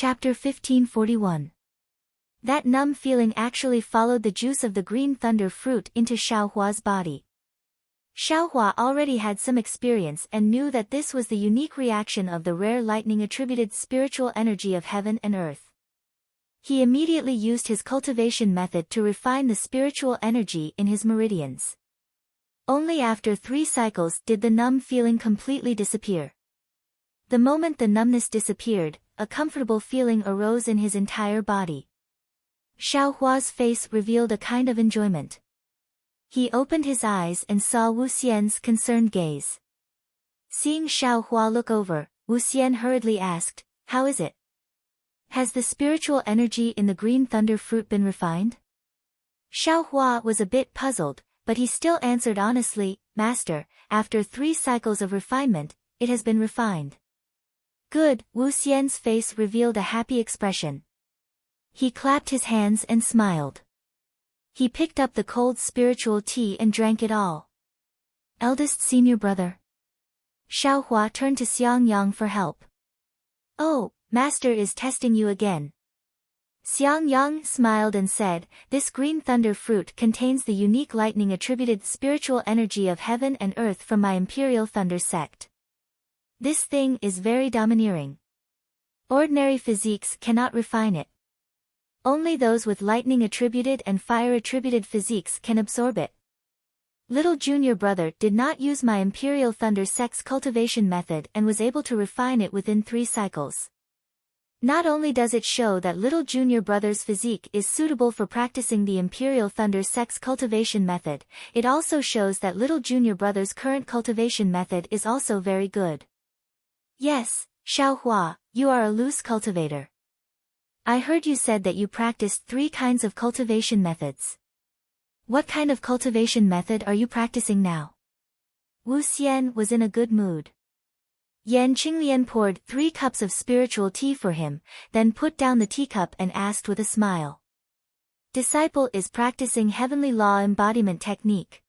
Chapter 1541. That numb feeling actually followed the juice of the green thunder fruit into Xiaohua's body. Xiaohua already had some experience and knew that this was the unique reaction of the rare lightning-attributed spiritual energy of heaven and earth. He immediately used his cultivation method to refine the spiritual energy in his meridians. Only after 3 cycles did the numb feeling completely disappear. The moment the numbness disappeared, a comfortable feeling arose in his entire body. Xiaohua's face revealed a kind of enjoyment. He opened his eyes and saw Wu Xian's concerned gaze. Seeing Xiaohua look over, Wu Xian hurriedly asked, "How is it? Has the spiritual energy in the green thunder fruit been refined?" Xiaohua was a bit puzzled, but he still answered honestly, "Master, after 3 cycles of refinement, it has been refined." "Good." Wu Xian's face revealed a happy expression. He clapped his hands and smiled. He picked up the cold spiritual tea and drank it all. "Eldest senior brother." Xiaohua turned to Xiangyang for help. "Oh, Master is testing you again." Xiangyang smiled and said, "This green thunder fruit contains the unique lightning-attributed spiritual energy of heaven and earth from my imperial thunder sect. This thing is very domineering. Ordinary physiques cannot refine it. Only those with lightning-attributed and fire-attributed physiques can absorb it. Little junior brother did not use my imperial thunder sect's cultivation method and was able to refine it within 3 cycles. Not only does it show that little junior brother's physique is suitable for practicing the imperial thunder sect's cultivation method, it also shows that little junior brother's current cultivation method is also very good. Yes, Xiaohua, you are a loose cultivator. I heard you said that you practiced 3 kinds of cultivation methods. What kind of cultivation method are you practicing now?" Wu Xian was in a good mood. Yan Qinglian poured 3 cups of spiritual tea for him, then put down the teacup and asked with a smile. "Disciple is practicing heavenly law embodiment technique."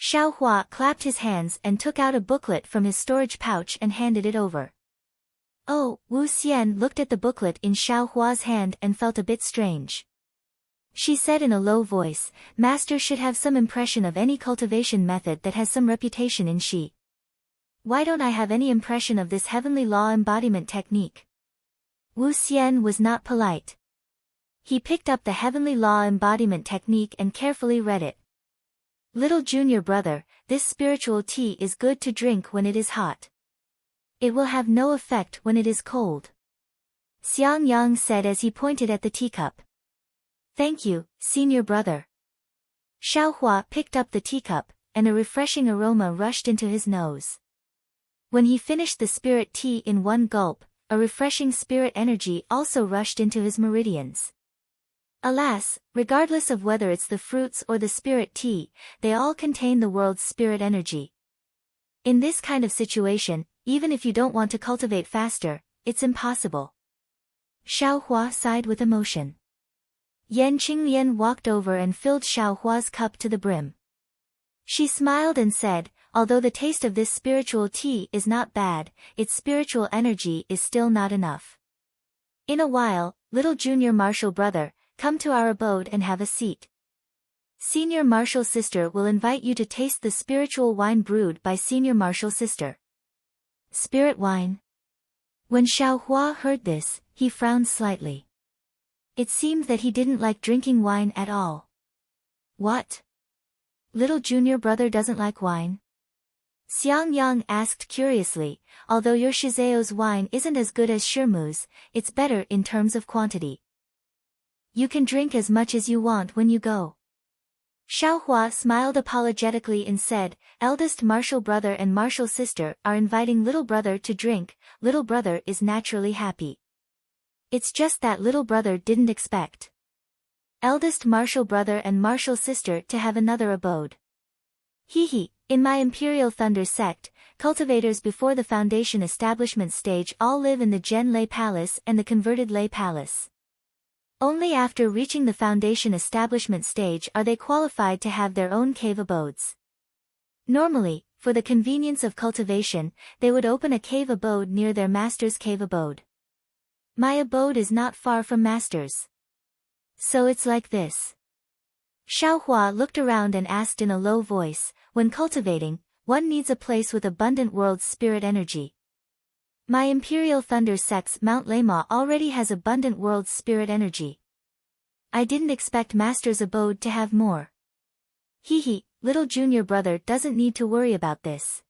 Xiaohua clapped his hands and took out a booklet from his storage pouch and handed it over. Oh, Wu Xian looked at the booklet in Xiaohua's hand and felt a bit strange. She said in a low voice, "Master should have some impression of any cultivation method that has some reputation in Xi. Why don't I have any impression of this heavenly law embodiment technique?" Wu Xian was not polite. He picked up the heavenly law embodiment technique and carefully read it. "Little junior brother, this spiritual tea is good to drink when it is hot. It will have no effect when it is cold," Xiangyang said as he pointed at the teacup. "Thank you, senior brother." Xiaohua picked up the teacup, and a refreshing aroma rushed into his nose. When he finished the spirit tea in one gulp, a refreshing spirit energy also rushed into his meridians. Alas, regardless of whether it's the fruits or the spirit tea, they all contain the world's spirit energy. In this kind of situation, even if you don't want to cultivate faster, it's impossible. Xiaohua sighed with emotion. Yan Qinglian walked over and filled Xiaohua's cup to the brim. She smiled and said, "Although the taste of this spiritual tea is not bad, its spiritual energy is still not enough. In a while, little junior martial brother, come to our abode and have a seat. Senior martial sister will invite you to taste the spiritual wine brewed by senior martial sister." Spirit wine. When Xiaohua heard this, he frowned slightly. It seemed that he didn't like drinking wine at all. "What? Little junior brother doesn't like wine?" Xiangyang asked curiously. "Although your Shizao's wine isn't as good as Shirmu's, it's better in terms of quantity. You can drink as much as you want when you go." Xiaohua smiled apologetically and said, "Eldest martial brother and martial sister are inviting little brother to drink. Little brother is naturally happy. It's just that little brother didn't expect eldest martial brother and martial sister to have another abode. Hee. In my Imperial Thunder sect, cultivators before the Foundation establishment stage all live in the Gen Lei Palace and the converted Lei Palace. Only after reaching the Foundation establishment stage are they qualified to have their own cave abodes. Normally, for the convenience of cultivation, they would open a cave abode near their master's cave abode. My abode is not far from Master's. So it's like this. Xiaohua looked around and asked in a low voice, when cultivating, one needs a place with abundant world spirit energy. My Imperial Thunder Sect's Mount Lema already has abundant world spirit energy. I didn't expect Master's abode to have more. Hehe, little junior brother doesn't need to worry about this.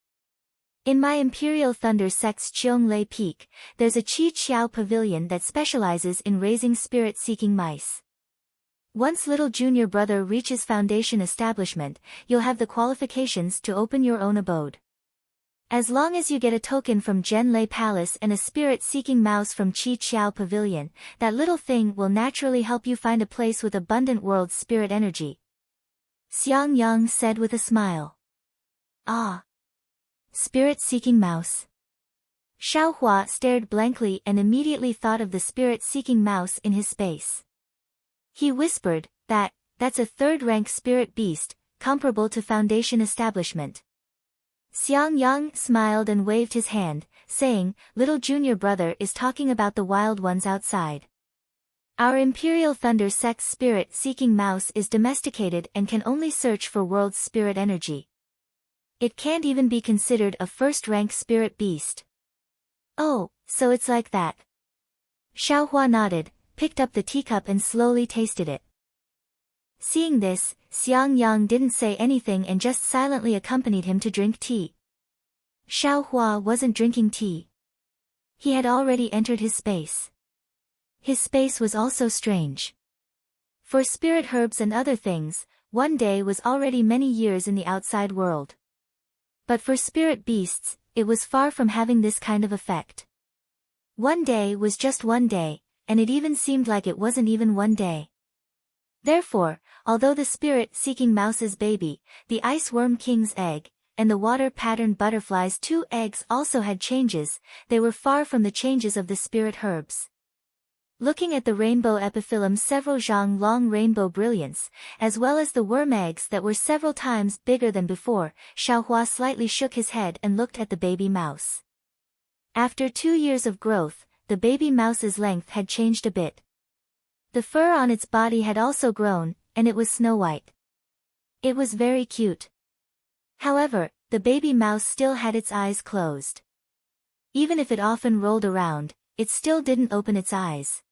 In my Imperial Thunder Sect's Cheonglei Peak, there's a Qi Qiao pavilion that specializes in raising spirit-seeking mice. Once little junior brother reaches foundation establishment, you'll have the qualifications to open your own abode. As long as you get a token from Zhenlei Palace and a spirit-seeking mouse from Qi Qiao Pavilion, that little thing will naturally help you find a place with abundant world spirit energy. Xiang Yang said with a smile. Ah. Spirit-seeking mouse. Xiaohua stared blankly and immediately thought of the spirit-seeking mouse in his space. He whispered, that's a third-rank spirit beast, comparable to foundation establishment. Xiang Yang smiled and waved his hand, saying, little junior brother is talking about the wild ones outside. Our Imperial Thunder Sect's spirit-seeking mouse is domesticated and can only search for world spirit energy. It can't even be considered a first-rank spirit beast. Oh, so it's like that. Xiaohua nodded, picked up the teacup and slowly tasted it. Seeing this, Xiang Yang didn't say anything and just silently accompanied him to drink tea. Xiaohua wasn't drinking tea. He had already entered his space. His space was also strange. For spirit herbs and other things, one day was already many years in the outside world. But for spirit beasts, it was far from having this kind of effect. One day was just one day, and it even seemed like it wasn't even one day. Therefore, although the spirit-seeking mouse's baby, the ice worm king's egg, and the water-patterned butterfly's 2 eggs also had changes, they were far from the changes of the spirit herbs. Looking at the rainbow epiphyllum several zhang long rainbow brilliance, as well as the worm eggs that were several times bigger than before, Xiaohua slightly shook his head and looked at the baby mouse. After 2 years of growth, the baby mouse's length had changed a bit. The fur on its body had also grown, and it was snow-white. It was very cute. However, the baby mouse still had its eyes closed. Even if it often rolled around, it still didn't open its eyes.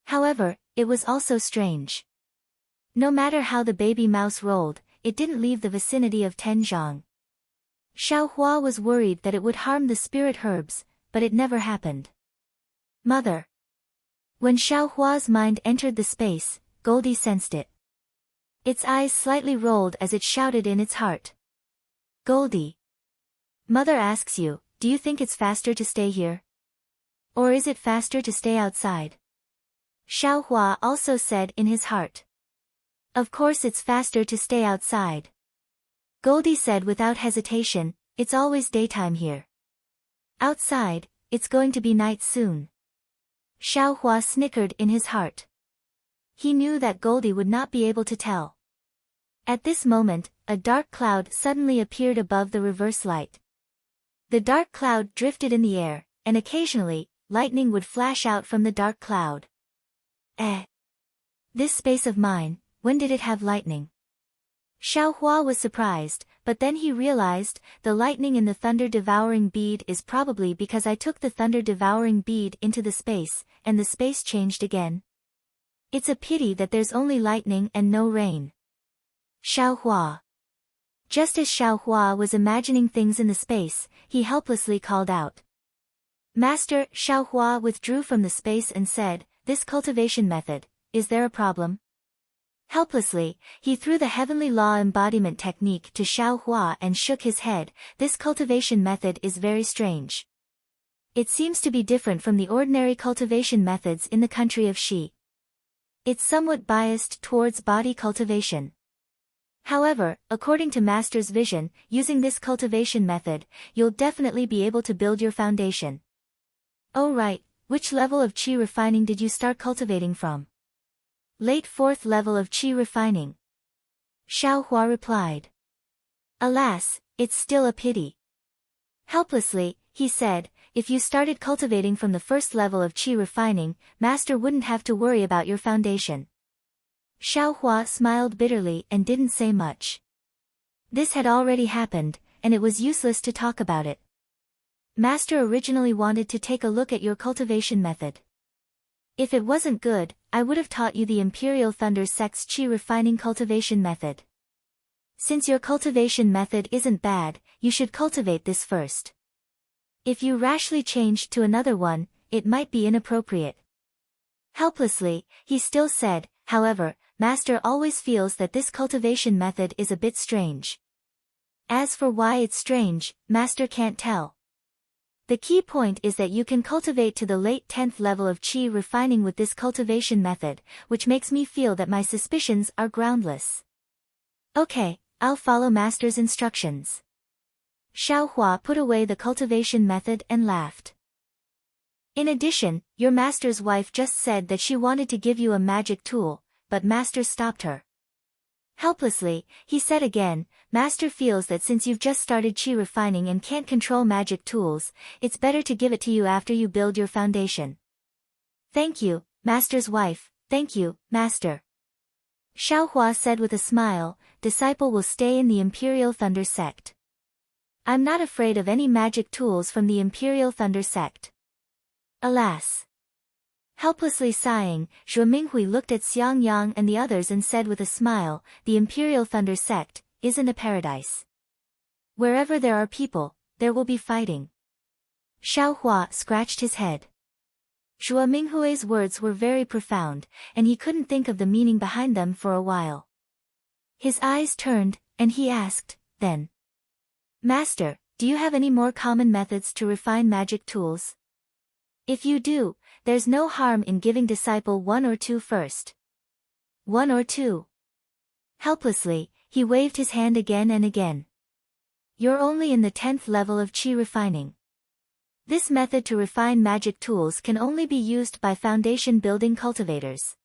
However, it was also strange. No matter how the baby mouse rolled, it didn't leave the vicinity of Tenzhong. Xiaohua was worried that it would harm the spirit herbs, but it never happened. Mother. When Xiaohua's mind entered the space, Goldie sensed it. Its eyes slightly rolled as it shouted in its heart. Goldie. Mother asks you, do you think it's faster to stay here? Or is it faster to stay outside? Xiaohua also said in his heart. Of course it's faster to stay outside. Goldie said without hesitation, it's always daytime here. Outside, it's going to be night soon. Xiaohua snickered in his heart. He knew that Goldie would not be able to tell. At this moment, a dark cloud suddenly appeared above the reverse light. The dark cloud drifted in the air, and occasionally, lightning would flash out from the dark cloud. This space of mine, when did it have lightning? Xiaohua was surprised, but then he realized, the lightning in the thunder-devouring bead is probably because I took the thunder-devouring bead into the space, and the space changed again. It's a pity that there's only lightning and no rain. Xiaohua. Just as Xiaohua was imagining things in the space, he helplessly called out. Master, Xiaohua withdrew from the space and said, this cultivation method, is there a problem? Helplessly, he threw the heavenly law embodiment technique to Xiaohua and shook his head. This cultivation method is very strange. It seems to be different from the ordinary cultivation methods in the country of Xi. It's somewhat biased towards body cultivation. However, according to Master's vision, using this cultivation method, you'll definitely be able to build your foundation. Oh right, which level of Qi refining did you start cultivating from? Late 4th level of Qi refining. Xiaohua replied. Alas, it's still a pity. Helplessly, he said, if you started cultivating from the first level of qi refining, Master wouldn't have to worry about your foundation. Xiaohua smiled bitterly and didn't say much. This had already happened, and it was useless to talk about it. Master originally wanted to take a look at your cultivation method. If it wasn't good, I would have taught you the Imperial Thunder Sect's qi refining cultivation method. Since your cultivation method isn't bad, you should cultivate this first. If you rashly changed to another one, it might be inappropriate. Helplessly, he still said, however, Master always feels that this cultivation method is a bit strange. As for why it's strange, Master can't tell. The key point is that you can cultivate to the late 10th level of qi refining with this cultivation method, which makes me feel that my suspicions are groundless. Okay, I'll follow Master's instructions. Xiaohua put away the cultivation method and laughed. In addition, your Master's wife just said that she wanted to give you a magic tool, but Master stopped her. Helplessly, he said again, Master feels that since you've just started qi refining and can't control magic tools, it's better to give it to you after you build your foundation. Thank you, Master's wife, thank you, Master. Xiaohua said with a smile, disciple will stay in the Imperial Thunder Sect. I'm not afraid of any magic tools from the Imperial Thunder Sect. Alas. Helplessly sighing, Zhuo Minghui looked at Xiang Yang and the others and said with a smile, the Imperial Thunder Sect isn't a paradise. Wherever there are people, there will be fighting. Xiaohua scratched his head. Zhuo Minghui's words were very profound, and he couldn't think of the meaning behind them for a while. His eyes turned, and he asked, then. Master, do you have any more common methods to refine magic tools? If you do, there's no harm in giving disciple one or two first. One or two. Helplessly, he waved his hand again and again. You're only in the 10th level of qi refining. This method to refine magic tools can only be used by foundation building cultivators.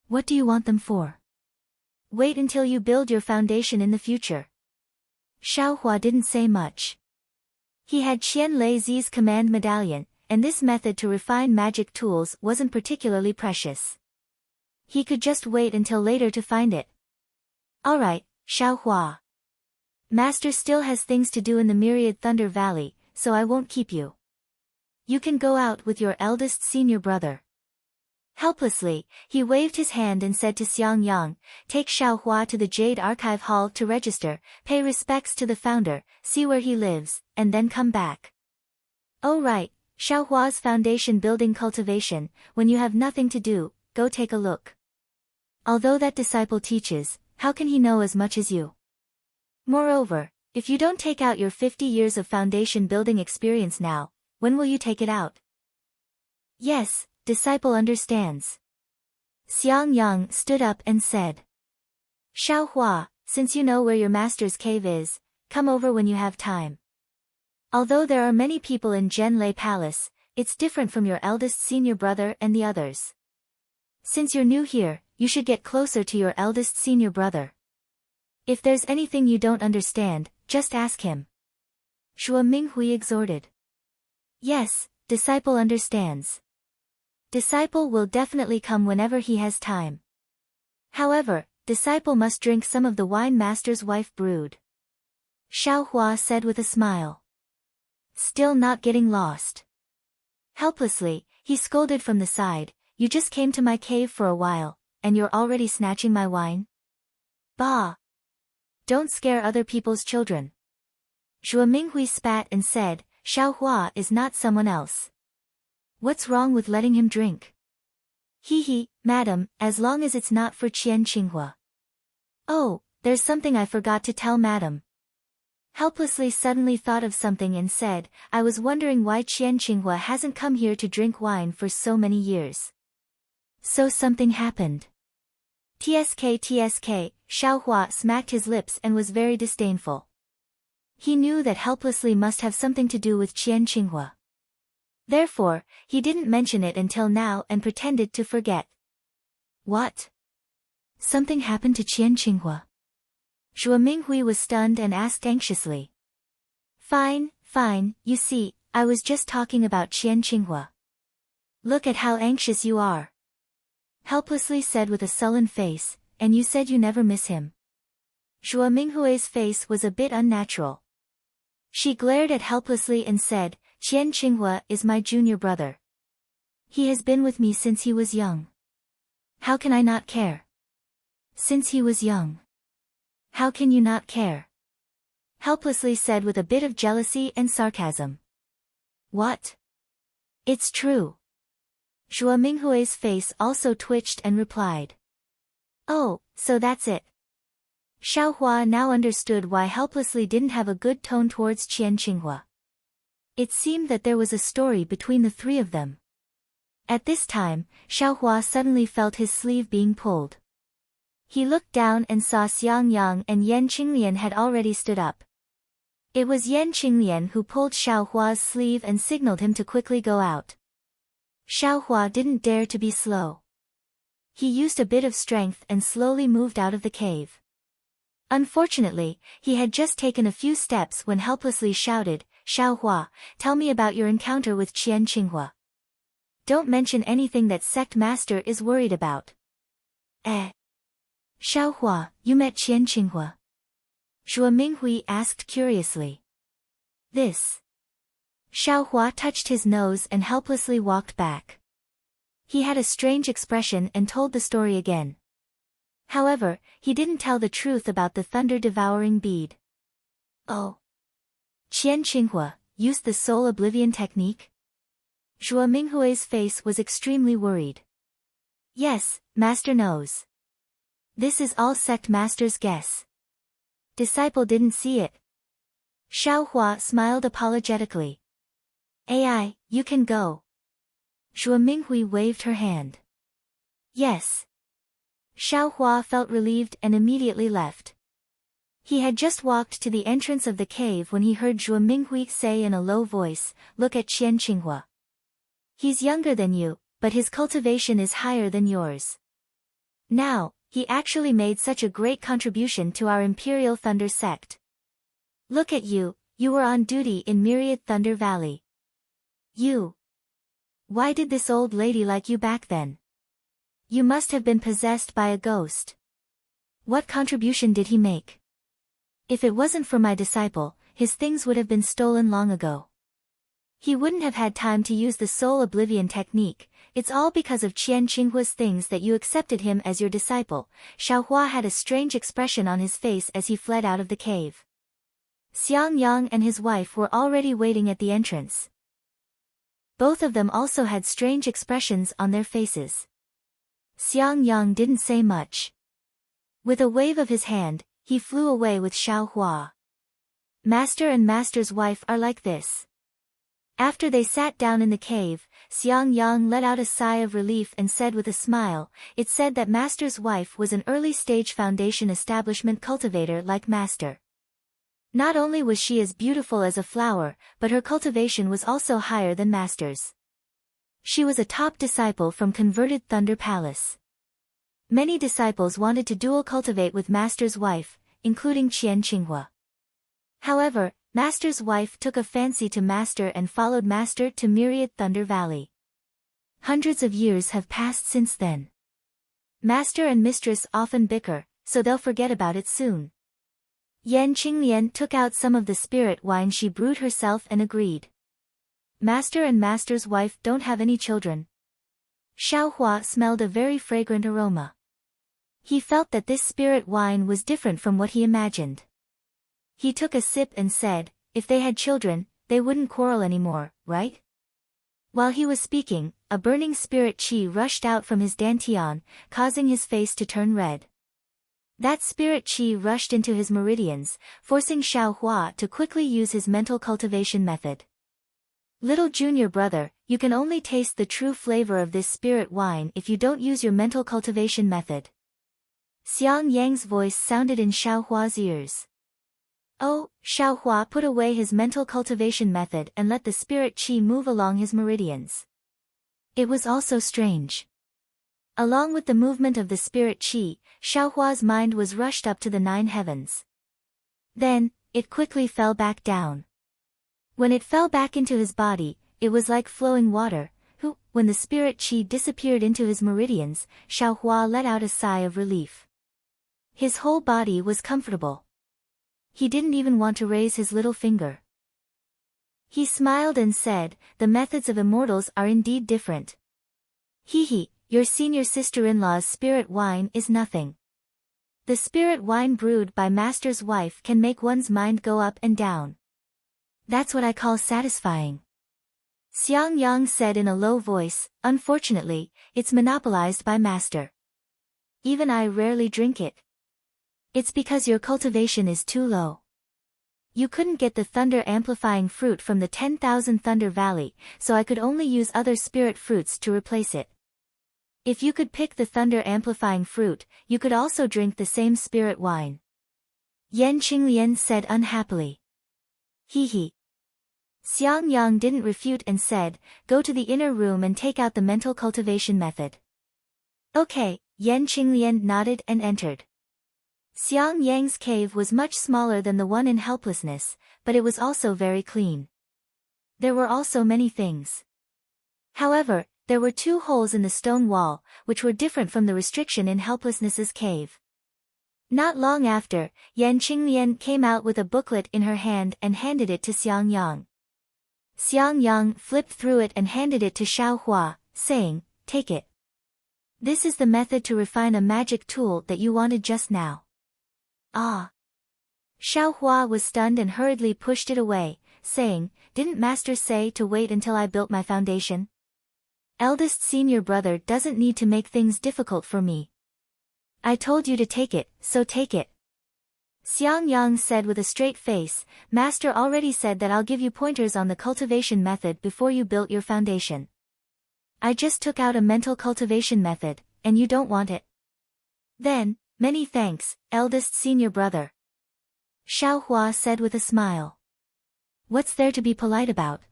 What do you want them for? Wait until you build your foundation in the future. Xiaohua didn't say much. He had Qian Lei Zi's command medallion, and this method to refine magic tools wasn't particularly precious. He could just wait until later to find it. Alright, Xiaohua. Master still has things to do in the Myriad Thunder Valley, so I won't keep you. You can go out with your eldest senior brother. Helplessly, he waved his hand and said to Xiang Yang, take Xiaohua to the Jade Archive Hall to register, pay respects to the founder, see where he lives, and then come back. Oh right, Xiaohua's foundation building cultivation, when you have nothing to do, go take a look. Although that disciple teaches, how can he know as much as you? Moreover, if you don't take out your 50 years of foundation building experience now, when will you take it out? Yes, disciple understands. Xiang Yang stood up and said. Xiaohua, since you know where your master's cave is, come over when you have time. Although there are many people in Zhenlei Palace, it's different from your eldest senior brother and the others. Since you're new here, you should get closer to your eldest senior brother. If there's anything you don't understand, just ask him. Zhuo Minghui exhorted. Yes, disciple understands. Disciple will definitely come whenever he has time. However, disciple must drink some of the wine master's wife brewed. Xiaohua said with a smile. Still not getting lost. Helplessly, he scolded from the side, you just came to my cave for a while, and you're already snatching my wine? Bah! Don't scare other people's children. Zhuo Minghui spat and said, Xiaohua is not someone else. What's wrong with letting him drink? Hee, madam, as long as it's not for Qian Qinghua. Oh, there's something I forgot to tell madam. Helplessly suddenly thought of something and said, I was wondering why Qian Qinghua hasn't come here to drink wine for so many years. So something happened. TSK, Xiaohua smacked his lips and was very disdainful. He knew that helplessly must have something to do with Qian Qinghua. Therefore, he didn't mention it until now and pretended to forget. What? Something happened to Qian Qinghua? Zhuo Minghui was stunned and asked anxiously. Fine, you see, I was just talking about Qian Qinghua. Look at how anxious you are. Helplessly said with a sullen face, and you said you never miss him. Zhuo Minghui's face was a bit unnatural. She glared at helplessly and said, Qian Qinghua is my junior brother. He has been with me since he was young. How can I not care? Since he was young. How can you not care? Helplessly said with a bit of jealousy and sarcasm. What? It's true. Zhuo Minghui's face also twitched and replied. Oh, so that's it. Xiaohua now understood why helplessly didn't have a good tone towards Qian Qinghua. It seemed that there was a story between the three of them. At this time, Xiaohua suddenly felt his sleeve being pulled. He looked down and saw Xiang Yang and Yan Qinglian had already stood up. It was Yan Qinglian who pulled Xiaohua's sleeve and signaled him to quickly go out. Xiaohua didn't dare to be slow. He used a bit of strength and slowly moved out of the cave. Unfortunately, he had just taken a few steps when helplessly shouted, Xiaohua, tell me about your encounter with Qian Qinghua. Don't mention anything that sect master is worried about. Xiaohua, you met Qian Qinghua? Zhuo Minghui asked curiously. This. Xiaohua touched his nose and helplessly walked back. He had a strange expression and told the story again. However, he didn't tell the truth about the thunder-devouring bead. Oh. Qian Qinghua used the soul oblivion technique? Zhuo Minghui's face was extremely worried. Yes, master knows. This is all sect master's guess. Disciple didn't see it. Xiaohua smiled apologetically. AI, you can go. Zhuo Minghui waved her hand. Yes. Xiaohua felt relieved and immediately left. He had just walked to the entrance of the cave when he heard Zhuo Minghui say in a low voice, look at Qian Qinghua. He's younger than you, but his cultivation is higher than yours. Now, he actually made such a great contribution to our Imperial Thunder sect. Look at you, you were on duty in Myriad Thunder Valley. You. Why did this old lady like you back then? You must have been possessed by a ghost. What contribution did he make? If it wasn't for my disciple, his things would have been stolen long ago. He wouldn't have had time to use the soul oblivion technique. It's all because of Qian Qinghua's things that you accepted him as your disciple. Xiaohua had a strange expression on his face as he fled out of the cave. Xiang Yang and his wife were already waiting at the entrance. Both of them also had strange expressions on their faces. Xiang Yang didn't say much. With a wave of his hand, he flew away with Xiaohua. Master and master's wife are like this. After they sat down in the cave, Xiang Yang let out a sigh of relief and said with a smile, it said that master's wife was an early-stage foundation establishment cultivator like master. Not only was she as beautiful as a flower, but her cultivation was also higher than master's. She was a top disciple from converted Thunder Palace. Many disciples wanted to dual cultivate with master's wife, including Qian Qinghua. However, master's wife took a fancy to master and followed master to Myriad Thunder Valley. Hundreds of years have passed since then. Master and mistress often bicker, so they'll forget about it soon. Yan Qinglian took out some of the spirit wine she brewed herself and agreed. Master and master's wife don't have any children. Xiaohua smelled a very fragrant aroma. He felt that this spirit wine was different from what he imagined. He took a sip and said, if they had children, they wouldn't quarrel anymore, right? While he was speaking, a burning spirit qi rushed out from his dantian, causing his face to turn red. That spirit qi rushed into his meridians, forcing Xiaohua to quickly use his mental cultivation method. Little junior brother, you can only taste the true flavor of this spirit wine if you don't use your mental cultivation method. Xiang Yang's voice sounded in Xiaohua's ears. Oh, Xiaohua put away his mental cultivation method and let the spirit qi move along his meridians. It was also strange. Along with the movement of the spirit qi, Xiaohua's mind was rushed up to the 9 heavens. Then, it quickly fell back down. When it fell back into his body, it was like flowing water. When the spirit chi disappeared into his meridians, Xiaohua let out a sigh of relief. His whole body was comfortable. He didn't even want to raise his little finger. He smiled and said, "The methods of immortals are indeed different. Hee, your senior sister-in-law's spirit wine is nothing. The spirit wine brewed by master's wife can make one's mind go up and down. That's what I call satisfying." Xiang Yang said in a low voice, "Unfortunately, it's monopolized by master. Even I rarely drink it. It's because your cultivation is too low. You couldn't get the thunder-amplifying fruit from the 10,000 Thunder Valley, so I could only use other spirit fruits to replace it. If you could pick the thunder-amplifying fruit, you could also drink the same spirit wine." Yan Qinglian said unhappily. Hee. Xiang Yang didn't refute and said, "Go to the inner room and take out the mental cultivation method." "Okay," Yan Qinglian nodded and entered. Xiang Yang's cave was much smaller than the one in helplessness, but it was also very clean. There were also many things. However, there were 2 holes in the stone wall, which were different from the restriction in helplessness's cave. Not long after, Yan Qinglian came out with a booklet in her hand and handed it to Xiang Yang. Xiang Yang flipped through it and handed it to Xiaohua, saying, "Take it. This is the method to refine a magic tool that you wanted just now." "Ah." Xiaohua was stunned and hurriedly pushed it away, saying, "Didn't master say to wait until I built my foundation? Eldest senior brother doesn't need to make things difficult for me. I told you to take it, so take it." Xiang Yang said with a straight face, "Master already said that I'll give you pointers on the cultivation method before you built your foundation. I just took out a mental cultivation method, and you don't want it. Then, many thanks, eldest senior brother." Xiaohua said with a smile. "What's there to be polite about?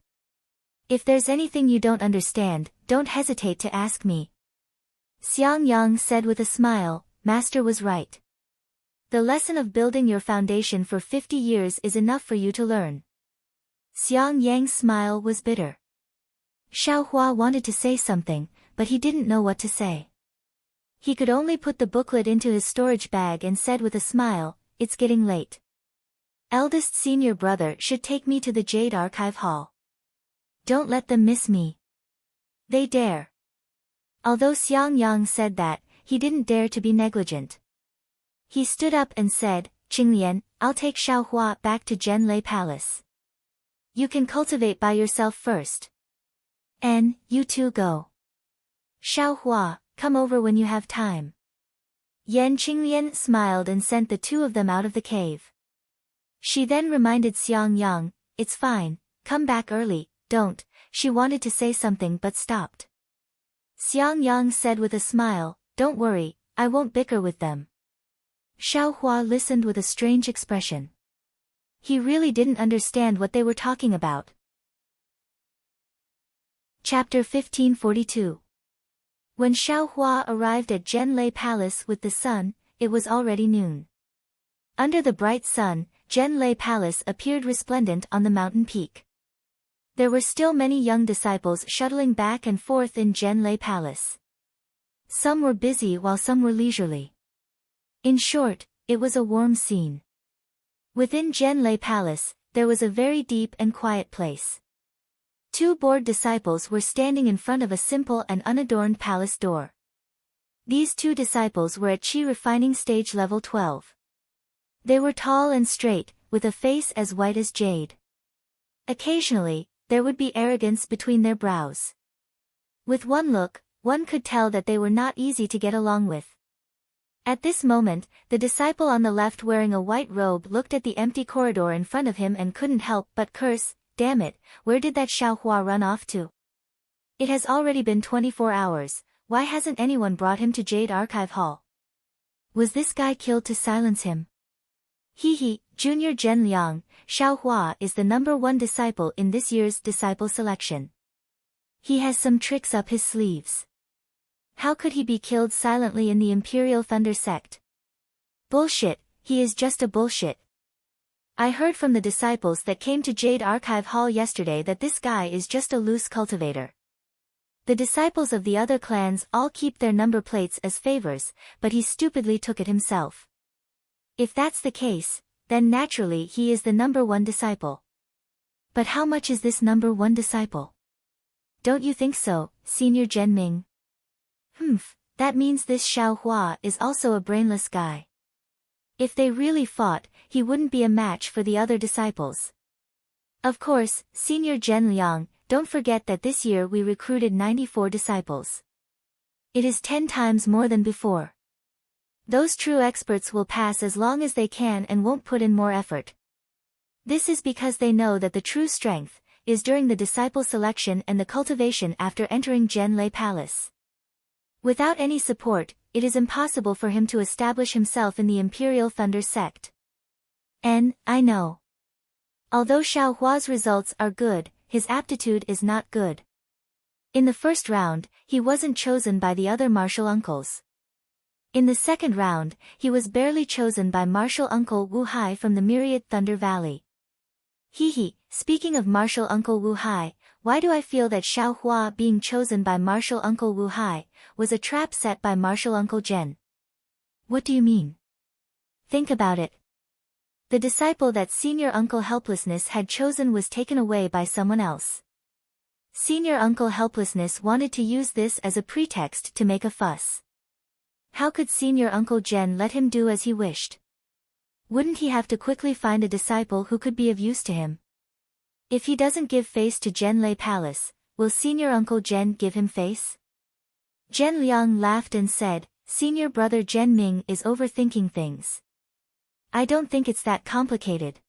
If there's anything you don't understand, don't hesitate to ask me." Xiang Yang said with a smile, "Master was right. The lesson of building your foundation for 50 years is enough for you to learn." Xiang Yang's smile was bitter. Xiaohua wanted to say something, but he didn't know what to say. He could only put the booklet into his storage bag and said with a smile, "It's getting late. Eldest senior brother should take me to the Jade Archive Hall. Don't let them miss me. They dare." Although Xiang Yang said that, he didn't dare to be negligent. He stood up and said, "Qinglian, I'll take Xiaohua back to Zhenlei Palace. You can cultivate by yourself first. And, you two go. Xiaohua, come over when you have time." Yan Qinglian smiled and sent the 2 of them out of the cave. She then reminded Xiang Yang, "It's fine, come back early, don't." She wanted to say something but stopped. Xiang Yang said with a smile, "Don't worry, I won't bicker with them." Xiaohua listened with a strange expression. He really didn't understand what they were talking about. Chapter 1542. When Xiaohua arrived at Zhenlei Palace with the sun, it was already noon. Under the bright sun, Zhenlei Palace appeared resplendent on the mountain peak. There were still many young disciples shuttling back and forth in Zhenlei Palace. Some were busy while some were leisurely. In short, it was a warm scene. Within Zhenlei Palace, there was a very deep and quiet place. 2 bored disciples were standing in front of a simple and unadorned palace door. These 2 disciples were at Qi refining stage level 12. They were tall and straight, with a face as white as jade. Occasionally, there would be arrogance between their brows. With one look, one could tell that they were not easy to get along with. At this moment, the disciple on the left wearing a white robe looked at the empty corridor in front of him and couldn't help but curse, "Damn it, where did that Xiaohua run off to? It has already been 24 hours, why hasn't anyone brought him to Jade Archive Hall? Was this guy killed to silence him?" Hee, Junior Zhen Liang, Xiaohua is the number 1 disciple in this year's disciple selection. He has some tricks up his sleeves. How could he be killed silently in the Imperial Thunder sect? Bullshit, he is just a bullshit. I heard from the disciples that came to Jade Archive Hall yesterday that this guy is just a loose cultivator. The disciples of the other clans all keep their number plates as favors, but he stupidly took it himself. If that's the case, then naturally he is the number one disciple. But how much is this number one disciple? Don't you think so, Senior Zhenming? That means this Xiao Hua is also a brainless guy. If they really fought, he wouldn't be a match for the other disciples. Of course, Senior Zhen Liang, don't forget that this year we recruited 94 disciples. It is 10 times more than before. Those true experts will pass as long as they can and won't put in more effort. This is because they know that the true strength is during the disciple selection and the cultivation after entering Zhenlei Palace. Without any support, it is impossible for him to establish himself in the Imperial Thunder sect. I know. Although Xiao Hua's results are good, his aptitude is not good. In the first round, he wasn't chosen by the other martial uncles. In the second round, he was barely chosen by martial uncle Wu Hai from the Myriad Thunder Valley. Speaking of martial uncle Wu Hai, why do I feel that Xiao Hua being chosen by martial uncle Wu Hai was a trap set by martial uncle Zhen? What do you mean? Think about it. The disciple that senior uncle Helplessness had chosen was taken away by someone else. Senior uncle Helplessness wanted to use this as a pretext to make a fuss. How could senior uncle Zhen let him do as he wished? Wouldn't he have to quickly find a disciple who could be of use to him? If he doesn't give face to Zhenlei Palace, will senior uncle Zhen give him face? Zhen Liang laughed and said, Senior brother Zhen Ming is overthinking things. I don't think it's that complicated.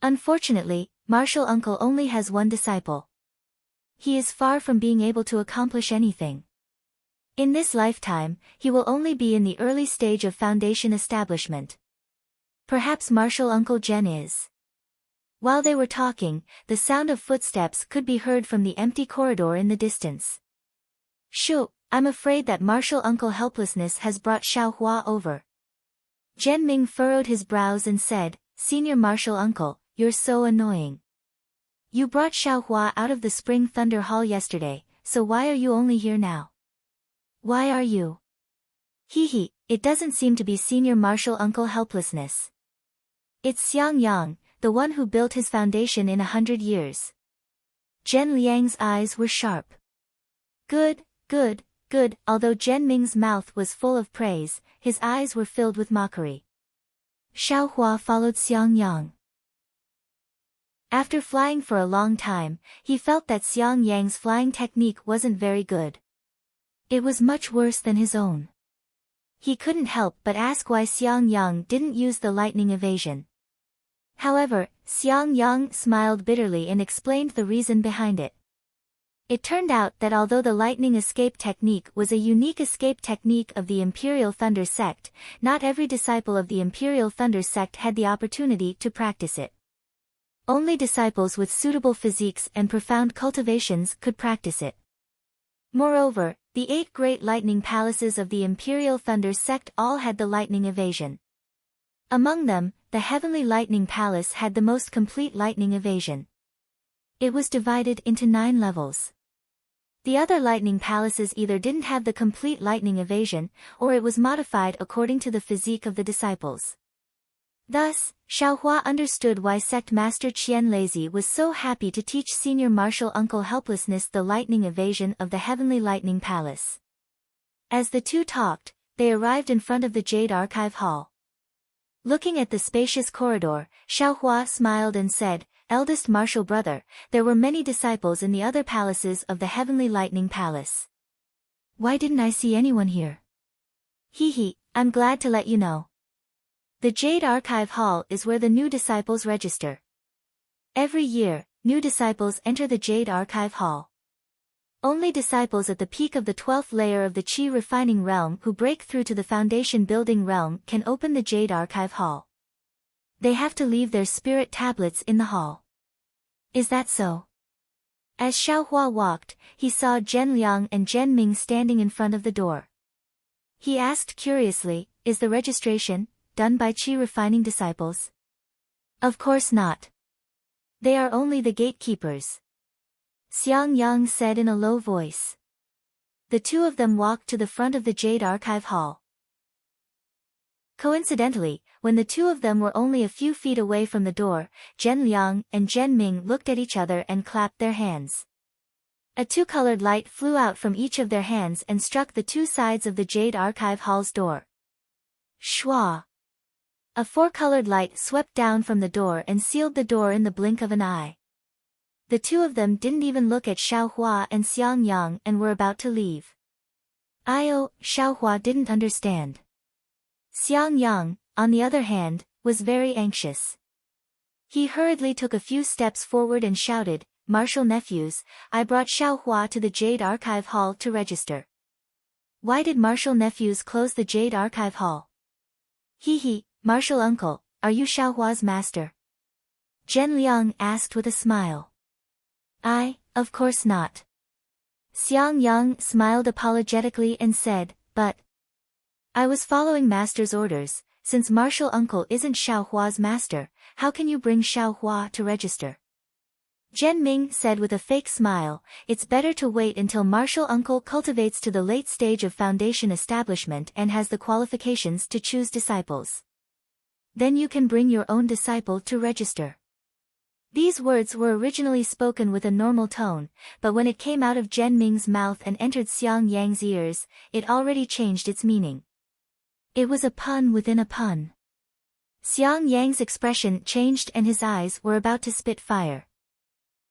Unfortunately, martial uncle only has one disciple. He is far from being able to accomplish anything. In this lifetime, he will only be in the early stage of foundation establishment. Perhaps martial uncle Zhen is. While they were talking, the sound of footsteps could be heard from the empty corridor in the distance. Shoo, I'm afraid that martial uncle Helplessness has brought Xiao Hua over. Zhen Ming furrowed his brows and said, Senior martial uncle, you're so annoying. You brought Xiao Hua out of the Spring Thunder Hall yesterday, so why are you only here now? Why are you? It doesn't seem to be senior martial uncle Helplessness. It's Xiang Yang, the one who built his foundation in 100 years. Zhen Liang's eyes were sharp. Good. Although Zhen Ming's mouth was full of praise, his eyes were filled with mockery. Xiao Hua followed Xiang Yang. After flying for a long time, he felt that Xiang Yang's flying technique wasn't very good. It was much worse than his own. He couldn't help but ask why Xiang Yang didn't use the lightning evasion. However, Xiang Yang smiled bitterly and explained the reason behind it. It turned out that although the lightning escape technique was a unique escape technique of the Imperial Thunder sect, not every disciple of the Imperial Thunder sect had the opportunity to practice it. Only disciples with suitable physiques and profound cultivations could practice it. Moreover, the 8 great lightning palaces of the Imperial Thunder sect all had the lightning evasion. Among them, the Heavenly Lightning Palace had the most complete lightning evasion. It was divided into 9 levels. The other lightning palaces either didn't have the complete lightning evasion, or it was modified according to the physique of the disciples. Thus, Xiao Hua understood why Sect Master Qian Lazy was so happy to teach senior martial uncle Helplessness the lightning evasion of the Heavenly Lightning Palace. As the two talked, they arrived in front of the Jade Archive Hall. Looking at the spacious corridor, Xiao Hua smiled and said, Eldest martial brother, there were many disciples in the other palaces of the Heavenly Lightning Palace. Why didn't I see anyone here? I'm glad to let you know. The Jade Archive Hall is where the new disciples register. Every year, new disciples enter the Jade Archive Hall. Only disciples at the peak of the 12th layer of the Qi refining realm who break through to the foundation building realm can open the Jade Archive Hall. They have to leave their spirit tablets in the hall. Is that so? As Xiao Hua walked, he saw Zhen Liang and Zhen Ming standing in front of the door. He asked curiously, Is the registration done by Qi refining disciples? Of course not. They are only the gatekeepers. Xiang Yang said in a low voice. The two of them walked to the front of the Jade Archive Hall. Coincidentally, when the two of them were only a few feet away from the door, Zhen Liang and Zhen Ming looked at each other and clapped their hands. A two-colored light flew out from each of their hands and struck the two sides of the Jade Archive Hall's door. Shwa! A four-colored light swept down from the door and sealed the door in the blink of an eye. The two of them didn't even look at Xiaohua and Xiang Yang and were about to leave. Xiaohua didn't understand. Xiang Yang, on the other hand, was very anxious. He hurriedly took a few steps forward and shouted, "Martial nephews, I brought Xiaohua to the Jade Archive Hall to register." Why did Martial nephews close the Jade Archive Hall? He, Martial uncle, are you Xiaohua's master? Zhen Liang asked with a smile. Of course not. Xiang Yang smiled apologetically and said, but I was following master's orders. Since Martial uncle isn't Xiaohua's master, how can you bring Xiaohua to register? Zhen Ming said with a fake smile, it's better to wait until Martial uncle cultivates to the late stage of foundation establishment and has the qualifications to choose disciples. Then you can bring your own disciple to register. These words were originally spoken with a normal tone, but when it came out of Zhen Ming's mouth and entered Xiang Yang's ears, it already changed its meaning. It was a pun within a pun. Xiang Yang's expression changed and his eyes were about to spit fire.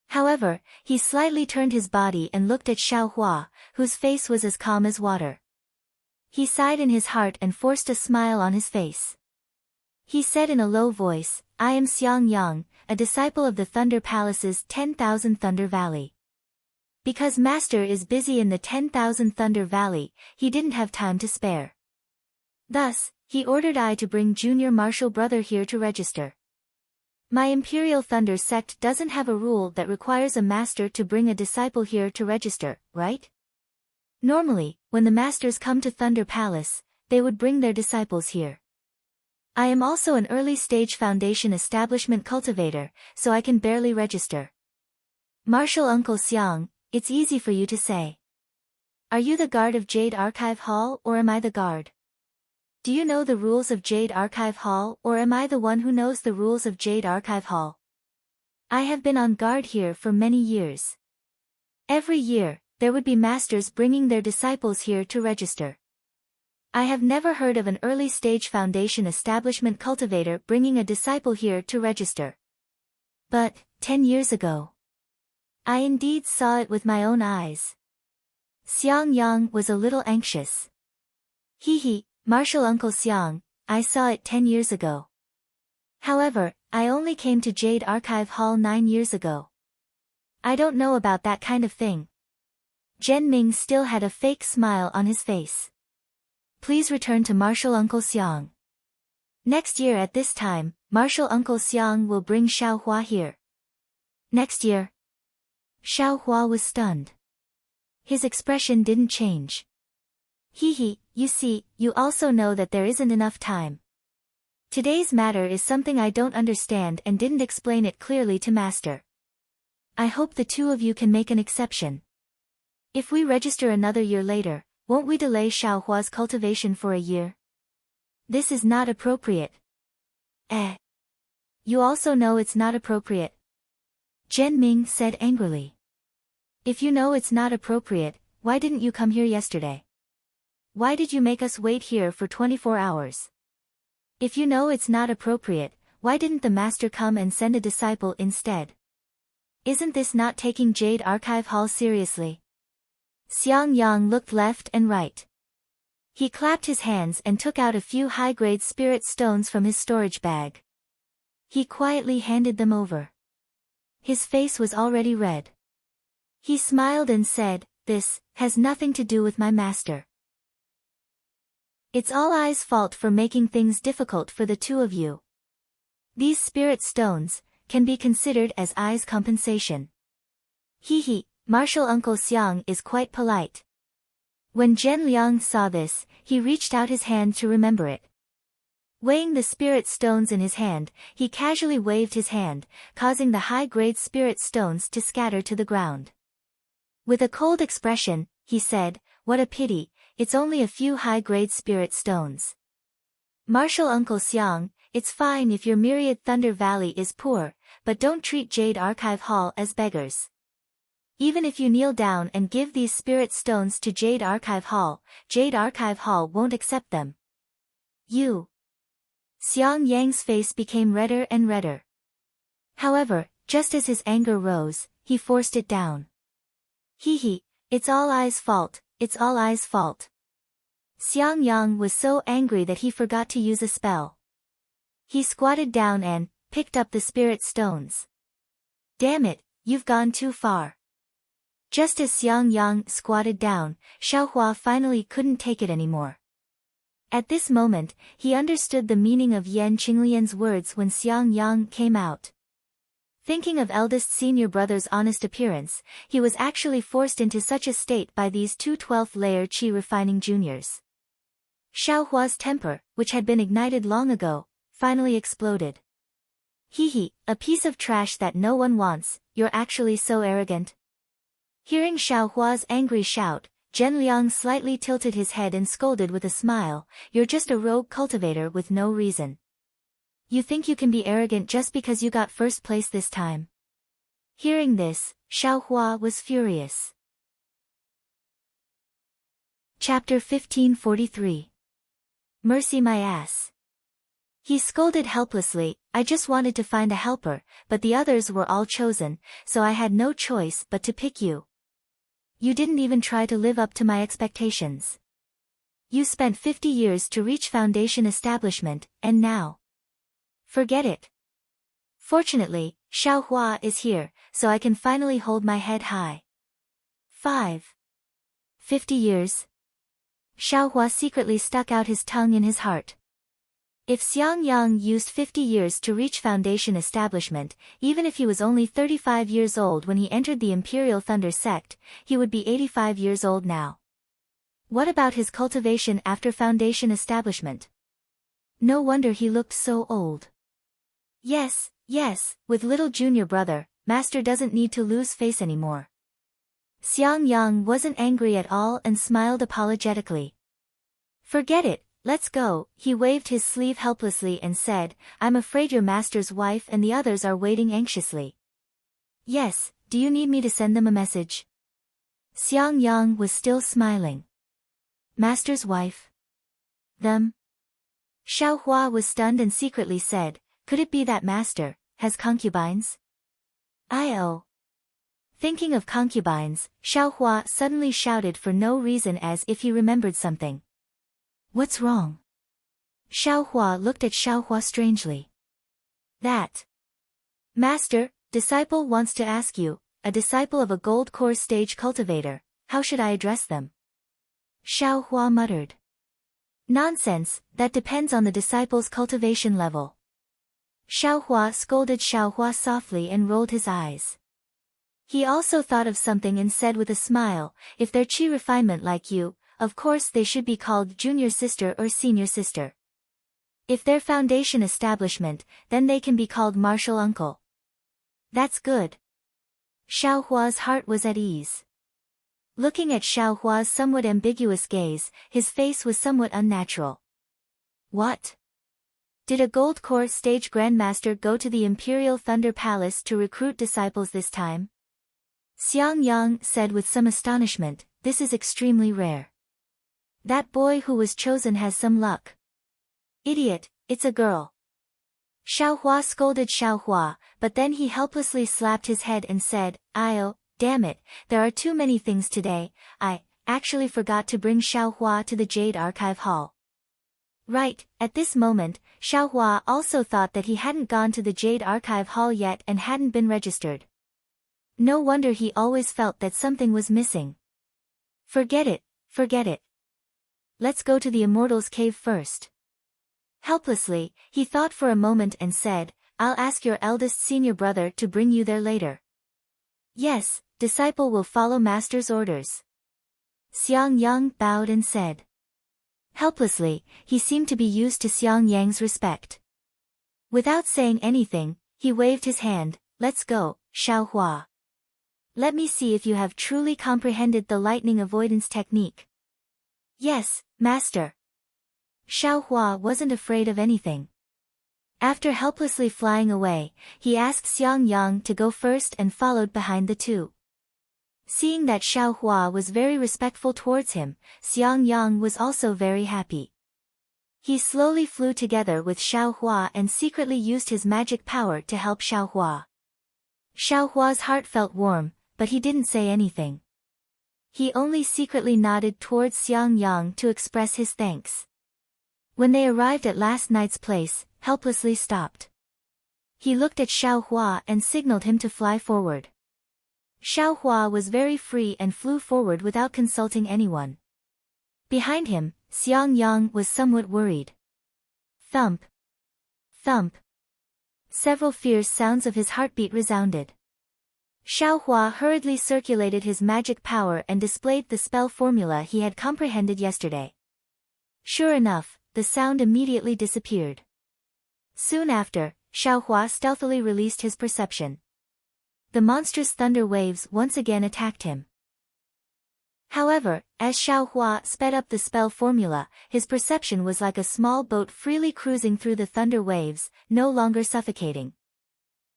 However, he slightly turned his body and looked at Xiaohua, whose face was as calm as water. He sighed in his heart and forced a smile on his face. He said in a low voice, I am Xiang Yang, a disciple of the Thunder Palace's 10,000 Thunder Valley. Because Master is busy in the 10,000 Thunder Valley, he didn't have time to spare. Thus, he ordered I to bring Junior Martial Brother here to register. My Imperial Thunder sect doesn't have a rule that requires a master to bring a disciple here to register, right? Normally, when the masters come to Thunder Palace, they would bring their disciples here. I am also an early-stage foundation establishment cultivator, so I can barely register. Martial Uncle Xiang, it's easy for you to say. Are you the guard of Jade Archive Hall or am I the guard? Do you know the rules of Jade Archive Hall or am I the one who knows the rules of Jade Archive Hall? I have been on guard here for many years. Every year, there would be masters bringing their disciples here to register. I have never heard of an early-stage foundation establishment cultivator bringing a disciple here to register. But, 10 years ago, I indeed saw it with my own eyes. Xiang Yang was a little anxious. Martial Uncle Xiang, I saw it 10 years ago. However, I only came to Jade Archive Hall 9 years ago. I don't know about that kind of thing. Zhen Ming still had a fake smile on his face. Please return to Martial Uncle Xiang. Next year at this time, Martial Uncle Xiang will bring Xiaohua here. Next year? Xiaohua was stunned. His expression didn't change. You see, you also know that there isn't enough time. Today's matter is something I don't understand and didn't explain it clearly to Master. I hope the two of you can make an exception. If we register another year later, won't we delay Xiaohua's cultivation for a year? This is not appropriate. You also know it's not appropriate. Zhen Ming said angrily. If you know it's not appropriate, why didn't you come here yesterday? Why did you make us wait here for 24 hours? If you know it's not appropriate, why didn't the master come and send a disciple instead? Isn't this not taking Jade Archive Hall seriously? Xiang Yang looked left and right. He clapped his hands and took out a few high-grade spirit stones from his storage bag. He quietly handed them over. His face was already red. He smiled and said, This has nothing to do with my master. It's all I's fault for making things difficult for the two of you. These spirit stones can be considered as I's compensation. Martial Uncle Xiang is quite polite. When Zhen Liang saw this, he reached out his hand to remember it. Weighing the spirit stones in his hand, he casually waved his hand, causing the high-grade spirit stones to scatter to the ground. With a cold expression, he said, "What a pity, it's only a few high-grade spirit stones. Martial Uncle Xiang, it's fine if your myriad Thunder Valley is poor, but don't treat Jade Archive Hall as beggars. Even if you kneel down and give these spirit stones to Jade Archive Hall won't accept them." "You." Xiang Yang's face became redder and redder. However, just as his anger rose, he forced it down. "Hee, it's all I's fault, it's all I's fault." Xiang Yang was so angry that he forgot to use a spell. He squatted down and picked up the spirit stones. "Damn it, you've gone too far." Just as Xiang Yang squatted down, Xiaohua finally couldn't take it anymore. At this moment, he understood the meaning of Yan Qinglian's words when Xiang Yang came out. Thinking of eldest senior brother's honest appearance, he was actually forced into such a state by these two 12th layer qi refining juniors. Xiaohua's temper, which had been ignited long ago, finally exploded. "Hee, a piece of trash that no one wants, you're actually so arrogant." Hearing Xiaohua's angry shout, Zhenliang slightly tilted his head and scolded with a smile, "You're just a rogue cultivator with no reason. You think you can be arrogant just because you got first place this time." Hearing this, Xiaohua was furious. Chapter 1543. Mercy my ass. He scolded helplessly, "I just wanted to find a helper, but the others were all chosen, so I had no choice but to pick you. You didn't even try to live up to my expectations. You spent 50 years to reach foundation establishment, and now. Forget it. Fortunately, Xiaohua is here, so I can finally hold my head high." 50 years? Xiaohua secretly stuck out his tongue in his heart. If Xiang Yang used 50 years to reach foundation establishment, even if he was only 35 years old when he entered the Imperial Thunder Sect, he would be 85 years old now. What about his cultivation after foundation establishment? No wonder he looked so old. Yes, with little junior brother, master doesn't need to lose face anymore. Xiang Yang wasn't angry at all and smiled apologetically. "Forget it. Let's go." He waved his sleeve helplessly and said, "I'm afraid your master's wife and the others are waiting anxiously." "Yes, do you need me to send them a message?" Xiang Yang was still smiling. "Master's wife? Them?" Xiaohua was stunned and secretly said, "Could it be that master has concubines?" "I-oh." Thinking of concubines, Xiaohua suddenly shouted for no reason as if he remembered something. "What's wrong?" Xiaohua looked at Xiaohua strangely. "That master, disciple wants to ask you, a disciple of a gold core stage cultivator, how should I address them?" Xiaohua muttered. "Nonsense, that depends on the disciple's cultivation level." Xiaohua scolded Xiaohua softly and rolled his eyes. He also thought of something and said with a smile, "If they're qi refinement like you, of course they should be called junior sister or senior sister. If they're foundation establishment, then they can be called martial uncle." "That's good." Xiaohua's heart was at ease. Looking at Xiaohua's somewhat ambiguous gaze, his face was somewhat unnatural. "What? Did a gold core stage grandmaster go to the Imperial Thunder Palace to recruit disciples this time?" Xiang Yang said with some astonishment, "This is extremely rare. That boy who was chosen has some luck." "Idiot, it's a girl." Xiaohua scolded Xiaohua, but then he helplessly slapped his head and said, "Oh, damn it, there are too many things today, I actually forgot to bring Xiaohua to the Jade Archive Hall." Right, at this moment, Xiaohua also thought that he hadn't gone to the Jade Archive Hall yet and hadn't been registered. No wonder he always felt that something was missing. Forget it. Let's go to the Immortal's Cave first." Helplessly, he thought for a moment and said, "I'll ask your eldest senior brother to bring you there later." "Yes, disciple will follow master's orders." Xiang Yang bowed and said. Helplessly, he seemed to be used to Xiang Yang's respect. Without saying anything, he waved his hand. Let's go, Xiaohua. Let me see if you have truly comprehended the lightning avoidance technique. Yes, master. Xiaohua wasn't afraid of anything. After helplessly flying away, he asked Xiang Yang to go first and followed behind the two. Seeing that Xiaohua was very respectful towards him, Xiang Yang was also very happy. He slowly flew together with Xiaohua and secretly used his magic power to help Xiaohua. Xiaohua's heart felt warm, but he didn't say anything. He only secretly nodded towards Xiang Yang to express his thanks. When they arrived at last night's place, helplessly stopped. He looked at Xiaohua and signaled him to fly forward. Xiaohua was very free and flew forward without consulting anyone. Behind him, Xiang Yang was somewhat worried. Thump. Thump. Several fierce sounds of his heartbeat resounded. Xiaohua hurriedly circulated his magic power and displayed the spell formula he had comprehended yesterday. Sure enough, the sound immediately disappeared. Soon after, Xiaohua stealthily released his perception. The monstrous thunder waves once again attacked him. However, as Xiaohua sped up the spell formula, his perception was like a small boat freely cruising through the thunder waves, no longer suffocating.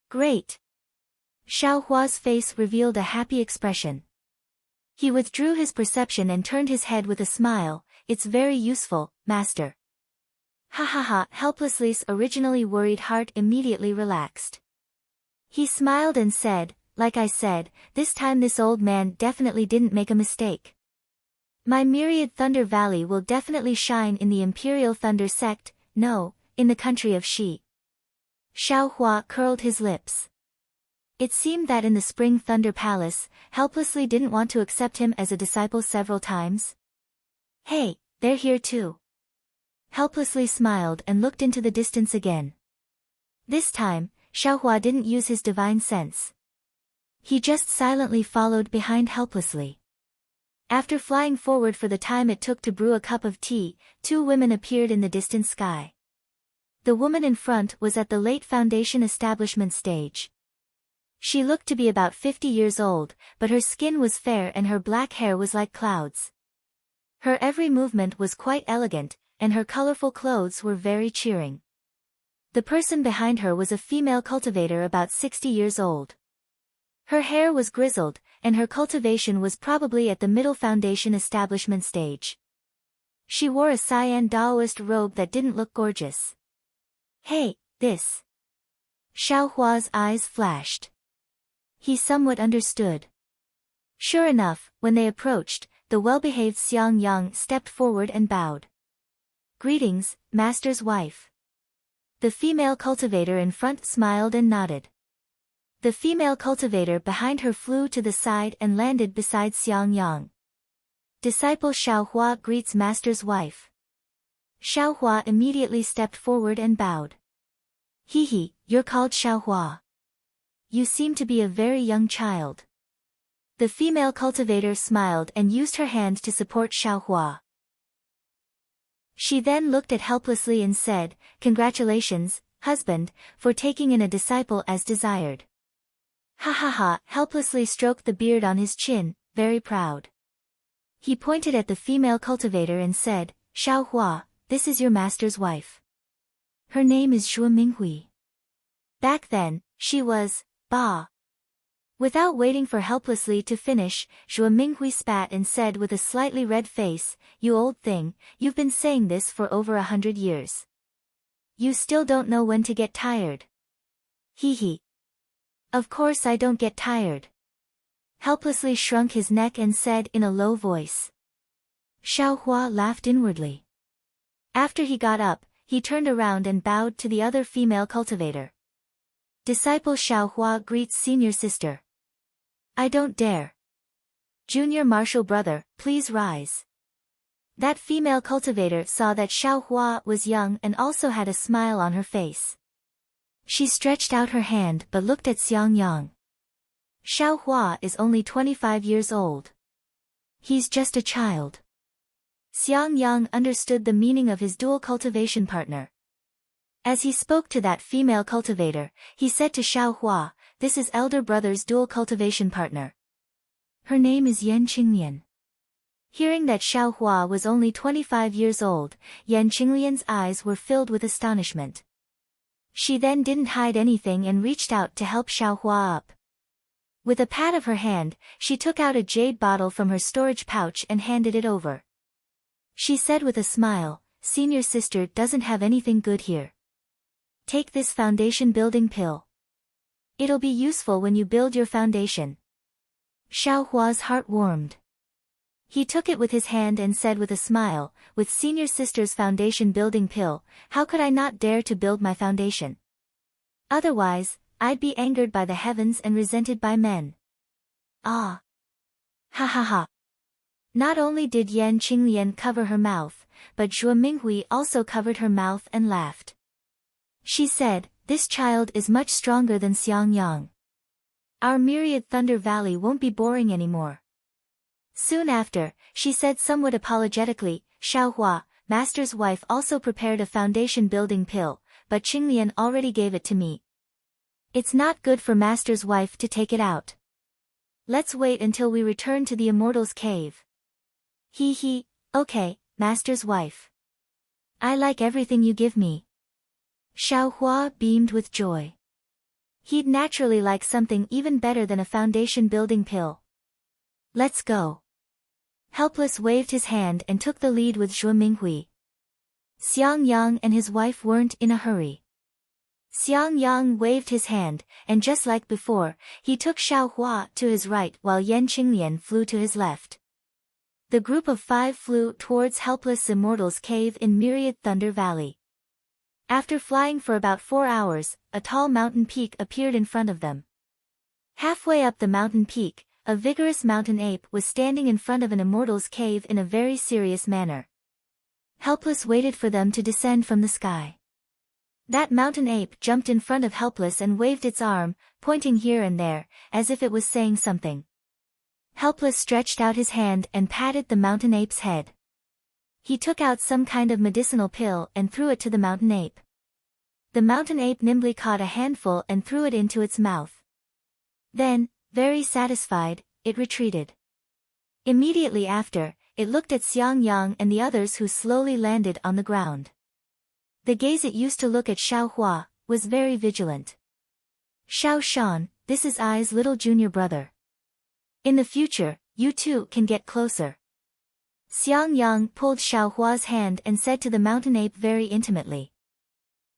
Great! Xiaohua's face revealed a happy expression. He withdrew his perception and turned his head with a smile. It's very useful, master. Ha ha ha! Helplessly's originally worried heart immediately relaxed. He smiled and said, like I said, this time this old man definitely didn't make a mistake. My myriad Thunder Valley will definitely shine in the Imperial Thunder Sect, no, in the country of Shi. Xiaohua curled his lips. It seemed that in the Spring Thunder Palace, Helplessly didn't want to accept him as a disciple several times. Hey, they're here too. Helplessly smiled and looked into the distance again. This time, Xiaohua didn't use his divine sense. He just silently followed behind Helplessly. After flying forward for the time it took to brew a cup of tea, two women appeared in the distant sky. The woman in front was at the late foundation establishment stage. She looked to be about 50 years old, but her skin was fair and her black hair was like clouds. Her every movement was quite elegant, and her colorful clothes were very cheering. The person behind her was a female cultivator about 60 years old. Her hair was grizzled, and her cultivation was probably at the middle foundation establishment stage. She wore a cyan Taoist robe that didn't look gorgeous. Hey, this. Xiaohua's eyes flashed. He somewhat understood. Sure enough, when they approached, the well-behaved Xiang Yang stepped forward and bowed. Greetings, master's wife. The female cultivator in front smiled and nodded. The female cultivator behind her flew to the side and landed beside Xiang Yang. Disciple Xiaohua greets master's wife. Xiaohua immediately stepped forward and bowed. Hehe, you're called Xiaohua. You seem to be a very young child. The female cultivator smiled and used her hand to support Xiaohua. She then looked at Helplessly and said, Congratulations, husband, for taking in a disciple as desired. Ha ha ha! Helplessly stroked the beard on his chin, very proud. He pointed at the female cultivator and said, Xiaohua, this is your master's wife. Her name is Zhuo Minghui. Back then, she was, Ba. Without waiting for Helplessly to finish, Zhuo Minghui spat and said with a slightly red face, You old thing, you've been saying this for over 100 years. You still don't know when to get tired. Hee hee. Of course I don't get tired. Helplessly shrunk his neck and said in a low voice. Xiaohua laughed inwardly. After he got up, he turned around and bowed to the other female cultivator. Disciple Xiaohua greets senior sister. I don't dare. Junior martial brother, please rise. That female cultivator saw that Xiaohua was young and also had a smile on her face. She stretched out her hand but looked at Xiang Yang. Xiaohua is only 25 years old. He's just a child. Xiang Yang understood the meaning of his dual cultivation partner. As he spoke to that female cultivator, he said to Xiao Hua, "This is elder brother's dual cultivation partner. Her name is Yan Qinglian." Hearing that Xiao Hua was only 25 years old, Yan Qinglian's eyes were filled with astonishment. She then didn't hide anything and reached out to help Xiao Hua up. With a pat of her hand, she took out a jade bottle from her storage pouch and handed it over. She said with a smile, "Senior sister doesn't have anything good here. Take this foundation building pill. It'll be useful when you build your foundation." Xiao Hua's heart warmed. He took it with his hand and said with a smile, "With senior sister's foundation building pill, how could I not dare to build my foundation? Otherwise, I'd be angered by the heavens and resented by men." Ah! Ha ha ha! Not only did Yan Qinglian cover her mouth, but Zhuo Minghui also covered her mouth and laughed. She said, "This child is much stronger than Xiang Yang. Our myriad Thunder Valley won't be boring anymore." Soon after, she said somewhat apologetically, "Xiao Hua, master's wife also prepared a foundation building pill, but Qinglian already gave it to me. It's not good for master's wife to take it out. Let's wait until we return to the Immortal's cave." He, okay, master's wife. I like everything you give me." Xiao Hua beamed with joy. He'd naturally like something even better than a foundation building pill. "Let's go." Helpless waved his hand and took the lead with Zhuo Minghui. Xiang Yang and his wife weren't in a hurry. Xiang Yang waved his hand, and just like before, he took Xiao Hua to his right while Yan Qinglian flew to his left. The group of 5 flew towards Helpless Immortal's cave in Myriad Thunder Valley. After flying for about 4 hours, a tall mountain peak appeared in front of them. Halfway up the mountain peak, a vigorous mountain ape was standing in front of an immortal's cave in a very serious manner. Helpless waited for them to descend from the sky. That mountain ape jumped in front of Helpless and waved its arm, pointing here and there, as if it was saying something. Helpless stretched out his hand and patted the mountain ape's head. He took out some kind of medicinal pill and threw it to the mountain ape. The mountain ape nimbly caught a handful and threw it into its mouth. Then, very satisfied, it retreated. Immediately after, it looked at Xiang Yang and the others who slowly landed on the ground. The gaze it used to look at Xiao Hua was very vigilant. "Xiao Shan, this is I's little junior brother. In the future, you two can get closer." Xiang Yang pulled Xiao Hua's hand and said to the mountain ape very intimately.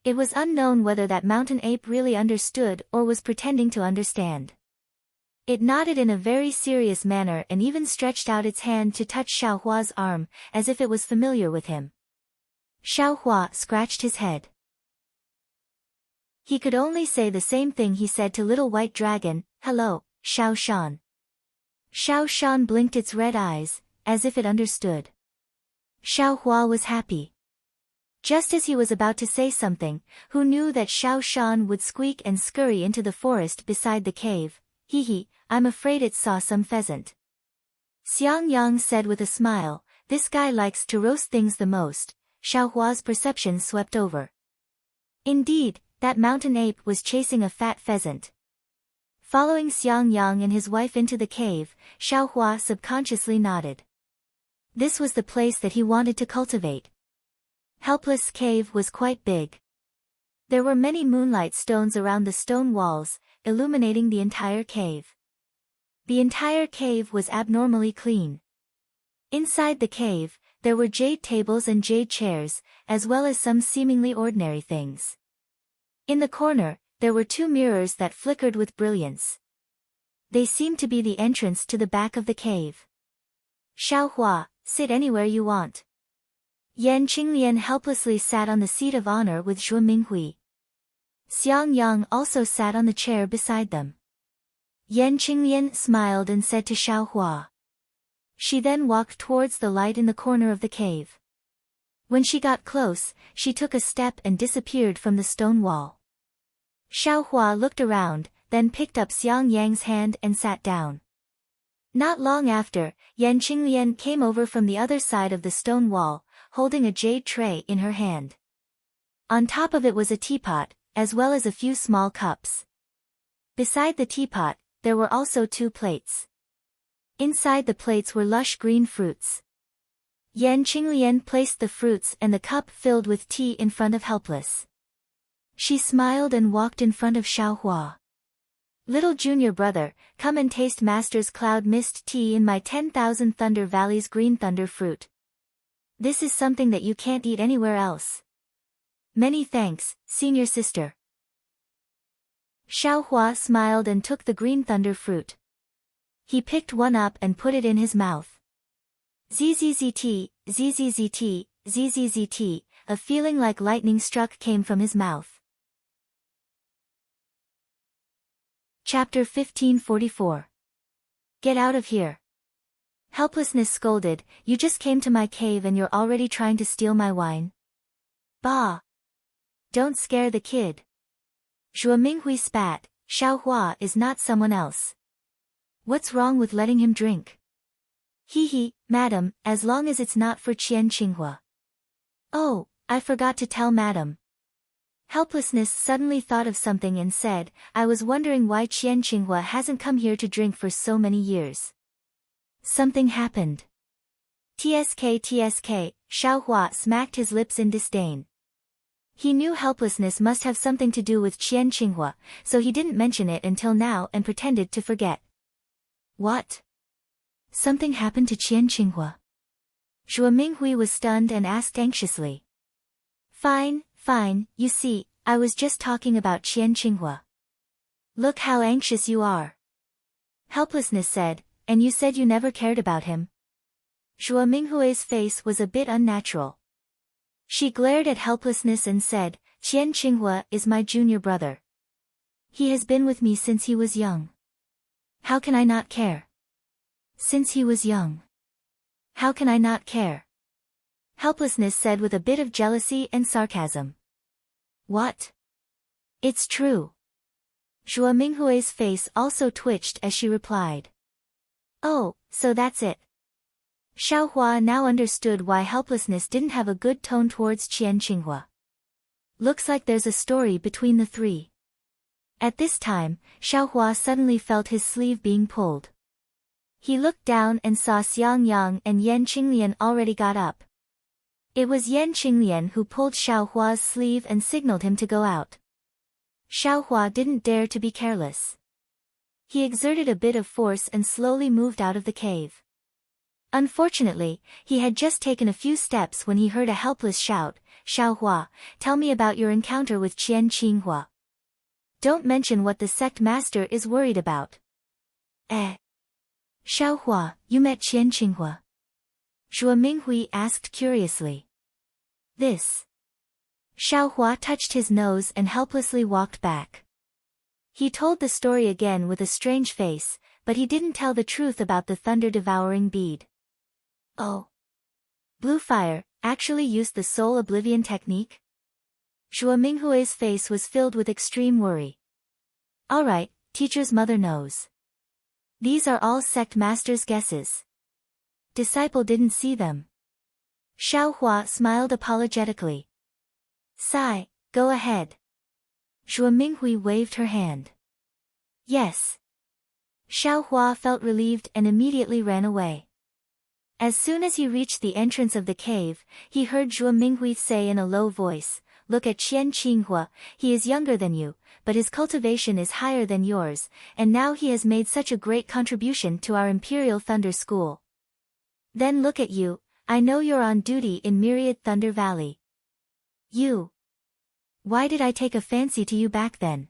It was unknown whether that mountain ape really understood or was pretending to understand. It nodded in a very serious manner and even stretched out its hand to touch Xiao Hua's arm, as if it was familiar with him. Xiao Hua scratched his head. He could only say the same thing he said to Little White Dragon, "Hello, Xiao Shan." Xiao Shan blinked its red eyes, as if it understood. Xiao Hua was happy. Just as he was about to say something, who knew that Xiao Shan would squeak and scurry into the forest beside the cave. I'm afraid it saw some pheasant." Xiang Yang said with a smile, "This guy likes to roast things the most." Xiao Hua's perception swept over. Indeed, that mountain ape was chasing a fat pheasant. Following Xiang Yang and his wife into the cave, Xiao Hua subconsciously nodded. This was the place that he wanted to cultivate. Helpless Cave was quite big. There were many moonlight stones around the stone walls, illuminating the entire cave. The entire cave was abnormally clean. Inside the cave, there were jade tables and jade chairs, as well as some seemingly ordinary things. In the corner, there were 2 mirrors that flickered with brilliance. They seemed to be the entrance to the back of the cave. "Xiao Hua, sit anywhere you want." Yan Qinglian helplessly sat on the seat of honor with Zhuo Minghui. Xiang Yang also sat on the chair beside them. Yan Qinglian smiled and said to Xiao Hua. She then walked towards the light in the corner of the cave. When she got close, she took a step and disappeared from the stone wall. Xiao Hua looked around, then picked up Xiang Yang's hand and sat down. Not long after, Yan Qinglian came over from the other side of the stone wall, holding a jade tray in her hand. On top of it was a teapot, as well as a few small cups. Beside the teapot, there were also 2 plates. Inside the plates were lush green fruits. Yan Qinglian placed the fruits and the cup filled with tea in front of Helpless. She smiled and walked in front of Xiaohua. Little junior brother, come and taste Master's cloud mist tea in my 10,000 Thunder Valley's green thunder fruit. This is something that you can't eat anywhere else. Many thanks, senior sister. Xiaohua smiled and took the green thunder fruit. He picked one up and put it in his mouth. Zzzt, zzzt, zzzt, a feeling like lightning struck came from his mouth. Chapter 1544. Get out of here. Helplessness scolded, you just came to my cave and you're already trying to steal my wine? Bah! Don't scare the kid. Zhuo Minghui spat, Xiaohua is not someone else. What's wrong with letting him drink? Hee, madam, as long as it's not for Qian Qinghua. Oh, I forgot to tell madam. Helplessness suddenly thought of something and said, I was wondering why Qian Qinghua hasn't come here to drink for so many years. Something happened. TSK, Xiaohua smacked his lips in disdain. He knew helplessness must have something to do with Qian Qinghua, so he didn't mention it until now and pretended to forget. What? Something happened to Qian Qinghua? Zhuo Minghui was stunned and asked anxiously. Fine, you see, I was just talking about Qian Qinghua. Look how anxious you are. Helplessness said, and you said you never cared about him. Zhuo Minghui's face was a bit unnatural. She glared at Helplessness and said, Qian Qinghua is my junior brother. He has been with me since he was young. How can I not care? Since he was young. How can I not care? Helplessness said with a bit of jealousy and sarcasm. What? It's true. Zhuo Minghui's face also twitched as she replied. Oh, so that's it. Xiaohua now understood why Helplessness didn't have a good tone towards Qian Qinghua. Looks like there's a story between the 3. At this time, Xiaohua suddenly felt his sleeve being pulled. He looked down and saw Xiang Yang and Yan Qinglian already got up. It was Yan Qinglian who pulled Xiaohua's sleeve and signaled him to go out. Xiaohua didn't dare to be careless. He exerted a bit of force and slowly moved out of the cave. Unfortunately, he had just taken a few steps when he heard a helpless shout, Xiaohua, tell me about your encounter with Qian Qinghua. Don't mention what the sect master is worried about. Xiaohua, you met Qian Qinghua? Zhuo Minghui asked curiously. This. Xiaohua touched his nose and helplessly walked back. He told the story again with a strange face, but he didn't tell the truth about the thunder-devouring bead. Oh. Blue Fire actually used the soul oblivion technique? Zhuo Minghui's face was filled with extreme worry. Alright, teacher's mother knows. These are all sect master's guesses. Disciple didn't see them. Xiaohua smiled apologetically. Sigh, go ahead. Zhuo Minghui waved her hand. Yes. Xiaohua felt relieved and immediately ran away. As soon as he reached the entrance of the cave, he heard Zhuo Minghui say in a low voice, look at Qian Qinghua, he is younger than you, but his cultivation is higher than yours, and now he has made such a great contribution to our Imperial Thunder School. Then look at you, I know you're on duty in Myriad Thunder Valley. You. Why did I take a fancy to you back then?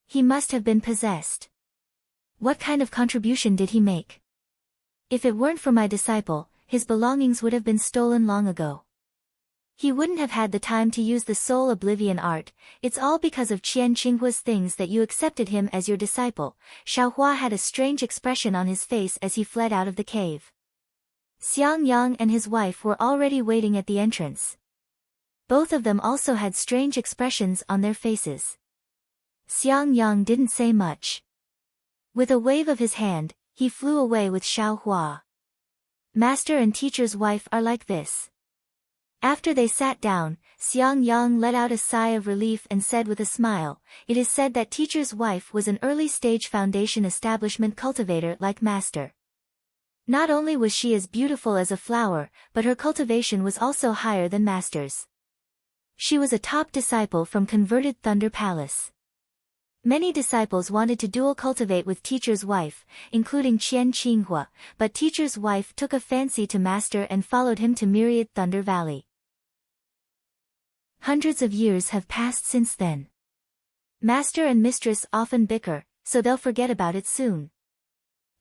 He must have been possessed. What kind of contribution did he make? If it weren't for my disciple, his belongings would have been stolen long ago. He wouldn't have had the time to use the soul oblivion art, it's all because of Qian Qinghua's things that you accepted him as your disciple. Xiaohua had a strange expression on his face as he fled out of the cave. Xiang Yang and his wife were already waiting at the entrance. Both of them also had strange expressions on their faces. Xiang Yang didn't say much. With a wave of his hand, He flew away with Xiaohua. Master and teacher's wife are like this. After they sat down, Xiang Yang let out a sigh of relief and said with a smile, "It is said that teacher's wife was an early-stage foundation establishment cultivator like master. Not only was she as beautiful as a flower, but her cultivation was also higher than master's. She was a top disciple from converted Thunder Palace." Many disciples wanted to dual cultivate with teacher's wife, including Qian Qinghua, but teacher's wife took a fancy to master and followed him to Myriad Thunder Valley. Hundreds of years have passed since then. Master and mistress often bicker, so they'll forget about it soon.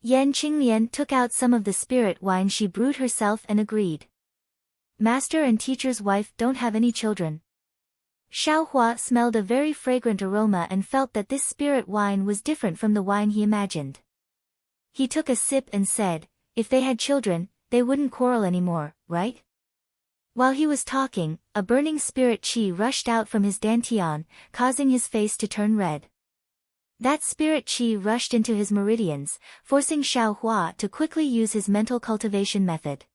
Yan Qinglian took out some of the spirit wine she brewed herself and agreed. Master and teacher's wife don't have any children. Xiaohua smelled a very fragrant aroma and felt that this spirit wine was different from the wine he imagined. He took a sip and said, "If they had children, they wouldn't quarrel anymore, right?" While he was talking, a burning spirit qi rushed out from his dantian, causing his face to turn red. That spirit qi rushed into his meridians, forcing Xiaohua to quickly use his mental cultivation method.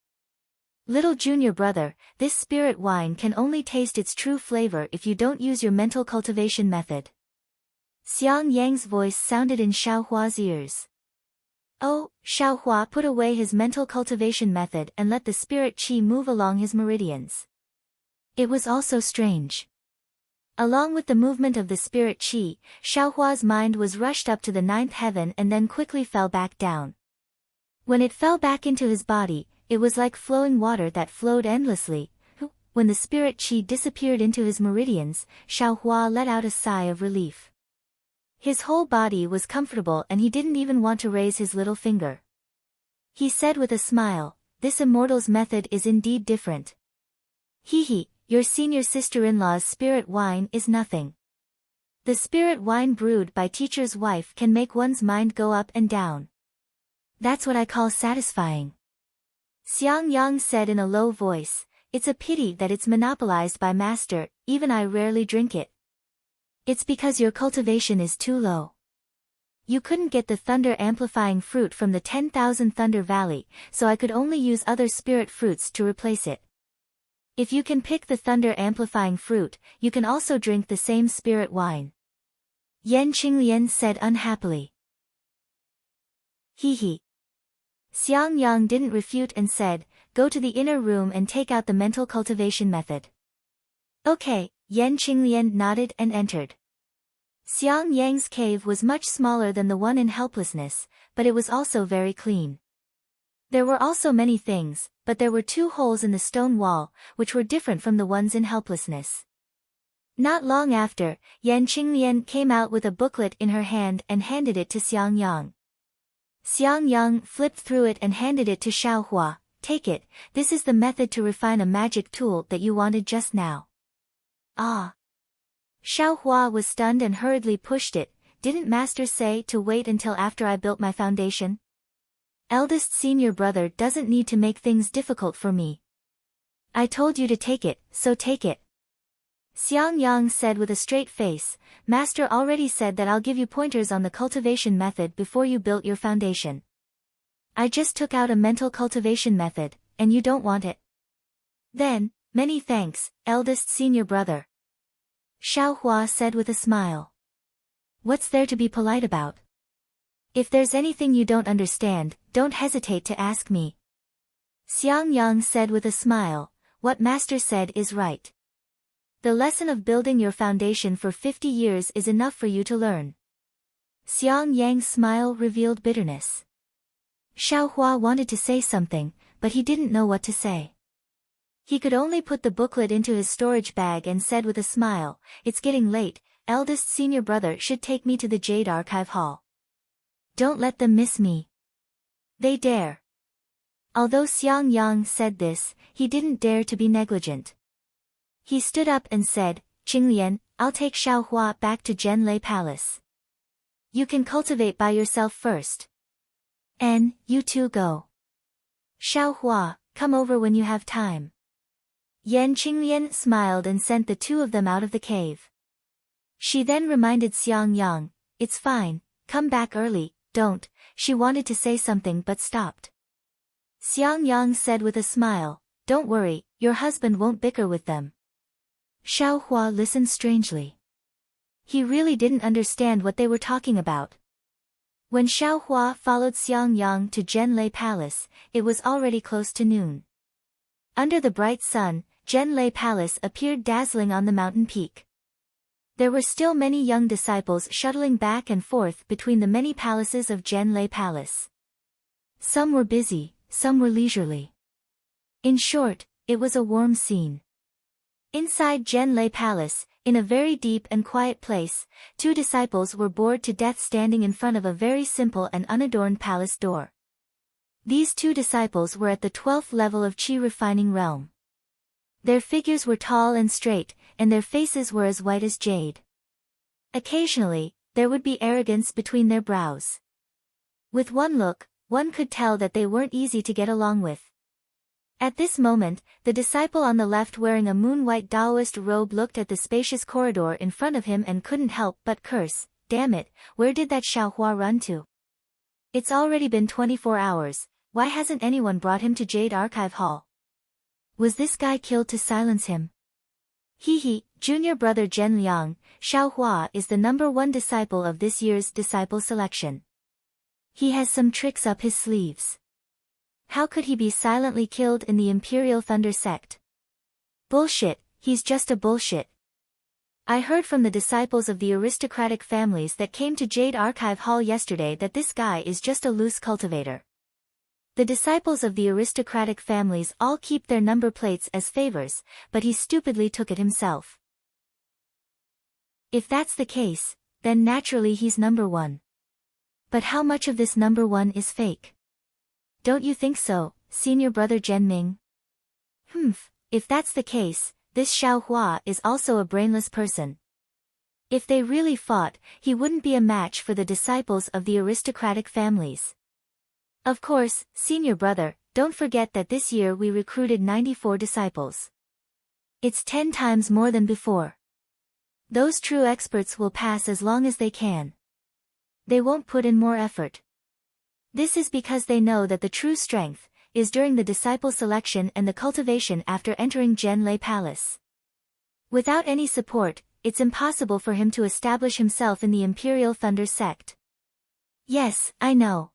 "Little junior brother, this spirit wine can only taste its true flavor if you don't use your mental cultivation method." Xiang Yang's voice sounded in Xiaohua's ears. Oh, Xiaohua put away his mental cultivation method and let the spirit qi move along his meridians. It was also strange. Along with the movement of the spirit qi, Xiaohua's mind was rushed up to the 9th heaven and then quickly fell back down. When it fell back into his body, it was like flowing water that flowed endlessly. When the spirit qi disappeared into his meridians, Xiaohua let out a sigh of relief. His whole body was comfortable and he didn't even want to raise his little finger. He said with a smile, "This immortal's method is indeed different. Hee, your senior sister-in-law's spirit wine is nothing. The spirit wine brewed by teacher's wife can make one's mind go up and down. That's what I call satisfying." Xiang Yang said in a low voice, "It's a pity that it's monopolized by master, even I rarely drink it. It's because your cultivation is too low. You couldn't get the thunder-amplifying fruit from the 10,000 Thunder Valley, so I could only use other spirit fruits to replace it. If you can pick the thunder-amplifying fruit, you can also drink the same spirit wine." Yan Qinglian said unhappily. Hee. Xiang Yang didn't refute and said, "Go to the inner room and take out the mental cultivation method." Okay, Yan Qinglian nodded and entered. Xiang Yang's cave was much smaller than the one in helplessness, but it was also very clean. There were also many things, but there were 2 holes in the stone wall, which were different from the ones in helplessness. Not long after, Yan Qinglian came out with a booklet in her hand and handed it to Xiang Yang. Xiang Yang flipped through it and handed it to Xiaohua. "Take it, this is the method to refine a magic tool that you wanted just now." Ah! Xiaohua was stunned and hurriedly pushed it. "Didn't master say to wait until after I built my foundation? Eldest senior brother doesn't need to make things difficult for me. I told you to take it, so take it." Xiang Yang said with a straight face, "Master already said that I'll give you pointers on the cultivation method before you built your foundation. I just took out a mental cultivation method, and you don't want it. Then, many thanks, eldest senior brother." Xiaohua said with a smile. "What's there to be polite about? If there's anything you don't understand, don't hesitate to ask me." Xiang Yang said with a smile, "What master said is right. The lesson of building your foundation for 50 years is enough for you to learn." Xiang Yang's smile revealed bitterness. Xiaohua wanted to say something, but he didn't know what to say. He could only put the booklet into his storage bag and said with a smile, "It's getting late, eldest senior brother should take me to the Jade Archive Hall. Don't let them miss me. They dare." Although Xiang Yang said this, he didn't dare to be negligent. He stood up and said, "Qinglian, I'll take Xiaohua back to Zhenlei Palace. You can cultivate by yourself first. And, you two go. Xiaohua, come over when you have time." Yan Qinglian smiled and sent the 2 of them out of the cave. She then reminded Xiang Yang, "It's fine, come back early, don't," she wanted to say something but stopped. Xiang Yang said with a smile, "Don't worry, your husband won't bicker with them." Xiao Hua listened strangely. He really didn't understand what they were talking about. When Xiao Hua followed Xiang Yang to Zhenlei Palace, it was already close to noon. Under the bright sun, Zhenlei Palace appeared dazzling on the mountain peak. There were still many young disciples shuttling back and forth between the many palaces of Zhenlei Palace. Some were busy, some were leisurely. In short, it was a warm scene. Inside Zhenlei Palace, in a very deep and quiet place, two disciples were bored to death standing in front of a very simple and unadorned palace door. These two disciples were at the 12th level of Qi refining realm. Their figures were tall and straight, and their faces were as white as jade. Occasionally, there would be arrogance between their brows. With one look, one could tell that they weren't easy to get along with. At this moment, the disciple on the left wearing a moon-white Taoist robe looked at the spacious corridor in front of him and couldn't help but curse, "Damn it, where did that Xiao Hua run to? It's already been 24 hours, why hasn't anyone brought him to Jade Archive Hall? Was this guy killed to silence him?" He, junior brother Zhen Liang, Xiao Hua is the #1 disciple of this year's disciple selection. He has some tricks up his sleeves. How could he be silently killed in the Imperial Thunder sect? Bullshit, he's just a bullshit. I heard from the disciples of the aristocratic families that came to Jade Archive Hall yesterday that this guy is just a loose cultivator. The disciples of the aristocratic families all keep their number plates as favors, but he stupidly took it himself. If that's the case, then naturally he's #1. But how much of this #1 is fake? Don't you think so, senior brother Zhen Ming? If that's the case, this Xiao Hua is also a brainless person. If they really fought, he wouldn't be a match for the disciples of the aristocratic families. Of course, senior brother, don't forget that this year we recruited 94 disciples. It's 10 times more than before. Those true experts will pass as long as they can. They won't put in more effort. This is because they know that the true strength is during the disciple selection and the cultivation after entering Zhenlei Palace. Without any support, it's impossible for him to establish himself in the Imperial Thunder sect. Yes, I know.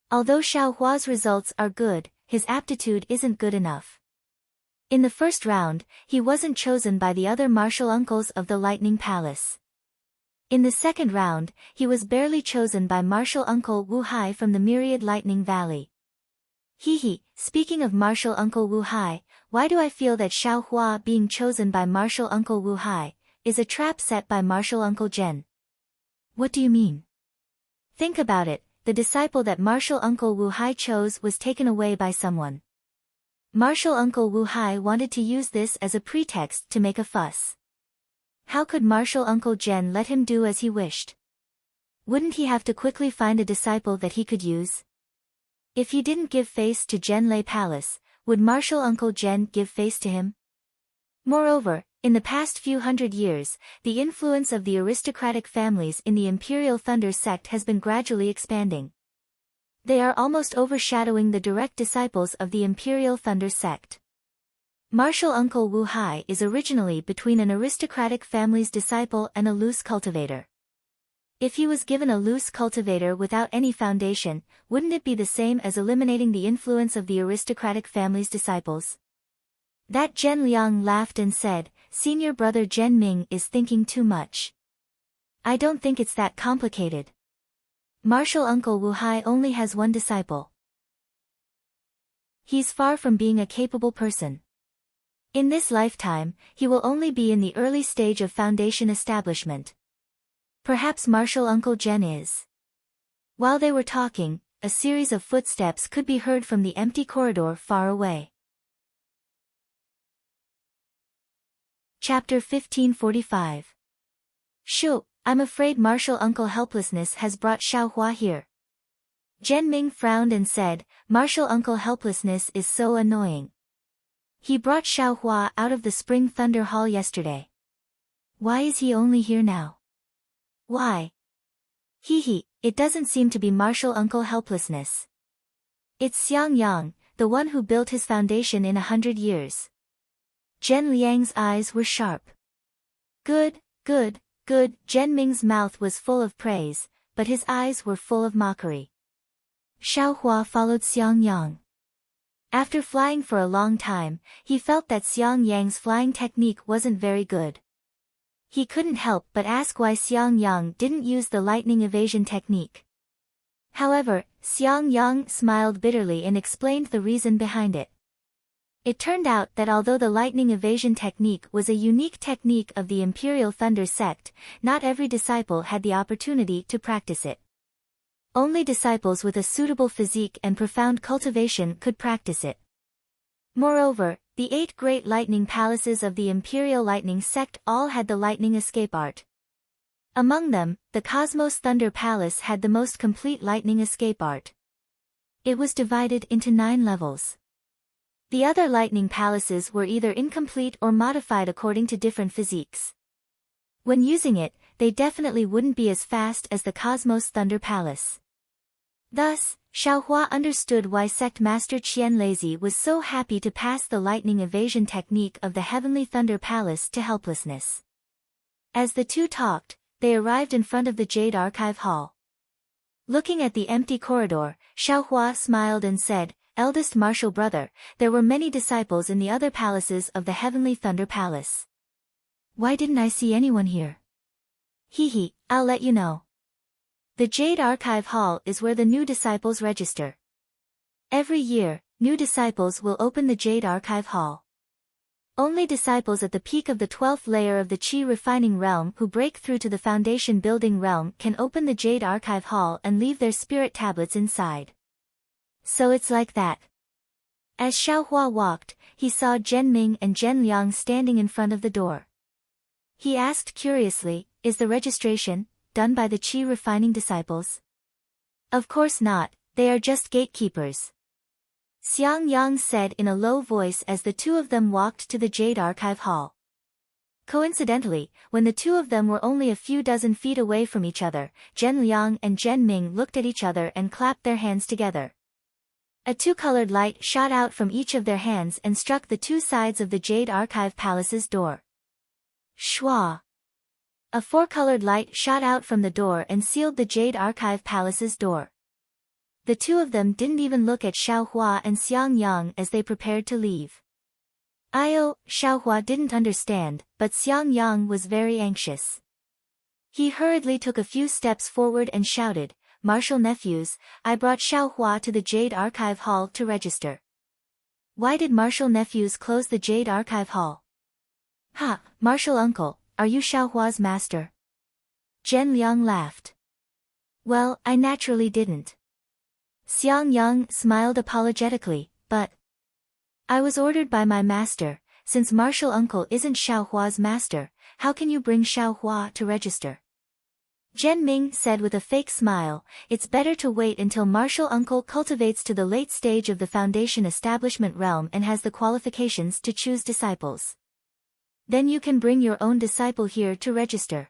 Although Xiao Hua's results are good, his aptitude isn't good enough. In the first round, he wasn't chosen by the other martial uncles of the Lightning Palace. In the second round, he was barely chosen by martial uncle Wu Hai from the Myriad Lightning Valley. Speaking of martial uncle Wu Hai, why do I feel that Xiao Hua being chosen by martial uncle Wu Hai is a trap set by martial uncle Zhen? What do you mean? Think about it, the disciple that martial uncle Wu Hai chose was taken away by someone. Martial uncle Wu Hai wanted to use this as a pretext to make a fuss. How could martial uncle Zhen let him do as he wished? Wouldn't he have to quickly find a disciple that he could use? If he didn't give face to Zhenlei Palace, would martial uncle Zhen give face to him? Moreover, in the past few hundred years, the influence of the aristocratic families in the Imperial Thunder sect has been gradually expanding. They are almost overshadowing the direct disciples of the Imperial Thunder sect. Martial uncle Wu Hai is originally between an aristocratic family's disciple and a loose cultivator. If he was given a loose cultivator without any foundation, wouldn't it be the same as eliminating the influence of the aristocratic family's disciples? That Zhen Liang laughed and said, "Senior brother Zhen Ming is thinking too much. I don't think it's that complicated. Martial uncle Wu Hai only has one disciple. He's far from being a capable person. In this lifetime, he will only be in the early stage of foundation establishment. Perhaps martial uncle Zhen is." While they were talking, a series of footsteps could be heard from the empty corridor far away. Chapter 1545. Shoo, I'm afraid martial uncle helplessness has brought Xiao Hua here. Zhen Ming frowned and said, "Martial uncle helplessness is so annoying. He brought Xiao Hua out of the Spring Thunder Hall yesterday. Why is he only here now? Why? It doesn't seem to be Martial Uncle helplessness. It's Xiang Yang, the one who built his foundation in 100 years. Zhen Liang's eyes were sharp. Good, good, good. Zhen Ming's mouth was full of praise, but his eyes were full of mockery. Xiaohua followed Xiang Yang. After flying for a long time, he felt that Xiang Yang's flying technique wasn't very good. He couldn't help but ask why Xiang Yang didn't use the lightning evasion technique. However, Xiang Yang smiled bitterly and explained the reason behind it. It turned out that although the lightning evasion technique was a unique technique of the Imperial Thunder sect, not every disciple had the opportunity to practice it. Only disciples with a suitable physique and profound cultivation could practice it. Moreover, the 8 great lightning palaces of the Imperial Lightning sect all had the lightning escape art. Among them, the Cosmos Thunder Palace had the most complete lightning escape art. It was divided into 9 levels. The other lightning palaces were either incomplete or modified according to different physiques. When using it, they definitely wouldn't be as fast as the Cosmos Thunder Palace. Thus, Xiaohua understood why Sect Master Qian Lazy was so happy to pass the lightning evasion technique of the Heavenly Thunder Palace to helplessness. As the two talked, they arrived in front of the Jade Archive Hall. Looking at the empty corridor, Xiaohua smiled and said, "Eldest martial brother, there were many disciples in the other palaces of the Heavenly Thunder Palace. Why didn't I see anyone here?" I'll let you know. The Jade Archive Hall is where the new disciples register. Every year, new disciples will open the Jade Archive Hall. Only disciples at the peak of the 12th layer of the Qi refining realm who break through to the foundation building realm can open the Jade Archive Hall and leave their spirit tablets inside. So it's like that. As Xiaohua walked, he saw Zhen Ming and Zhen Liang standing in front of the door. He asked curiously, "Is the registration done by the Qi refining disciples?" "Of course not, they are just gatekeepers," Xiang Yang said in a low voice as the two of them walked to the Jade Archive Hall. Coincidentally, when the two of them were only a few dozen feet away from each other, Zhen Liang and Zhen Ming looked at each other and clapped their hands together. A two-colored light shot out from each of their hands and struck the two sides of the Jade Archive Palace's door. Shwa! A four-colored light shot out from the door and sealed the Jade Archive Palace's door. The two of them didn't even look at Xiaohua and Xiang Yang as they prepared to leave. Xiaohua didn't understand, but Xiang Yang was very anxious. He hurriedly took a few steps forward and shouted, "Martial nephews, I brought Xiaohua to the Jade Archive Hall to register." "Why did Martial nephews close the Jade Archive Hall?" Martial uncle, are you Xiaohua's master?" Zhen Liang laughed. "Well, I naturally didn't." Xiang Yang smiled apologetically, "But I was ordered by my master. Since Martial Uncle isn't Xiaohua's master, how can you bring Xiaohua to register?" Zhen Ming said with a fake smile, "It's better to wait until Martial Uncle cultivates to the late stage of the foundation establishment realm and has the qualifications to choose disciples. Then you can bring your own disciple here to register."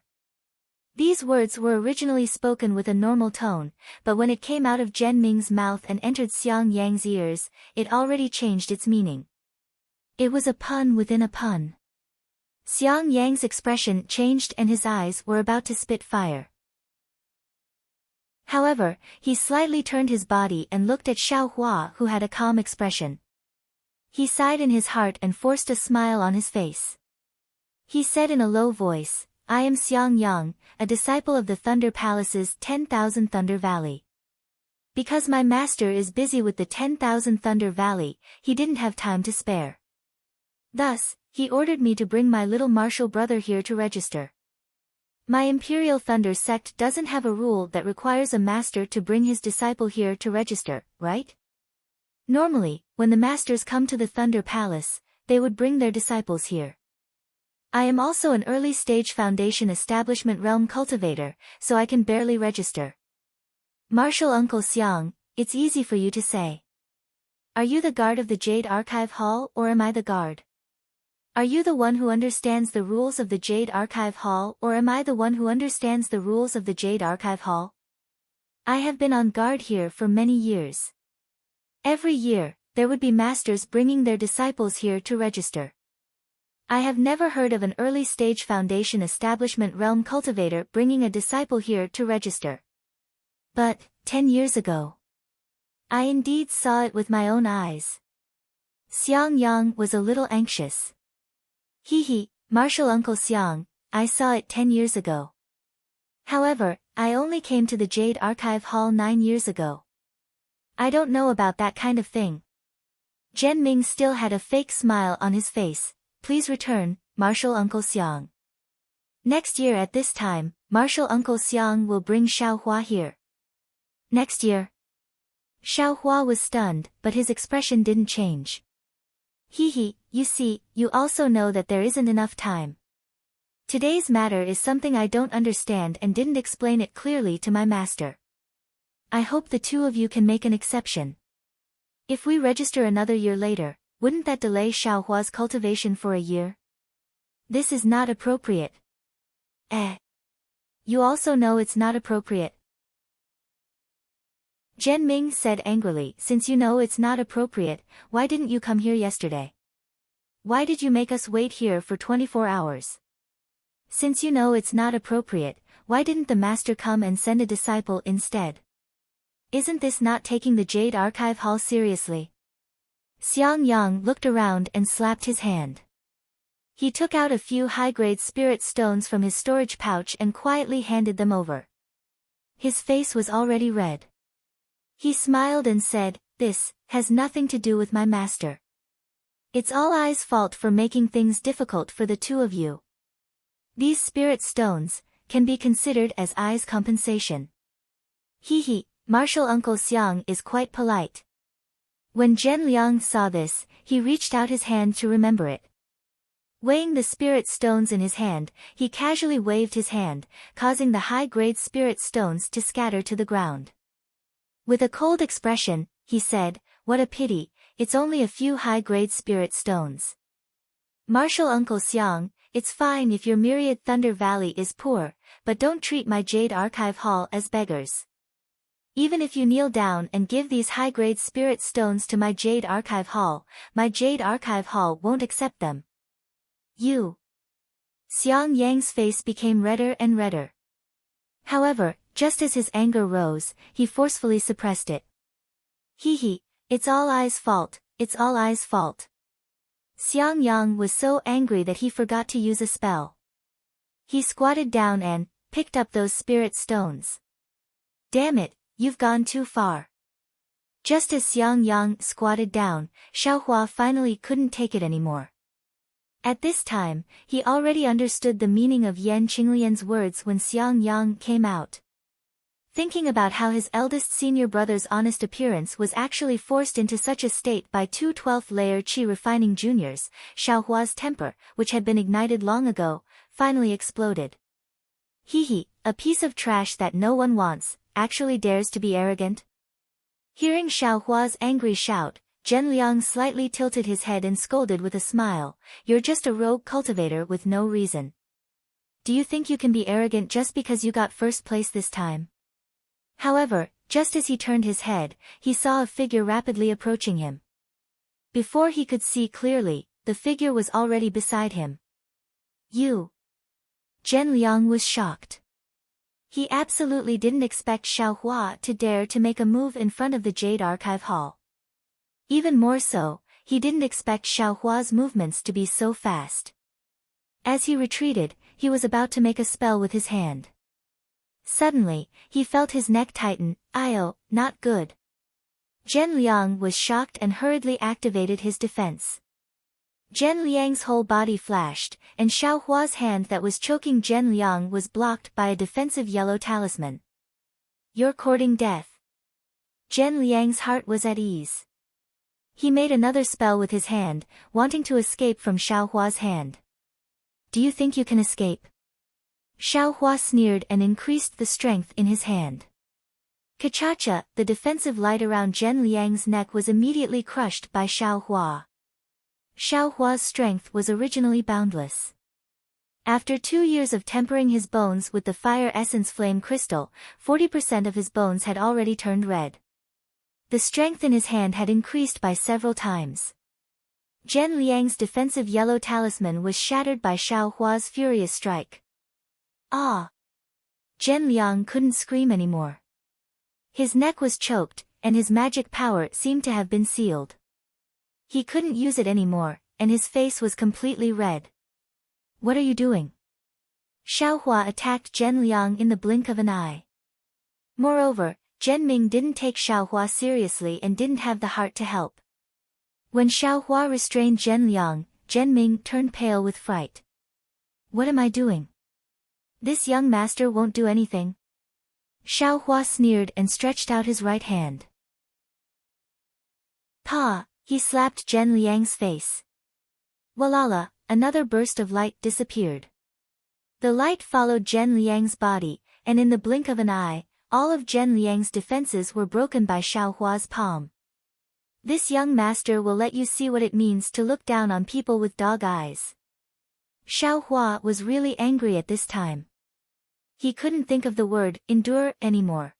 These words were originally spoken with a normal tone, but when it came out of Zhen Ming's mouth and entered Xiang Yang's ears, it already changed its meaning. It was a pun within a pun. Xiang Yang's expression changed and his eyes were about to spit fire. However, he slightly turned his body and looked at Xiaohua, who had a calm expression. He sighed in his heart and forced a smile on his face. He said in a low voice, "I am Xiang Yang, a disciple of the Thunder Palace's 10,000 Thunder Valley. Because my master is busy with the 10,000 Thunder Valley, he didn't have time to spare. Thus, he ordered me to bring my little martial brother here to register. My Imperial Thunder sect doesn't have a rule that requires a master to bring his disciple here to register, right? Normally, when the masters come to the Thunder Palace, they would bring their disciples here. I am also an early-stage foundation establishment realm cultivator, so I can barely register. Martial Uncle Xiang, it's easy for you to say. Are you the guard of the Jade Archive Hall or am I the guard? Are you the one who understands the rules of the Jade Archive Hall or am I the one who understands the rules of the Jade Archive Hall?" I have been on guard here for many years. Every year, there would be masters bringing their disciples here to register. I have never heard of an early-stage foundation establishment realm cultivator bringing a disciple here to register. But, 10 years ago, I indeed saw it with my own eyes. Xiang Yang was a little anxious. He, Martial Uncle Xiang, I saw it 10 years ago. However, I only came to the Jade Archive Hall 9 years ago. I don't know about that kind of thing. Zhen Ming still had a fake smile on his face. Please return, Martial Uncle Xiang. Next year at this time, Martial Uncle Xiang will bring Xiaohua here. Next year? Xiaohua was stunned, but his expression didn't change. You see, you also know that there isn't enough time. Today's matter is something I don't understand and didn't explain it clearly to my master. I hope the two of you can make an exception. If we register another year later, wouldn't that delay Xiaohua's cultivation for a year? This is not appropriate. You also know it's not appropriate. Zhen Ming said angrily, since you know it's not appropriate, why didn't you come here yesterday? Why did you make us wait here for 24 hours? Since you know it's not appropriate, why didn't the master come and send a disciple instead? Isn't this not taking the Jade Archive Hall seriously? Xiang Yang looked around and slapped his hand. He took out a few high-grade spirit stones from his storage pouch and quietly handed them over. His face was already red. He smiled and said, "This has nothing to do with my master. It's all I's fault for making things difficult for the two of you. These spirit stones can be considered as I's compensation." Martial Uncle Xiang is quite polite. When Zhen Liang saw this, he reached out his hand to remember it. Weighing the spirit stones in his hand, he casually waved his hand, causing the high-grade spirit stones to scatter to the ground. With a cold expression, he said, "What a pity, it's only a few high-grade spirit stones. Martial Uncle Xiang, it's fine if your myriad Thunder Valley is poor, but don't treat my Jade Archive Hall as beggars. Even if you kneel down and give these high-grade spirit stones to my Jade Archive Hall, my Jade Archive Hall won't accept them." Xiang Yang's face became redder and redder. However, just as his anger rose, he forcefully suppressed it. It's all I's fault, it's all I's fault. Xiang Yang was so angry that he forgot to use a spell. He squatted down and picked up those spirit stones. "Damn it, you've gone too far." Just as Xiang Yang squatted down, Xiaohua finally couldn't take it anymore. At this time, he already understood the meaning of Yan Qinglian's words when Xiang Yang came out. Thinking about how his eldest senior brother's honest appearance was actually forced into such a state by two 12th-layer Qi refining juniors, Xiaohua's temper, which had been ignited long ago, finally exploded. A piece of trash that no one wants, actually dares to be arrogant? Hearing Xiaohua's angry shout, Zhen Liang slightly tilted his head and scolded with a smile, "You're just a rogue cultivator with no reason. Do you think you can be arrogant just because you got first place this time?" However, just as he turned his head, he saw a figure rapidly approaching him. Before he could see clearly, the figure was already beside him. Zhen Liang was shocked. He absolutely didn't expect Xiaohua to dare to make a move in front of the Jade Archive Hall. Even more so, he didn't expect Xiaohua's movements to be so fast. As he retreated, he was about to make a spell with his hand. Suddenly, he felt his neck tighten. Not good. Zhen Liang was shocked and hurriedly activated his defense. Zhen Liang's whole body flashed, and Xiaohua's hand that was choking Zhen Liang was blocked by a defensive yellow talisman. "You're courting death." Zhen Liang's heart was at ease. He made another spell with his hand, wanting to escape from Xiaohua's hand. "Do you think you can escape?" Xiaohua sneered and increased the strength in his hand. Kachacha, the defensive light around Zhen Liang's neck was immediately crushed by Xiaohua. Xiaohua's strength was originally boundless. After 2 years of tempering his bones with the fire essence flame crystal, 40% of his bones had already turned red. The strength in his hand had increased by several times. Zhen Liang's defensive yellow talisman was shattered by Xiao Hua's furious strike. Ah! Zhen Liang couldn't scream anymore. His neck was choked, and his magic power seemed to have been sealed. He couldn't use it anymore, and his face was completely red. What are you doing? Xiao Hua attacked Zhen Liang in the blink of an eye. Moreover, Zhen Ming didn't take Xiao Hua seriously and didn't have the heart to help. When Xiao Hua restrained Zhen Liang, Zhen Ming turned pale with fright. What am I doing? This young master won't do anything. Xiao Hua sneered and stretched out his right hand. Pa! He slapped Zhen Liang's face. Walala! Another burst of light disappeared. The light followed Zhen Liang's body, and in the blink of an eye, all of Zhen Liang's defenses were broken by Xiao Hua's palm. This young master will let you see what it means to look down on people with dog eyes. Xiao Hua was really angry at this time. He couldn't think of the word endure anymore.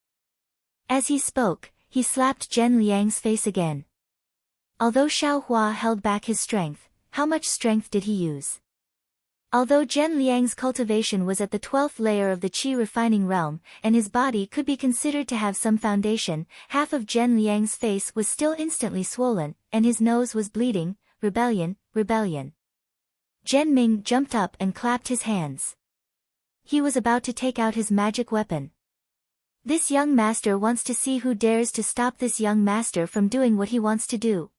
As he spoke, he slapped Zhen Liang's face again. Although Xiao Hua held back his strength, how much strength did he use? Although Zhen Liang's cultivation was at the 12th layer of the qi refining realm, and his body could be considered to have some foundation, half of Zhen Liang's face was still instantly swollen, and his nose was bleeding. Rebellion, rebellion. Zhen Ming jumped up and clapped his hands. He was about to take out his magic weapon. This young master wants to see who dares to stop this young master from doing what he wants to do.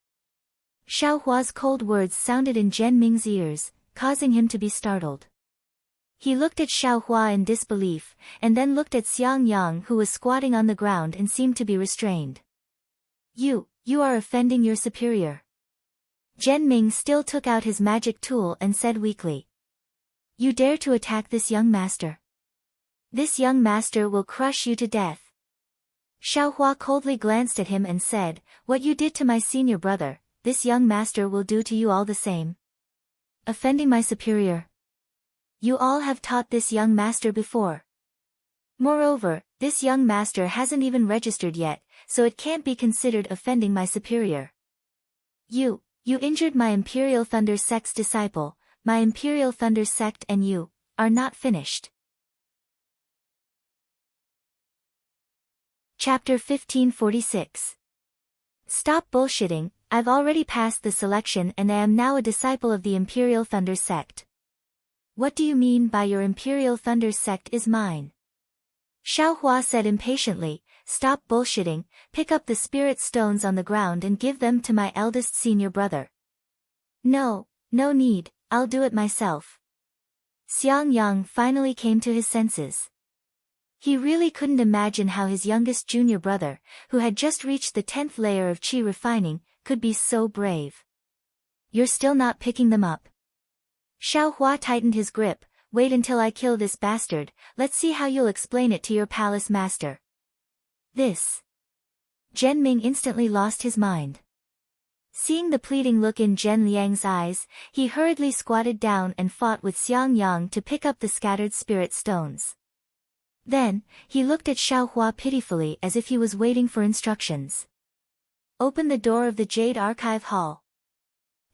Xiao Hua's cold words sounded in Zhen Ming's ears, causing him to be startled. He looked at Xiao Hua in disbelief, and then looked at Xiang Yang who was squatting on the ground and seemed to be restrained. You are offending your superior. Zhen Ming still took out his magic tool and said weakly. You dare to attack this young master? This young master will crush you to death. Xiao Hua coldly glanced at him and said, what you did to my senior brother, this young master will do to you all the same. Offending my superior. You all have taught this young master before. Moreover, this young master hasn't even registered yet, so it can't be considered offending my superior. You injured my Imperial Thunder Sect's disciple, my Imperial Thunder Sect and you, are not finished. Chapter 1546. Stop bullshitting, I've already passed the selection and I am now a disciple of the Imperial Thunder Sect. What do you mean by your Imperial Thunder Sect is mine? Xiao Hua said impatiently, stop bullshitting, pick up the spirit stones on the ground and give them to my eldest senior brother. No need, I'll do it myself. Xiang Yang finally came to his senses. He really couldn't imagine how his youngest junior brother, who had just reached the 10th layer of qi refining, could be so brave. You're still not picking them up. Xiao Hua tightened his grip. Wait until I kill this bastard, let's see how you'll explain it to your palace master. This. Zhen Ming instantly lost his mind. Seeing the pleading look in Zhen Liang's eyes, he hurriedly squatted down and fought with Xiang Yang to pick up the scattered spirit stones. Then, he looked at Xiao Hua pitifully as if he was waiting for instructions. Open the door of the Jade Archive Hall.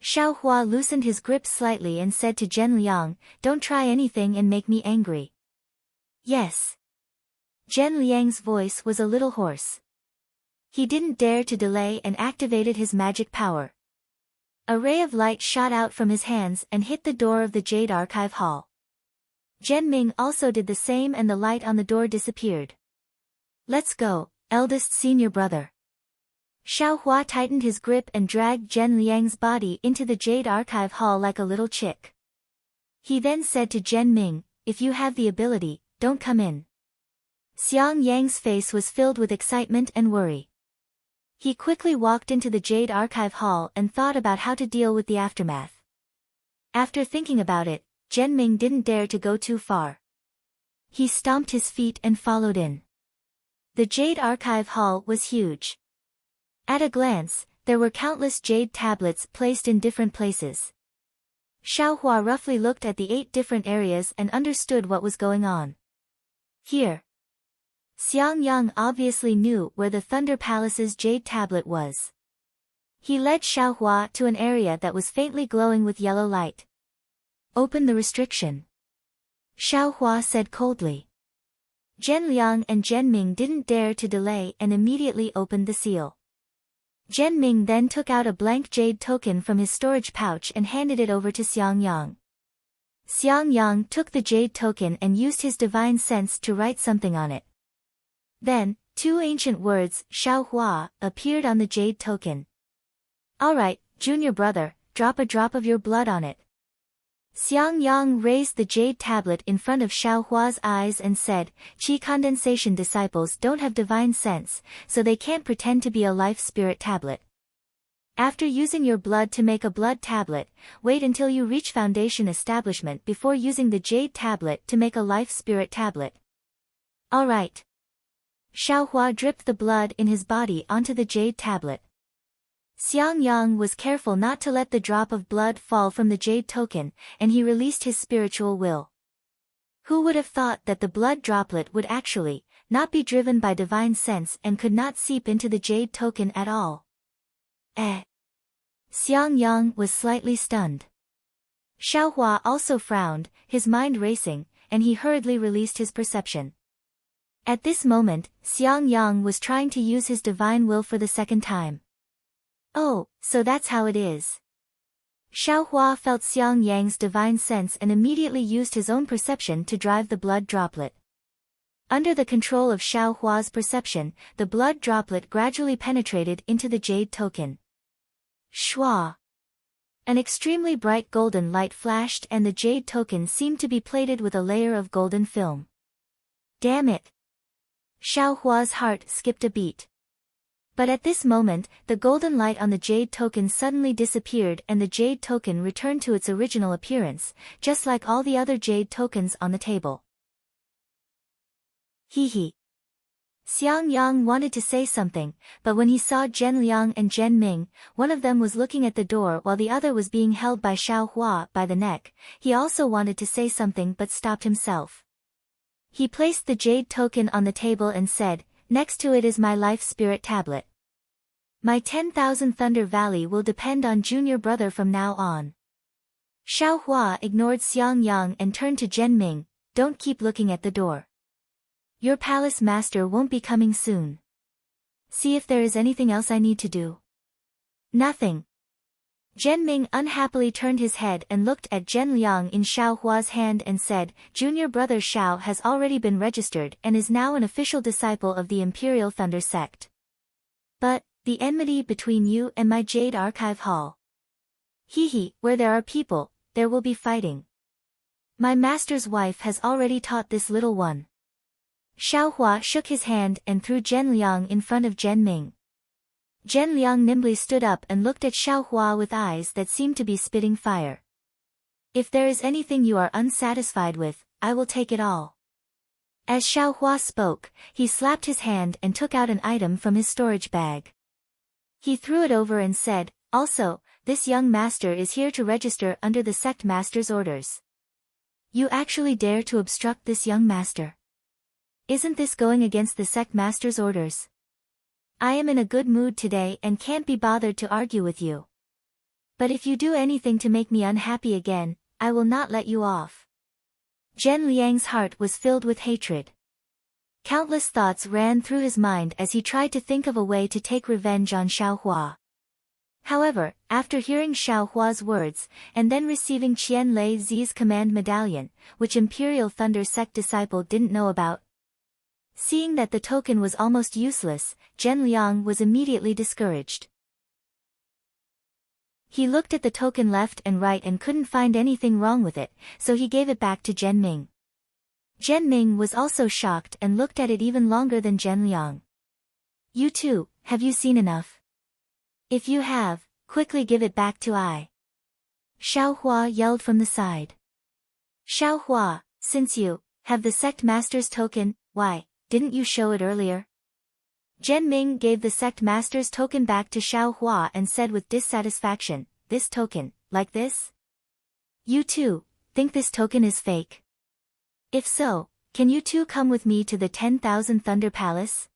Xiao Hua loosened his grip slightly and said to Zhen Liang, don't try anything and make me angry. Yes. Zhen Liang's voice was a little hoarse. He didn't dare to delay and activated his magic power. A ray of light shot out from his hands and hit the door of the Jade Archive Hall. Zhen Ming also did the same and the light on the door disappeared. Let's go, eldest senior brother. Xiao Hua tightened his grip and dragged Zhen Liang's body into the Jade Archive Hall like a little chick. He then said to Zhen Ming, if you have the ability, don't come in. Xiang Yang's face was filled with excitement and worry. He quickly walked into the Jade Archive Hall and thought about how to deal with the aftermath. After thinking about it, Zhen Ming didn't dare to go too far. He stomped his feet and followed in. The Jade Archive Hall was huge. At a glance, there were countless jade tablets placed in different places. Xiaohua roughly looked at the 8 different areas and understood what was going on. Here. Xiang Yang obviously knew where the Thunder Palace's jade tablet was. He led Xiaohua to an area that was faintly glowing with yellow light. Open the restriction. Xiaohua said coldly. Zhenliang and Zhenming didn't dare to delay and immediately opened the seal. Zhenming then took out a blank jade token from his storage pouch and handed it over to Xiang Yang. Xiang Yang took the jade token and used his divine sense to write something on it. Then, 2 ancient words, Xiaohua, appeared on the jade token. Alright, junior brother, drop a drop of your blood on it. Xiang Yang raised the jade tablet in front of Xiaohua's eyes and said, Qi condensation disciples don't have divine sense, so they can't pretend to be a life spirit tablet. After using your blood to make a blood tablet, wait until you reach foundation establishment before using the jade tablet to make a life spirit tablet. Alright. Xiaohua dripped the blood in his body onto the jade tablet. Xiang Yang was careful not to let the drop of blood fall from the jade token, and he released his spiritual will. Who would have thought that the blood droplet would actually not be driven by divine sense and could not seep into the jade token at all? Xiang Yang was slightly stunned. Xiaohua also frowned, his mind racing, and he hurriedly released his perception. At this moment, Xiang Yang was trying to use his divine will for the second time. Oh, so that's how it is. Xiaohua felt Xiang Yang's divine sense and immediately used his own perception to drive the blood droplet. Under the control of Xiaohua's perception, the blood droplet gradually penetrated into the jade token. Shua! An extremely bright golden light flashed and the jade token seemed to be plated with a layer of golden film. Damn it! Xiaohua's heart skipped a beat. But at this moment, the golden light on the jade token suddenly disappeared and the jade token returned to its original appearance, just like all the other jade tokens on the table. Hee. Xiang Yang wanted to say something, but when he saw Zhenliang and Zhenming, one of them was looking at the door while the other was being held by Xiaohua by the neck, he also wanted to say something but stopped himself. He placed the jade token on the table and said, Next to it is my life spirit tablet. My 10,000 Thunder Valley will depend on junior brother from now on. Xiaohua ignored Xiang Yang and turned to Zhenming, don't keep looking at the door. Your palace master won't be coming soon. See if there is anything else I need to do. Nothing. Zhenming unhappily turned his head and looked at Zhenliang in Xiaohua's hand and said, Junior brother Xiao has already been registered and is now an official disciple of the Imperial Thunder Sect. But, the enmity between you and my Jade Archive Hall. Hee, where there are people, there will be fighting. My master's wife has already taught this little one. Xiaohua shook his hand and threw Zhenliang in front of Zhenming. Zhenliang nimbly stood up and looked at Xiaohua with eyes that seemed to be spitting fire. If there is anything you are unsatisfied with, I will take it all. As Xiaohua spoke, he slapped his hand and took out an item from his storage bag. He threw it over and said, Also, this young master is here to register under the sect master's orders. You actually dare to obstruct this young master? Isn't this going against the sect master's orders? I am in a good mood today and can't be bothered to argue with you. But if you do anything to make me unhappy again, I will not let you off. Zhen Liang's heart was filled with hatred. Countless thoughts ran through his mind as he tried to think of a way to take revenge on Xiaohua. However, after hearing Xiaohua's words, and then receiving Qian Lei Zi's command medallion, which Imperial Thunder Sect disciple didn't know about, seeing that the token was almost useless, Zhenliang was immediately discouraged. He looked at the token left and right and couldn't find anything wrong with it, so he gave it back to Zhenming. Zhenming was also shocked and looked at it even longer than Zhenliang. You too, have you seen enough? If you have, quickly give it back to I. Xiaohua yelled from the side. Xiaohua, since you have the sect master's token, why didn't you show it earlier? Zhenming gave the sect master's token back to Xiaohua and said with dissatisfaction, This token, like this? You too, think this token is fake? If so, can you two come with me to the 10,000 Thunder Palace?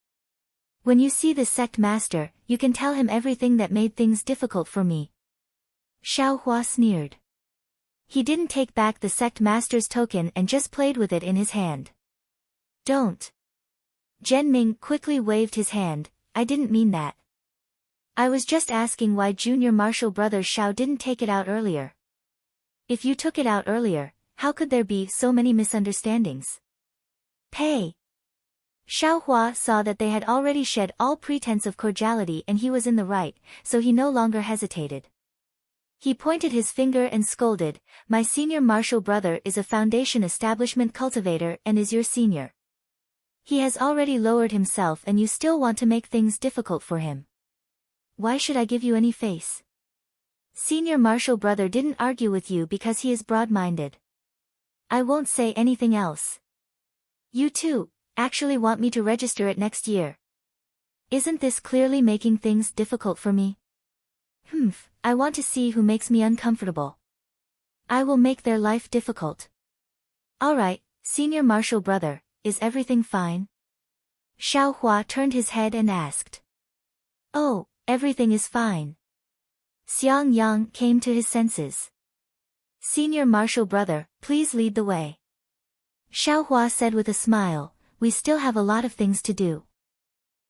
When you see the sect master, you can tell him everything that made things difficult for me. Xiaohua sneered. He didn't take back the sect master's token and just played with it in his hand. Don't. Zhenming quickly waved his hand. I didn't mean that. I was just asking why junior martial brother Xiao didn't take it out earlier. If you took it out earlier, how could there be so many misunderstandings? Pay. Xiaohua saw that they had already shed all pretense of cordiality and he was in the right, so he no longer hesitated. He pointed his finger and scolded, my senior martial brother is a foundation establishment cultivator and is your senior. He has already lowered himself and you still want to make things difficult for him. Why should I give you any face? Senior martial brother didn't argue with you because he is broad-minded. I won't say anything else. You too, actually want me to register it next year. Isn't this clearly making things difficult for me? I want to see who makes me uncomfortable. I will make their life difficult. Alright, senior martial brother, is everything fine? Xiaohua turned his head and asked. Oh, everything is fine. Xiang Yang came to his senses. Senior martial brother, please lead the way. Xiaohua said with a smile, we still have a lot of things to do.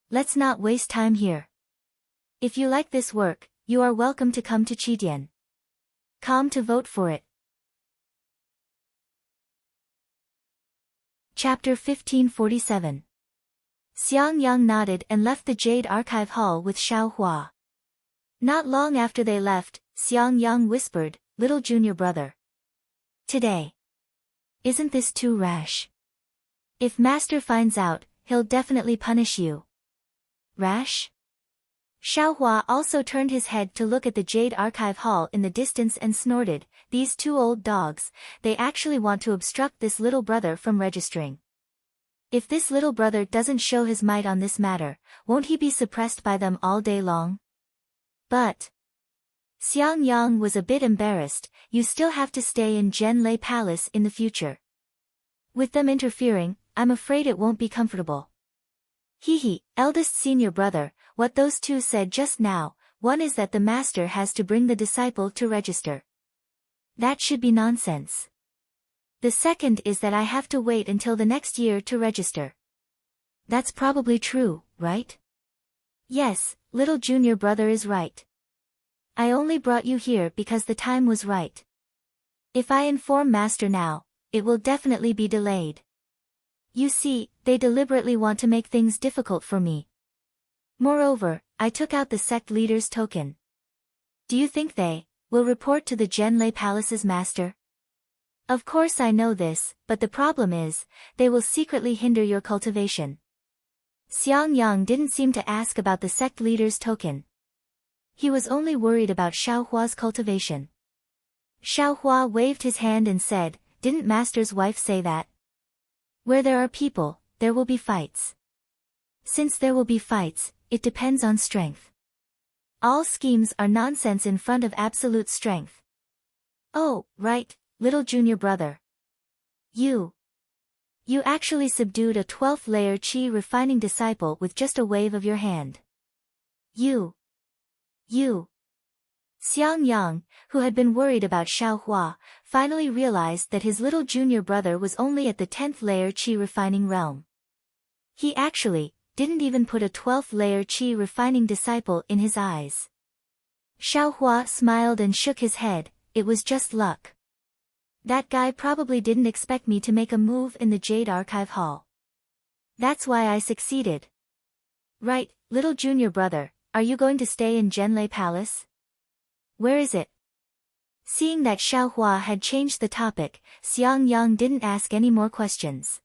Let's not waste time here. If you like this work, you are welcome to come to Qidian. Come to vote for it. Chapter 1547. Xiang Yang nodded and left the Jade Archive Hall with Xiaohua. Not long after they left, Xiang Yang whispered, little junior brother. Today. Isn't this too rash? If master finds out, he'll definitely punish you. Rash? Xiaohua also turned his head to look at the Jade Archive Hall in the distance and snorted, these two old dogs, they actually want to obstruct this little brother from registering. If this little brother doesn't show his might on this matter, won't he be suppressed by them all day long? But Xiang Yang was a bit embarrassed, you still have to stay in Zhenlei Palace in the future. With them interfering, I'm afraid it won't be comfortable. Hee, eldest senior brother, what those two said just now, one is that the master has to bring the disciple to register. That should be nonsense. The second is that I have to wait until the next year to register. That's probably true, right? Yes, little junior brother is right. I only brought you here because the time was right. If I inform master now, it will definitely be delayed. You see, they deliberately want to make things difficult for me. Moreover, I took out the sect leader's token. Do you think they will report to the Zhenlei Palace's master? Of course I know this, but the problem is, they will secretly hinder your cultivation. Xiang Yang didn't seem to ask about the sect leader's token. He was only worried about Xiaohua's cultivation. Xiaohua waved his hand and said, didn't master's wife say that? Where there are people, there will be fights. Since there will be fights, it depends on strength. All schemes are nonsense in front of absolute strength. Oh, right, little junior brother. You actually subdued a 12th layer Qi refining disciple with just a wave of your hand. You. Xiang Yang, who had been worried about Xiaohua, finally realized that his little junior brother was only at the 10th layer Qi refining realm. He actually didn't even put a 12th layer Qi refining disciple in his eyes. Xiaohua smiled and shook his head, it was just luck. That guy probably didn't expect me to make a move in the Jade Archive Hall. That's why I succeeded. Right, little junior brother, are you going to stay in Zhenlei Palace? Where is it? Seeing that Xiaohua had changed the topic, Xiang Yang didn't ask any more questions.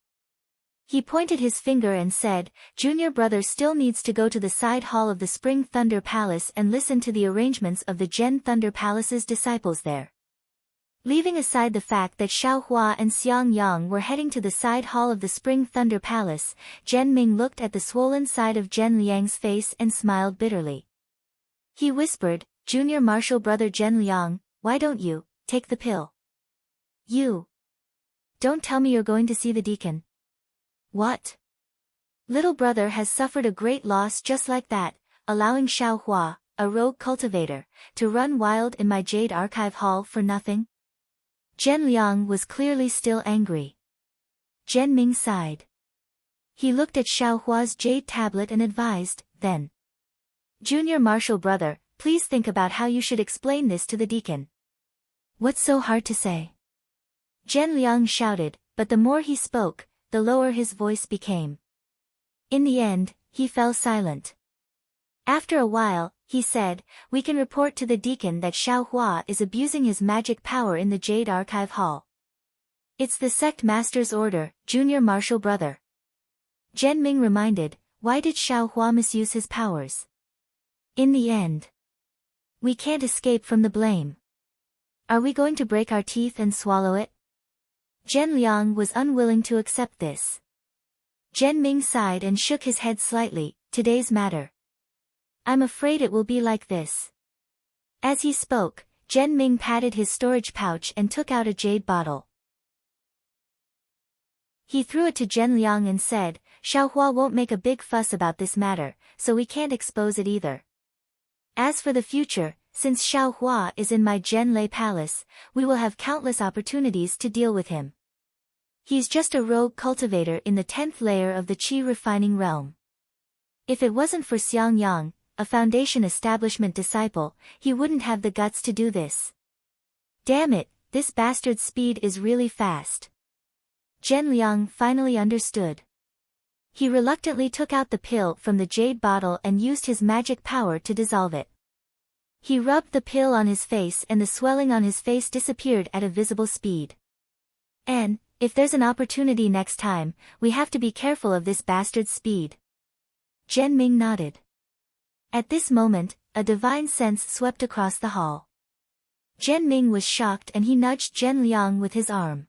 He pointed his finger and said, junior brother still needs to go to the side hall of the Spring Thunder Palace and listen to the arrangements of the Zhen Thunder Palace's disciples there. Leaving aside the fact that Xiaohua and Xiang Yang were heading to the side hall of the Spring Thunder Palace, Zhenming looked at the swollen side of Zhen Liang's face and smiled bitterly. He whispered, junior martial brother Zhen Liang, why don't you take the pill? You. Don't tell me you're going to see the deacon. What? Little brother has suffered a great loss just like that, allowing Xiaohua, a rogue cultivator, to run wild in my Jade Archive Hall for nothing? Zhen Liang was clearly still angry. Zhen Ming sighed. He looked at Xiaohua's jade tablet and advised, then. Junior Marshal brother, please think about how you should explain this to the deacon. What's so hard to say? Zhen Liang shouted, but the more he spoke, the lower his voice became. In the end, he fell silent. After a while, he said, we can report to the deacon that Xiaohua is abusing his magic power in the Jade Archive Hall. It's the sect master's order, Junior Marshal brother. Zhen Ming reminded, why did Xiaohua misuse his powers? In the end, we can't escape from the blame. Are we going to break our teeth and swallow it? Zhen Liang was unwilling to accept this. Zhen Ming sighed and shook his head slightly, today's matter. I'm afraid it will be like this. As he spoke, Zhen Ming patted his storage pouch and took out a jade bottle. He threw it to Zhen Liang and said, Xiaohua won't make a big fuss about this matter, so we can't expose it either. As for the future, since Xiaohua is in my Zhenlei Palace, we will have countless opportunities to deal with him. He's just a rogue cultivator in the 10th layer of the qi refining realm. If it wasn't for Xiang Yang, a foundation establishment disciple, he wouldn't have the guts to do this. Damn it, this bastard's speed is really fast. Zhen Liang finally understood. He reluctantly took out the pill from the jade bottle and used his magic power to dissolve it. He rubbed the pill on his face and the swelling on his face disappeared at a visible speed. And, if there's an opportunity next time, we have to be careful of this bastard's speed. Zhen Ming nodded. At this moment, a divine sense swept across the hall. Zhen Ming was shocked and he nudged Zhen Liang with his arm.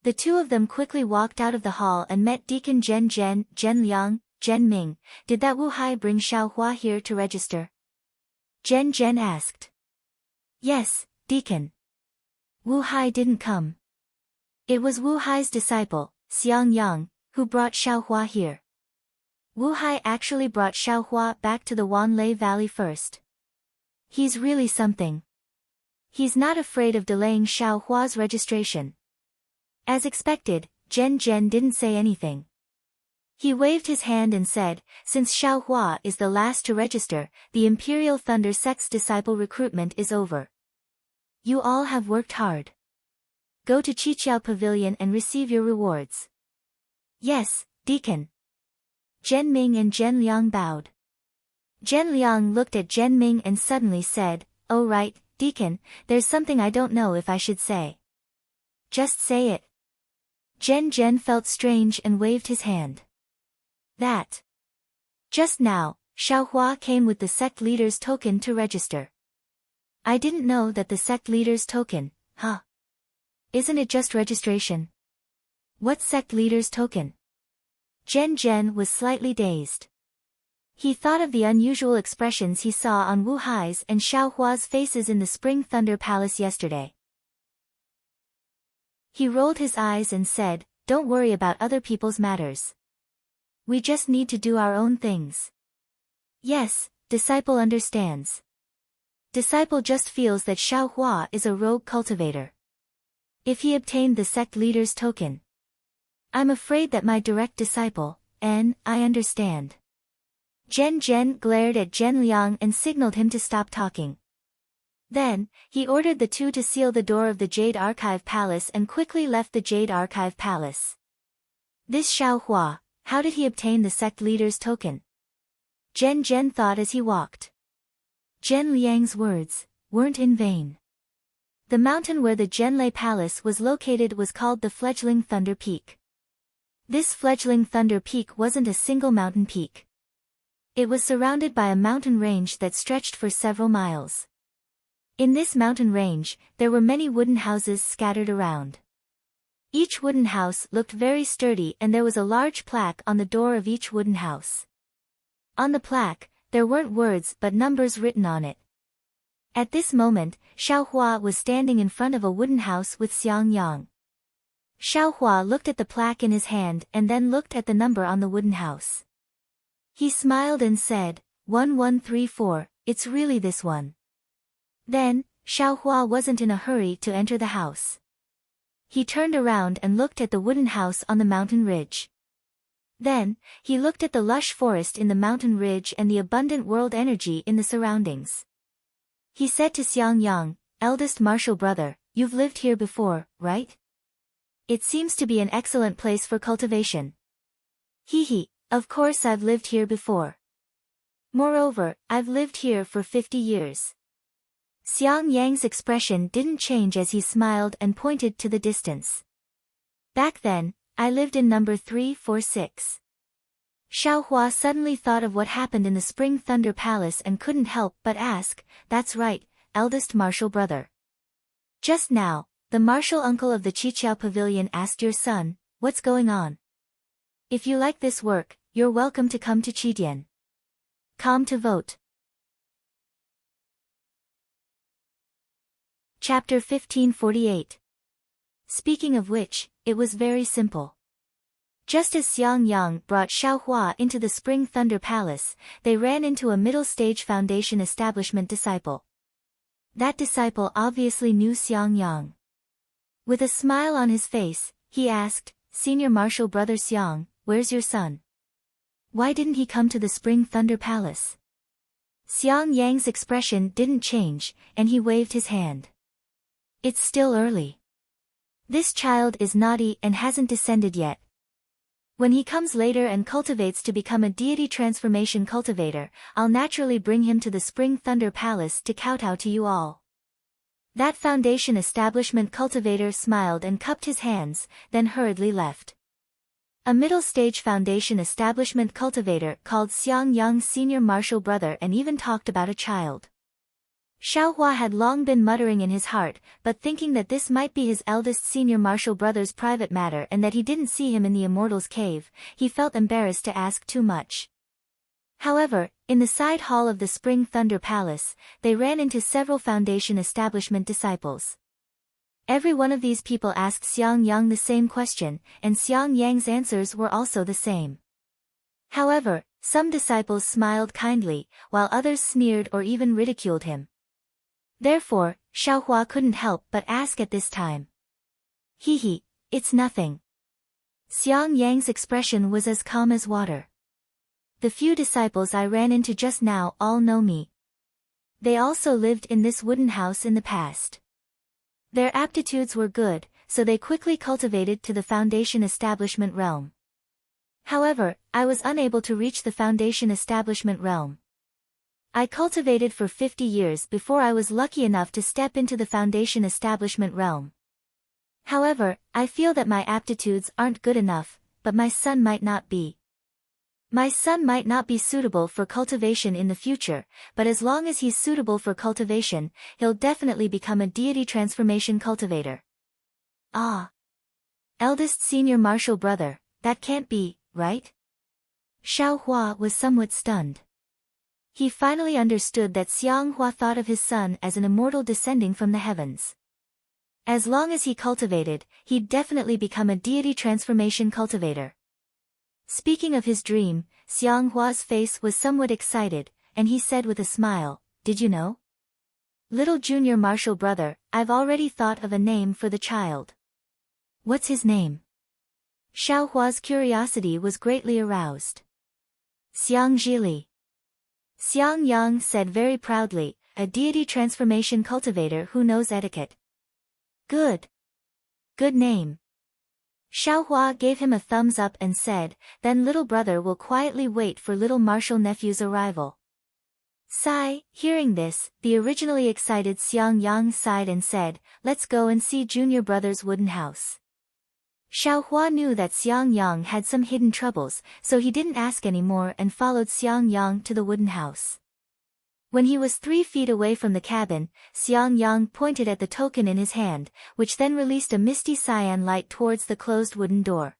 The two of them quickly walked out of the hall and met Deacon Zhen Liang, Zhen Ming, did that Wu Hai bring Xiaohua here to register? Zhen asked. Yes, Deacon. Wu Hai didn't come. It was Wu Hai's disciple, Xiang Yang, who brought Xiaohua here. Wu Hai actually brought Xiaohua back to the Wanlei Valley first. He's really something. He's not afraid of delaying Xiaohua's registration. As expected, Zhen didn't say anything. He waved his hand and said, since Xiaohua is the last to register, the Imperial Thunder Sect's disciple recruitment is over. You all have worked hard. Go to Qiqiao Pavilion and receive your rewards. Yes, Deacon. Zhen Ming and Zhen Liang bowed. Zhen Liang looked at Zhen Ming and suddenly said, oh right, Deacon, there's something I don't know if I should say. Just say it. Zhen felt strange and waved his hand. That. Just now, Xiaohua came with the sect leader's token to register. I didn't know that the sect leader's token, huh? Isn't it just registration? What sect leader's token? Zhen was slightly dazed. He thought of the unusual expressions he saw on Wu Hai's and Xiaohua's faces in the Spring Thunder Palace yesterday. He rolled his eyes and said, don't worry about other people's matters. We just need to do our own things. Yes, disciple understands. Disciple just feels that Xiaohua is a rogue cultivator. If he obtained the sect leader's token. I'm afraid that my direct disciple, I understand. Zhen glared at Zhen Liang and signaled him to stop talking. Then, he ordered the two to seal the door of the Jade Archive Palace and quickly left the Jade Archive Palace. This Xiaohua, how did he obtain the sect leader's token? Zhen thought as he walked. Zhen Liang's words weren't in vain. The mountain where the Zhenlei Palace was located was called the Fledgling Thunder Peak. This fledgling Thunder Peak wasn't a single mountain peak. It was surrounded by a mountain range that stretched for several miles. In this mountain range, there were many wooden houses scattered around. Each wooden house looked very sturdy and there was a large plaque on the door of each wooden house. On the plaque, there weren't words but numbers written on it. At this moment, Xiaohua was standing in front of a wooden house with Xiang Yang. Xiaohua looked at the plaque in his hand and then looked at the number on the wooden house. He smiled and said, 1134, it's really this one. Then, Xiaohua wasn't in a hurry to enter the house. He turned around and looked at the wooden house on the mountain ridge. Then, he looked at the lush forest in the mountain ridge and the abundant world energy in the surroundings. He said to Xiang Yang, eldest martial brother, you've lived here before, right? It seems to be an excellent place for cultivation. Hee, of course I've lived here before. Moreover, I've lived here for 50 years. Xiang Yang's expression didn't change as he smiled and pointed to the distance. Back then, I lived in number 346. Xiaohua suddenly thought of what happened in the Spring Thunder Palace and couldn't help but ask, that's right, eldest martial brother. Just now, the martial uncle of the Qiqiao Pavilion asked your son, what's going on? If you like this work, you're welcome to come to Qidian. Come to vote. Chapter 1548. Speaking of which, it was very simple. Just as Xiang Yang brought Xiaohua into the Spring Thunder Palace, they ran into a middle-stage foundation establishment disciple. That disciple obviously knew Xiang Yang. With a smile on his face, he asked, Senior Martial Brother Xiang, where's your son? Why didn't he come to the Spring Thunder Palace? Xiang Yang's expression didn't change, and he waved his hand. It's still early. This child is naughty and hasn't descended yet. When he comes later and cultivates to become a deity transformation cultivator, I'll naturally bring him to the Spring Thunder Palace to kowtow to you all. That foundation establishment cultivator smiled and cupped his hands, then hurriedly left. A middle-stage foundation establishment cultivator called Xiang Yang senior martial brother and even talked about a child. Xiaohua had long been muttering in his heart, but thinking that this might be his eldest senior martial brother's private matter and that he didn't see him in the Immortal's cave, he felt embarrassed to ask too much. However, in the side hall of the Spring Thunder Palace, they ran into several foundation establishment disciples. Every one of these people asked Xiang Yang the same question, and Xiang Yang's answers were also the same. However, some disciples smiled kindly, while others sneered or even ridiculed him. Therefore, Xiaohua couldn't help but ask at this time. Hee, it's nothing. Xiang Yang's expression was as calm as water. The few disciples I ran into just now all know me. They also lived in this wooden house in the past. Their aptitudes were good, so they quickly cultivated to the foundation establishment realm. However, I was unable to reach the foundation establishment realm. I cultivated for 50 years before I was lucky enough to step into the foundation establishment realm. However, I feel that my aptitudes aren't good enough, but my son might not be. My son might not be suitable for cultivation in the future, but as long as he's suitable for cultivation, he'll definitely become a deity transformation cultivator. Ah! Eldest senior martial brother, that can't be, right? Xiaohua was somewhat stunned. He finally understood that Xiang Hua thought of his son as an immortal descending from the heavens. As long as he cultivated, he'd definitely become a deity transformation cultivator. Speaking of his dream, Xiang Hua's face was somewhat excited, and he said with a smile, did you know? Little junior martial brother, I've already thought of a name for the child. What's his name? Xiao Hua's curiosity was greatly aroused. Xiang Zhili. Xiang Yang said very proudly, a deity transformation cultivator who knows etiquette. Good. Good name. Xiaohua gave him a thumbs up and said, then little brother will quietly wait for little martial nephew's arrival. Sigh, hearing this, the originally excited Xiang Yang sighed and said, let's go and see junior brother's wooden house. Xiaohua knew that Xiang Yang had some hidden troubles, so he didn't ask any more and followed Xiang Yang to the wooden house. When he was 3 feet away from the cabin, Xiang Yang pointed at the token in his hand, which then released a misty cyan light towards the closed wooden door.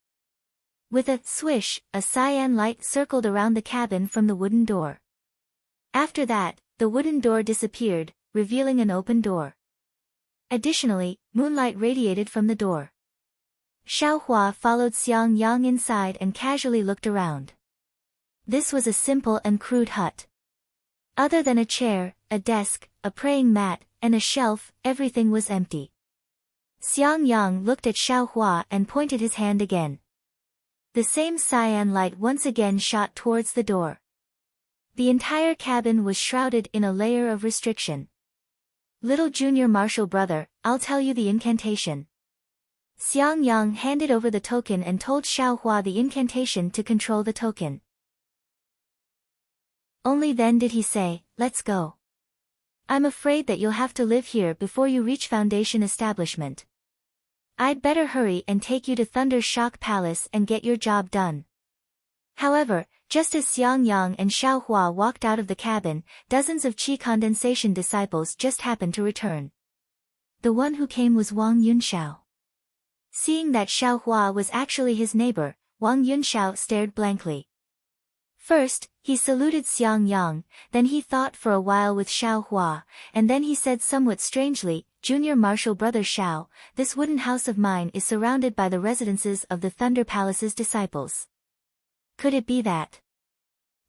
With a swish, a cyan light circled around the cabin from the wooden door. After that, the wooden door disappeared, revealing an open door. Additionally, moonlight radiated from the door. Xiaohua followed Xiang Yang inside and casually looked around. This was a simple and crude hut. Other than a chair, a desk, a praying mat, and a shelf, everything was empty. Xiang Yang looked at Xiaohua and pointed his hand again. The same cyan light once again shot towards the door. The entire cabin was shrouded in a layer of restriction. Little junior martial brother, I'll tell you the incantation. Xiang Yang handed over the token and told Xiaohua the incantation to control the token. Only then did he say, let's go. I'm afraid that you'll have to live here before you reach Foundation establishment. I'd better hurry and take you to Thunder Shock Palace and get your job done. However, just as Xiang Yang and Xiaohua walked out of the cabin, dozens of qi condensation disciples just happened to return. The one who came was Wang Yunxiao. Seeing that Xiaohua was actually his neighbor, Wang Yunxiao stared blankly. First, he saluted Xiang Yang, then he thought for a while with Xiaohua, and then he said somewhat strangely, Junior Martial Brother Xiao, this wooden house of mine is surrounded by the residences of the Thunder Palace's disciples. Could it be that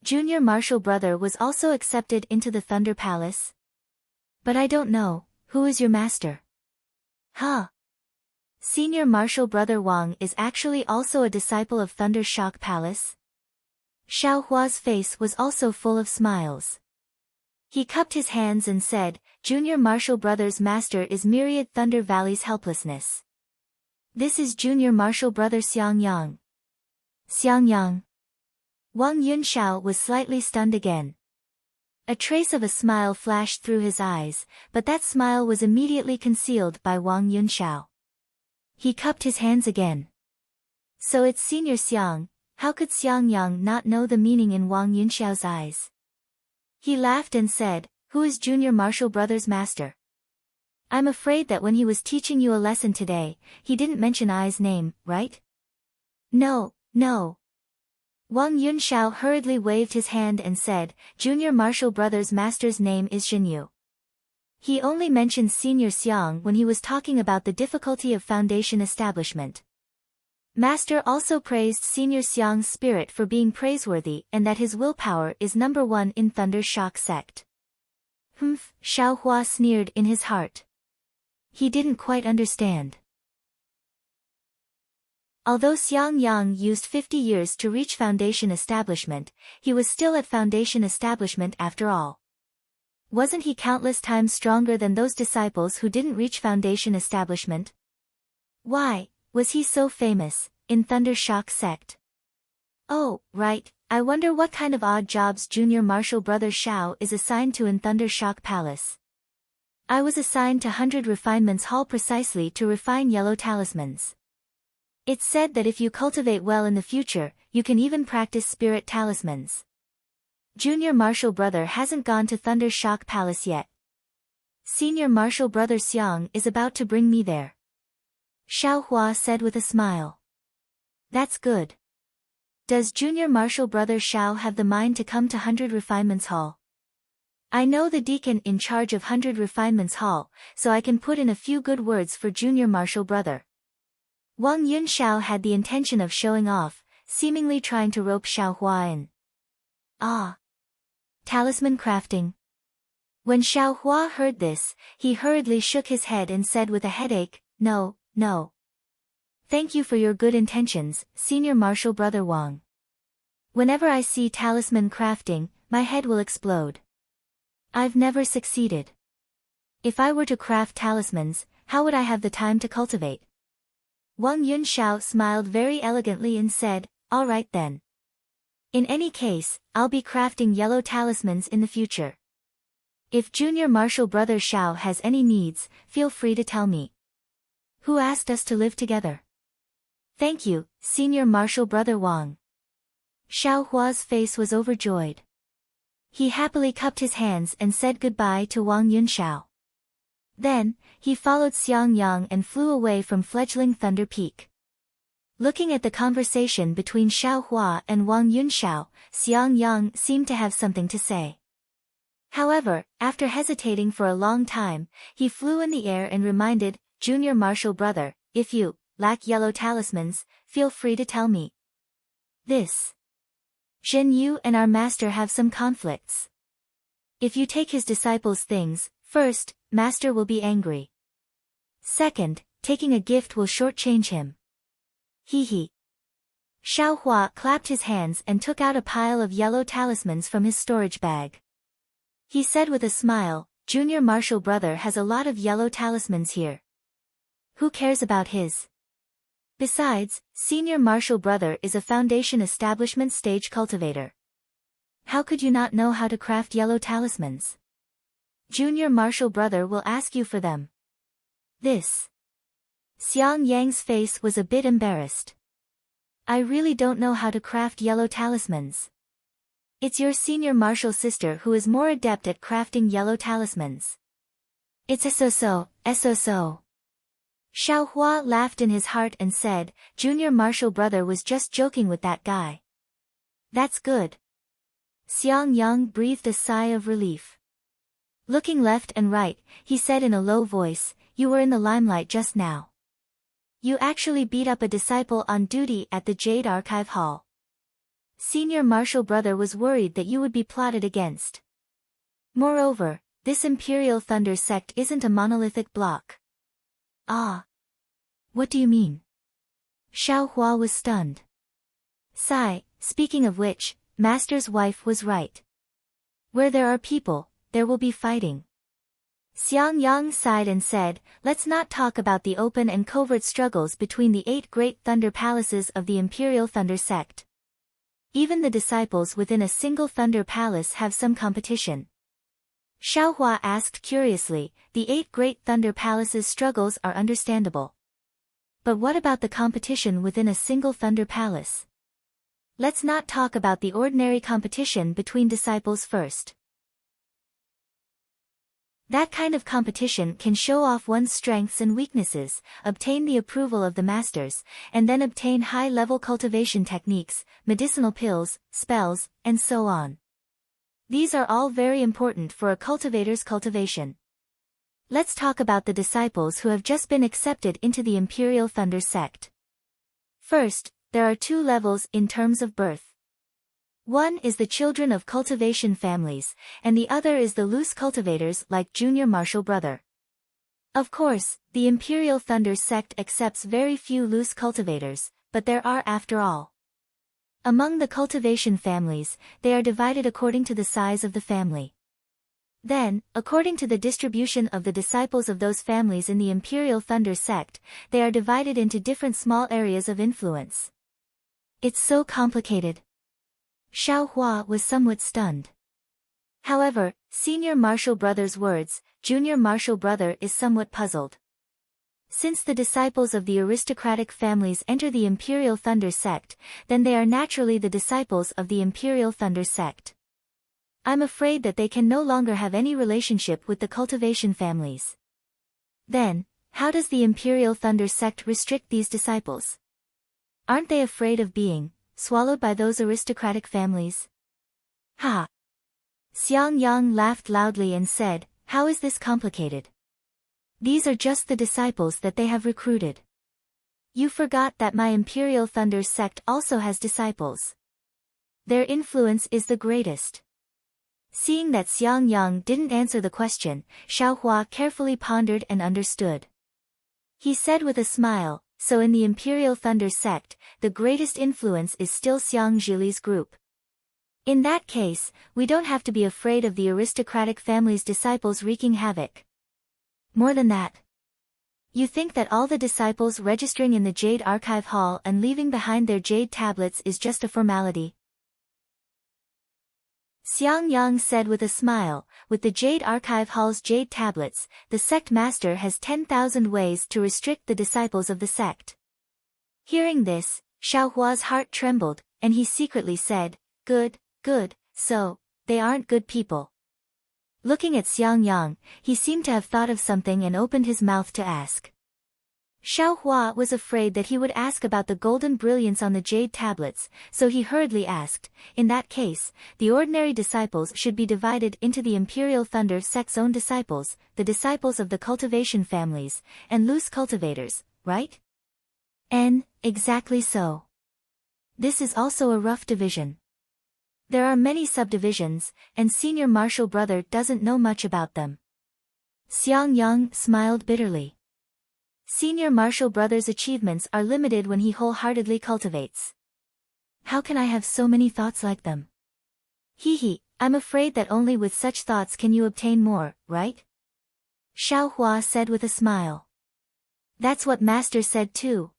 Junior Martial Brother was also accepted into the Thunder Palace? But I don't know, who is your master? Huh? Senior Martial Brother Wang is actually also a disciple of Thunder Shock Palace? Xiaohua's face was also full of smiles. He cupped his hands and said, Junior Martial Brother's master is Myriad Thunder Valley's helplessness. This is Junior Martial Brother Xiang Yang. Xiang Yang. Wang Yunxiao was slightly stunned again. A trace of a smile flashed through his eyes, but that smile was immediately concealed by Wang Yunxiao. He cupped his hands again. So it's Senior Xiang. How could Xiang Yang not know the meaning in Wang Yunxiao's eyes? He laughed and said, who is Junior Martial Brother's master? I'm afraid that when he was teaching you a lesson today, he didn't mention I's name, right? No, no. Wang Yunxiao hurriedly waved his hand and said, Junior Martial Brother's master's name is Xinyu. He only mentioned Senior Xiang when he was talking about the difficulty of Foundation establishment. Master also praised Senior Xiang's spirit for being praiseworthy and that his willpower is number one in Thunder Shock sect. Humph, Xiaohua sneered in his heart. He didn't quite understand. Although Xiang Yang used 50 years to reach Foundation establishment, he was still at Foundation establishment after all. Wasn't he countless times stronger than those disciples who didn't reach Foundation establishment? Why was he so famous in Thunder Shock sect? Oh, right, I wonder what kind of odd jobs Junior Martial Brother Xiao is assigned to in Thunder Shock Palace. I was assigned to 100 Refinements Hall precisely to refine yellow talismans. It's said that if you cultivate well in the future, you can even practice spirit talismans. Junior Martial Brother hasn't gone to Thunder Shock Palace yet. Senior Martial Brother Xiang is about to bring me there. Xiaohua said with a smile. That's good. Does Junior Martial Brother Xiao have the mind to come to 100 Refinements Hall? I know the deacon in charge of 100 Refinements Hall, so I can put in a few good words for Junior Martial Brother. Wang Yunxiao had the intention of showing off, seemingly trying to rope Xiaohua in. Ah! Talisman crafting. When Xiaohua heard this, he hurriedly shook his head and said with a headache, No, no. Thank you for your good intentions, Senior Martial Brother Wang. Whenever I see talisman crafting, my head will explode. I've never succeeded. If I were to craft talismans, how would I have the time to cultivate? Wang Yunxiao smiled very elegantly and said, all right then. In any case, I'll be crafting yellow talismans in the future. If Junior Martial Brother Xiao has any needs, feel free to tell me. Who asked us to live together? Thank you, Senior Martial Brother Wang. Xiaohua's face was overjoyed. He happily cupped his hands and said goodbye to Wang Yunxiao. Then, he followed Xiang Yang and flew away from fledgling Thunder Peak. Looking at the conversation between Xiaohua and Wang Yunxiao, Xiang Yang seemed to have something to say. However, after hesitating for a long time, he flew in the air and reminded, Junior Marshal Brother, if you lack yellow talismans, feel free to tell me. This. Zhen Yu and our master have some conflicts. If you take his disciples' things, first, master will be angry. Second, taking a gift will shortchange him. Hee hee. Xiao Hua clapped his hands and took out a pile of yellow talismans from his storage bag. He said with a smile, Junior Marshal Brother has a lot of yellow talismans here. Who cares about his? Besides, Senior Marshal Brother is a Foundation Establishment stage cultivator. How could you not know how to craft yellow talismans? Junior Marshal Brother will ask you for them. This. Xiang Yang's face was a bit embarrassed. I really don't know how to craft yellow talismans. It's your Senior Marshal sister who is more adept at crafting yellow talismans. It's so. Xiao Hua laughed in his heart and said, Junior Marshal Brother was just joking with that guy. That's good. Xiang Yang breathed a sigh of relief. Looking left and right, he said in a low voice, you were in the limelight just now. You actually beat up a disciple on duty at the Jade Archive Hall. Senior Marshal Brother was worried that you would be plotted against. Moreover, this Imperial Thunder sect isn't a monolithic block. Ah. What do you mean? Xiao Hua was stunned. Sigh, speaking of which, Master's wife was right. Where there are people, there will be fighting. Xiang Yang sighed and said, let's not talk about the open and covert struggles between the 8 great thunder palaces of the Imperial Thunder sect. Even the disciples within a single thunder palace have some competition. Xiao Hua asked curiously, the 8 great thunder palaces' struggles are understandable. But what about the competition within a single thunder palace? Let's not talk about the ordinary competition between disciples first. That kind of competition can show off one's strengths and weaknesses, obtain the approval of the masters, and then obtain high-level cultivation techniques, medicinal pills, spells, and so on. These are all very important for a cultivator's cultivation. Let's talk about the disciples who have just been accepted into the Imperial Thunder sect. First, there are 2 levels in terms of birth. One is the children of cultivation families, and the other is the loose cultivators like Junior Marshal Brother. Of course, the Imperial Thunder sect accepts very few loose cultivators, but there are after all. Among the cultivation families, they are divided according to the size of the family. Then, according to the distribution of the disciples of those families in the Imperial Thunder sect, they are divided into different small areas of influence. It's so complicated. Xiao Hua was somewhat stunned. However, Senior Marshal Brother's words, Junior Marshal Brother is somewhat puzzled. Since the disciples of the aristocratic families enter the Imperial Thunder sect, then they are naturally the disciples of the Imperial Thunder sect. I'm afraid that they can no longer have any relationship with the cultivation families. Then, how does the Imperial Thunder sect restrict these disciples? Aren't they afraid of being swallowed by those aristocratic families? Ha! Xiang Yang laughed loudly and said, how is this complicated? These are just the disciples that they have recruited. You forgot that my Imperial Thunder sect also has disciples. Their influence is the greatest. Seeing that Xiang Yang didn't answer the question, Xiao Hua carefully pondered and understood. He said with a smile, so in the Imperial Thunder sect, the greatest influence is still Xiang Zhili's group. In that case, we don't have to be afraid of the aristocratic family's disciples wreaking havoc. More than that. You think that all the disciples registering in the Jade Archive Hall and leaving behind their jade tablets is just a formality? Xiang Yang said with a smile, with the Jade Archive Hall's jade tablets, the sect master has 10,000 ways to restrict the disciples of the sect. Hearing this, Xiao Hua's heart trembled, and he secretly said, good, so, they aren't good people. Looking at Xiang Yang, he seemed to have thought of something and opened his mouth to ask. Xiaohua was afraid that he would ask about the golden brilliance on the jade tablets, so he hurriedly asked, in that case, the ordinary disciples should be divided into the Imperial Thunder sect's own disciples, the disciples of the cultivation families, and loose cultivators, right? Exactly so. This is also a rough division. There are many subdivisions, and Senior Marshal Brother doesn't know much about them. Xiang Yang smiled bitterly. Senior Marshal Brother's achievements are limited when he wholeheartedly cultivates. How can I have so many thoughts like them? I'm afraid that only with such thoughts can you obtain more, right? Xiaohua said with a smile. That's what Master said too.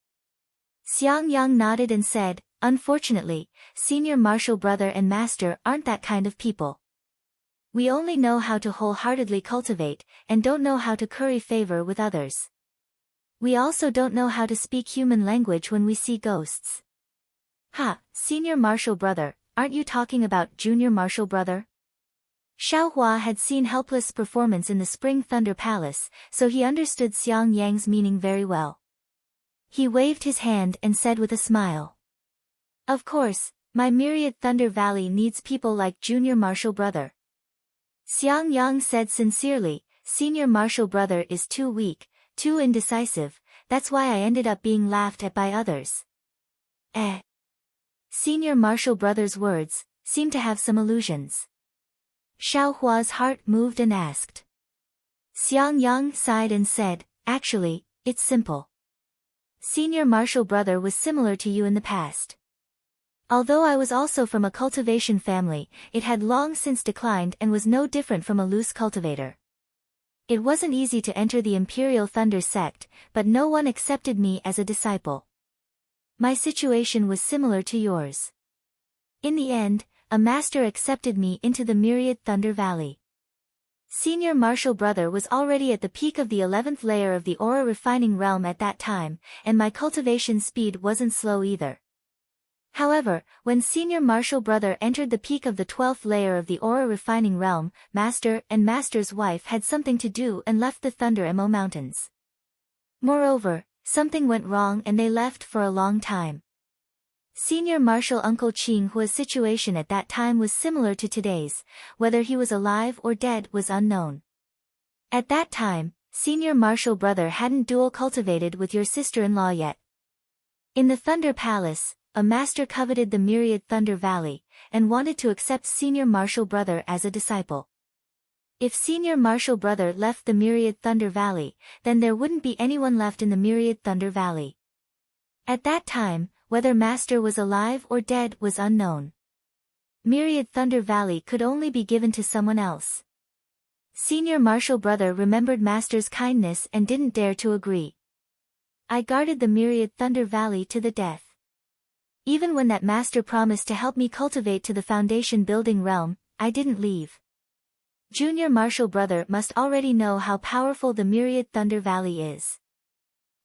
Xiang Yang nodded and said, unfortunately, Senior Marshal Brother and Master aren't that kind of people. We only know how to wholeheartedly cultivate, and don't know how to curry favor with others. We also don't know how to speak human language when we see ghosts. Senior Marshal Brother, aren't you talking about Junior Marshal Brother? Xiaohua had seen Helpless' performance in the Spring Thunder Palace, so he understood Xiang Yang's meaning very well. He waved his hand and said with a smile. Of course, my Myriad Thunder Valley needs people like Junior Marshal Brother. Xiang Yang said sincerely, Senior Marshal Brother is too weak, too indecisive, that's why I ended up being laughed at by others. Senior Marshal Brother's words seemed to have some illusions. Xiaohua's heart moved and asked. Xiang Yang sighed and said, actually, it's simple. Senior Marshal Brother was similar to you in the past. Although I was also from a cultivation family, it had long since declined and was no different from a loose cultivator. It wasn't easy to enter the Imperial Thunder sect, but no one accepted me as a disciple. My situation was similar to yours. In the end, a master accepted me into the Myriad Thunder Valley. Senior Marshal Brother was already at the peak of the 11th layer of the aura refining realm at that time, and my cultivation speed wasn't slow either. However, when Senior Marshal Brother entered the peak of the 12th layer of the aura refining realm, Master and Master's wife had something to do and left the Thunder Emo Mountains. Moreover, something went wrong and they left for a long time. Senior Marshal Uncle Qinghua's situation at that time was similar to today's, whether he was alive or dead was unknown. At that time, Senior Marshal Brother hadn't dual cultivated with your sister-in-law yet. In the Thunder Palace, a master coveted the Myriad Thunder Valley, and wanted to accept Senior Marshal Brother as a disciple. If Senior Marshal Brother left the Myriad Thunder Valley, then there wouldn't be anyone left in the Myriad Thunder Valley. At that time, whether Master was alive or dead was unknown. Myriad Thunder Valley could only be given to someone else. Senior Marshal Brother remembered Master's kindness and didn't dare to agree. I guarded the Myriad Thunder Valley to the death. Even when that Master promised to help me cultivate to the foundation building realm, I didn't leave. Junior Marshal Brother must already know how powerful the Myriad Thunder Valley is.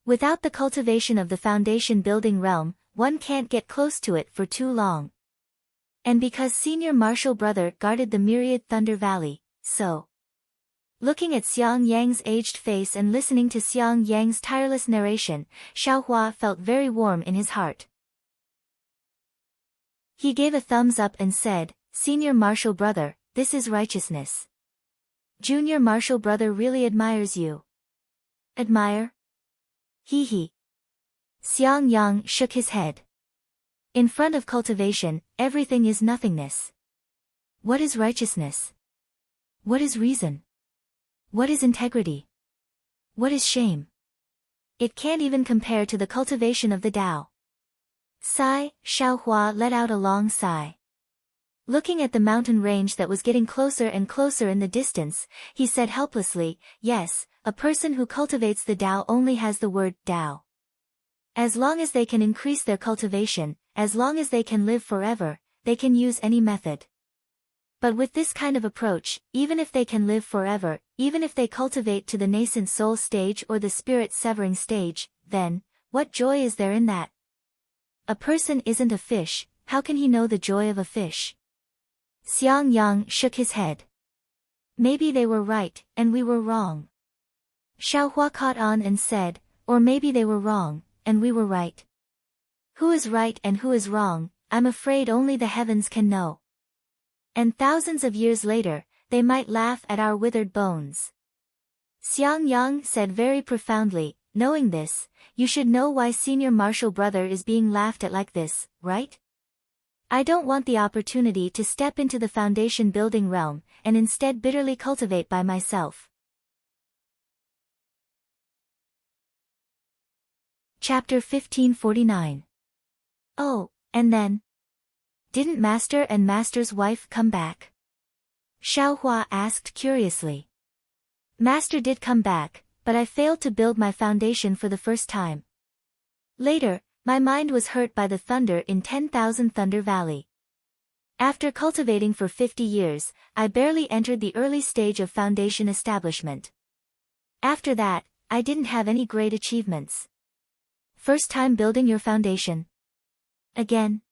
Without the cultivation of the foundation building realm, one can't get close to it for too long. And because Senior Marshal Brother guarded the Myriad Thunder Valley, so. Looking at Xiang Yang's aged face and listening to Xiang Yang's tireless narration, Xiaohua felt very warm in his heart. He gave a thumbs up and said, Senior Marshal Brother, this is righteousness. Junior Marshal Brother really admires you. Admire? Xiang Yang shook his head. In front of cultivation, everything is nothingness. What is righteousness? What is reason? What is integrity? What is shame? It can't even compare to the cultivation of the Tao. Sigh, Xiaohua let out a long sigh. Looking at the mountain range that was getting closer and closer in the distance, he said helplessly, yes, a person who cultivates the Tao only has the word Tao. As long as they can increase their cultivation, as long as they can live forever, they can use any method. But with this kind of approach, even if they can live forever, even if they cultivate to the nascent soul stage or the spirit severing stage, then, what joy is there in that? A person isn't a fish, how can he know the joy of a fish? Xiang Yang shook his head. Maybe they were right, and we were wrong. Xiaohua caught on and said, or maybe they were wrong, and we were right. Who is right and who is wrong, I'm afraid only the heavens can know. And thousands of years later, they might laugh at our withered bones. Xiang Yang said very profoundly, knowing this, you should know why Senior Marshal Brother is being laughed at like this, right? I don't want the opportunity to step into the foundation building realm, and instead bitterly cultivate by myself. Chapter 1549. Oh, and then? Didn't Master and Master's wife come back? Xiaohua asked curiously. Master did come back, but I failed to build my foundation for the first time. Later, my mind was hurt by the thunder in 10,000 Thunder Valley. After cultivating for 50 years, I barely entered the early stage of foundation establishment. After that, I didn't have any great achievements. First time building your foundation? Again?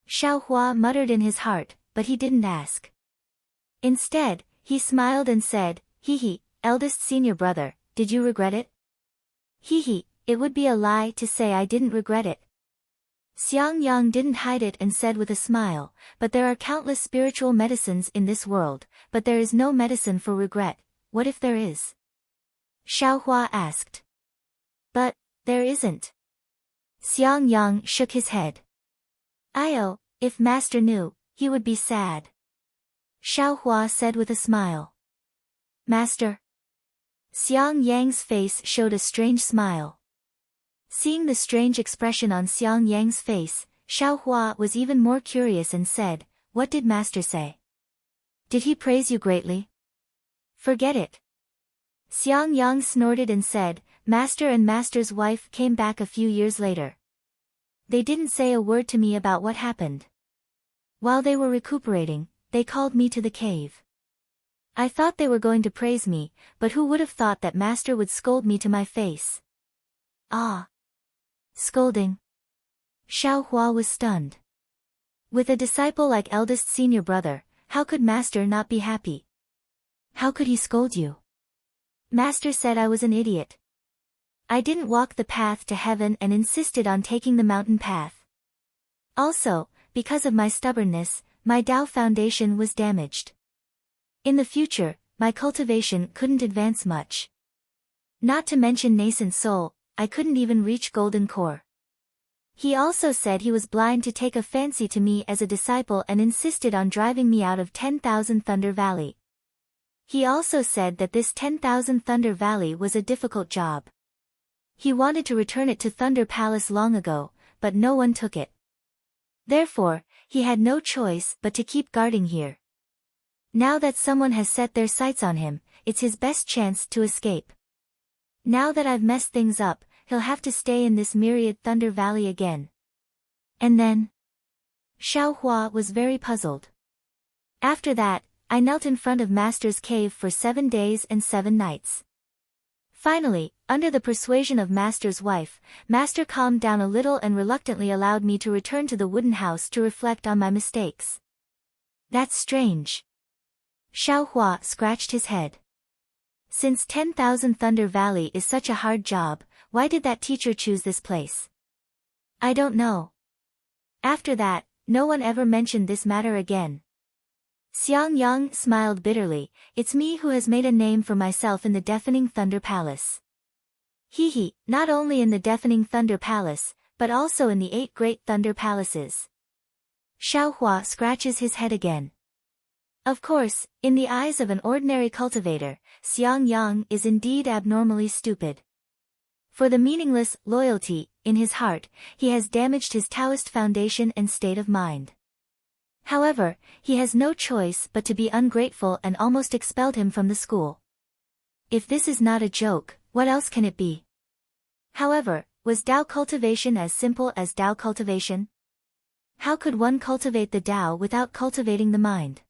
Xiaohua muttered in his heart, but he didn't ask. Instead, he smiled and said, "Hee, eldest senior brother, did you regret it?" "Hee, it would be a lie to say I didn't regret it." Xiang Yang didn't hide it and said with a smile, "But there are countless spiritual medicines in this world, but there is no medicine for regret. What if there is?" Xiaohua asked. "But, there isn't." Xiang Yang shook his head. "Io, if Master knew, he would be sad." Xiaohua said with a smile. "Master?" Xiang Yang's face showed a strange smile. Seeing the strange expression on Xiang Yang's face, Xiaohua was even more curious and said, "What did Master say? Did he praise you greatly?" "Forget it." Xiang Yang snorted and said, "Master and Master's wife came back a few years later. They didn't say a word to me about what happened. While they were recuperating, they called me to the cave. I thought they were going to praise me, but who would have thought that Master would scold me to my face?" "Ah! Scolding?" Xiaohua was stunned. With a disciple like eldest senior brother, how could Master not be happy? How could he scold you? Master said I was an idiot. I didn't walk the path to heaven and insisted on taking the mountain path. Also, because of my stubbornness, my Tao foundation was damaged. In the future, my cultivation couldn't advance much. Not to mention nascent soul, I couldn't even reach golden core. He also said he was blind to take a fancy to me as a disciple and insisted on driving me out of 10,000 Thunder Valley. He also said that this 10,000 Thunder Valley was a difficult job. He wanted to return it to Thunder Palace long ago, but no one took it. Therefore, he had no choice but to keep guarding here. Now that someone has set their sights on him, it's his best chance to escape. Now that I've messed things up, he'll have to stay in this myriad Thunder Valley again. And then? Xiaohua was very puzzled. After that, I knelt in front of Master's cave for 7 days and 7 nights. Finally, under the persuasion of Master's wife, Master calmed down a little and reluctantly allowed me to return to the wooden house to reflect on my mistakes. That's strange. Xiaohua scratched his head. Since 10,000 Thunder Valley is such a hard job, why did that teacher choose this place? I don't know. After that, no one ever mentioned this matter again. Xiang Yang smiled bitterly, it's me who has made a name for myself in the deafening Thunder Palace. Hee, not only in the deafening Thunder Palace, but also in the 8 great Thunder Palaces. Xiaohua scratches his head again. Of course, in the eyes of an ordinary cultivator, Xiang Yang is indeed abnormally stupid. For the meaningless loyalty in his heart, he has damaged his Taoist foundation and state of mind. However, he has no choice but to be ungrateful and almost expelled him from the school. If this is not a joke, what else can it be? However, was Tao cultivation as simple as Tao cultivation? How could one cultivate the Tao without cultivating the mind?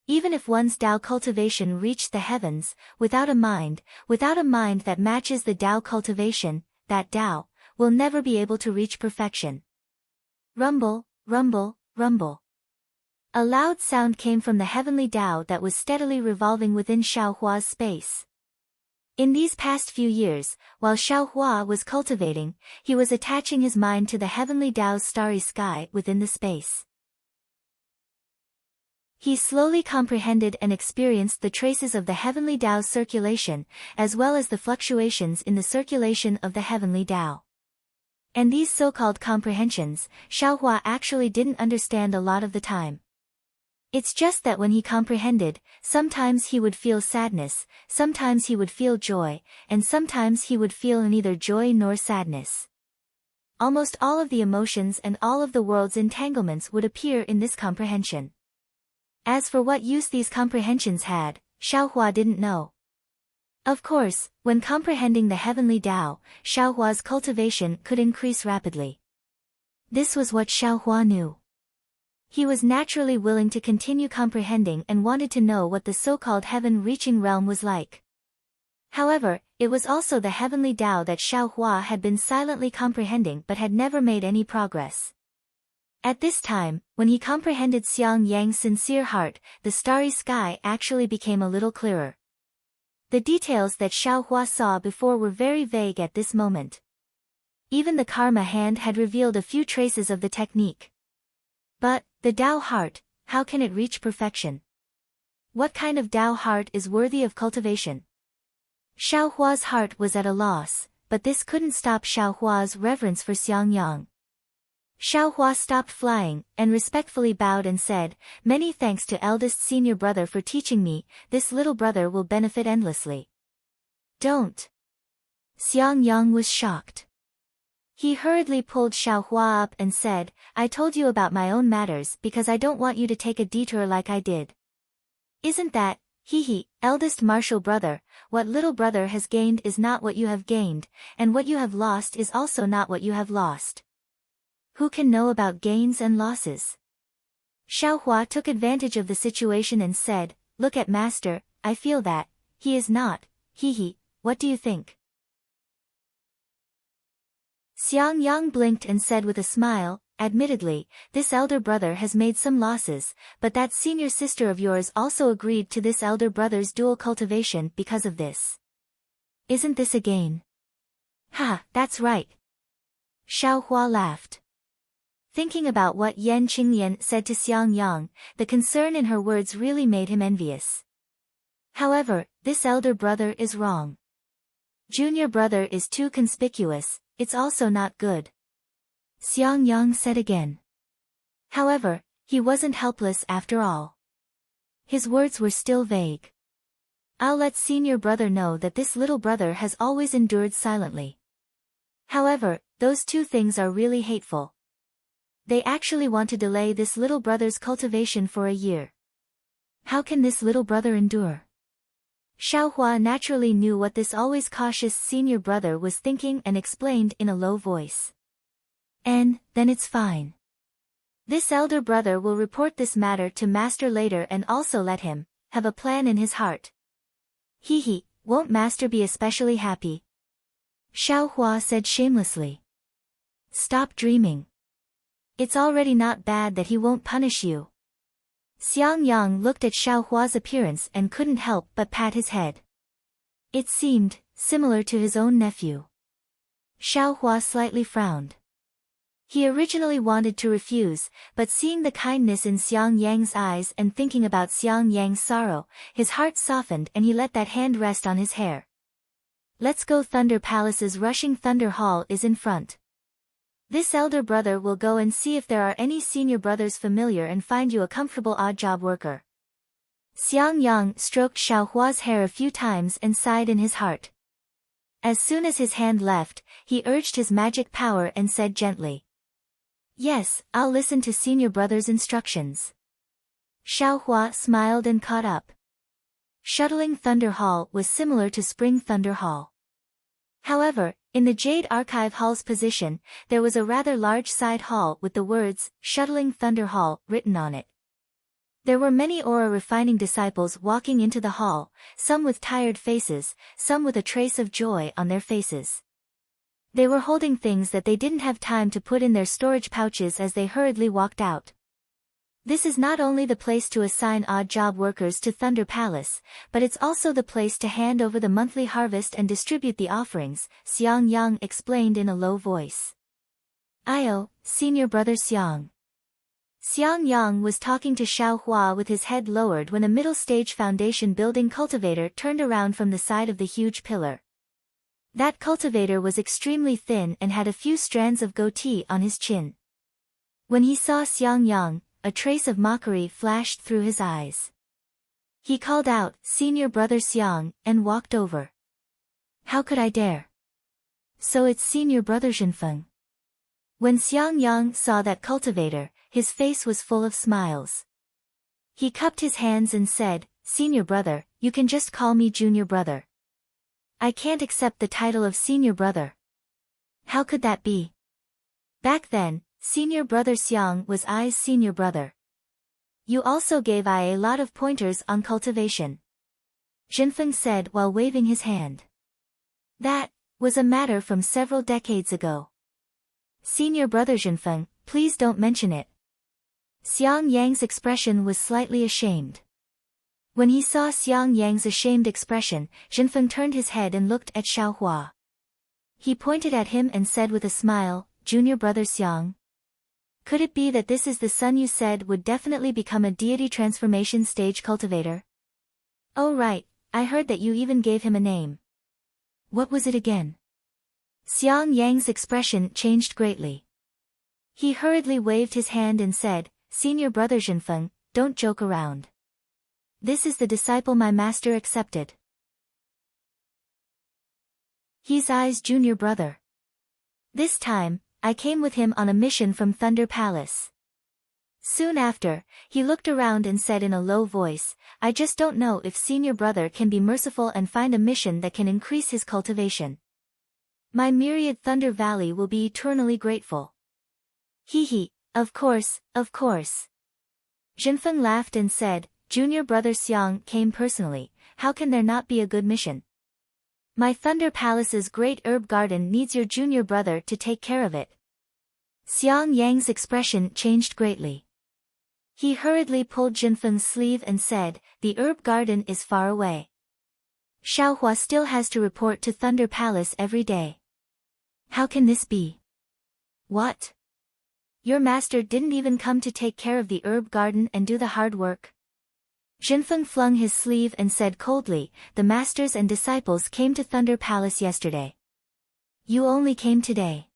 Even if one's Tao cultivation reached the heavens, without a mind that matches the Tao cultivation, that Tao will never be able to reach perfection. Rumble, rumble, rumble. A loud sound came from the heavenly Tao that was steadily revolving within Xiaohua's space. In these past few years, while Xiaohua was cultivating, he was attaching his mind to the heavenly Tao's starry sky within the space. He slowly comprehended and experienced the traces of the heavenly Tao's circulation, as well as the fluctuations in the circulation of the heavenly Tao. And these so-called comprehensions, Xiaohua actually didn't understand a lot of the time. It's just that when he comprehended, sometimes he would feel sadness, sometimes he would feel joy, and sometimes he would feel neither joy nor sadness. Almost all of the emotions and all of the world's entanglements would appear in this comprehension. As for what use these comprehensions had, Xiaohua didn't know. Of course, when comprehending the heavenly Tao, Xiaohua's cultivation could increase rapidly. This was what Xiaohua knew. He was naturally willing to continue comprehending and wanted to know what the so-called heaven-reaching realm was like. However, it was also the heavenly Tao that Xiaohua had been silently comprehending but had never made any progress. At this time, when he comprehended Xiang Yang's sincere heart, the starry sky actually became a little clearer. The details that Xiaohua saw before were very vague at this moment. Even the karma hand had revealed a few traces of the technique. But, the Tao heart, how can it reach perfection? What kind of Tao heart is worthy of cultivation? Xiaohua's heart was at a loss, but this couldn't stop Xiaohua's reverence for Xiang Yang. Xiaohua stopped flying, and respectfully bowed and said, "Many thanks to eldest senior brother for teaching me, this little brother will benefit endlessly." "Don't." Xiang Yang was shocked. He hurriedly pulled Xiaohua up and said, "I told you about my own matters because I don't want you to take a detour like I did." "Isn't that, eldest martial brother, what little brother has gained is not what you have gained, and what you have lost is also not what you have lost. Who can know about gains and losses?" Xiaohua took advantage of the situation and said, "Look at master, I feel that, he is not, what do you think?" Xiang Yang blinked and said with a smile, "Admittedly, this elder brother has made some losses, but that senior sister of yours also agreed to this elder brother's dual cultivation because of this. Isn't this a gain?" "Ha, that's right." Xiaohua laughed. Thinking about what Yan Qingyan said to Xiang Yang, the concern in her words really made him envious. However, this elder brother is wrong. Junior brother is too conspicuous, it's also not good. Xiang Yang said again. However, he wasn't helpless after all. His words were still vague. "I'll let senior brother know that this little brother has always endured silently. However, those two things are really hateful. They actually want to delay this little brother's cultivation for a year. How can this little brother endure?" Xiaohua naturally knew what this always cautious senior brother was thinking and explained in a low voice. "And, then it's fine. This elder brother will report this matter to master later and also let him have a plan in his heart." Won't master be especially happy?" Xiaohua said shamelessly. "Stop dreaming. It's already not bad that he won't punish you." Xiang Yang looked at Xiaohua's appearance and couldn't help but pat his head. It seemed similar to his own nephew. Xiaohua slightly frowned. He originally wanted to refuse, but seeing the kindness in Xiang Yang's eyes and thinking about Xiang Yang's sorrow, his heart softened and he let that hand rest on his hair. "Let's go. Thunder Palace's rushing Thunder Hall is in front. This elder brother will go and see if there are any senior brothers familiar and find you a comfortable odd job worker." Xiang Yang stroked Xiaohua's hair a few times and sighed in his heart. As soon as his hand left, he urged his magic power and said gently, "Yes, I'll listen to senior brother's instructions." Xiaohua smiled and caught up. Shuttling Thunder Hall was similar to Spring Thunder Hall. However, in the Jade Archive Hall's position, there was a rather large side hall with the words, "Shuttling Thunder Hall," written on it. There were many aura refining disciples walking into the hall, some with tired faces, some with a trace of joy on their faces. They were holding things that they didn't have time to put in their storage pouches as they hurriedly walked out. This is not only the place to assign odd job workers to Thunder Palace, but it's also the place to hand over the monthly harvest and distribute the offerings, Xiang Yang explained in a low voice. Io, senior brother Xiang. Xiang Yang was talking to Xiao Hua with his head lowered when a middle-stage foundation building cultivator turned around from the side of the huge pillar. That cultivator was extremely thin and had a few strands of goatee on his chin. When he saw Xiang Yang, a trace of mockery flashed through his eyes. He called out, "Senior brother Xiang," and walked over. "How could I dare? So it's senior brother Zhenfeng." When Xiang Yang saw that cultivator, his face was full of smiles. He cupped his hands and said, "Senior brother, you can just call me junior brother. I can't accept the title of senior brother." How could that be? Back then, senior brother Xiang was I's senior brother. "You also gave I a lot of pointers on cultivation," Zhenfeng said while waving his hand. "That was a matter from several decades ago. Senior brother Zhenfeng, please don't mention it." Xiang Yang's expression was slightly ashamed. When he saw Xiang Yang's ashamed expression, Zhenfeng turned his head and looked at Xiao Hua. He pointed at him and said with a smile, "Junior brother Xiang. Could it be that this is the son you said would definitely become a deity transformation stage cultivator? Oh right, I heard that you even gave him a name. What was it again?" Xiang Yang's expression changed greatly. He hurriedly waved his hand and said, "Senior brother Zhenfeng, don't joke around. This is the disciple my master accepted. He's I's junior brother. This time, I came with him on a mission from Thunder Palace." Soon after, he looked around and said in a low voice, "I just don't know if senior brother can be merciful and find a mission that can increase his cultivation. My myriad Thunder Valley will be eternally grateful." "Hee hee, of course, of course." Zhenfeng laughed and said, "Junior brother Xiang came personally, how can there not be a good mission? My Thunder Palace's great herb garden needs your junior brother to take care of it." Xiang Yang's expression changed greatly. He hurriedly pulled Zhenfeng's sleeve and said, "The herb garden is far away. Xiao Hua still has to report to Thunder Palace every day. How can this be?" "What? Your master didn't even come to take care of the herb garden and do the hard work?" Zhenfeng flung his sleeve and said coldly, "The masters and disciples came to Thunder Palace yesterday. You only came today.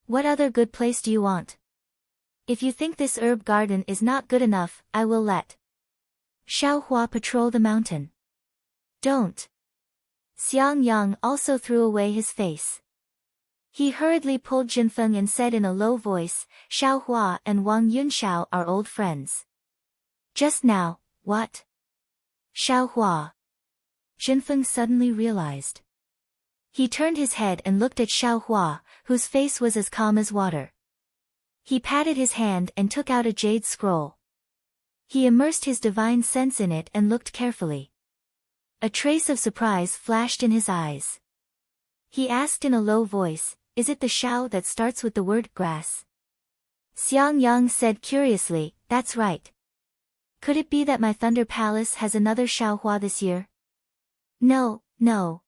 What other good place do you want? If you think this herb garden is not good enough, I will let Xiao Hua patrol the mountain." "Don't." Xiang Yang also threw away his face. He hurriedly pulled Zhenfeng and said in a low voice, "Xiao Hua and Wang Yunxiao are old friends." "Just now, what? Xiao Hua?" Zhenfeng suddenly realized. He turned his head and looked at Xiao Hua, whose face was as calm as water. He patted his hand and took out a jade scroll. He immersed his divine sense in it and looked carefully. A trace of surprise flashed in his eyes. He asked in a low voice, "Is it the Xiao that starts with the word grass?" Xiang Yang said curiously, "That's right. Could it be that my Thunder Palace has another Xiao Hua this year?" "No, no."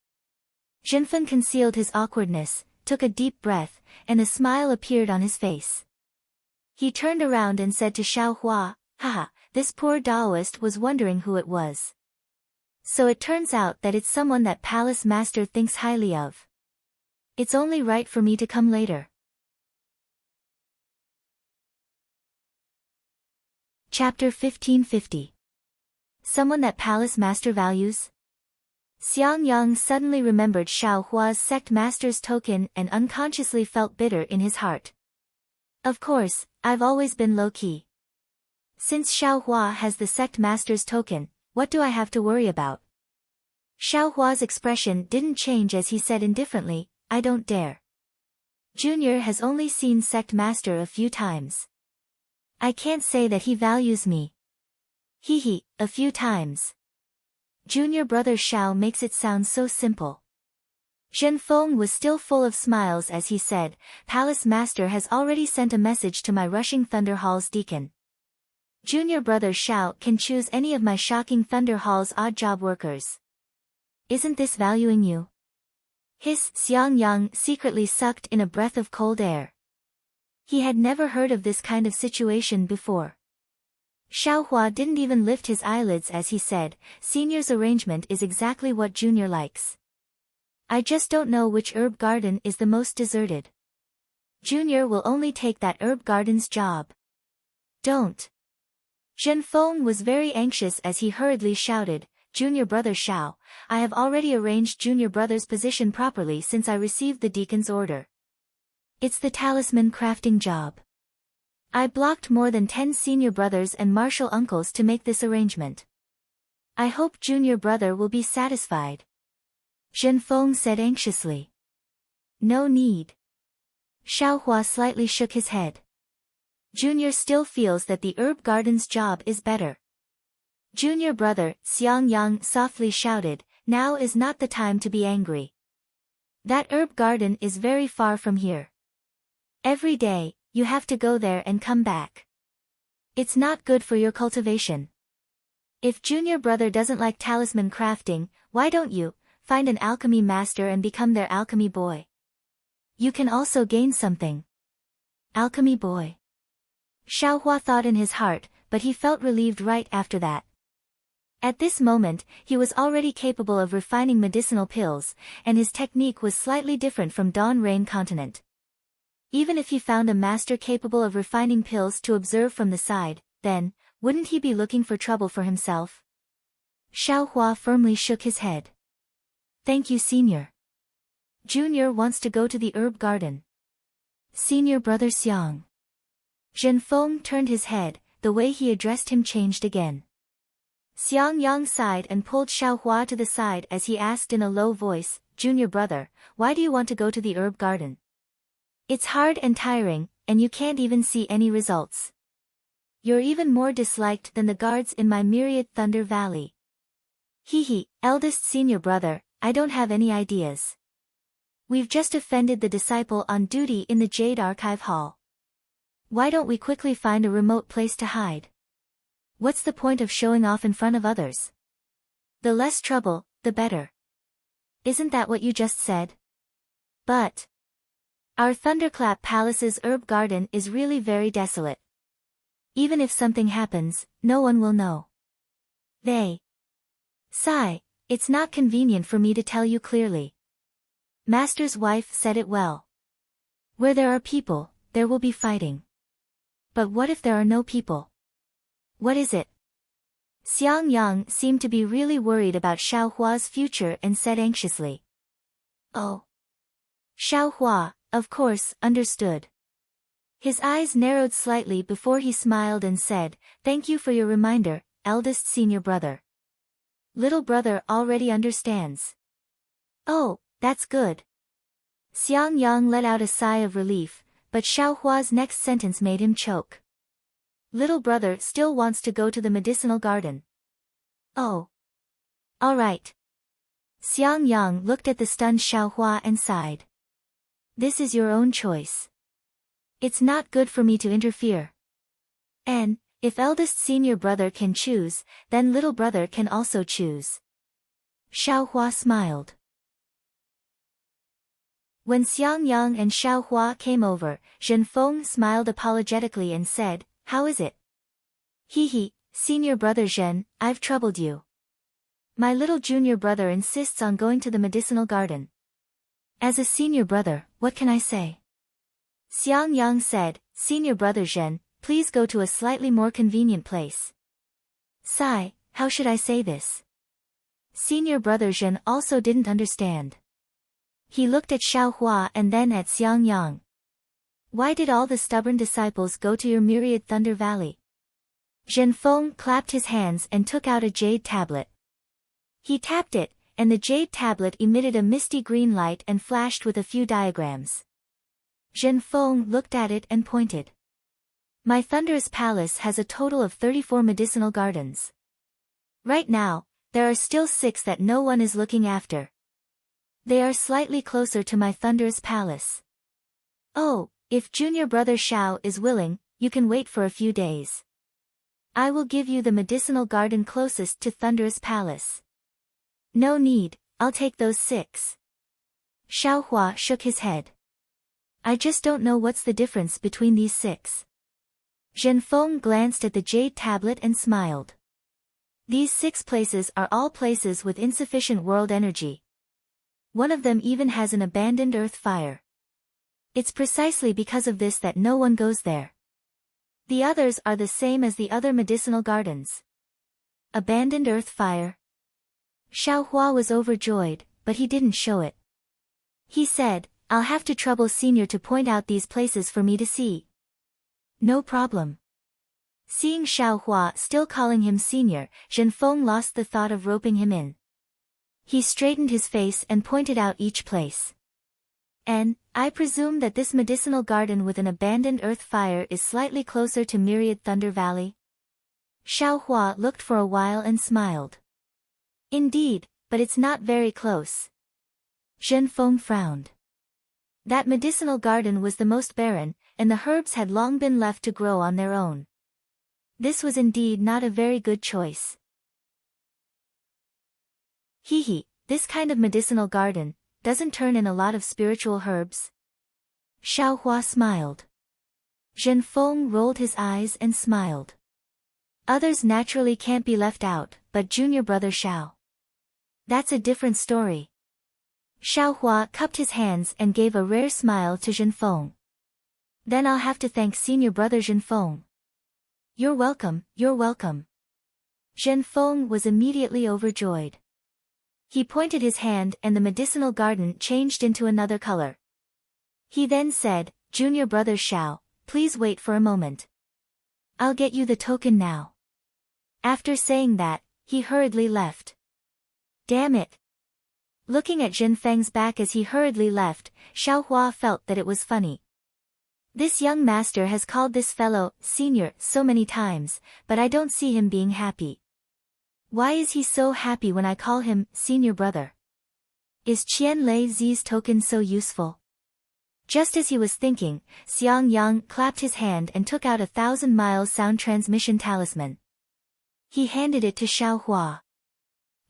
Zhenfeng concealed his awkwardness, took a deep breath, and a smile appeared on his face. He turned around and said to Xiao Hua, "Haha, this poor Daoist was wondering who it was. So it turns out that it's someone that Palace Master thinks highly of. It's only right for me to come later." Chapter 1550. Someone that Palace Master values? Xiang Yang suddenly remembered Xiao Hua's sect master's token and unconsciously felt bitter in his heart. Of course, I've always been low-key. Since Xiao Hua has the sect master's token, what do I have to worry about? Xiao Hua's expression didn't change as he said indifferently, "I don't dare. Junior has only seen sect master a few times. I can't say that he values me. Hee hee, a few times. Junior brother Xiao makes it sound so simple." Zhenfeng was still full of smiles as he said, "Palace Master has already sent a message to my rushing Thunder Hall's deacon. Junior brother Xiao can choose any of my shocking Thunder Hall's odd job workers. Isn't this valuing you? Hiss, Xiang Yang secretly sucked in a breath of cold air. He had never heard of this kind of situation before. Xiaohua didn't even lift his eyelids as he said, Senior's arrangement is exactly what Junior likes. I just don't know which herb garden is the most deserted. Junior will only take that herb garden's job. Don't. Zhenfeng was very anxious as he hurriedly shouted, Junior brother Xiao, I have already arranged Junior brother's position properly since I received the deacon's order. It's the talisman crafting job. I blocked more than 10 senior brothers and martial uncles to make this arrangement. I hope Junior brother will be satisfied. Zhenfeng said anxiously. No need. Xiaohua slightly shook his head. Junior still feels that the herb garden's job is better. Junior brother, Xiang Yang softly shouted, now is not the time to be angry. That herb garden is very far from here. Every day, you have to go there and come back. It's not good for your cultivation. If Junior brother doesn't like talisman crafting, why don't you find an alchemy master and become their alchemy boy? You can also gain something. Alchemy boy. Xiaohua thought in his heart, but he felt relieved right after that. At this moment, he was already capable of refining medicinal pills, and his technique was slightly different from Dawn Rain Continent. Even if he found a master capable of refining pills to observe from the side, then, wouldn't he be looking for trouble for himself? Xiaohua firmly shook his head. Thank you, Senior. Junior wants to go to the herb garden. Senior brother Xiang. Zhenfeng turned his head, the way he addressed him changed again. Xiang Yang sighed and pulled Xiaohua to the side as he asked in a low voice, Junior brother, why do you want to go to the herb garden? It's hard and tiring, and you can't even see any results. You're even more disliked than the guards in my myriad Thunder Valley. Hee, eldest senior brother, I don't have any ideas. We've just offended the disciple on duty in the Jade Archive Hall. Why don't we quickly find a remote place to hide? What's the point of showing off in front of others? The less trouble, the better. Isn't that what you just said? But our Thunderclap Palace's herb garden is really very desolate. Even if something happens, no one will know. Sigh, it's not convenient for me to tell you clearly. Master's wife said it well. Where there are people, there will be fighting. But what if there are no people? What is it? Xiang Yang seemed to be really worried about Xiaohua's future and said anxiously. Oh. Xiaohua, of course, understood. His eyes narrowed slightly before he smiled and said, Thank you for your reminder, eldest senior brother. Little brother already understands. Oh, that's good. Xiang Yang let out a sigh of relief, but Xiaohua's next sentence made him choke. Little brother still wants to go to the medicinal garden. Oh. All right. Xiang Yang looked at the stunned Xiaohua and sighed. This is your own choice. It's not good for me to interfere. And, if eldest senior brother can choose, then little brother can also choose. Xiaohua smiled. When Xiang Yang and Xiaohua came over, Zhenfeng smiled apologetically and said, How is it? Hee, senior brother Zhen, I've troubled you. My little junior brother insists on going to the medicinal garden. As a senior brother, what can I say? Xiang Yang said, Senior brother Zhen, please go to a slightly more convenient place. Sigh, how should I say this? Senior brother Zhen also didn't understand. He looked at Xiaohua and then at Xiang Yang. Why did all the stubborn disciples go to your myriad Thunder Valley? Zhenfeng clapped his hands and took out a jade tablet. He tapped it, and the jade tablet emitted a misty green light and flashed with a few diagrams. Zhenfeng looked at it and pointed. My Thunderous Palace has a total of 34 medicinal gardens. Right now, there are still 6 that no one is looking after. They are slightly closer to my Thunderous Palace. Oh, if junior brother Xiao is willing, you can wait for a few days. I will give you the medicinal garden closest to Thunderous Palace. No need, I'll take those 6. Xiaohua shook his head. I just don't know what's the difference between these 6. Zhenfeng glanced at the jade tablet and smiled. These 6 places are all places with insufficient world energy. One of them even has an abandoned earth fire. It's precisely because of this that no one goes there. The others are the same as the other medicinal gardens. Abandoned earth fire. Xiaohua was overjoyed, but he didn't show it. He said, I'll have to trouble Senior to point out these places for me to see. No problem. Seeing Xiaohua still calling him Senior, Zhenfeng lost the thought of roping him in. He straightened his face and pointed out each place. And, I presume that this medicinal garden with an abandoned earth fire is slightly closer to Myriad Thunder Valley? Xiaohua looked for a while and smiled. Indeed, but it's not very close. Zhenfeng frowned. That medicinal garden was the most barren, and the herbs had long been left to grow on their own. This was indeed not a very good choice. Hehe, this kind of medicinal garden doesn't turn in a lot of spiritual herbs. Xiaohua smiled. Zhenfeng rolled his eyes and smiled. Others naturally can't be left out, but junior brother Xiao. That's a different story. Xiaohua cupped his hands and gave a rare smile to Zhenfeng. Then I'll have to thank senior brother Zhenfeng. You're welcome, you're welcome. Zhenfeng was immediately overjoyed. He pointed his hand and the medicinal garden changed into another color. He then said, Junior brother Xiao, please wait for a moment. I'll get you the token now. After saying that, he hurriedly left. Damn it. Looking at Zhenfeng's back as he hurriedly left, Xiaohua felt that it was funny. This young master has called this fellow, Senior, so many times, but I don't see him being happy. Why is he so happy when I call him, Senior Brother? Is Qian Lei Zi's token so useful? Just as he was thinking, Xiang Yang clapped his hand and took out a 1,000-mile sound transmission talisman. He handed it to Xiaohua.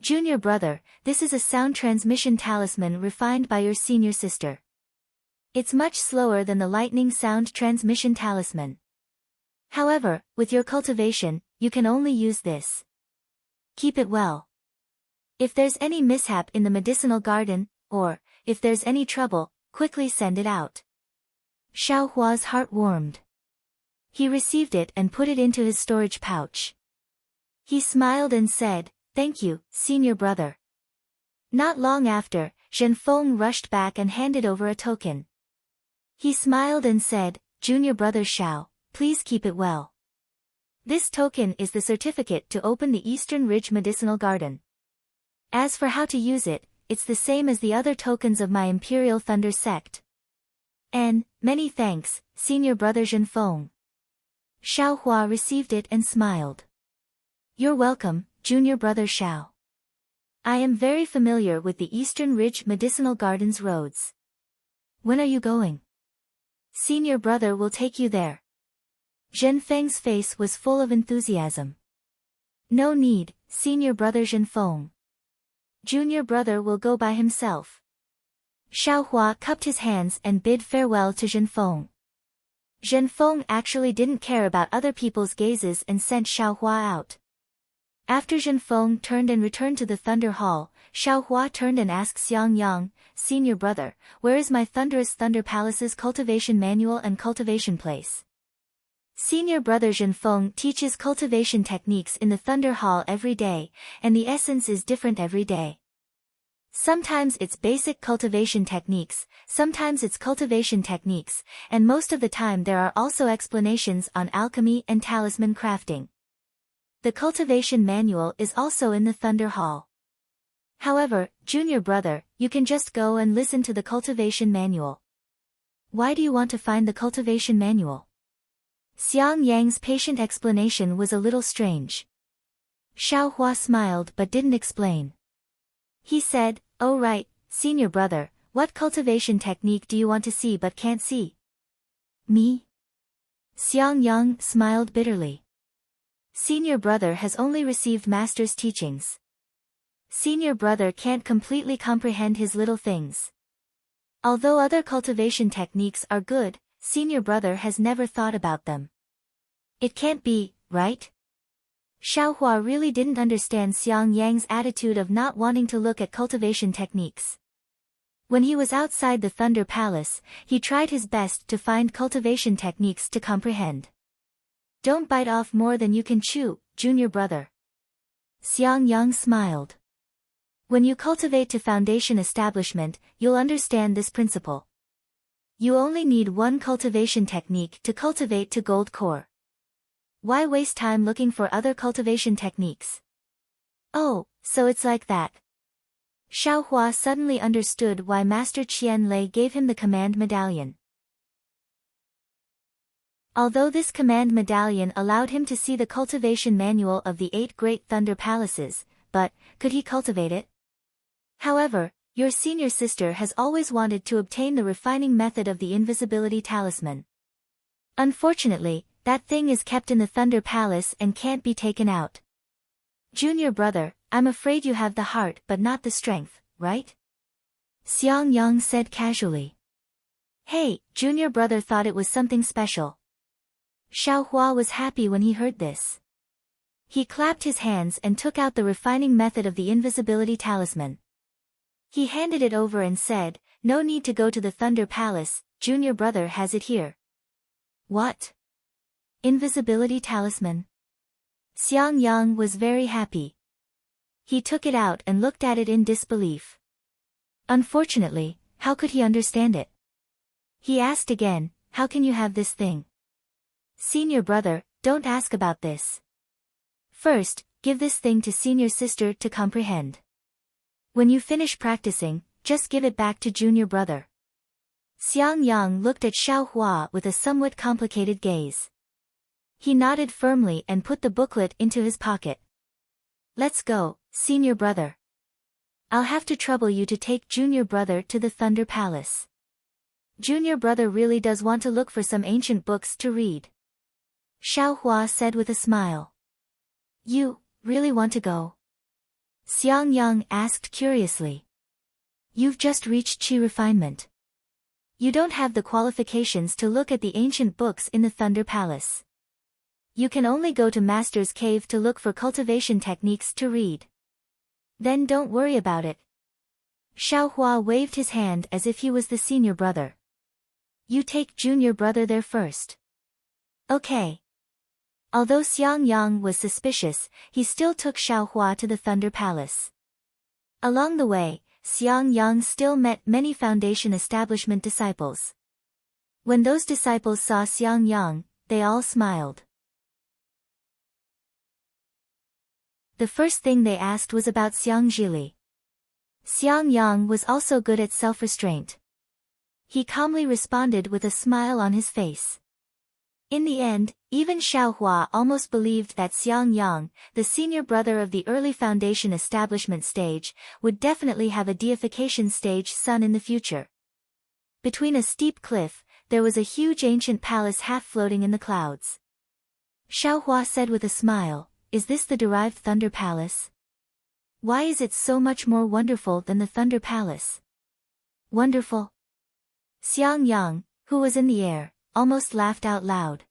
Junior brother, this is a sound transmission talisman refined by your senior sister. It's much slower than the lightning sound transmission talisman. However, with your cultivation, you can only use this. Keep it well. If there's any mishap in the medicinal garden, or, if there's any trouble, quickly send it out. Xiaohua's heart warmed. He received it and put it into his storage pouch. He smiled and said, Thank you, senior brother. Not long after, Zhenfeng rushed back and handed over a token. He smiled and said, Junior brother Xiao, please keep it well. This token is the certificate to open the Eastern Ridge Medicinal Garden. As for how to use it, it's the same as the other tokens of my Imperial Thunder sect. And, many thanks, senior brother Zhenfeng. Xiaohua received it and smiled. You're welcome, junior brother Xiao. I am very familiar with the Eastern Ridge Medicinal Garden's roads. When are you going? Senior brother will take you there. Zhenfeng's face was full of enthusiasm. No need, senior brother Zhenfeng. Junior brother will go by himself. Xiaohua cupped his hands and bid farewell to Zhenfeng. Zhenfeng actually didn't care about other people's gazes and sent Xiaohua out. After Zhenfeng turned and returned to the Thunder Hall, Xiaohua turned and asked Xiang Yang, Senior brother, where is my Thunderous Thunder Palace's cultivation manual and cultivation place? Senior brother Zhenfeng teaches cultivation techniques in the Thunder Hall every day, and the essence is different every day. Sometimes it's basic cultivation techniques, sometimes it's cultivation techniques, and most of the time there are also explanations on alchemy and talisman crafting. The cultivation manual is also in the Thunder Hall. However, junior brother, you can just go and listen to the cultivation manual. Why do you want to find the cultivation manual? Xiang Yang's patient explanation was a little strange. Xiaohua smiled but didn't explain. He said, Oh right, senior brother, what cultivation technique do you want to see but can't see? Me? Xiang Yang smiled bitterly. Senior brother has only received master's teachings. Senior brother can't completely comprehend his little things. Although other cultivation techniques are good, senior brother has never thought about them. It can't be, right? Xiaohua really didn't understand Xiang Yang's attitude of not wanting to look at cultivation techniques. When he was outside the Thunder Palace, he tried his best to find cultivation techniques to comprehend. Don't bite off more than you can chew, junior brother. Xiang Yang smiled. When you cultivate to foundation establishment, you'll understand this principle. You only need one cultivation technique to cultivate to gold core. Why waste time looking for other cultivation techniques? Oh, so it's like that. Xiaohua suddenly understood why Master Qian Lei gave him the command medallion. Although this command medallion allowed him to see the cultivation manual of the 8 Great Thunder Palaces, but, could he cultivate it? However, your senior sister has always wanted to obtain the refining method of the invisibility talisman. Unfortunately, that thing is kept in the Thunder Palace and can't be taken out. Junior brother, I'm afraid you have the heart but not the strength, right? Xiang Yang said casually. Hey, junior brother thought it was something special. Xiaohua was happy when he heard this. He clapped his hands and took out the refining method of the invisibility talisman. He handed it over and said, no need to go to the Thunder Palace, junior brother has it here. What? Invisibility talisman? Xiang Yang was very happy. He took it out and looked at it in disbelief. Unfortunately, how could he understand it? He asked again, how can you have this thing? Senior brother, don't ask about this. First, give this thing to senior sister to comprehend. When you finish practicing, just give it back to junior brother. Xiang Yang looked at Xiaohua with a somewhat complicated gaze. He nodded firmly and put the booklet into his pocket. Let's go, senior brother. I'll have to trouble you to take junior brother to the Thunder Palace. Junior brother really does want to look for some ancient books to read. Xiaohua said with a smile. You, really want to go? Xiang Yang asked curiously. You've just reached Qi refinement. You don't have the qualifications to look at the ancient books in the Thunder Palace. You can only go to Master's Cave to look for cultivation techniques to read. Then don't worry about it. Xiaohua waved his hand as if he was the senior brother. You take junior brother there first. Okay. Although Xiang Yang was suspicious, he still took Xiaohua to the Thunder Palace. Along the way, Xiang Yang still met many foundation establishment disciples. When those disciples saw Xiang Yang, they all smiled. The first thing they asked was about Xiang Zhili. Xiang Yang was also good at self-restraint. He calmly responded with a smile on his face. In the end, even Xiaohua almost believed that Xiang Yang, the senior brother of the early foundation establishment stage, would definitely have a deification stage son in the future. Between a steep cliff, there was a huge ancient palace half floating in the clouds. Xiaohua said with a smile, is this the derived Thunder Palace? Why is it so much more wonderful than the Thunder Palace? Wonderful? Xiang Yang, who was in the air, almost laughed out loud.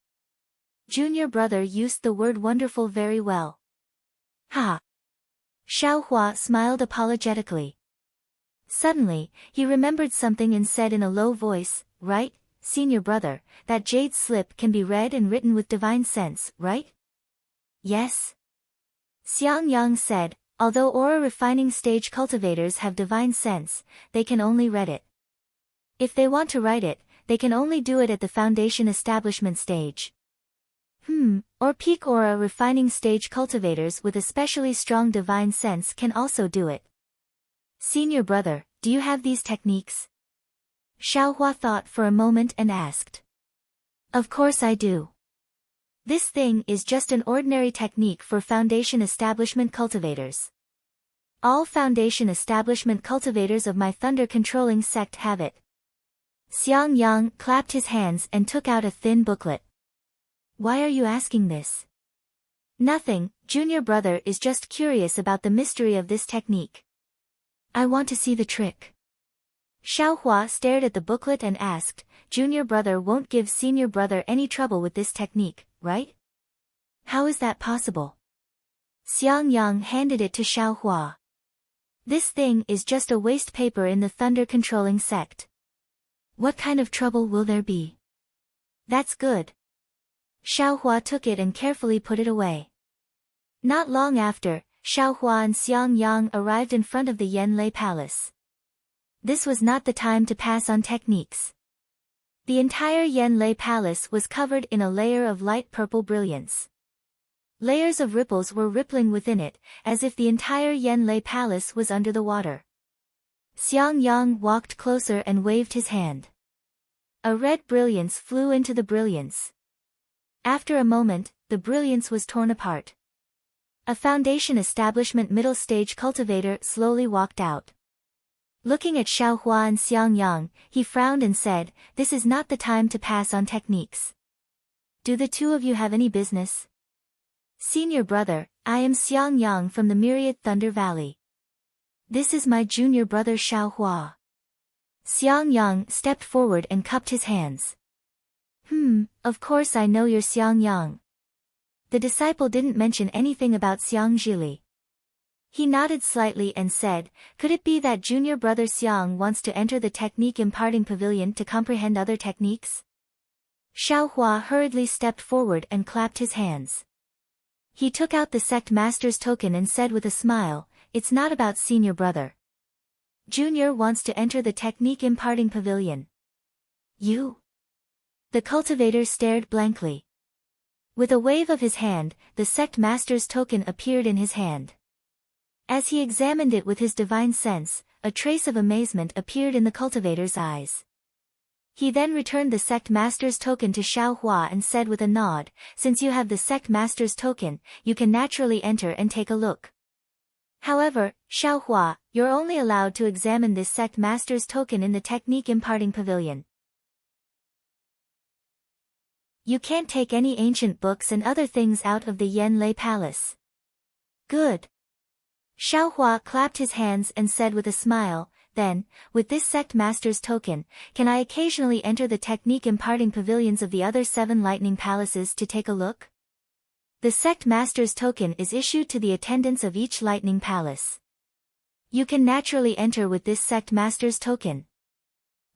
Junior brother used the word wonderful very well. Ha! Xiaohua smiled apologetically. Suddenly, he remembered something and said in a low voice, right, senior brother, that jade slip can be read and written with divine sense, right? Yes. Xiang Yang said, although aura refining stage cultivators have divine sense, they can only read it. If they want to write it, they can only do it at the foundation establishment stage. Or peak aura refining stage cultivators with especially strong divine sense can also do it. Senior brother, do you have these techniques? Xiaohua thought for a moment and asked. Of course I do. This thing is just an ordinary technique for foundation establishment cultivators. All foundation establishment cultivators of my thunder controlling sect have it. Xiang Yang clapped his hands and took out a thin booklet. Why are you asking this? Nothing, junior brother is just curious about the mystery of this technique. I want to see the trick. Xiaohua stared at the booklet and asked, junior brother won't give senior brother any trouble with this technique, right? How is that possible? Xiang Yang handed it to Xiaohua. This thing is just a waste paper in the thunder-controlling sect. What kind of trouble will there be? That's good. Xiaohua took it and carefully put it away. Not long after, Xiaohua and Xiang Yang arrived in front of the Yanlei Palace. This was not the time to pass on techniques. The entire Yanlei Palace was covered in a layer of light purple brilliance. Layers of ripples were rippling within it, as if the entire Yanlei Palace was under the water. Xiang Yang walked closer and waved his hand. A red brilliance flew into the brilliance. After a moment, the brilliance was torn apart. A foundation establishment middle stage cultivator slowly walked out. Looking at Xiaohua and Xiang Yang, he frowned and said, this is not the time to pass on techniques. Do the two of you have any business? Senior brother, I am Xiang Yang from the Myriad Thunder Valley. This is my junior brother Xiaohua. Xiang Yang stepped forward and cupped his hands. Of course I know you're Xiang Yang. The disciple didn't mention anything about Xiang Zhili. He nodded slightly and said, could it be that junior brother Xiang wants to enter the technique imparting pavilion to comprehend other techniques? Xiaohua hurriedly stepped forward and clapped his hands. He took out the sect master's token and said with a smile, it's not about senior brother. Junior wants to enter the technique imparting pavilion. You? The cultivator stared blankly. With a wave of his hand, the sect master's token appeared in his hand. As he examined it with his divine sense, a trace of amazement appeared in the cultivator's eyes. He then returned the sect master's token to Xiaohua and said with a nod, since you have the sect master's token, you can naturally enter and take a look. However, Xiaohua, you're only allowed to examine this sect master's token in the technique imparting pavilion. You can't take any ancient books and other things out of the Yanlei Palace. Good. Xiaohua clapped his hands and said with a smile, then, with this sect master's token, can I occasionally enter the technique imparting pavilions of the other 7 lightning palaces to take a look? The sect master's token is issued to the attendants of each lightning palace. You can naturally enter with this sect master's token.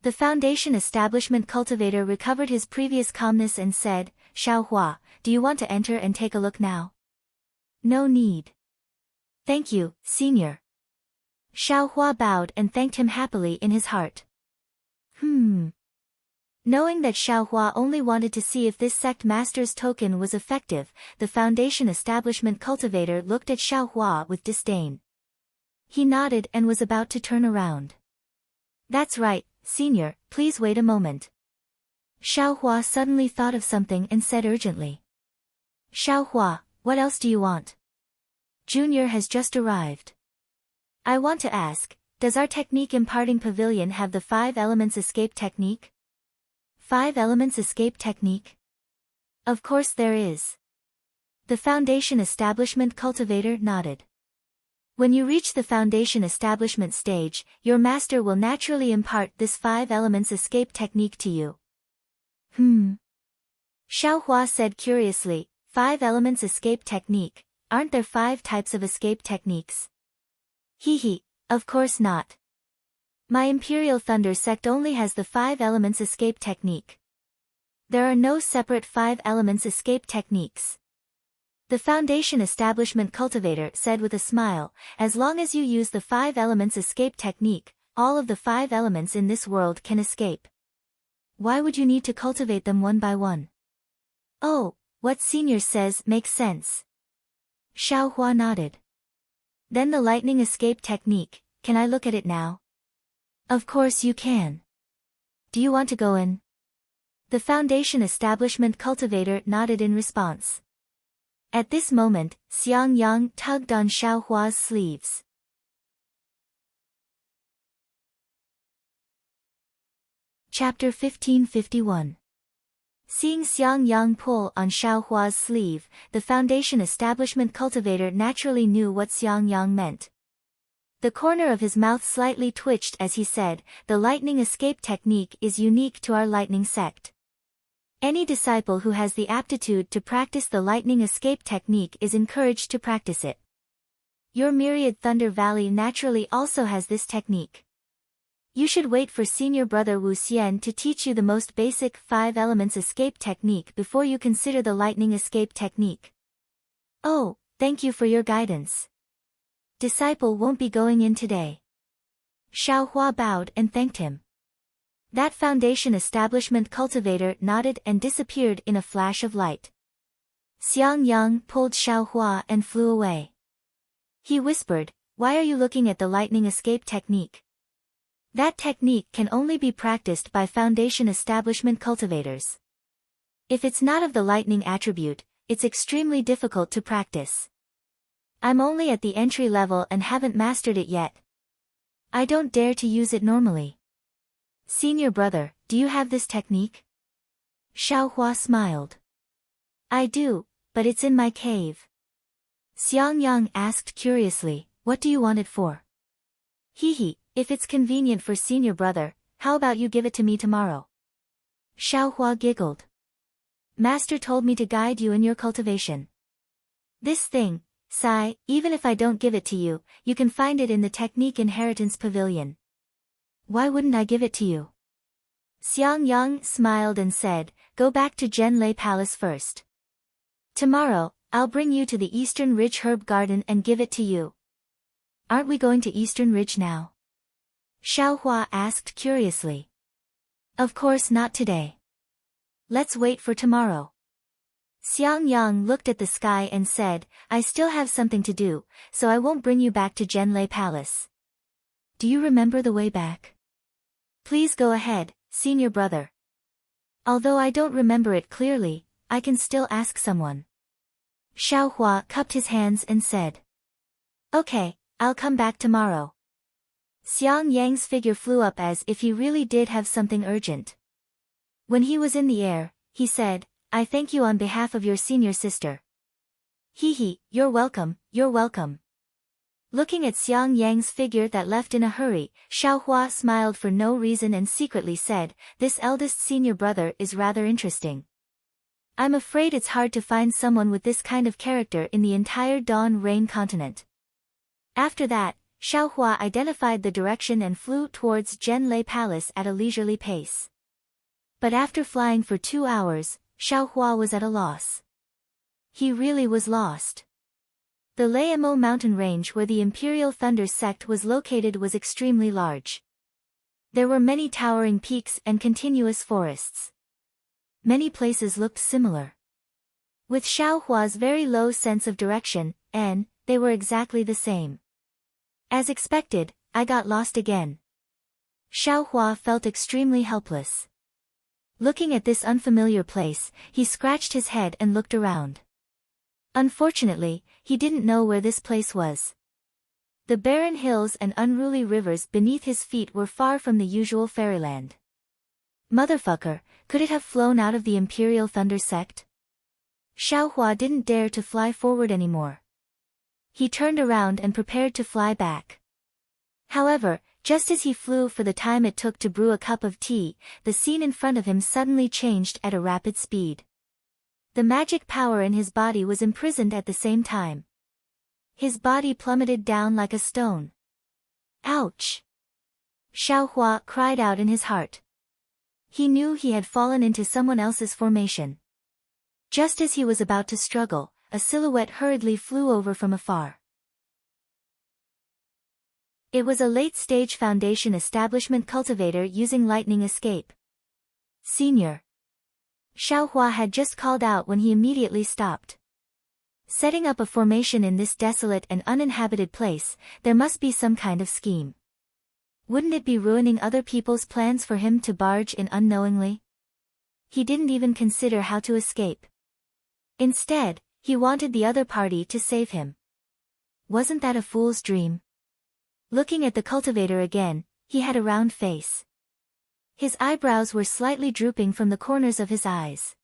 The foundation establishment cultivator recovered his previous calmness and said, Xiaohua, do you want to enter and take a look now? No need. Thank you, senior. Xiaohua bowed and thanked him happily in his heart. Knowing that Xiaohua only wanted to see if this sect master's token was effective, the foundation establishment cultivator looked at Xiaohua with disdain. He nodded and was about to turn around. That's right, senior, please wait a moment. Xiaohua suddenly thought of something and said urgently. Xiaohua, what else do you want? Junior has just arrived. I want to ask, does our technique imparting pavilion have the 5 elements escape technique? 5 elements escape technique? Of course there is. The foundation establishment cultivator nodded. When you reach the foundation establishment stage, your master will naturally impart this 5 elements escape technique to you. Xiaohua said curiously, 5 elements escape technique, aren't there 5 types of escape techniques? Of course not. My Imperial Thunder sect only has the 5 elements escape technique. There are no separate 5 elements escape techniques. The foundation establishment cultivator said with a smile, as long as you use the 5 elements escape technique, all of the 5 elements in this world can escape. Why would you need to cultivate them one by one? Oh, what senior says makes sense. Xiaohua nodded. Then the lightning escape technique, can I look at it now? Of course you can. Do you want to go in? The foundation establishment cultivator nodded in response. At this moment, Xiang Yang tugged on Xiaohua's sleeves. Chapter 1551. Seeing Xiang Yang pull on Xiaohua's sleeve, the Foundation establishment cultivator naturally knew what Xiang Yang meant. The corner of his mouth slightly twitched as he said, "The lightning escape technique is unique to our lightning sect. Any disciple who has the aptitude to practice the lightning escape technique is encouraged to practice it. Your myriad Thunder Valley naturally also has this technique. You should wait for senior brother Wu Xian to teach you the most basic 5 elements escape technique before you consider the lightning escape technique." "Oh, thank you for your guidance. Disciple won't be going in today." Xiaohua bowed and thanked him. That Foundation establishment cultivator nodded and disappeared in a flash of light. Xiang Yang pulled Xiaohua and flew away. He whispered, "Why are you looking at the lightning escape technique? That technique can only be practiced by Foundation establishment cultivators. If it's not of the lightning attribute, it's extremely difficult to practice. I'm only at the entry level and haven't mastered it yet. I don't dare to use it normally." "Senior brother, do you have this technique?" Xiaohua smiled. "I do, but it's in my cave." Xiang Yang asked curiously, "What do you want it for?" "Hee, if it's convenient for senior brother, how about you give it to me tomorrow?" Xiaohua giggled. "Master told me to guide you in your cultivation. This thing, Sai, even if I don't give it to you, you can find it in the Technique Inheritance Pavilion." "Why wouldn't I give it to you?" Xiang Yang smiled and said, "Go back to Zhenlei Palace first. Tomorrow, I'll bring you to the Eastern Ridge Herb Garden and give it to you." "Aren't we going to Eastern Ridge now?" Xiaohua asked curiously. "Of course not today. Let's wait for tomorrow." Xiang Yang looked at the sky and said, "I still have something to do, so I won't bring you back to Zhenlei Palace. Do you remember the way back?" "Please go ahead, senior brother. Although I don't remember it clearly, I can still ask someone." Xiaohua cupped his hands and said, "Okay, I'll come back tomorrow." Xiang Yang's figure flew up as if he really did have something urgent. When he was in the air, he said, "I thank you on behalf of your senior sister." "Hee, you're welcome, you're welcome." Looking at Xiang Yang's figure that left in a hurry, Xiaohua smiled for no reason and secretly said, "This eldest senior brother is rather interesting. I'm afraid it's hard to find someone with this kind of character in the entire Dawn Rain continent." After that, Xiaohua identified the direction and flew towards Zhenlei Palace at a leisurely pace. But after flying for 2 hours, Xiaohua was at a loss. He really was lost. The Leimo mountain range where the Imperial Thunder sect was located was extremely large. There were many towering peaks and continuous forests. Many places looked similar. With Xiaohua's very low sense of direction, they were exactly the same. As expected, I got lost again. Xiaohua felt extremely helpless. Looking at this unfamiliar place, he scratched his head and looked around. Unfortunately, he didn't know where this place was. The barren hills and unruly rivers beneath his feet were far from the usual fairyland. Motherfucker, could it have flown out of the Imperial Thunder sect? Xiaohua didn't dare to fly forward anymore. He turned around and prepared to fly back. However, just as he flew for the time it took to brew a cup of tea, the scene in front of him suddenly changed at a rapid speed. The magic power in his body was imprisoned at the same time. His body plummeted down like a stone. Ouch! Xiaohua cried out in his heart. He knew he had fallen into someone else's formation. Just as he was about to struggle, a silhouette hurriedly flew over from afar. It was a late-stage Foundation establishment cultivator using lightning escape. "Senior." Xiaohua had just called out when he immediately stopped. Setting up a formation in this desolate and uninhabited place, there must be some kind of scheme. Wouldn't it be ruining other people's plans for him to barge in unknowingly? He didn't even consider how to escape. Instead, he wanted the other party to save him. Wasn't that a fool's dream? Looking at the cultivator again, he had a round face. His eyebrows were slightly drooping from the corners of his eyes.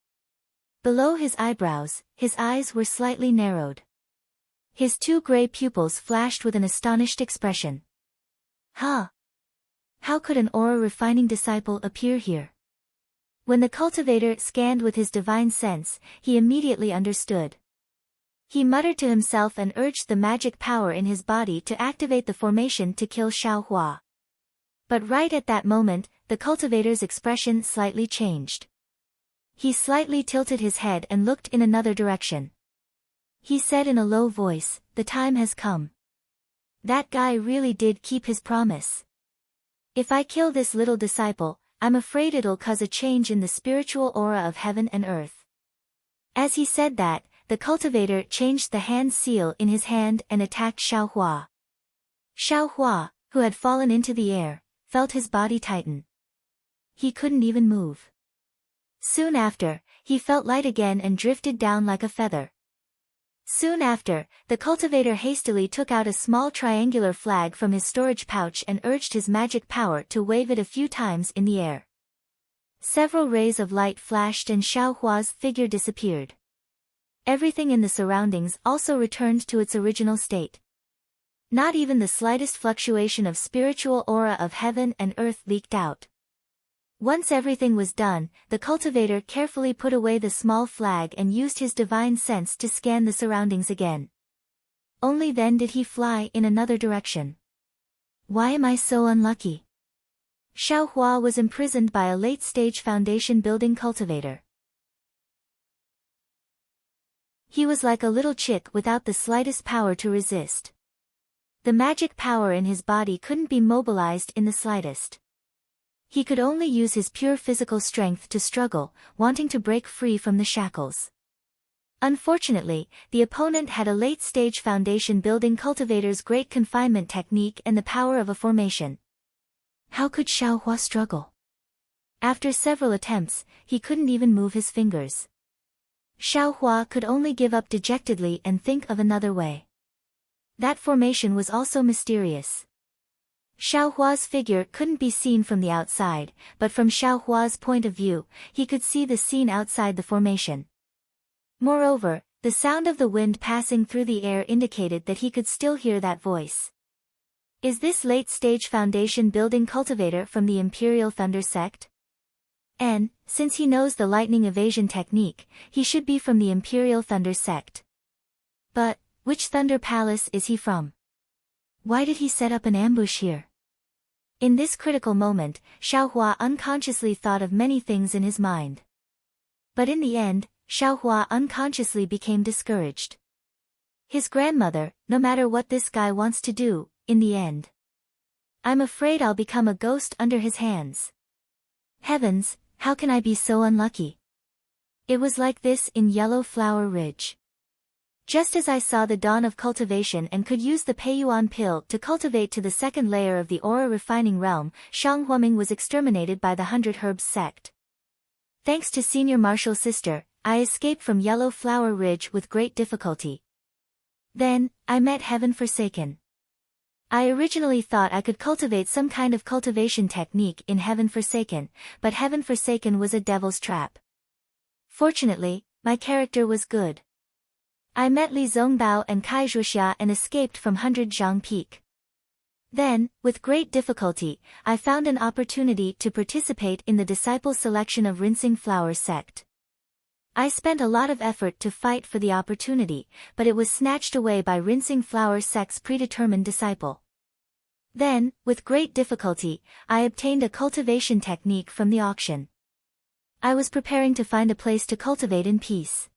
Below his eyebrows, his eyes were slightly narrowed. His two gray pupils flashed with an astonished expression. Huh? How could an aura-refining disciple appear here? When the cultivator scanned with his divine sense, he immediately understood. He muttered to himself and urged the magic power in his body to activate the formation to kill Xiaohua. But right at that moment, the cultivator's expression slightly changed. He slightly tilted his head and looked in another direction. He said in a low voice, "The time has come." That guy really did keep his promise. If I kill this little disciple, I'm afraid it'll cause a change in the spiritual aura of heaven and earth. As he said that, the cultivator changed the hand seal in his hand and attacked Xiaohua. Xiaohua, who had fallen into the air, felt his body tighten. He couldn't even move. Soon after, he felt light again and drifted down like a feather. Soon after, the cultivator hastily took out a small triangular flag from his storage pouch and urged his magic power to wave it a few times in the air. Several rays of light flashed and Xiaohua's figure disappeared. Everything in the surroundings also returned to its original state. Not even the slightest fluctuation of spiritual aura of heaven and earth leaked out. Once everything was done, the cultivator carefully put away the small flag and used his divine sense to scan the surroundings again. Only then did he fly in another direction. Why am I so unlucky? Xiaohua was imprisoned by a late-stage foundation building cultivator. He was like a little chick without the slightest power to resist. The magic power in his body couldn't be mobilized in the slightest. He could only use his pure physical strength to struggle, wanting to break free from the shackles. Unfortunately, the opponent had a late-stage foundation building cultivator's great confinement technique and the power of a formation. How could Xiaohua struggle? After several attempts, he couldn't even move his fingers. Xiaohua could only give up dejectedly and think of another way. That formation was also mysterious. Xiaohua's figure couldn't be seen from the outside, but from Xiaohua's point of view, he could see the scene outside the formation. Moreover, the sound of the wind passing through the air indicated that he could still hear that voice. Is this late-stage foundation building cultivator from the Imperial Thunder sect? And, since he knows the lightning evasion technique, he should be from the Imperial Thunder sect. But, which Thunder Palace is he from? Why did he set up an ambush here? In this critical moment, Xiaohua unconsciously thought of many things in his mind. But in the end, Xiaohua unconsciously became discouraged. His grandmother, no matter what this guy wants to do, in the end. I'm afraid I'll become a ghost under his hands. Heavens, how can I be so unlucky? It was like this in Yellow Flower Ridge. Just as I saw the dawn of cultivation and could use the Peiyuan pill to cultivate to the second layer of the aura-refining realm, Shang Huaming was exterminated by the 100 Herbs sect. Thanks to Senior Marshal's sister, I escaped from Yellow Flower Ridge with great difficulty. Then, I met Heaven Forsaken. I originally thought I could cultivate some kind of cultivation technique in Heaven Forsaken, but Heaven Forsaken was a devil's trap. Fortunately, my character was good. I met Li Zongbao and Kai Zhuxia and escaped from 100 Zhang Peak. Then, with great difficulty, I found an opportunity to participate in the disciple selection of Rinsing Flower sect. I spent a lot of effort to fight for the opportunity, but it was snatched away by Rinsing Flower sect's predetermined disciple. Then, with great difficulty, I obtained a cultivation technique from the auction. I was preparing to find a place to cultivate in peace.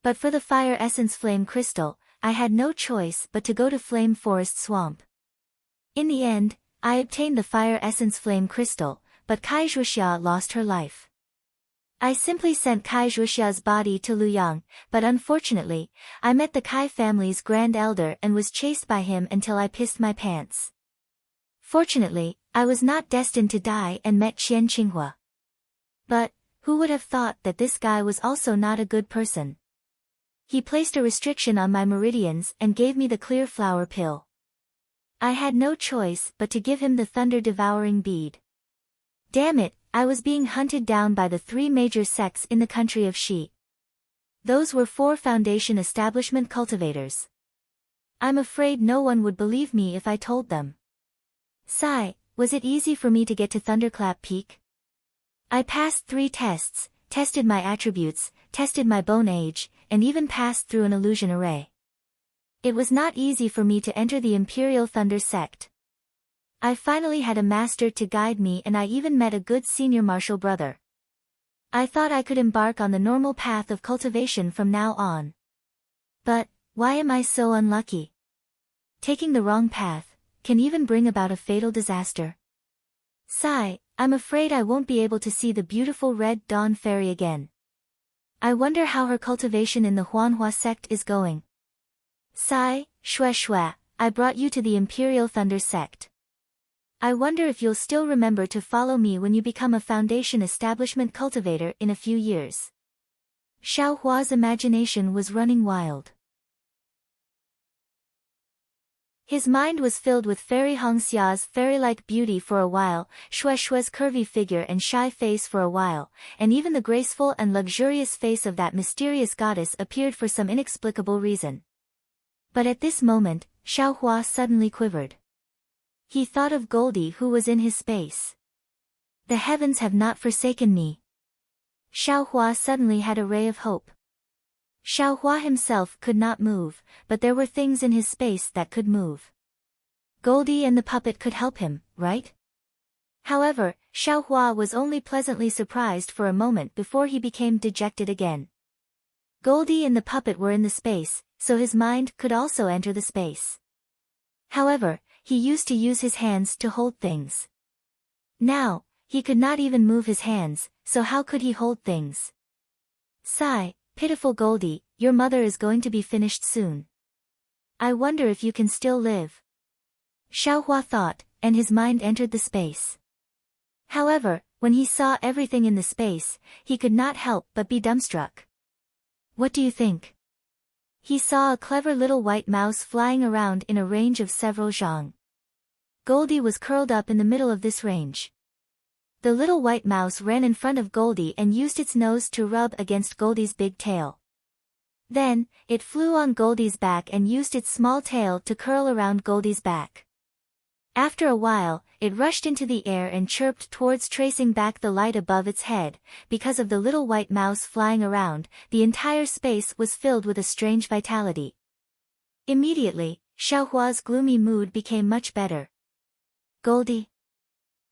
But for the fire essence flame crystal, I had no choice but to go to Flame Forest Swamp. In the end, I obtained the fire essence flame crystal, but Kai Zhuxia lost her life. I simply sent Kai Zhuxia's body to Luyang, but unfortunately, I met the Kai family's grand elder and was chased by him until I pissed my pants. Fortunately, I was not destined to die and met Qian Qinghua. But, who would have thought that this guy was also not a good person? He placed a restriction on my meridians and gave me the clear flower pill. I had no choice but to give him the thunder-devouring bead. Damn it, I was being hunted down by the 3 major sects in the country of Shi. Those were 4 foundation establishment cultivators. I'm afraid no one would believe me if I told them. Sigh, was it easy for me to get to Thunderclap Peak? I passed 3 tests, tested my attributes, tested my bone age, and even passed through an illusion array. It was not easy for me to enter the Imperial Thunder sect. I finally had a master to guide me, and I even met a good senior martial brother. I thought I could embark on the normal path of cultivation from now on. But, why am I so unlucky? Taking the wrong path can even bring about a fatal disaster. Sigh, I'm afraid I won't be able to see the beautiful Red Dawn Fairy again. I wonder how her cultivation in the Huanhua sect is going. Sigh, shua shua, I brought you to the Imperial Thunder sect. I wonder if you'll still remember to follow me when you become a foundation establishment cultivator in a few years. Xiao Hua's imagination was running wild. His mind was filled with Fairy Hongxia's fairy-like beauty for a while, Shue Shue's curvy figure and shy face for a while, and even the graceful and luxurious face of that mysterious goddess appeared for some inexplicable reason. But at this moment, Xiao Hua suddenly quivered. He thought of Goldie, who was in his space. The heavens have not forsaken me. Xiao Hua suddenly had a ray of hope. Xiao Hua himself could not move, but there were things in his space that could move. Goldie and the puppet could help him, right? However, Xiao Hua was only pleasantly surprised for a moment before he became dejected again. Goldie and the puppet were in the space, so his mind could also enter the space. However, he used to use his hands to hold things. Now, he could not even move his hands, so how could he hold things? Sigh, pitiful Goldie, your mother is going to be finished soon. I wonder if you can still live. Xiao Hua thought, and his mind entered the space. However, when he saw everything in the space, he could not help but be dumbstruck. What do you think? He saw a clever little white mouse flying around in a range of several zhang. Goldie was curled up in the middle of this range. The little white mouse ran in front of Goldie and used its nose to rub against Goldie's big tail. Then, it flew on Goldie's back and used its small tail to curl around Goldie's back. After a while, it rushed into the air and chirped towards tracing back the light above its head. Because of the little white mouse flying around, the entire space was filled with a strange vitality. Immediately, Xiao Hua's gloomy mood became much better. Goldie?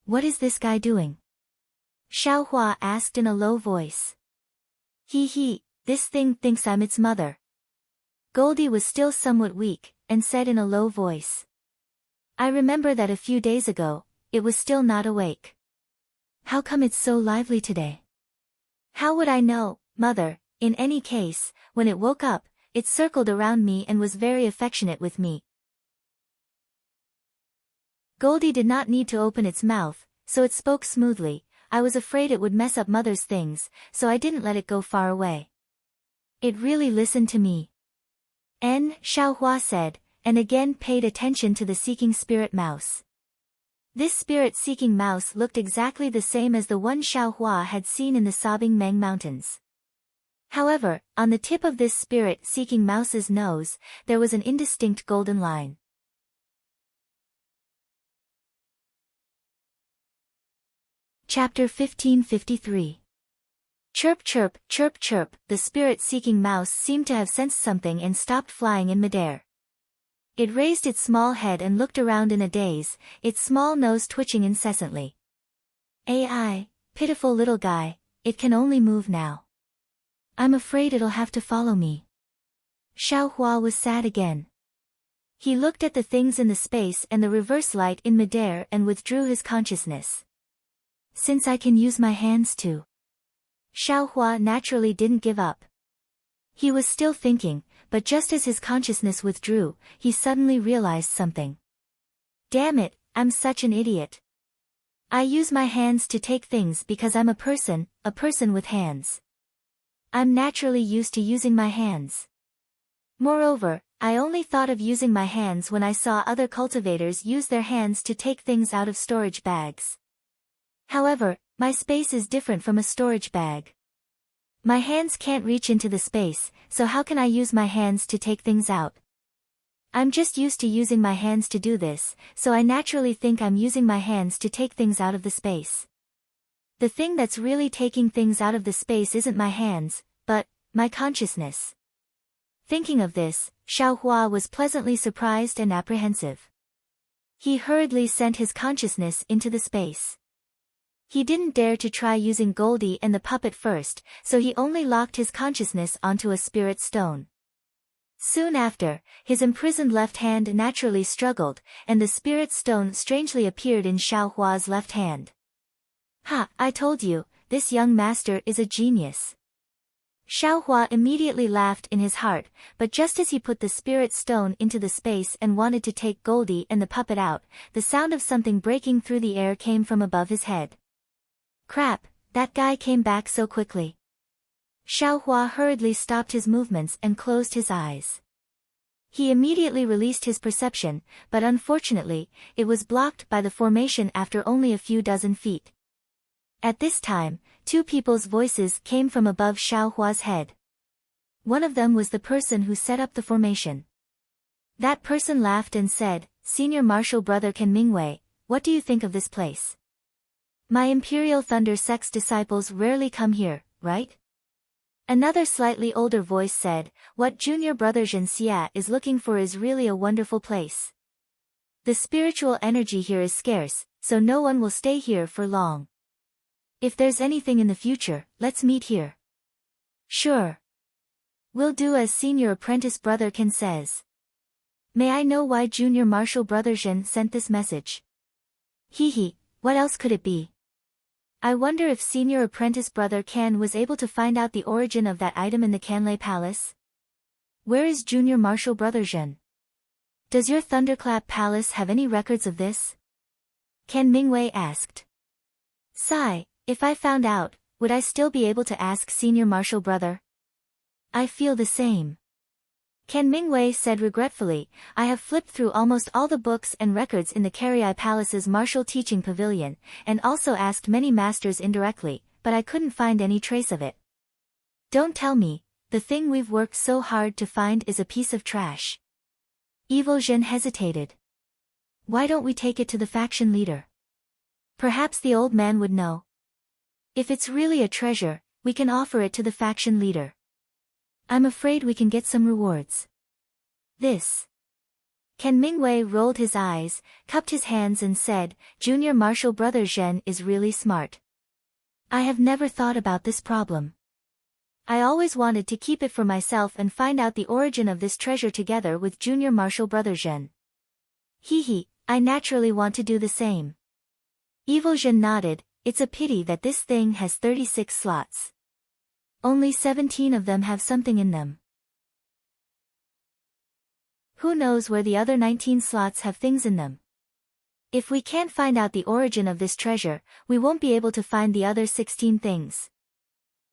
What is this guy doing? Xiao Hua asked in a low voice. He, this thing thinks I'm its mother. Goldie was still somewhat weak, and said in a low voice. I remember that a few days ago, it was still not awake. How come it's so lively today? How would I know, mother? In any case, when it woke up, it circled around me and was very affectionate with me. Goldie did not need to open its mouth, so it spoke smoothly. I was afraid it would mess up mother's things, so I didn't let it go far away. It really listened to me. Xiao Hua said, and again paid attention to the seeking spirit mouse. This spirit-seeking mouse looked exactly the same as the one Xiao Hua had seen in the sobbing Meng Mountains. However, on the tip of this spirit-seeking mouse's nose, there was an indistinct golden line. Chapter 1553. Chirp chirp, chirp chirp, the spirit-seeking mouse seemed to have sensed something and stopped flying in midair. It raised its small head and looked around in a daze, its small nose twitching incessantly. Ai, pitiful little guy, it can only move now. I'm afraid it'll have to follow me. Xiao Hua was sad again. He looked at the things in the space and the reverse light in midair and withdrew his consciousness. Since I can use my hands too. Xiao Hua naturally didn't give up. He was still thinking, but just as his consciousness withdrew, he suddenly realized something. Damn it, I'm such an idiot. I use my hands to take things because I'm a person with hands. I'm naturally used to using my hands. Moreover, I only thought of using my hands when I saw other cultivators use their hands to take things out of storage bags. However, my space is different from a storage bag. My hands can't reach into the space, so how can I use my hands to take things out? I'm just used to using my hands to do this, so I naturally think I'm using my hands to take things out of the space. The thing that's really taking things out of the space isn't my hands, but my consciousness. Thinking of this, Xiaohua was pleasantly surprised and apprehensive. He hurriedly sent his consciousness into the space. He didn't dare to try using Goldie and the puppet first, so he only locked his consciousness onto a spirit stone. Soon after, his imprisoned left hand naturally struggled, and the spirit stone strangely appeared in Xiaohua's left hand. Ha, I told you, this young master is a genius. Xiaohua immediately laughed in his heart, but just as he put the spirit stone into the space and wanted to take Goldie and the puppet out, the sound of something breaking through the air came from above his head. Crap, that guy came back so quickly. Xiaohua hurriedly stopped his movements and closed his eyes. He immediately released his perception, but unfortunately, it was blocked by the formation after only a few dozen feet. At this time, two people's voices came from above Xiaohua's head. One of them was the person who set up the formation. That person laughed and said, "Senior Marshal Brother Ken Mingwei, what do you think of this place? My Imperial Thunder Sect's disciples rarely come here, right?" Another slightly older voice said, "What Junior Brother Zhen Xia is looking for is really a wonderful place. The spiritual energy here is scarce, so no one will stay here for long. If there's anything in the future, let's meet here." "Sure. We'll do as Senior Apprentice Brother Ken says. May I know why Junior Marshal Brother Zhen sent this message?" "Hee, what else could it be? I wonder if Senior Apprentice Brother Ken was able to find out the origin of that item in the Canlei Palace. Where is Junior Marshal Brother Zhen? Does your Thunderclap Palace have any records of this?" Ken Mingwei asked. "Sigh, if I found out, would I still be able to ask Senior Marshal Brother?" "I feel the same." Ken Mingwei said regretfully, "I have flipped through almost all the books and records in the Carriai Palace's martial teaching pavilion, and also asked many masters indirectly, but I couldn't find any trace of it." "Don't tell me, the thing we've worked so hard to find is a piece of trash." Evil Zhen hesitated. "Why don't we take it to the faction leader? Perhaps the old man would know. If it's really a treasure, we can offer it to the faction leader. I'm afraid we can get some rewards." "This." Ken Mingwei rolled his eyes, cupped his hands and said, "Junior Marshal Brother Zhen is really smart. I have never thought about this problem. I always wanted to keep it for myself and find out the origin of this treasure together with Junior Marshal Brother Zhen. Hee, I naturally want to do the same." Evil Zhen nodded. "It's a pity that this thing has 36 slots. Only 17 of them have something in them. Who knows where the other 19 slots have things in them? If we can't find out the origin of this treasure, we won't be able to find the other 16 things.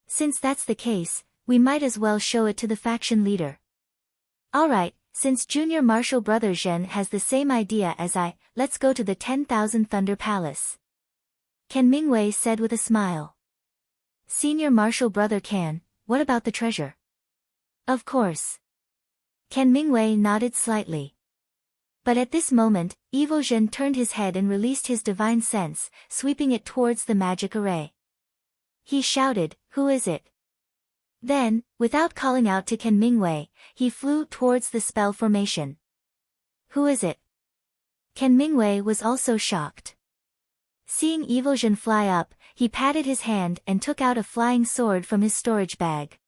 Since that's the case, we might as well show it to the faction leader. Alright, since Junior Marshal Brother Zhen has the same idea as I, let's go to the 10,000 Thunder Palace." Ken Mingwei said with a smile. "Senior Marshal Brother Ken, what about the treasure?" "Of course." Ken Mingwei nodded slightly. But at this moment, Evil Zhen turned his head and released his divine sense, sweeping it towards the magic array. He shouted, "Who is it?" Then, without calling out to Ken Mingwei, he flew towards the spell formation. "Who is it?" Ken Mingwei was also shocked. Seeing Evil Zhen fly up, he patted his hand and took out a flying sword from his storage bag.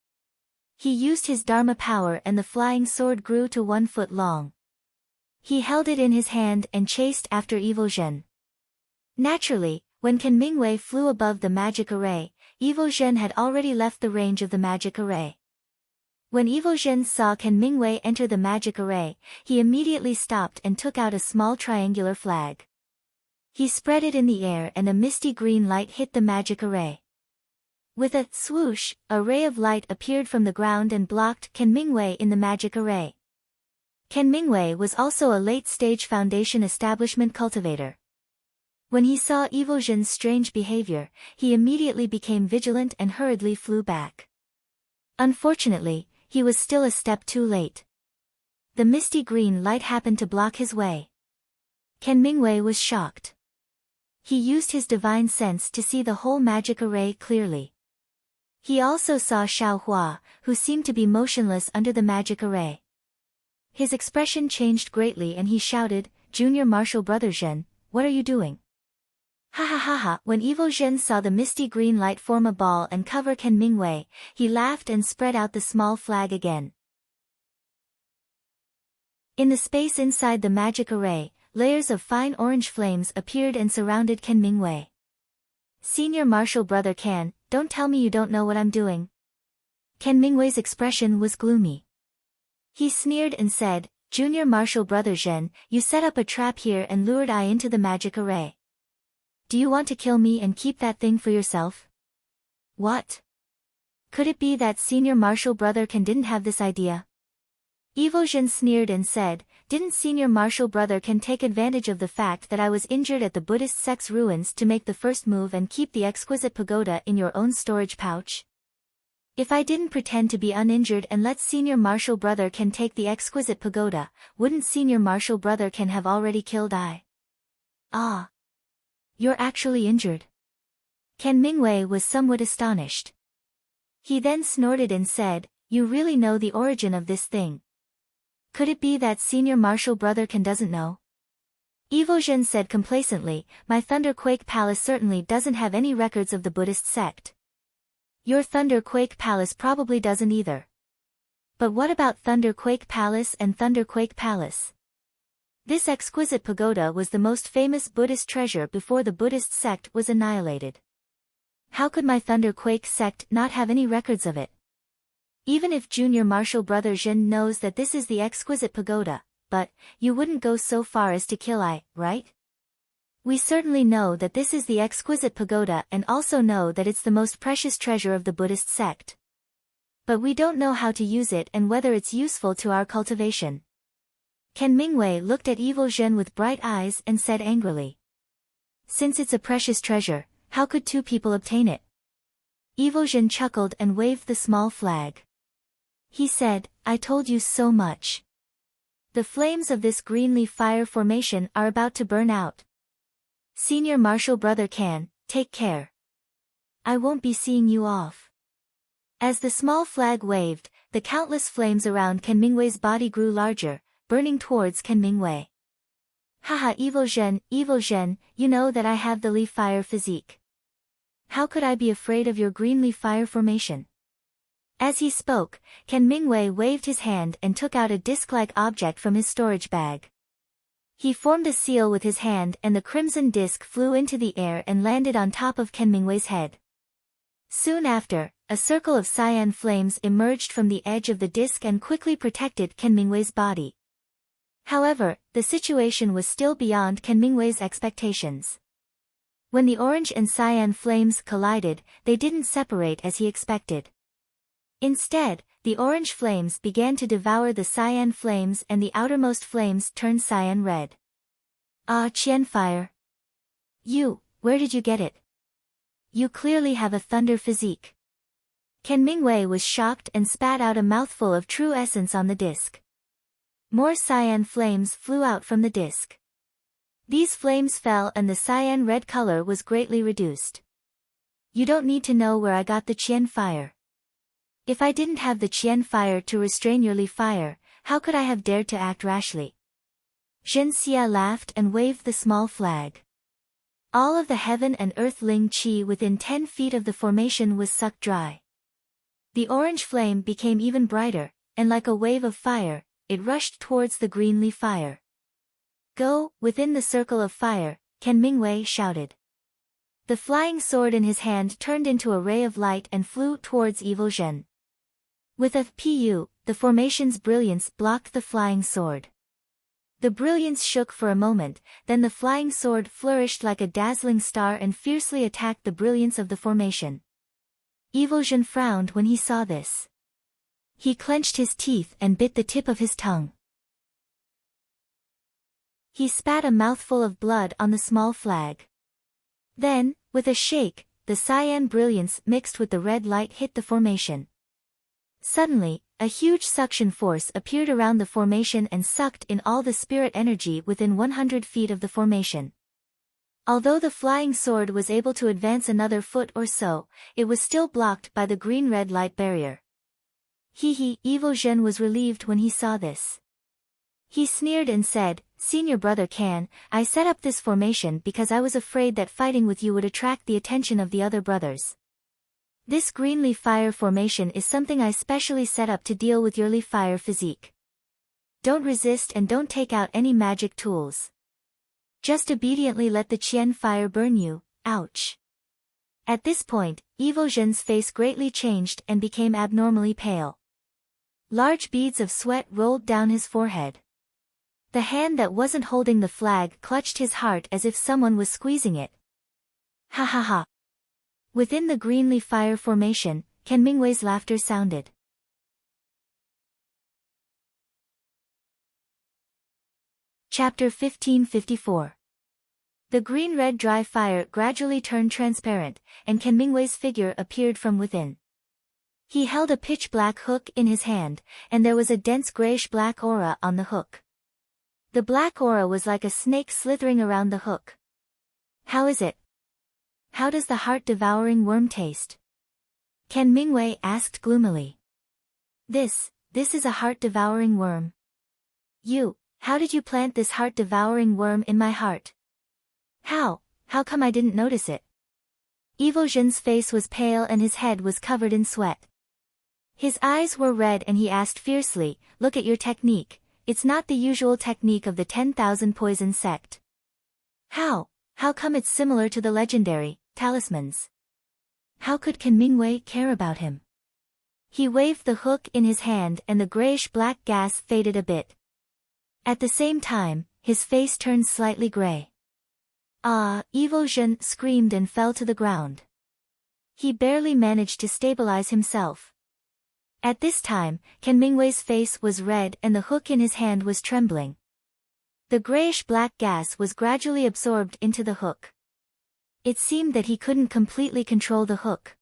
He used his Dharma power and the flying sword grew to 1 foot long. He held it in his hand and chased after Evil Zhen. Naturally, when Ken Mingwei flew above the magic array, Evil Zhen had already left the range of the magic array. When Evil Zhen saw Ken Mingwei enter the magic array, he immediately stopped and took out a small triangular flag. He spread it in the air and a misty green light hit the magic array. With a swoosh, a ray of light appeared from the ground and blocked Ken Mingwei in the magic array. Ken Mingwei was also a late-stage Foundation establishment cultivator. When he saw Evil Zhen's strange behavior, he immediately became vigilant and hurriedly flew back. Unfortunately, he was still a step too late. The misty green light happened to block his way. Ken Mingwei was shocked. He used his divine sense to see the whole magic array clearly. He also saw Xiao Hua, who seemed to be motionless under the magic array. His expression changed greatly and he shouted, "Junior Martial Brother Zhen, what are you doing?" Ha ha ha ha! When Evil Zhen saw the misty green light form a ball and cover Ken Mingwei, he laughed and spread out the small flag again. In the space inside the magic array, layers of fine orange flames appeared and surrounded Ken Mingwei. "Senior Martial Brother Can, don't tell me you don't know what I'm doing." Ken Mingwei's expression was gloomy. He sneered and said, "Junior Martial Brother Zhen, you set up a trap here and lured I into the magic array. Do you want to kill me and keep that thing for yourself?" "What? Could it be that Senior Martial Brother Can didn't have this idea?" Evil Zhen sneered and said, "Didn't Senior Martial Brother Can take advantage of the fact that I was injured at the Buddhist sect's ruins to make the first move and keep the exquisite pagoda in your own storage pouch? If I didn't pretend to be uninjured and let Senior Martial Brother Can take the exquisite pagoda, wouldn't Senior Martial Brother Can have already killed I?" "Ah. You're actually injured?" Ken Mingwei was somewhat astonished. He then snorted and said, "You really know the origin of this thing? Could it be that Senior Martial Brother Can doesn't know?" Evil Zhen said complacently, "My Thunderquake Palace certainly doesn't have any records of the Buddhist sect. Your Thunderquake Palace probably doesn't either. But what about Thunderquake Palace and Thunderquake Palace? This exquisite pagoda was the most famous Buddhist treasure before the Buddhist sect was annihilated. How could my Thunderquake sect not have any records of it? Even if Junior Martial Brother Zhen knows that this is the exquisite pagoda, but, you wouldn't go so far as to kill I, right? We certainly know that this is the exquisite pagoda and also know that it's the most precious treasure of the Buddhist sect. But we don't know how to use it and whether it's useful to our cultivation." Ken Mingwei looked at Evil Zhen with bright eyes and said angrily, "Since it's a precious treasure, how could two people obtain it?" Evil Zhen chuckled and waved the small flag. He said, "I told you so much. The flames of this greenleaf fire formation are about to burn out. Senior Martial Brother Can, take care. I won't be seeing you off." As the small flag waved, the countless flames around Ken Mingwei's body grew larger, burning towards Ken Mingwei. "Haha, Evil Zhen, you know that I have the leaf fire physique. How could I be afraid of your greenleaf fire formation?" As he spoke, Ken Mingwei waved his hand and took out a disc-like object from his storage bag. He formed a seal with his hand and the crimson disc flew into the air and landed on top of Ken Mingwei's head. Soon after, a circle of cyan flames emerged from the edge of the disc and quickly protected Ken Mingwei's body. However, the situation was still beyond Ken Mingwei's expectations. When the orange and cyan flames collided, they didn't separate as he expected. Instead, the orange flames began to devour the cyan flames and the outermost flames turned cyan red. "Ah, Qian fire. Where did you get it? You clearly have a thunder physique." Ken Mingwei was shocked and spat out a mouthful of true essence on the disc. More cyan flames flew out from the disc. These flames fell and the cyan red color was greatly reduced. "You don't need to know where I got the Qian fire. If I didn't have the Qian fire to restrain your leaf fire, how could I have dared to act rashly?" Zhen Xia laughed and waved the small flag. All of the heaven and earth ling qi within 10 feet of the formation was sucked dry. The orange flame became even brighter, and like a wave of fire, it rushed towards the green leaf fire. "Go, within the circle of fire," Ken Mingwei shouted. The flying sword in his hand turned into a ray of light and flew towards Evil Zhen. With a pu, the formation's brilliance blocked the flying sword. The brilliance shook for a moment, then the flying sword flourished like a dazzling star and fiercely attacked the brilliance of the formation. Evil Zhen frowned when he saw this. He clenched his teeth and bit the tip of his tongue. He spat a mouthful of blood on the small flag. Then, with a shake, the cyan brilliance mixed with the red light hit the formation. Suddenly, a huge suction force appeared around the formation and sucked in all the spirit energy within 100 feet of the formation. Although the flying sword was able to advance another foot or so, it was still blocked by the green-red light barrier. Evil Zhen was relieved when he saw this. He sneered and said, "Senior brother Can, I set up this formation because I was afraid that fighting with you would attract the attention of the other brothers. This green leaf fire formation is something I specially set up to deal with your leaf fire physique. Don't resist and don't take out any magic tools. Just obediently let the Qian fire burn you, ouch." At this point, Evil Zhen's face greatly changed and became abnormally pale. Large beads of sweat rolled down his forehead. The hand that wasn't holding the flag clutched his heart as if someone was squeezing it. Ha ha ha. Within the green leaf fire formation, Ken Mingwei's laughter sounded. Chapter 1554. The green-red dry fire gradually turned transparent, and Ken Mingwei's figure appeared from within. He held a pitch-black hook in his hand, and there was a dense grayish-black aura on the hook. The black aura was like a snake slithering around the hook. "How is it? How does the heart-devouring worm taste?" Ken Mingwei asked gloomily. This is a heart-devouring worm. How did you plant this heart-devouring worm in my heart? How come I didn't notice it?" Evil Zhen's face was pale and his head was covered in sweat. His eyes were red and he asked fiercely, "Look at your technique, it's not the usual technique of the 10,000 poison sect. How come it's similar to the legendary talismans? How could Ken Mingwei care about him?" He waved the hook in his hand and the grayish-black gas faded a bit. At the same time, his face turned slightly gray. "Ah!" Evil Zhen screamed and fell to the ground. He barely managed to stabilize himself. At this time, Ken Mingwei's face was red and the hook in his hand was trembling. The grayish-black gas was gradually absorbed into the hook. It seemed that he couldn't completely control the hook.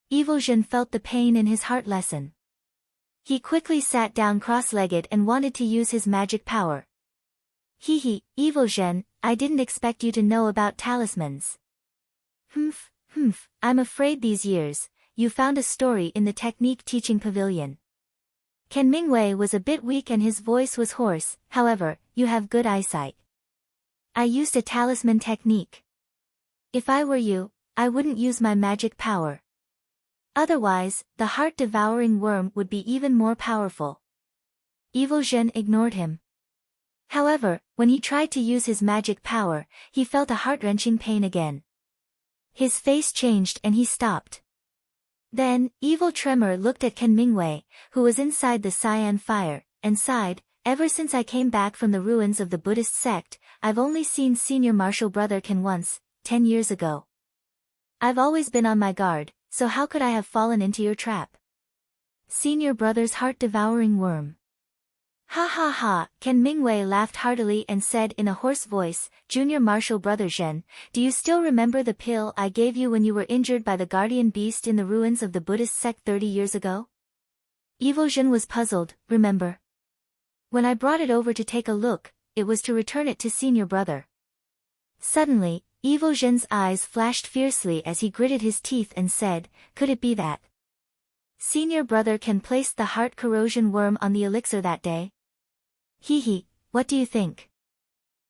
Evil Zhen felt the pain in his heart lessen. He quickly sat down cross-legged and wanted to use his magic power. Evil Zhen, I didn't expect you to know about talismans." I'm afraid these years, you found a story in the technique teaching pavilion." Ken Mingwei was a bit weak and his voice was hoarse, "However, you have good eyesight. I used a talisman technique. If I were you, I wouldn't use my magic power. Otherwise, the heart-devouring worm would be even more powerful." Evil Zhen ignored him. However, when he tried to use his magic power, he felt a heart-wrenching pain again. His face changed and he stopped. Then, Evil Tremor looked at Ken Mingwei, who was inside the cyan fire, and sighed, "Ever since I came back from the ruins of the Buddhist sect, I've only seen Senior Martial Brother Ken once, 10 years ago. I've always been on my guard, so how could I have fallen into your trap? Senior Brother's heart-devouring worm." "Ha ha ha!" Ken Mingwei laughed heartily and said in a hoarse voice, "Junior Martial Brother Zhen, do you still remember the pill I gave you when you were injured by the guardian beast in the ruins of the Buddhist sect 30 years ago?" Evil Zhen was puzzled. "Remember? When I brought it over to take a look, it was to return it to Senior Brother." Suddenly, Evil Zhen's eyes flashed fiercely as he gritted his teeth and said, "Could it be that Senior Brother Ken placed the heart corrosion worm on the elixir that day?" What do you think?"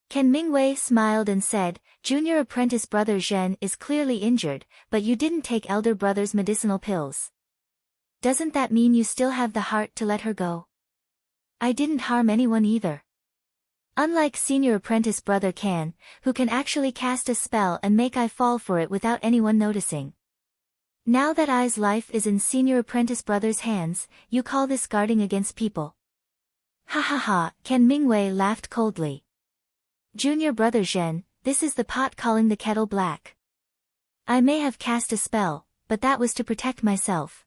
Ken Mingwei smiled and said, "Junior Apprentice Brother Zhen is clearly injured, but you didn't take Elder Brother's medicinal pills. Doesn't that mean you still have the heart to let her go?" "I didn't harm anyone either. Unlike Senior Apprentice Brother Can, who can actually cast a spell and make I fall for it without anyone noticing. Now that I's life is in Senior Apprentice Brother's hands, you call this guarding against people?" "Ha ha ha!" Ken Mingwei laughed coldly. "Junior Brother Zhen, this is the pot calling the kettle black. I may have cast a spell, but that was to protect myself.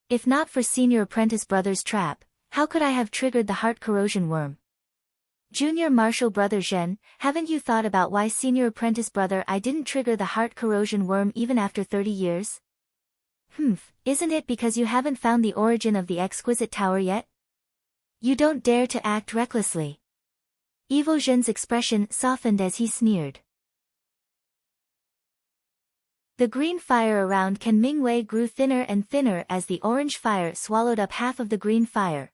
If not for Senior Apprentice Brother's trap, how could I have triggered the heart corrosion worm? Junior Marshall Brother Zhen, haven't you thought about why Senior Apprentice Brother I didn't trigger the heart corrosion worm even after 30 years? Isn't it because you haven't found the origin of the exquisite tower yet? You don't dare to act recklessly. Evil Zhen's expression softened as he sneered. The green fire around Ken Mingwei grew thinner and thinner as the orange fire swallowed up half of the green fire.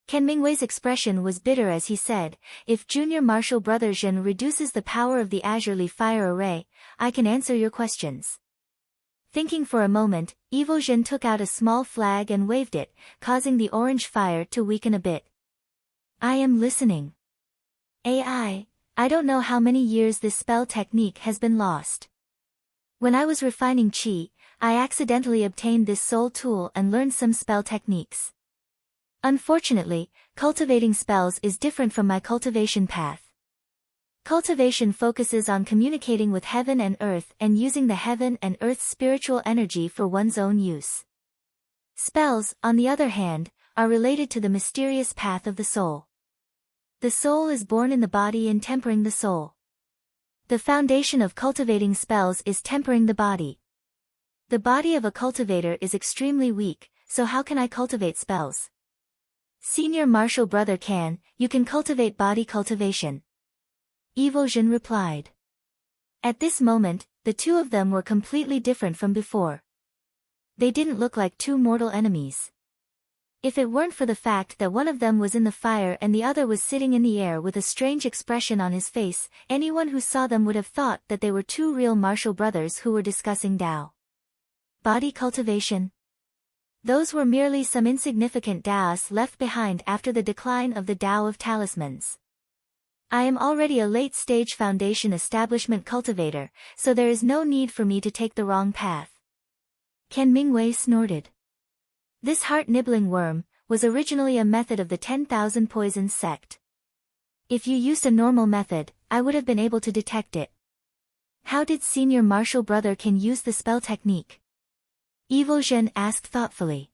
Ken Mingwei's expression was bitter as he said, if Junior Marshall Brother Zhen reduces the power of the Azurely fire array, I can answer your questions. Thinking for a moment, Evil Zhen took out a small flag and waved it, causing the orange fire to weaken a bit. I am listening. I don't know how many years this spell technique has been lost. When I was refining Qi, I accidentally obtained this soul tool and learned some spell techniques. Unfortunately, cultivating spells is different from my cultivation path. Cultivation focuses on communicating with heaven and earth and using the heaven and earth's spiritual energy for one's own use. Spells, on the other hand, are related to the mysterious path of the soul. The soul is born in the body and tempering the soul. The foundation of cultivating spells is tempering the body. The body of a cultivator is extremely weak, so how can I cultivate spells? Senior Marshall Brother can, you can cultivate body cultivation. Evil Zhen replied. At this moment, the two of them were completely different from before. They didn't look like two mortal enemies. If it weren't for the fact that one of them was in the fire and the other was sitting in the air with a strange expression on his face, anyone who saw them would have thought that they were two real martial brothers who were discussing Tao. Body cultivation. Those were merely some insignificant Taoists left behind after the decline of the Tao of Talismans. I am already a late-stage foundation establishment cultivator, so there is no need for me to take the wrong path. Ken Mingwei snorted. This heart-nibbling worm was originally a method of the 10,000 Poisons sect. If you used a normal method, I would have been able to detect it. How did Senior Marshall Brother Ken use the spell technique? Evil Zhen asked thoughtfully.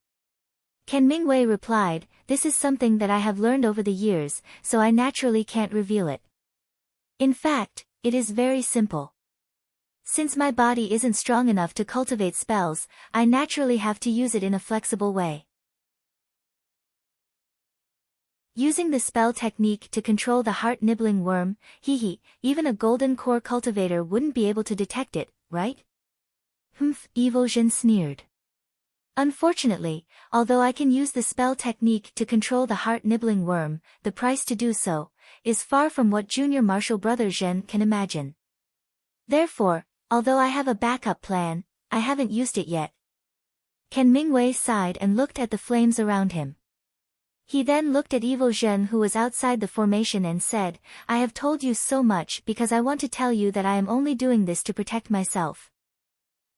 Ken Mingwei replied, this is something that I have learned over the years, so I naturally can't reveal it. In fact, it is very simple. Since my body isn't strong enough to cultivate spells, I naturally have to use it in a flexible way. Using the spell technique to control the heart-nibbling worm, even a golden core cultivator wouldn't be able to detect it, right? Evil Zhen sneered. Unfortunately, although I can use the spell technique to control the heart-nibbling worm, the price to do so is far from what Junior Marshall Brother Zhen can imagine. Therefore, although I have a backup plan, I haven't used it yet. Ken Mingwei sighed and looked at the flames around him. He then looked at Evil Zhen who was outside the formation and said, I have told you so much because I want to tell you that I am only doing this to protect myself.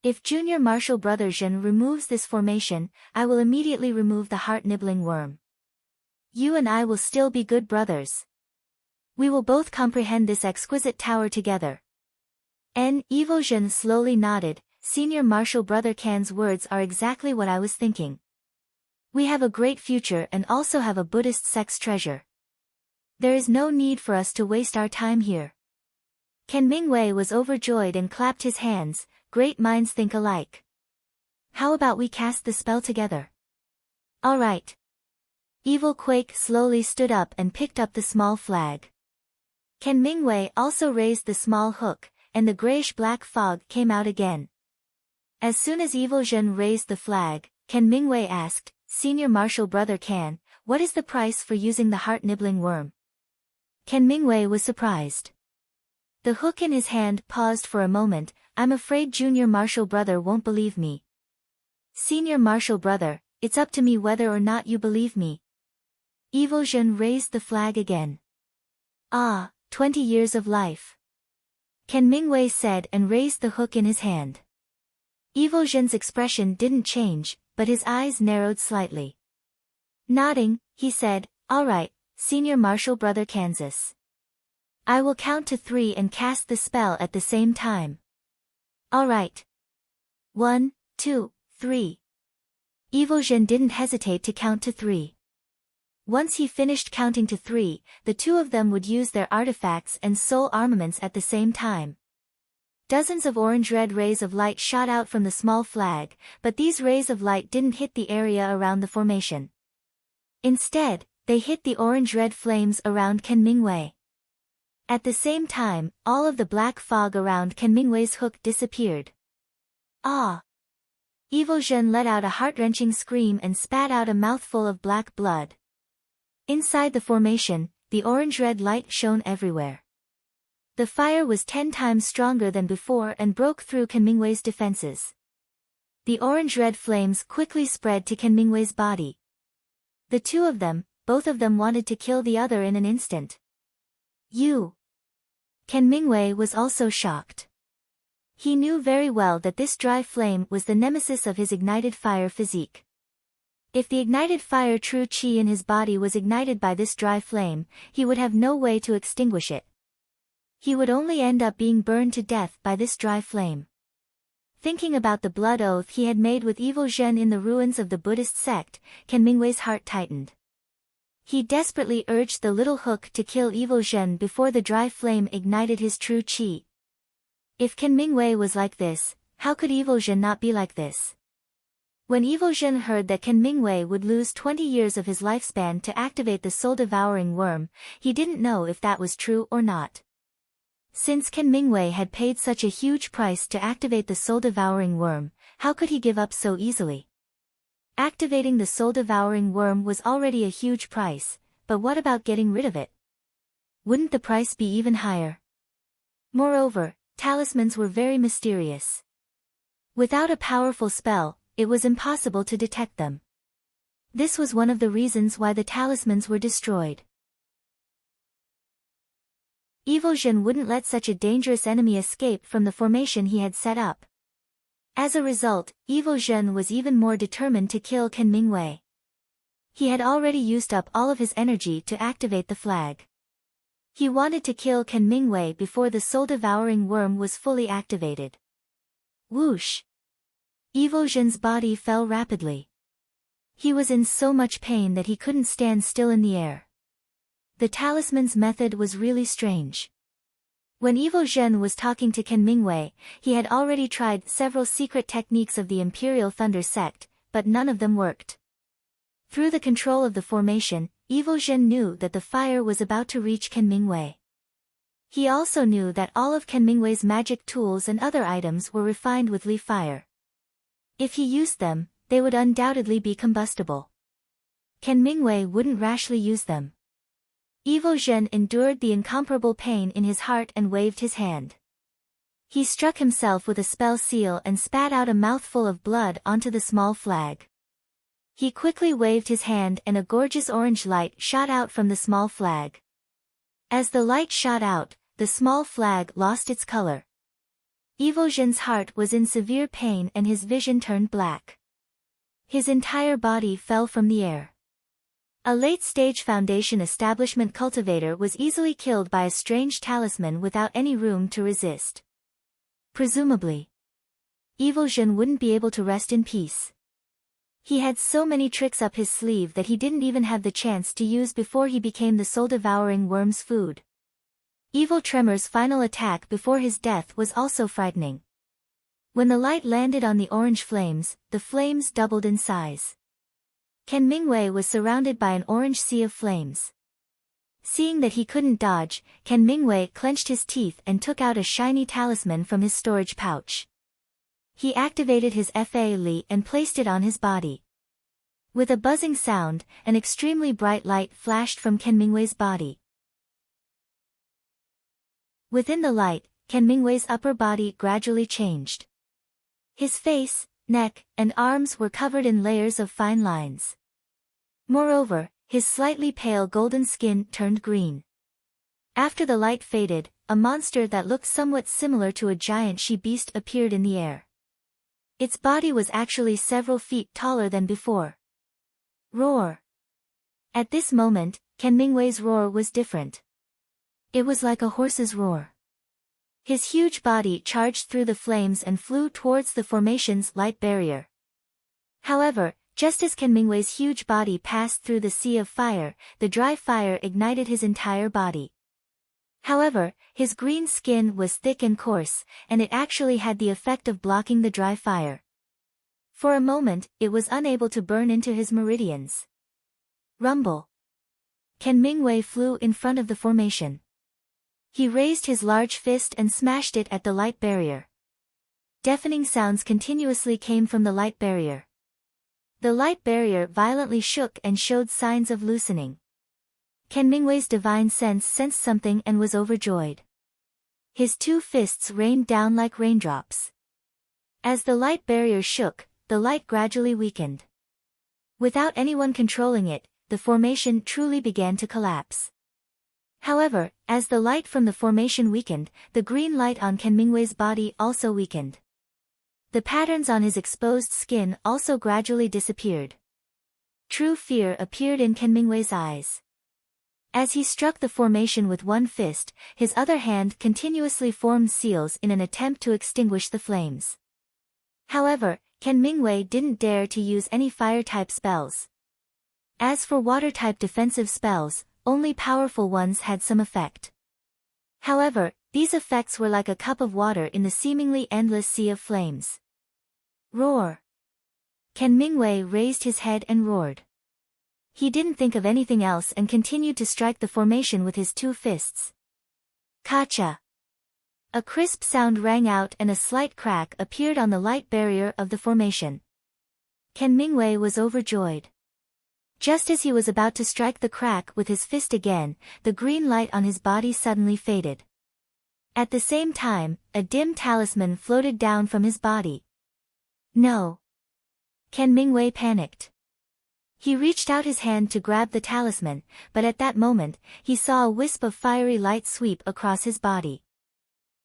If Junior Marshall Brother Zhen removes this formation, I will immediately remove the heart-nibbling worm. You and I will still be good brothers. We will both comprehend this exquisite tower together. Evil Zhen slowly nodded. Senior Marshall Brother Can's words are exactly what I was thinking. We have a great future and also have a Buddhist sex treasure. There is no need for us to waste our time here. Ken Mingwei was overjoyed and clapped his hands. Great minds think alike. How about we cast the spell together? All right. Evil Quake slowly stood up and picked up the small flag. Ken Mingwei also raised the small hook, and the grayish-black fog came out again. As soon as Evil Zhen raised the flag, Ken Mingwei asked, Senior Marshall Brother Can, what is the price for using the heart-nibbling worm? Ken Mingwei was surprised. The hook in his hand paused for a moment. I'm afraid Junior Marshall Brother won't believe me. Senior Marshall Brother, it's up to me whether or not you believe me. Evil Zhen raised the flag again. 20 years of life. Ken Mingwei said and raised the hook in his hand. Evil Zhen's expression didn't change, but his eyes narrowed slightly. Nodding, he said, all right, Senior Marshall Brother Kansas. I will count to 3 and cast the spell at the same time. All right. 1, 2, 3. Evil Zhen didn't hesitate to count to 3. Once he finished counting to 3, the two of them would use their artifacts and soul armaments at the same time. Dozens of orange-red rays of light shot out from the small flag, but these rays of light didn't hit the area around the formation. Instead, they hit the orange-red flames around Ken Mingwei. At the same time, all of the black fog around Ken Mingwei's hook disappeared. Ah! Evil Zhen let out a heart-wrenching scream and spat out a mouthful of black blood. Inside the formation, the orange-red light shone everywhere. The fire was 10 times stronger than before and broke through Ken Mingwei's defenses. The orange-red flames quickly spread to Ken Mingwei's body. The two of them, both of them wanted to kill the other in an instant. You! Ken Mingwei was also shocked. He knew very well that this dry flame was the nemesis of his ignited fire physique. If the ignited fire true qi in his body was ignited by this dry flame, he would have no way to extinguish it. He would only end up being burned to death by this dry flame. Thinking about the blood oath he had made with Evil Zhen in the ruins of the Buddhist sect, Ken Mingwei's heart tightened. He desperately urged the little hook to kill Evil Zhen before the dry flame ignited his true qi. If Ken Mingwei was like this, how could Evil Zhen not be like this? When Evil Zhen heard that Ken Mingwei would lose 20 years of his lifespan to activate the soul-devouring worm, he didn't know if that was true or not. Since Ken Mingwei had paid such a huge price to activate the soul-devouring worm, how could he give up so easily? Activating the soul-devouring worm was already a huge price, but what about getting rid of it? Wouldn't the price be even higher? Moreover, talismans were very mysterious. Without a powerful spell, it was impossible to detect them. This was one of the reasons why the talismans were destroyed. Evil Zhen wouldn't let such a dangerous enemy escape from the formation he had set up. As a result, Evil Zhen was even more determined to kill Ken Mingwei. He had already used up all of his energy to activate the flag. He wanted to kill Ken Mingwei before the soul-devouring worm was fully activated. Whoosh! Evil Zhen's body fell rapidly. He was in so much pain that he couldn't stand still in the air. The talisman's method was really strange. When Evil Zhen was talking to Ken Mingwei, he had already tried several secret techniques of the Imperial Thunder sect, but none of them worked. Through the control of the formation, Evil Zhen knew that the fire was about to reach Ken Mingwei. He also knew that all of Ken Mingwei's magic tools and other items were refined with Li fire. If he used them, they would undoubtedly be combustible. Ken Mingwei wouldn't rashly use them. Evil Zhen endured the incomparable pain in his heart and waved his hand. He struck himself with a spell seal and spat out a mouthful of blood onto the small flag. He quickly waved his hand and a gorgeous orange light shot out from the small flag. As the light shot out, the small flag lost its color. Evil Zhen's heart was in severe pain and his vision turned black. His entire body fell from the air. A late-stage Foundation establishment cultivator was easily killed by a strange talisman without any room to resist. Presumably, Evil Zhen wouldn't be able to rest in peace. He had so many tricks up his sleeve that he didn't even have the chance to use before he became the soul-devouring worm's food. Evil Tremor's final attack before his death was also frightening. When the light landed on the orange flames, the flames doubled in size. Ken Mingwei was surrounded by an orange sea of flames. Seeing that he couldn't dodge, Ken Mingwei clenched his teeth and took out a shiny talisman from his storage pouch. He activated his Fa Li and placed it on his body. With a buzzing sound, an extremely bright light flashed from Ken Mingwei's body. Within the light, Ken Mingwei's upper body gradually changed. His face, neck, and arms were covered in layers of fine lines. Moreover, his slightly pale golden skin turned green. After the light faded, a monster that looked somewhat similar to a giant she-beast appeared in the air. Its body was actually several feet taller than before. Roar! At this moment, Ken Mingwei's roar was different. It was like a horse's roar. His huge body charged through the flames and flew towards the formation's light barrier. However, Just as Ken Mingwei's huge body passed through the sea of fire, the dry fire ignited his entire body. However, his green skin was thick and coarse, and it actually had the effect of blocking the dry fire. For a moment, it was unable to burn into his meridians. Rumble. Ken Mingwei flew in front of the formation. He raised his large fist and smashed it at the light barrier. Deafening sounds continuously came from the light barrier. The light barrier violently shook and showed signs of loosening. Ken Mingwei's divine sense sensed something and was overjoyed. His two fists rained down like raindrops. As the light barrier shook, the light gradually weakened. Without anyone controlling it, the formation truly began to collapse. However, as the light from the formation weakened, the green light on Ken Mingwei's body also weakened. The patterns on his exposed skin also gradually disappeared. True fear appeared in Ken Mingwei's eyes. As he struck the formation with one fist, his other hand continuously formed seals in an attempt to extinguish the flames. However, Ken Mingwei didn't dare to use any fire-type spells. As for water-type defensive spells, only powerful ones had some effect. However, these effects were like a cup of water in the seemingly endless sea of flames. Roar! Ken Mingwei raised his head and roared. He didn't think of anything else and continued to strike the formation with his two fists. Kacha! A crisp sound rang out and a slight crack appeared on the light barrier of the formation. Ken Mingwei was overjoyed. Just as he was about to strike the crack with his fist again, the green light on his body suddenly faded. At the same time, a dim talisman floated down from his body. No! Ken Mingwei panicked. He reached out his hand to grab the talisman, but at that moment, he saw a wisp of fiery light sweep across his body.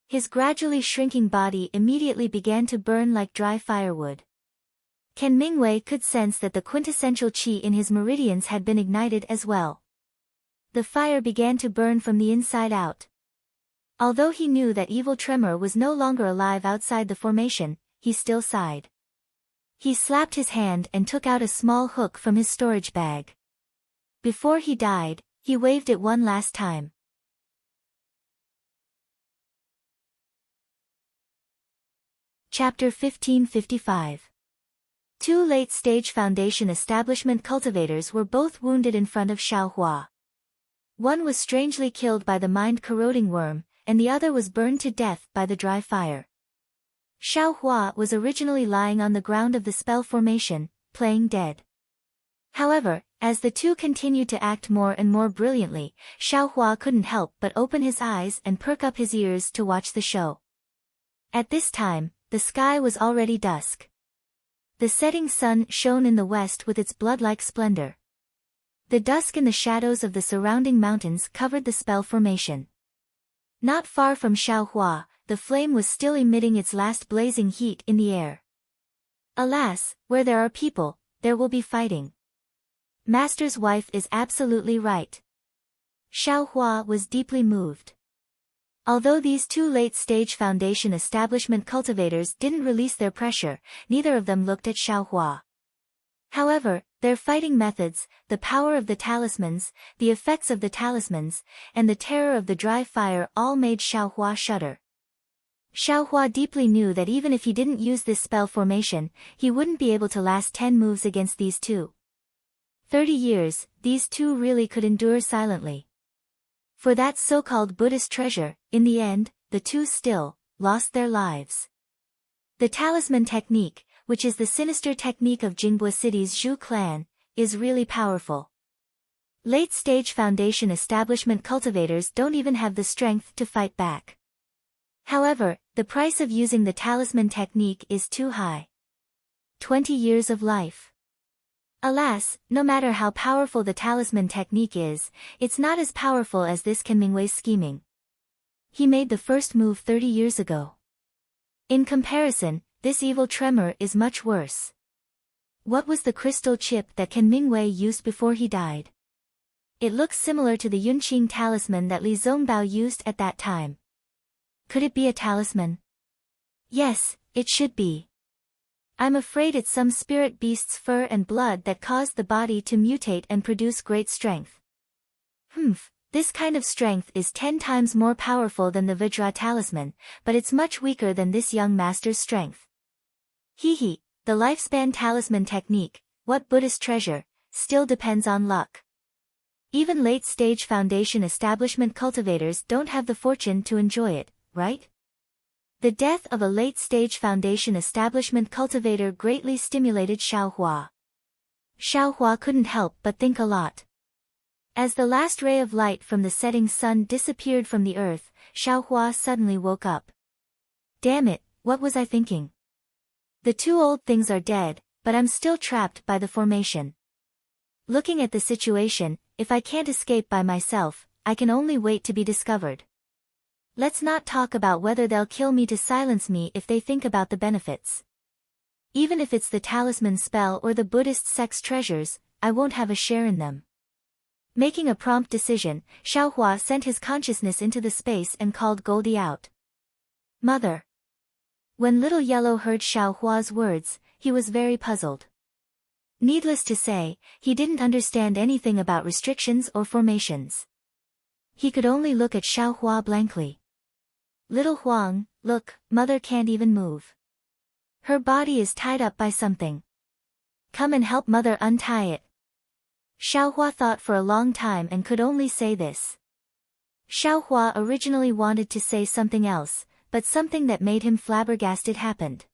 His gradually shrinking body immediately began to burn like dry firewood. Ken Mingwei could sense that the quintessential qi in his meridians had been ignited as well. The fire began to burn from the inside out. Although he knew that evil tremor was no longer alive outside the formation, he still sighed. He slapped his hand and took out a small hook from his storage bag. Before he died, he waved it one last time. Chapter 1555. Two late-stage Foundation establishment cultivators were both wounded in front of Xiaohua. One was strangely killed by the mind-corroding worm, and the other was burned to death by the dry fire. Xiaohua was originally lying on the ground of the spell formation, playing dead. However, as the two continued to act more and more brilliantly, Xiaohua couldn't help but open his eyes and perk up his ears to watch the show. At this time, the sky was already dusk. The setting sun shone in the west with its blood-like splendor. The dusk in the shadows of the surrounding mountains covered the spell formation. Not far from Xiaohua, the flame was still emitting its last blazing heat in the air. Alas, where there are people, there will be fighting. Master's wife is absolutely right. Xiaohua was deeply moved. Although these two late-stage Foundation establishment cultivators didn't release their pressure, neither of them looked at Xiaohua. However, their fighting methods, the power of the talismans, the effects of the talismans, and the terror of the dry fire all made Xiaohua shudder. Xiaohua deeply knew that even if he didn't use this spell formation, he wouldn't be able to last 10 moves against these two. 30 years, these two really could endure silently. For that so-called Buddhist treasure, in the end, the two still lost their lives. The talisman technique, which is the sinister technique of Jingbua City's Zhu clan, is really powerful. Late-stage Foundation establishment cultivators don't even have the strength to fight back. However, the price of using the talisman technique is too high. 20 years of life. Alas, no matter how powerful the talisman technique is, it's not as powerful as this Ken Mingwei's scheming. He made the first move 30 years ago. In comparison, this evil tremor is much worse. What was the crystal chip that Ken Mingwei used before he died? It looks similar to the Yunqing talisman that Li Zongbao used at that time. Could it be a talisman? Yes, it should be. I'm afraid it's some spirit beast's fur and blood that caused the body to mutate and produce great strength. This kind of strength is 10 times more powerful than the Vajra talisman, but it's much weaker than this young master's strength. The lifespan talisman technique, what Buddhist treasure, still depends on luck. Even late-stage foundation establishment cultivators don't have the fortune to enjoy it, right? The death of a late-stage foundation establishment cultivator greatly stimulated Xiaohua. Xiaohua couldn't help but think a lot. As the last ray of light from the setting sun disappeared from the earth, Xiaohua suddenly woke up. Damn it, what was I thinking? The two old things are dead, but I'm still trapped by the formation. Looking at the situation, if I can't escape by myself, I can only wait to be discovered. Let's not talk about whether they'll kill me to silence me if they think about the benefits. Even if it's the talisman spell or the Buddhist sex treasures, I won't have a share in them. Making a prompt decision, Xiaohua sent his consciousness into the space and called Goldie out. Mother. When Little Yellow heard Xiaohua's words, he was very puzzled. Needless to say, he didn't understand anything about restrictions or formations. He could only look at Xiaohua blankly. Little Huang, look, Mother can't even move. Her body is tied up by something. Come and help Mother untie it. Xiaohua thought for a long time and could only say this. Xiaohua originally wanted to say something else, but something that made him flabbergasted happened.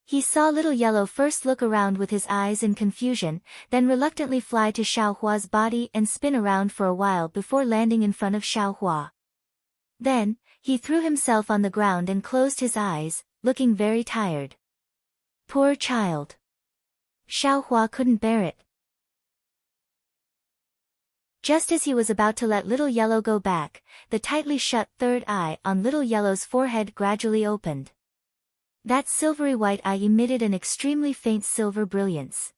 He saw Little Yellow first look around with his eyes in confusion, then reluctantly fly to Xiaohua's body and spin around for a while before landing in front of Xiaohua. Then, he threw himself on the ground and closed his eyes, looking very tired. Poor child. Xiaohua couldn't bear it. Just as he was about to let Little Yellow go back, the tightly shut third eye on Little Yellow's forehead gradually opened. That silvery white eye emitted an extremely faint silver brilliance.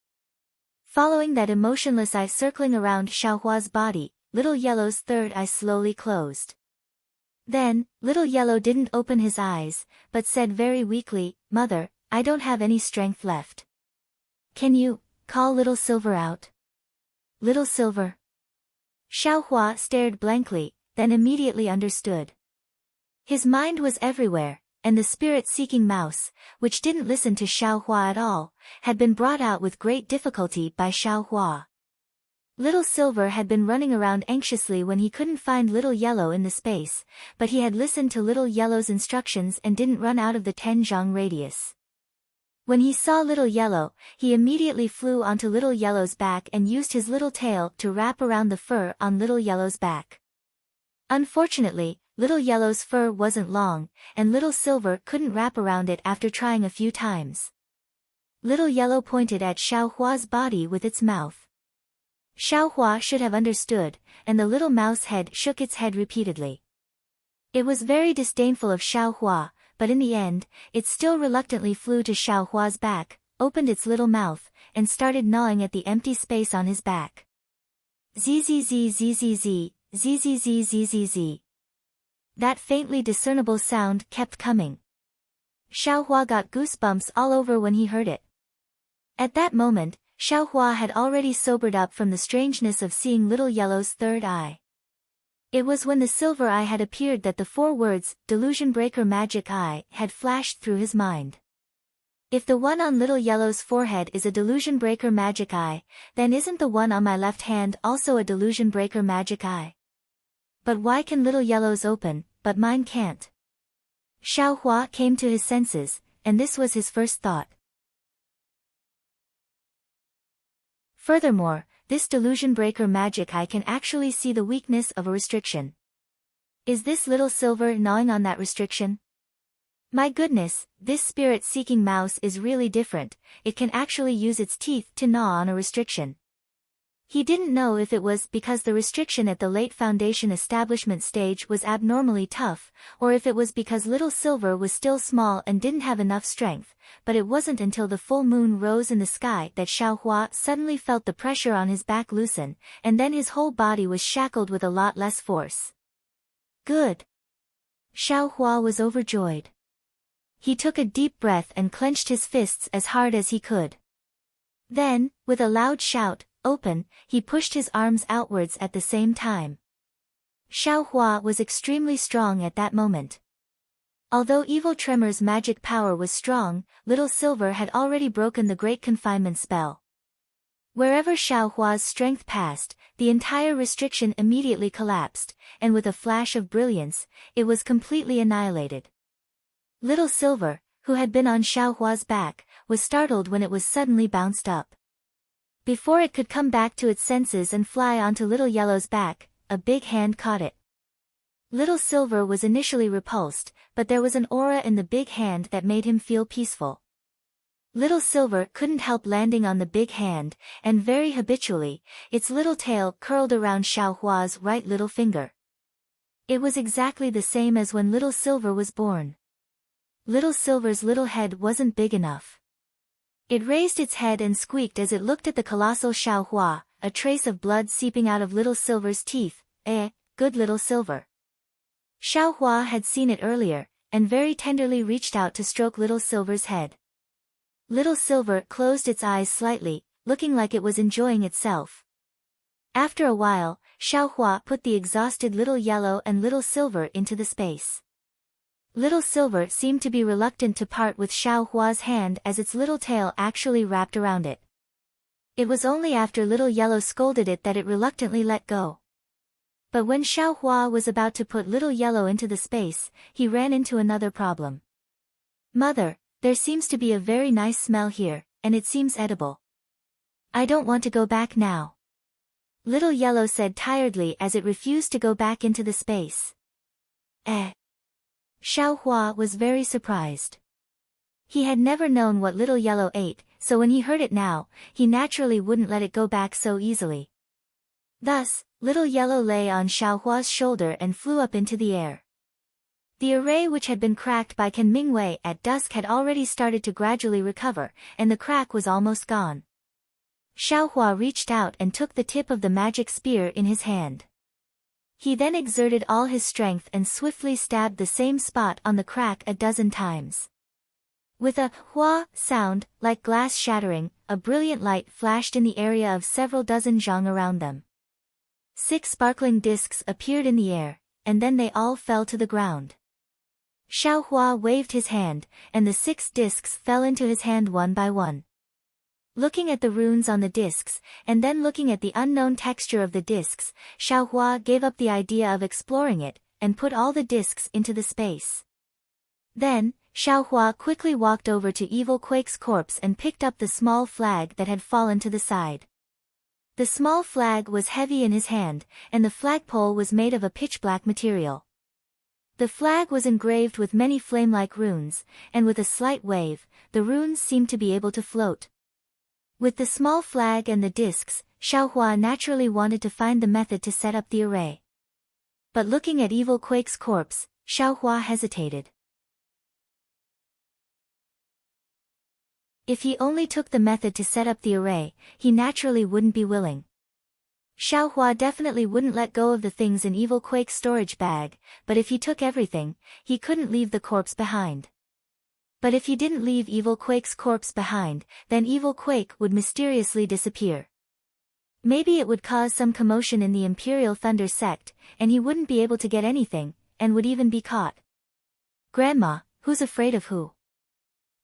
Following that emotionless eye circling around Xiaohua's body, Little Yellow's third eye slowly closed. Then, Little Yellow didn't open his eyes, but said very weakly, Mother, I don't have any strength left. Can you call Little Silver out? Little Silver. Xiaohua stared blankly, then immediately understood. His mind was everywhere, and the spirit-seeking mouse, which didn't listen to Xiaohua at all, had been brought out with great difficulty by Xiaohua. Little Silver had been running around anxiously when he couldn't find Little Yellow in the space, but he had listened to Little Yellow's instructions and didn't run out of the 10 zhang radius. When he saw Little Yellow, he immediately flew onto Little Yellow's back and used his little tail to wrap around the fur on Little Yellow's back. Unfortunately, Little Yellow's fur wasn't long, and Little Silver couldn't wrap around it after trying a few times. Little Yellow pointed at Xiaohua's body with its mouth. Xiaohua should have understood, and the little mouse head shook its head repeatedly. It was very disdainful of Xiaohua, but in the end, it still reluctantly flew to Xiaohua's back, opened its little mouth, and started gnawing at the empty space on his back. Zzz, zzz. That faintly discernible sound kept coming. Xiaohua got goosebumps all over when he heard it. At that moment, Xiaohua had already sobered up from the strangeness of seeing Little Yellow's third eye. It was when the silver eye had appeared that the 4 words, Delusion Breaker Magic Eye, had flashed through his mind. If the one on Little Yellow's forehead is a Delusion Breaker Magic Eye, then isn't the one on my left hand also a Delusion Breaker Magic Eye? But why can Little Yellow's open, but mine can't? Xiaohua came to his senses, and this was his first thought. Furthermore, this Delusion Breaker Magic Eye can actually see the weakness of a restriction. Is this Little Silver gnawing on that restriction? My goodness, this spirit-seeking mouse is really different, it can actually use its teeth to gnaw on a restriction. He didn't know if it was because the restriction at the late foundation establishment stage was abnormally tough, or if it was because Little Silver was still small and didn't have enough strength, but it wasn't until the full moon rose in the sky that Xiaohua suddenly felt the pressure on his back loosen, and then his whole body was shackled with a lot less force. Good. Xiaohua was overjoyed. He took a deep breath and clenched his fists as hard as he could. Then, with a loud shout, "Open!" he pushed his arms outwards at the same time. Xiaohua was extremely strong at that moment. Although Evil Tremor's magic power was strong, Little Silver had already broken the Great Confinement spell. Wherever Xiaohua's strength passed, the entire restriction immediately collapsed, and with a flash of brilliance, it was completely annihilated. Little Silver, who had been on Xiaohua's back, was startled when it was suddenly bounced up. Before it could come back to its senses and fly onto Little Yellow's back, a big hand caught it. Little Silver was initially repulsed, but there was an aura in the big hand that made him feel peaceful. Little Silver couldn't help landing on the big hand, and very habitually, its little tail curled around Xiaohua's right little finger. It was exactly the same as when Little Silver was born. Little Silver's little head wasn't big enough. It raised its head and squeaked as it looked at the colossal Xiaohua, a trace of blood seeping out of Little Silver's teeth. Good Little Silver. Xiaohua had seen it earlier, and very tenderly reached out to stroke Little Silver's head. Little Silver closed its eyes slightly, looking like it was enjoying itself. After a while, Xiaohua put the exhausted Little Yellow and Little Silver into the space. Little Silver seemed to be reluctant to part with Xiaohua's hand as its little tail actually wrapped around it. It was only after Little Yellow scolded it that it reluctantly let go. But when Xiaohua was about to put Little Yellow into the space, he ran into another problem. "Mother, there seems to be a very nice smell here, and it seems edible. I don't want to go back now," Little Yellow said tiredly as it refused to go back into the space. Xiaohua was very surprised. He had never known what Little Yellow ate, so when he heard it now, he naturally wouldn't let it go back so easily. Thus, Little Yellow lay on Xiaohua's shoulder and flew up into the air. The array which had been cracked by Ken Mingwei at dusk had already started to gradually recover, and the crack was almost gone. Xiaohua reached out and took the tip of the magic spear in his hand. He then exerted all his strength and swiftly stabbed the same spot on the crack a dozen times. With a "hua" sound, like glass shattering, a brilliant light flashed in the area of several dozen zhang around them. 6 sparkling discs appeared in the air, and then they all fell to the ground. Xiaohua waved his hand, and the 6 discs fell into his hand one by one. Looking at the runes on the discs, and then looking at the unknown texture of the discs, Xiaohua gave up the idea of exploring it, and put all the discs into the space. Then, Xiaohua quickly walked over to Evil Quake's corpse and picked up the small flag that had fallen to the side. The small flag was heavy in his hand, and the flagpole was made of a pitch-black material. The flag was engraved with many flame-like runes, and with a slight wave, the runes seemed to be able to float. With the small flag and the discs, Xiaohua naturally wanted to find the method to set up the array. But looking at Evil Quake's corpse, Xiaohua hesitated. If he only took the method to set up the array, he naturally wouldn't be willing. Xiaohua definitely wouldn't let go of the things in Evil Quake's storage bag, but if he took everything, he couldn't leave the corpse behind. But if he didn't leave Evil Quake's corpse behind, then Evil Quake would mysteriously disappear. Maybe it would cause some commotion in the Imperial Thunder sect, and he wouldn't be able to get anything, and would even be caught. "Grandma, who's afraid of who?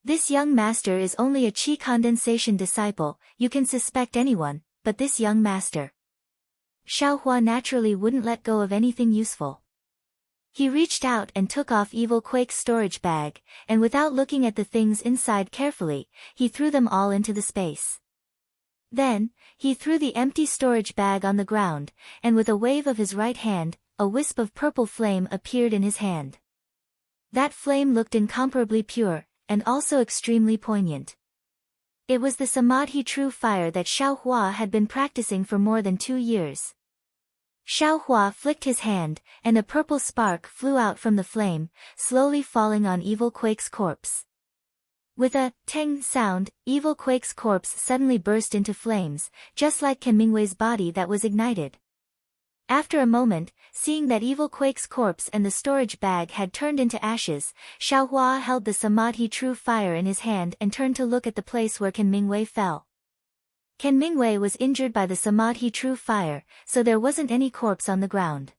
This young master is only a chi condensation disciple, you can suspect anyone, but this young master." Xiaohua naturally wouldn't let go of anything useful. He reached out and took off Evil Quake's storage bag, and without looking at the things inside carefully, he threw them all into the space. Then, he threw the empty storage bag on the ground, and with a wave of his right hand, a wisp of purple flame appeared in his hand. That flame looked incomparably pure, and also extremely poignant. It was the Samadhi true fire that Xiaohua had been practicing for more than 2 years. Xiaohua flicked his hand, and a purple spark flew out from the flame, slowly falling on Evil Quake's corpse. With a "teng" sound, Evil Quake's corpse suddenly burst into flames, just like Ken Mingwei's body that was ignited. After a moment, seeing that Evil Quake's corpse and the storage bag had turned into ashes, Xiaohua held the Samadhi True Fire in his hand and turned to look at the place where Ken Mingwei fell. Ken Mingwei was injured by the Samadhi True Fire, so there wasn't any corpse on the ground.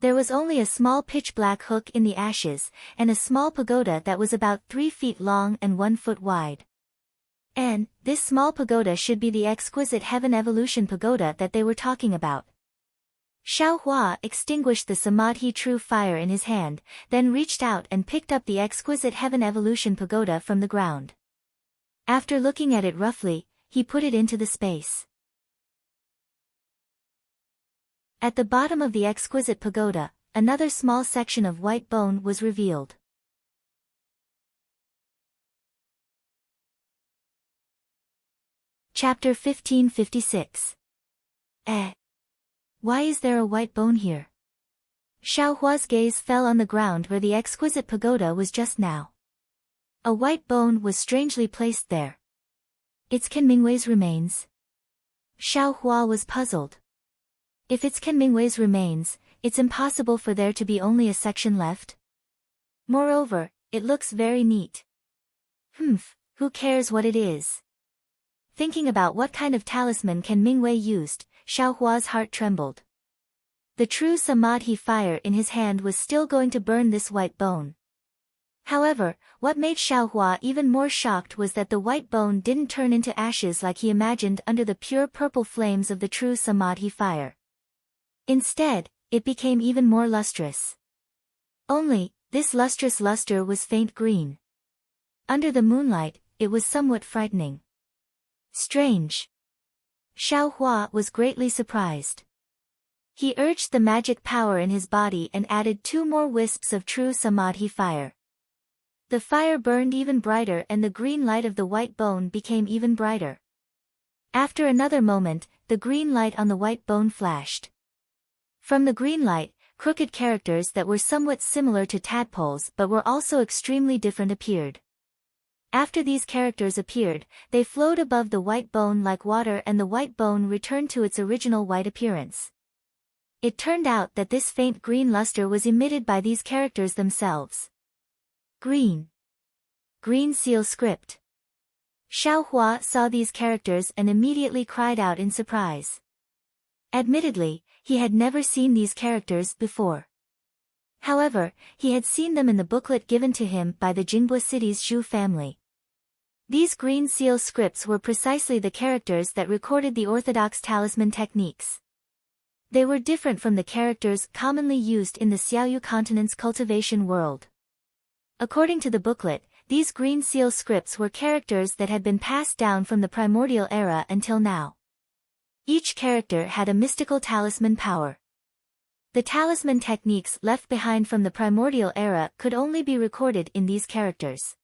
There was only a small pitch-black hook in the ashes, and a small pagoda that was about 3 feet long and 1 foot wide. And, this small pagoda should be the exquisite Heaven Evolution Pagoda that they were talking about. Xiaohua extinguished the Samadhi True Fire in his hand, then reached out and picked up the exquisite Heaven Evolution Pagoda from the ground. After looking at it roughly, he put it into the space. At the bottom of the exquisite pagoda, another small section of white bone was revealed. Chapter 1556. Why is there a white bone here? Xiaohua's gaze fell on the ground where the exquisite pagoda was just now. A white bone was strangely placed there. It's Ken Mingwei's remains? Xiaohua was puzzled. If it's Ken Mingwei's remains, it's impossible for there to be only a section left. Moreover, it looks very neat. Who cares what it is? Thinking about what kind of talisman Ken Mingwei used, Xiaohua's heart trembled. The true Samadhi fire in his hand was still going to burn this white bone. However, what made Xiaohua even more shocked was that the white bone didn't turn into ashes like he imagined under the pure purple flames of the true Samadhi fire. Instead, it became even more lustrous. Only, this lustrous luster was faint green. Under the moonlight, it was somewhat frightening. Strange. Xiaohua was greatly surprised. He urged the magic power in his body and added 2 more wisps of true Samadhi fire. The fire burned even brighter and the green light of the white bone became even brighter. After another moment, the green light on the white bone flashed. From the green light, crooked characters that were somewhat similar to tadpoles but were also extremely different appeared. After these characters appeared, they flowed above the white bone like water and the white bone returned to its original white appearance. It turned out that this faint green luster was emitted by these characters themselves. Green seal script. Xiaohua saw these characters and immediately cried out in surprise. Admittedly, he had never seen these characters before. However, he had seen them in the booklet given to him by the Jinghua City's Zhu family. These green seal scripts were precisely the characters that recorded the orthodox talisman techniques. They were different from the characters commonly used in the Xiaoyu continent's cultivation world. According to the booklet, these green seal scripts were characters that had been passed down from the primordial era until now. Each character had a mystical talisman power. The talisman techniques left behind from the primordial era could only be recorded in these characters.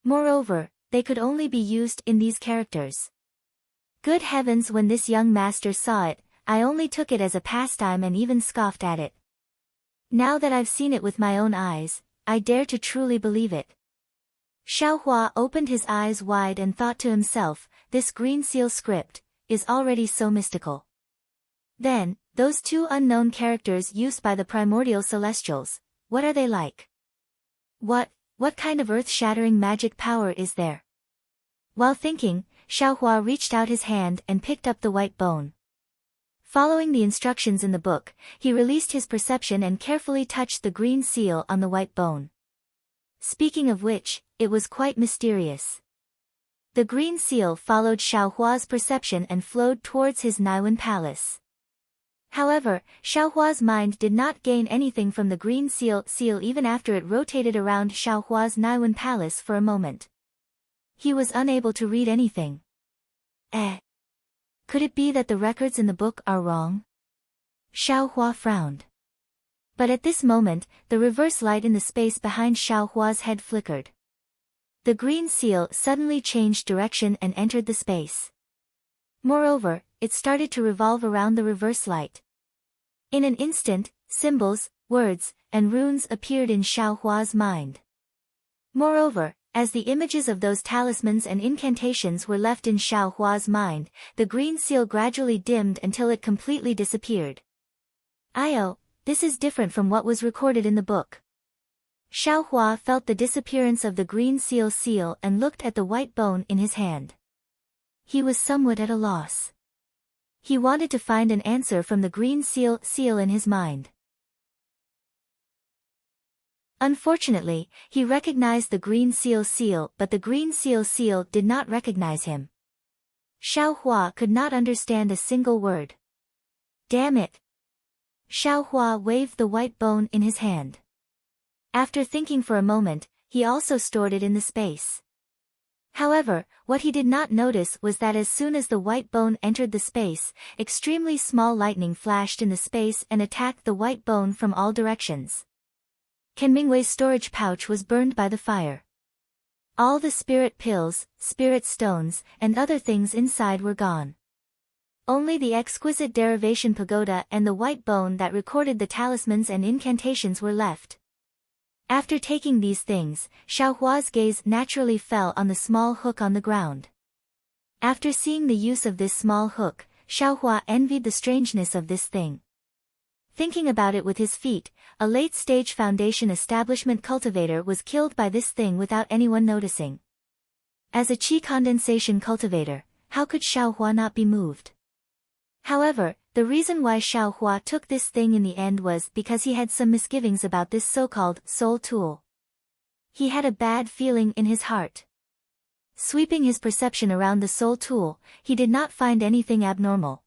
Moreover, they could only be used in these characters. Good heavens, when this young master saw it, I only took it as a pastime and even scoffed at it. Now that I've seen it with my own eyes, I dare to truly believe it. Xiaohua opened his eyes wide and thought to himself, this green seal script is already so mystical. Then, those 2 unknown characters used by the primordial celestials, what are they like? What kind of earth-shattering magic power is there? While thinking, Xiaohua reached out his hand and picked up the white bone. Following the instructions in the book, he released his perception and carefully touched the green seal on the white bone. Speaking of which, it was quite mysterious. The green seal followed Xiaohua's perception and flowed towards his Naiwen palace. However, Xiaohua's mind did not gain anything from the green seal even after it rotated around Xiaohua's Naiwen palace for a moment. He was unable to read anything. Could it be that the records in the book are wrong? Xiaohua frowned. But at this moment, the reverse light in the space behind Xiaohua's head flickered. The green seal suddenly changed direction and entered the space. Moreover, it started to revolve around the reverse light. In an instant, symbols, words, and runes appeared in Xiaohua's mind. Moreover, as the images of those talismans and incantations were left in Xiaohua's mind, the green seal gradually dimmed until it completely disappeared. Io, this is different from what was recorded in the book. Xiaohua felt the disappearance of the green seal and looked at the white bone in his hand. He was somewhat at a loss. He wanted to find an answer from the green seal in his mind. Unfortunately, he recognized the green seal, but the green seal did not recognize him. Xiaohua could not understand a single word. Damn it! Xiaohua waved the white bone in his hand. After thinking for a moment, he also stored it in the space. However, what he did not notice was that as soon as the white bone entered the space, extremely small lightning flashed in the space and attacked the white bone from all directions. Ken Mingwei's storage pouch was burned by the fire. All the spirit pills, spirit stones, and other things inside were gone. Only the exquisite derivation pagoda and the white bone that recorded the talismans and incantations were left. After taking these things, Xiaohua's gaze naturally fell on the small hook on the ground. After seeing the use of this small hook, Xiaohua envied the strangeness of this thing. Thinking about it with his feet, a late-stage foundation establishment cultivator was killed by this thing without anyone noticing. As a qi condensation cultivator, how could Xiaohua not be moved? However, the reason why Xiaohua took this thing in the end was because he had some misgivings about this so-called soul tool. He had a bad feeling in his heart. Sweeping his perception around the soul tool, he did not find anything abnormal.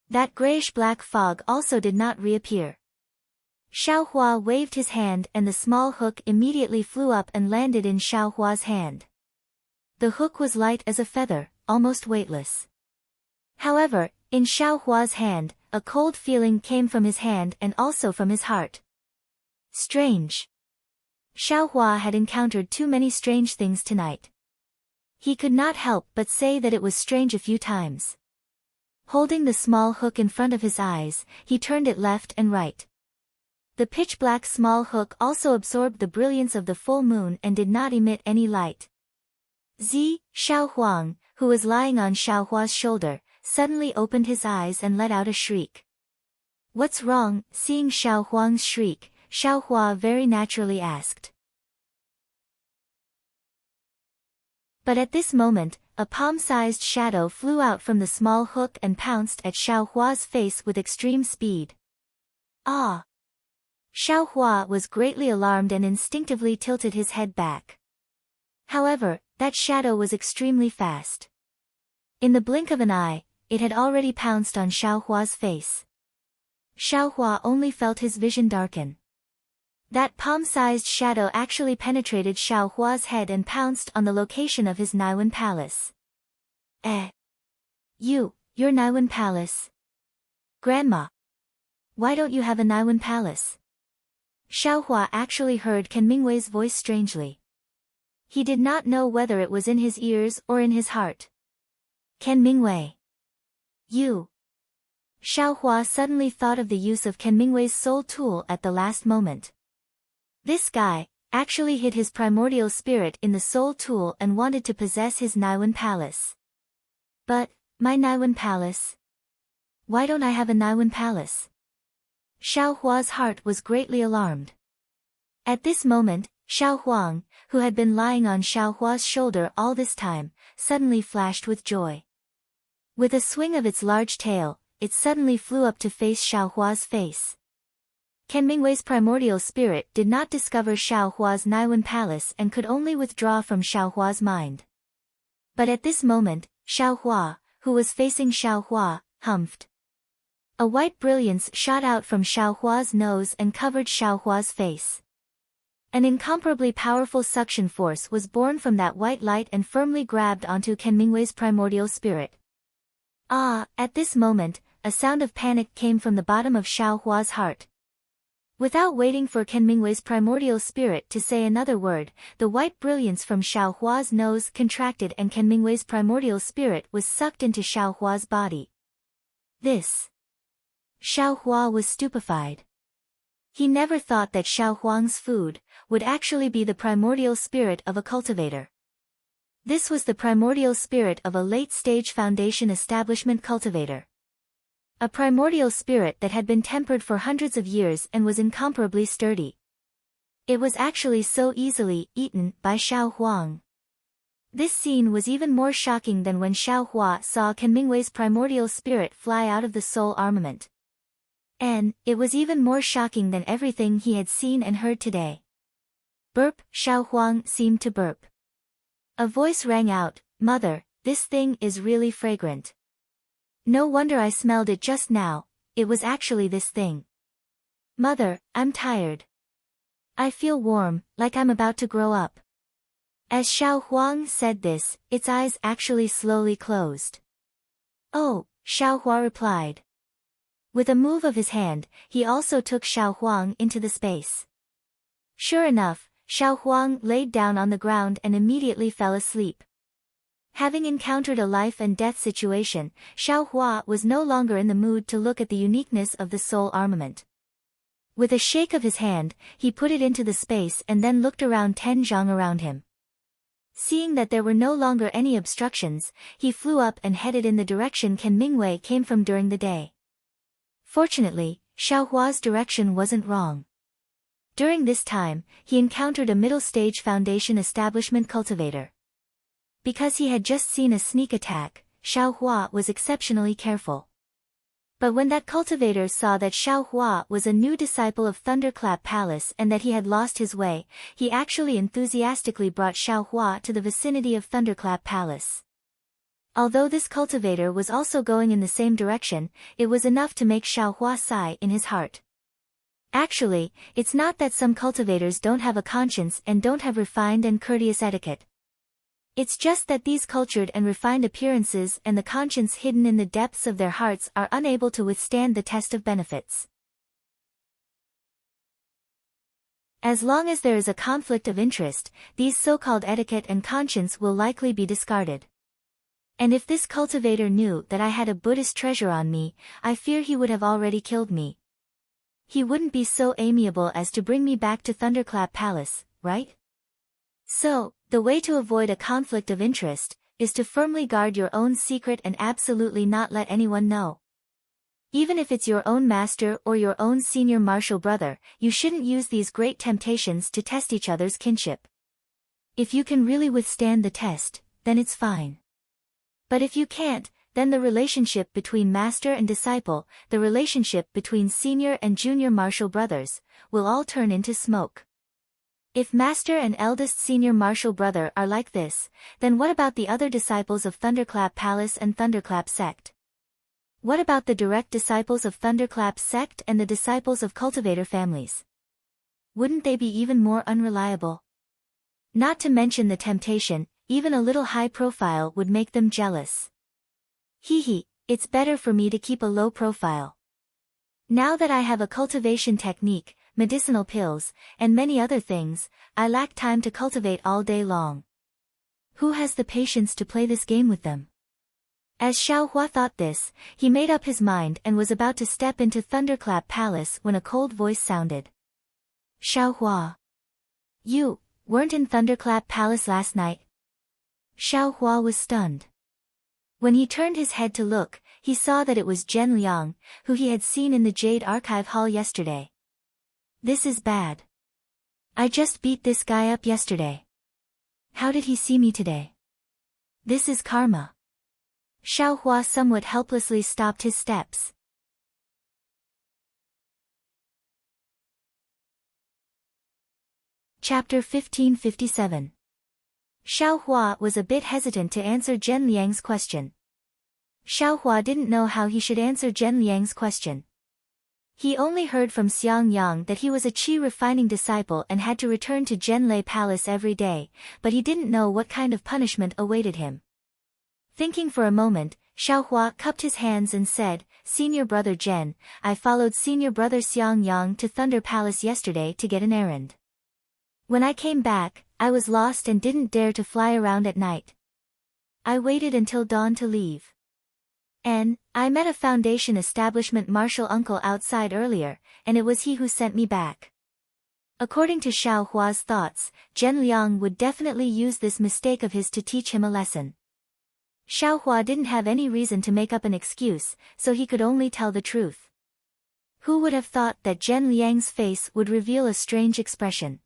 That grayish-black fog also did not reappear. Xiaohua waved his hand and the small hook immediately flew up and landed in Xiaohua's hand. The hook was light as a feather, almost weightless. However, in Xiaohua's hand, a cold feeling came from his hand and also from his heart. Strange. Xiaohua had encountered too many strange things tonight. He could not help but say that it was strange a few times. Holding the small hook in front of his eyes, he turned it left and right. The pitch-black small hook also absorbed the brilliance of the full moon and did not emit any light. Xiaohuang, who was lying on Xiaohua's shoulder, suddenly opened his eyes and let out a shriek. What's wrong? Seeing Xiaohuang's shriek, Xiaohua very naturally asked. But at this moment, a palm-sized shadow flew out from the small hook and pounced at Xiaohua's face with extreme speed. Ah! Xiaohua was greatly alarmed and instinctively tilted his head back. However, that shadow was extremely fast. In the blink of an eye, it had already pounced on Xiaohua's face. Xiaohua only felt his vision darken. That palm-sized shadow actually penetrated Xiaohua's head and pounced on the location of his Naiwen Palace. Your Naiwen Palace? Grandma. Why don't you have a Naiwen Palace? Xiaohua actually heard Ken Mingwei's voice strangely. He did not know whether it was in his ears or in his heart. Ken Mingwei. You. Xiaohua suddenly thought of the use of Ken Mingwei's soul tool at the last moment. This guy actually hid his primordial spirit in the soul tool and wanted to possess his Naiwen Palace. But, my Naiwen Palace? Why don't I have a Naiwen Palace? Xiaohua's heart was greatly alarmed. At this moment, Xiaohuang, who had been lying on Xiaohua's shoulder all this time, suddenly flashed with joy. With a swing of its large tail, it suddenly flew up to face Xiaohua's face. Ken Mingwei's primordial spirit did not discover Xiaohua's Naiwen Palace and could only withdraw from Xiaohua's mind. But at this moment, Xiaohua, who was facing Xiaohua, humphed. A white brilliance shot out from Xiaohua's nose and covered Xiaohua's face. An incomparably powerful suction force was born from that white light and firmly grabbed onto Ken Mingwei's primordial spirit. At this moment, a sound of panic came from the bottom of Xiaohua's heart. Without waiting for Ken Mingwei's primordial spirit to say another word, the white brilliance from Xiaohua's nose contracted and Ken Mingwei's primordial spirit was sucked into Xiaohua's body. Xiaohua was stupefied. He never thought that Xiaohuang's food would actually be the primordial spirit of a cultivator. This was the primordial spirit of a late-stage foundation establishment cultivator. A primordial spirit that had been tempered for hundreds of years and was incomparably sturdy. It was actually so easily eaten by Xiao Huang. This scene was even more shocking than when Xiao Hua saw Ken Mingwei's primordial spirit fly out of the soul armament. And it was even more shocking than everything he had seen and heard today. Burp, Xiao Huang seemed to burp. A voice rang out, "Mother, this thing is really fragrant. No wonder I smelled it just now, it was actually this thing. Mother, I'm tired. I feel warm, like I'm about to grow up." As Xiao Huang said this, its eyes actually slowly closed. "Oh," Xiao Hua replied. With a move of his hand, he also took Xiao Huang into the space. Sure enough, Xiao Huang laid down on the ground and immediately fell asleep. Having encountered a life and death situation, Xiao Hua was no longer in the mood to look at the uniqueness of the soul armament. With a shake of his hand, he put it into the space and then looked around 10 zhang around him. Seeing that there were no longer any obstructions, he flew up and headed in the direction Ken Mingwei came from during the day. Fortunately, Xiao Hua's direction wasn't wrong. During this time, he encountered a middle-stage foundation establishment cultivator. Because he had just seen a sneak attack, Xiao Hua was exceptionally careful. But when that cultivator saw that Xiao Hua was a new disciple of Thunderclap Palace and that he had lost his way, he actually enthusiastically brought Xiao Hua to the vicinity of Thunderclap Palace. Although this cultivator was also going in the same direction, it was enough to make Xiao Hua sigh in his heart. Actually, it's not that some cultivators don't have a conscience and don't have refined and courteous etiquette. It's just that these cultured and refined appearances and the conscience hidden in the depths of their hearts are unable to withstand the test of benefits. As long as there is a conflict of interest, these so-called etiquette and conscience will likely be discarded. And if this cultivator knew that I had a Buddhist treasure on me, I fear he would have already killed me. He wouldn't be so amiable as to bring me back to Thunderclap Palace, right? So, the way to avoid a conflict of interest is to firmly guard your own secret and absolutely not let anyone know. Even if it's your own master or your own senior martial brother, you shouldn't use these great temptations to test each other's kinship. If you can really withstand the test, then it's fine. But if you can't, then the relationship between master and disciple, the relationship between senior and junior martial brothers, will all turn into smoke. If master and eldest senior martial brother are like this, then what about the other disciples of Thunderclap Palace and Thunderclap Sect? What about the direct disciples of Thunderclap Sect and the disciples of cultivator families? Wouldn't they be even more unreliable? Not to mention the temptation, even a little high profile would make them jealous. Hee, it's better for me to keep a low profile. Now that I have a cultivation technique, medicinal pills, and many other things, I lack time to cultivate all day long. Who has the patience to play this game with them? As Xiao Hua thought this, he made up his mind and was about to step into Thunderclap Palace when a cold voice sounded. Xiao Hua. You weren't in Thunderclap Palace last night? Xiao Hua was stunned. When he turned his head to look, he saw that it was Zhen Liang, who he had seen in the Jade Archive Hall yesterday. This is bad. I just beat this guy up yesterday. How did he see me today? This is karma. Xiao Hua somewhat helplessly stopped his steps. Chapter 1557. Xiao Hua was a bit hesitant to answer Zhen Liang's question. Xiao Hua didn't know how he should answer Zhen Liang's question. He only heard from Xiang Yang that he was a qi refining disciple and had to return to Zhenlei Palace every day, but he didn't know what kind of punishment awaited him. Thinking for a moment, Xiao Hua cupped his hands and said, Senior brother Zhen, I followed senior brother Xiang Yang to Thunder Palace yesterday to get an errand. When I came back, I was lost and didn't dare to fly around at night. I waited until dawn to leave. And I met a foundation establishment martial uncle outside earlier, and it was he who sent me back. According to Xiao Hua's thoughts, Zhen Liang would definitely use this mistake of his to teach him a lesson. Xiaohua didn't have any reason to make up an excuse, so he could only tell the truth. Who would have thought that Zhen Liang's face would reveal a strange expression?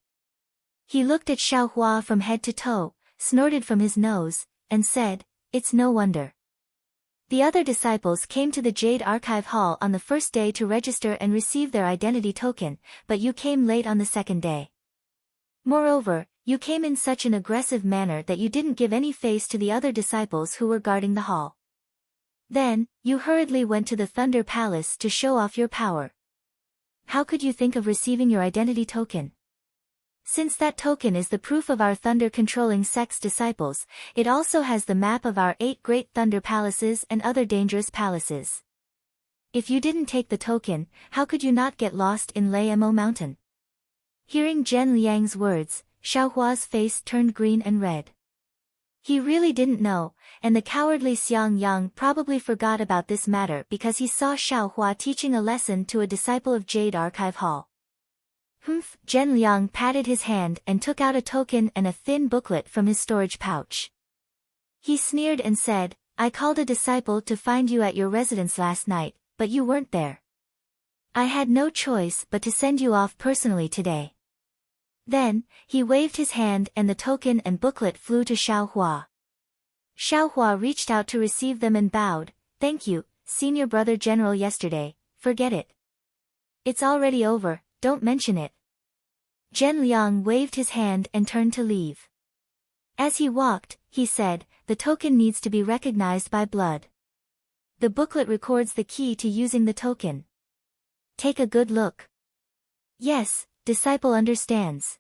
He looked at Xiaohua from head to toe, snorted from his nose, and said, "It's no wonder." The other disciples came to the Jade Archive Hall on the first day to register and receive their identity token, but you came late on the second day. Moreover, you came in such an aggressive manner that you didn't give any face to the other disciples who were guarding the hall. Then, you hurriedly went to the Thunder Palace to show off your power. How could you think of receiving your identity token? Since that token is the proof of our thunder-controlling sect's disciples, it also has the map of our 8 great thunder palaces and other dangerous palaces. If you didn't take the token, how could you not get lost in Lei Mo Mountain? Hearing Zhen Liang's words, Xiaohua's face turned green and red. He really didn't know, and the cowardly Xiang Yang probably forgot about this matter because he saw Xiaohua teaching a lesson to a disciple of Jade Archive Hall. Humph! Zhen Liang patted his hand and took out a token and a thin booklet from his storage pouch. He sneered and said, "I called a disciple to find you at your residence last night, but you weren't there. I had no choice but to send you off personally today." Then, he waved his hand and the token and booklet flew to Xiaohua. Xiaohua reached out to receive them and bowed, "Thank you, Senior Brother General yesterday, forget it. It's already over, don't mention it." Zhen Liang waved his hand and turned to leave. As he walked, he said, "The token needs to be recognized by blood. The booklet records the key to using the token. Take a good look." "Yes, disciple understands."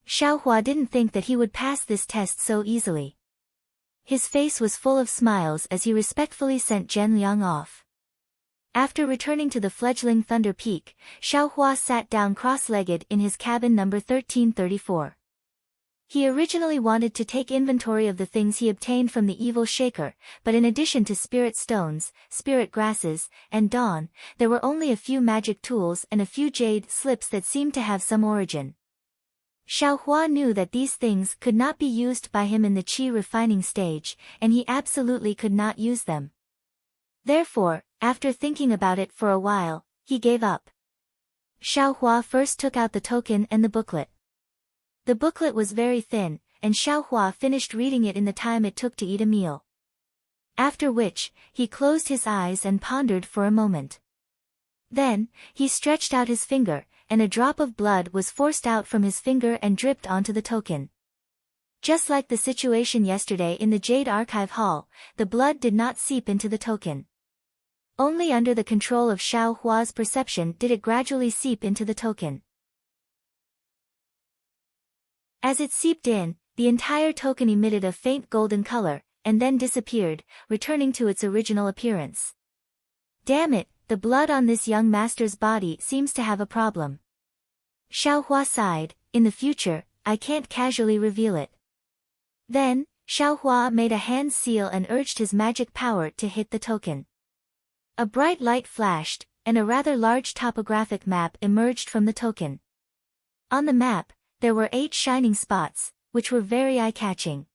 Xiaohua didn't think that he would pass this test so easily. His face was full of smiles as he respectfully sent Zhen Liang off. After returning to the fledgling Thunder Peak, Xiaohua sat down cross-legged in his cabin number 1334. He originally wanted to take inventory of the things he obtained from the evil shaker, but in addition to spirit stones, spirit grasses, and dawn, there were only a few magic tools and a few jade slips that seemed to have some origin. Xiaohua knew that these things could not be used by him in the qi refining stage, and he absolutely could not use them. Therefore, after thinking about it for a while, he gave up. Xiaohua first took out the token and the booklet. The booklet was very thin, and Xiaohua finished reading it in the time it took to eat a meal. After which, he closed his eyes and pondered for a moment. Then, he stretched out his finger, and a drop of blood was forced out from his finger and dripped onto the token. Just like the situation yesterday in the Jade Archive Hall, the blood did not seep into the token. Only under the control of Xiaohua's perception did it gradually seep into the token. As it seeped in, the entire token emitted a faint golden color, and then disappeared, returning to its original appearance. "Damn it, the blood on this young master's body seems to have a problem." Xiaohua sighed, "In the future, I can't casually reveal it." Then, Xiaohua made a hand seal and urged his magic power to hit the token. A bright light flashed, and a rather large topographic map emerged from the token. On the map, there were 8 shining spots, which were very eye-catching.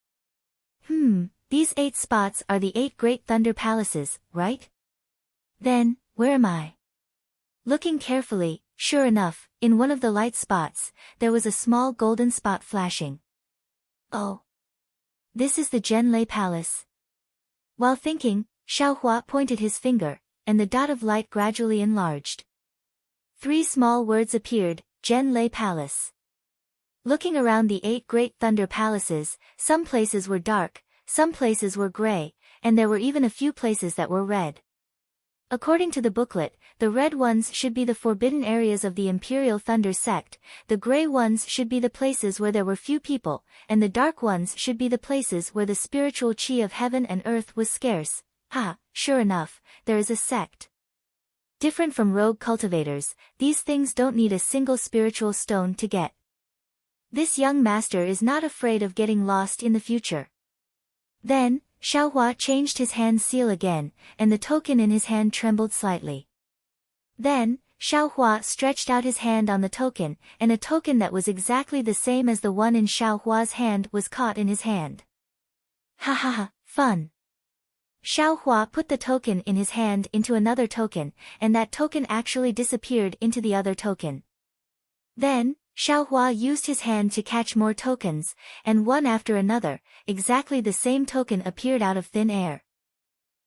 These 8 spots are the 8 great thunder palaces, right? Then, where am I? Looking carefully, sure enough, in one of the light spots, there was a small golden spot flashing. Oh! This is the Zhenlei Palace. While thinking, Xiaohua pointed his finger, and the dot of light gradually enlarged. 3 small words appeared, Zhenlei Palace. Looking around the 8 great thunder palaces, some places were dark, some places were gray, and there were even a few places that were red. According to the booklet, the red ones should be the forbidden areas of the Imperial Thunder sect, the gray ones should be the places where there were few people, and the dark ones should be the places where the spiritual qi of heaven and earth was scarce. Sure enough, there is a sect. Different from rogue cultivators, these things don't need a single spiritual stone to get. This young master is not afraid of getting lost in the future. Then, Xiaohua changed his hand seal again, and the token in his hand trembled slightly. Then, Xiaohua stretched out his hand on the token, and a token that was exactly the same as the one in Xiaohua's hand was caught in his hand. Ha ha ha, fun! Xiaohua put the token in his hand into another token, and that token actually disappeared into the other token. Then, Xiaohua used his hand to catch more tokens, and one after another, exactly the same token appeared out of thin air.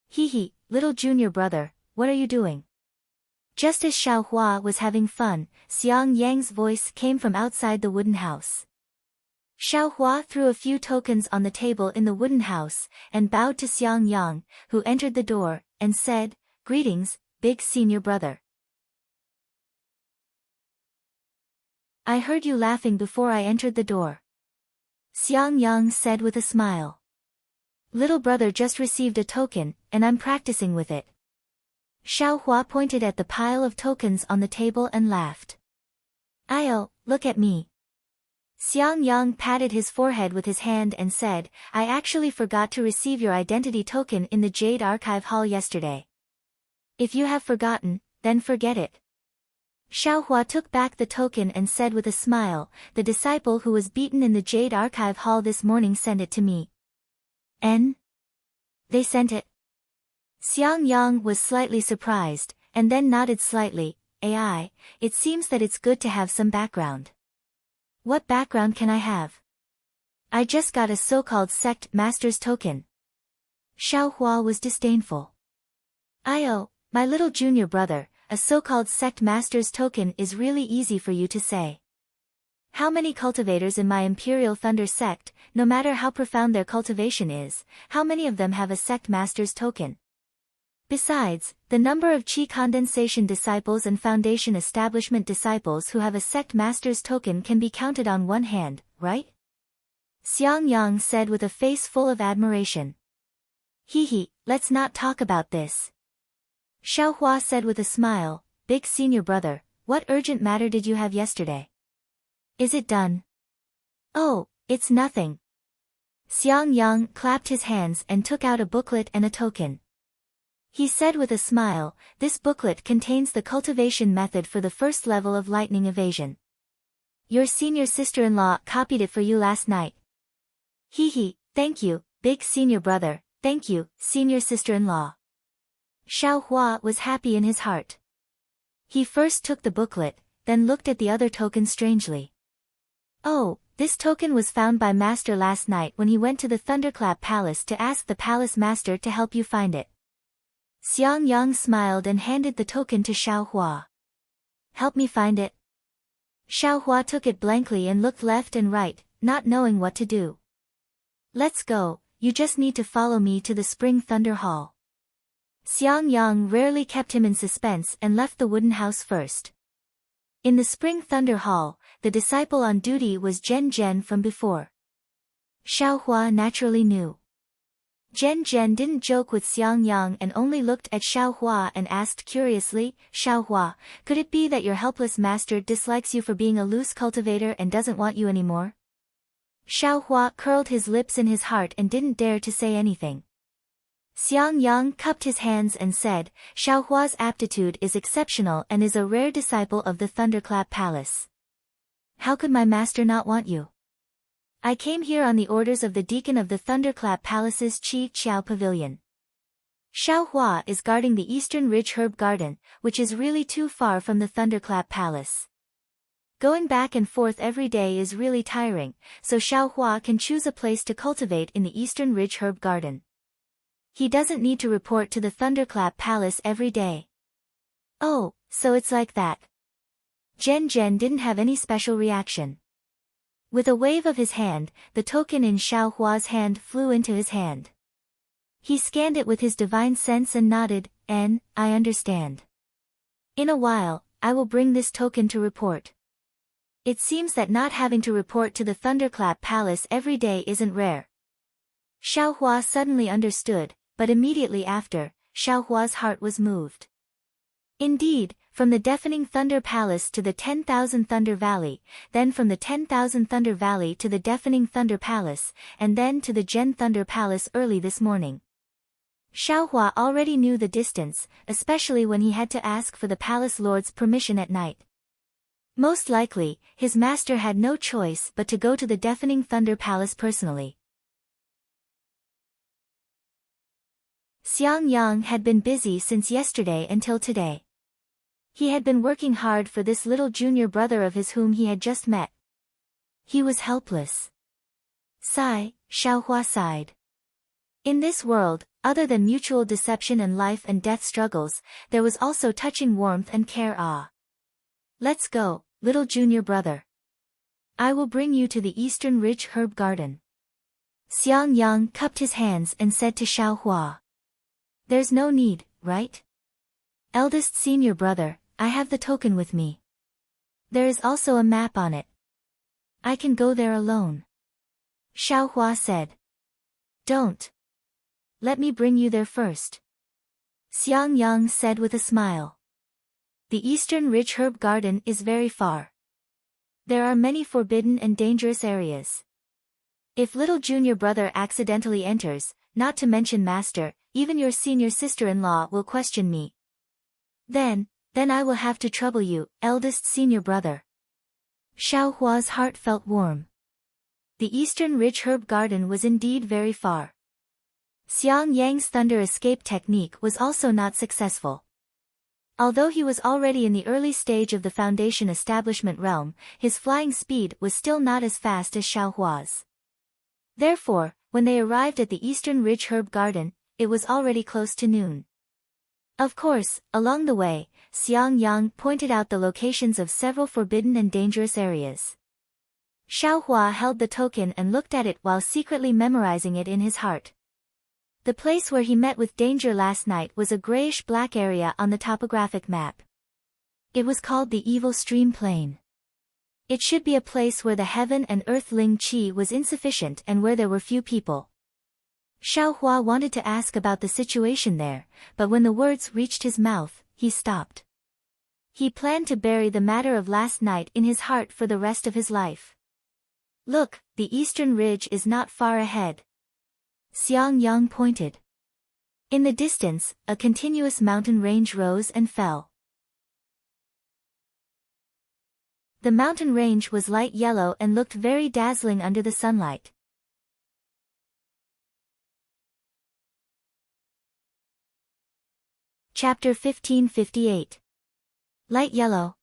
Hee, little junior brother, what are you doing? Just as Xiaohua was having fun, Xiang Yang's voice came from outside the wooden house. Xiaohua threw a few tokens on the table in the wooden house, and bowed to Xiang Yang, who entered the door, and said, "Greetings, big senior brother. I heard you laughing before I entered the door." Xiang Yang said with a smile. "Little brother just received a token, and I'm practicing with it." Xiaohua pointed at the pile of tokens on the table and laughed. "Ayo, look at me." Xiang Yang patted his forehead with his hand and said, "I actually forgot to receive your identity token in the Jade Archive Hall yesterday. If you have forgotten, then forget it." Xiaohua took back the token and said with a smile, "The disciple who was beaten in the Jade Archive Hall this morning sent it to me." "N? They sent it?" Xiang Yang was slightly surprised, and then nodded slightly. "AI, it seems that it's good to have some background." "What background can I have? I just got a so-called sect master's token." Xiaohua was disdainful. "Ayo, my little junior brother, a so-called sect master's token is really easy for you to say. How many cultivators in my Imperial Thunder sect, no matter how profound their cultivation is, how many of them have a sect master's token? Besides, the number of Qi condensation disciples and foundation establishment disciples who have a sect master's token can be counted on one hand, right?" Xiang Yang said with a face full of admiration. Hee, let's not talk about this." Xiaohua said with a smile, "Big senior brother, what urgent matter did you have yesterday? Is it done?" "Oh, it's nothing." Xiang Yang clapped his hands and took out a booklet and a token. He said with a smile, "This booklet contains the cultivation method for the first level of lightning evasion. Your senior sister-in-law copied it for you last night." Hee, thank you, big senior brother, thank you, senior sister-in-law." Xiaohua was happy in his heart. He first took the booklet, then looked at the other token strangely. "Oh, this token was found by Master last night when he went to the Thunderclap Palace to ask the Palace Master to help you find it." Xiang Yang smiled and handed the token to Xiaohua. "Help me find it?" Xiaohua took it blankly and looked left and right, not knowing what to do. "Let's go, you just need to follow me to the Spring Thunder Hall." Xiang Yang rarely kept him in suspense and left the wooden house first. In the Spring Thunder Hall, the disciple on duty was Zhen from before. Xiaohua naturally knew. Zhen didn't joke with Xiang Yang and only looked at Xiaohua and asked curiously, "Xiaohua, could it be that your helpless master dislikes you for being a loose cultivator and doesn't want you anymore?" Xiaohua curled his lips in his heart and didn't dare to say anything. Xiang Yang cupped his hands and said, "Xiaohua's aptitude is exceptional and is a rare disciple of the Thunderclap Palace. How could my master not want you? I came here on the orders of the deacon of the Thunderclap Palace's Qi Qiao Pavilion. Xiaohua is guarding the Eastern Ridge Herb Garden, which is really too far from the Thunderclap Palace. Going back and forth every day is really tiring, so Xiaohua can choose a place to cultivate in the Eastern Ridge Herb Garden. He doesn't need to report to the Thunderclap Palace every day." "Oh, so it's like that." Zhen didn't have any special reaction. With a wave of his hand, the token in Xiaohua's hand flew into his hand. He scanned it with his divine sense and nodded, "I understand. In a while, I will bring this token to report." It seems that not having to report to the Thunderclap Palace every day isn't rare. Xiaohua suddenly understood, but immediately after, Xiaohua's heart was moved. Indeed, from the deafening Thunder Palace to the 10,000 Thunder Valley, then from the 10,000 Thunder Valley to the deafening Thunder Palace, and then to the Gen Thunder Palace early this morning. Xiaohua already knew the distance, especially when he had to ask for the Palace Lord's permission at night. Most likely, his master had no choice but to go to the deafening Thunder Palace personally. Xiang Yang had been busy since yesterday until today. He had been working hard for this little junior brother of his whom he had just met. He was helpless. Sigh, Xiaohua sighed. In this world, other than mutual deception and life and death struggles, there was also touching warmth and care. Let's go, little junior brother. I will bring you to the Eastern Ridge Herb Garden. Xiang Yang cupped his hands and said to Xiaohua. There's no need, right? Eldest senior brother, I have the token with me. There is also a map on it. I can go there alone. Xiaohua said. Don't. Let me bring you there first. Xiang Yang said with a smile. The Eastern Ridge Herb Garden is very far. There are many forbidden and dangerous areas. If little junior brother accidentally enters, not to mention master, even your senior sister-in-law will question me. Then I will have to trouble you, eldest senior brother. Xiaohua's heart felt warm. The Eastern Ridge Herb Garden was indeed very far. Xiang Yang's thunder escape technique was also not successful. Although he was already in the early stage of the Foundation establishment realm, his flying speed was still not as fast as Xiaohua's. Therefore, when they arrived at the Eastern Ridge Herb Garden, it was already close to noon. Of course, along the way, Xiang Yang pointed out the locations of several forbidden and dangerous areas. Xiaohua held the token and looked at it while secretly memorizing it in his heart. The place where he met with danger last night was a grayish-black area on the topographic map. It was called the Evil Stream Plain. It should be a place where the heaven and earth Ling Qi was insufficient and where there were few people. Xiaohua wanted to ask about the situation there, but when the words reached his mouth, he stopped. He planned to bury the matter of last night in his heart for the rest of his life. Look, the Eastern Ridge is not far ahead. Xiang Yang pointed. In the distance, a continuous mountain range rose and fell. The mountain range was light yellow and looked very dazzling under the sunlight. Chapter 1558. Light yellow.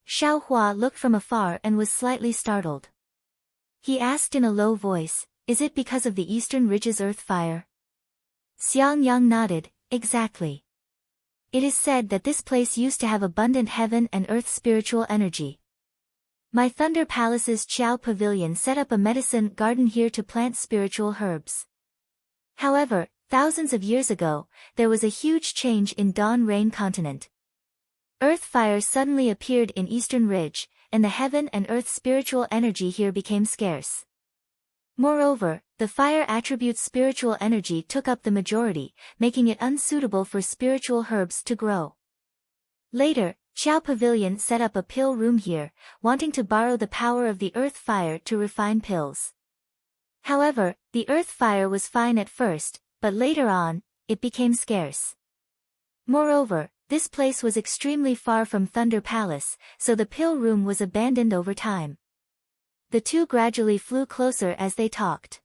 Xiaohua looked from afar and was slightly startled. He asked in a low voice, is it because of the Eastern Ridge's earth fire? Xiang Yang nodded, exactly. It is said that this place used to have abundant heaven and earth spiritual energy. My Thunder Palace's Qiao Pavilion set up a medicine garden here to plant spiritual herbs. However, thousands of years ago, there was a huge change in Dawn Rain continent. Earth fire suddenly appeared in Eastern Ridge, and the heaven and earth spiritual energy here became scarce. Moreover, the fire attribute's spiritual energy took up the majority, making it unsuitable for spiritual herbs to grow. Later, Qiao Pavilion set up a pill room here, wanting to borrow the power of the earth fire to refine pills. However, the earth fire was fine at first, but later on, it became scarce. Moreover, this place was extremely far from Thunder Palace, so the pill room was abandoned over time. The two gradually flew closer as they talked.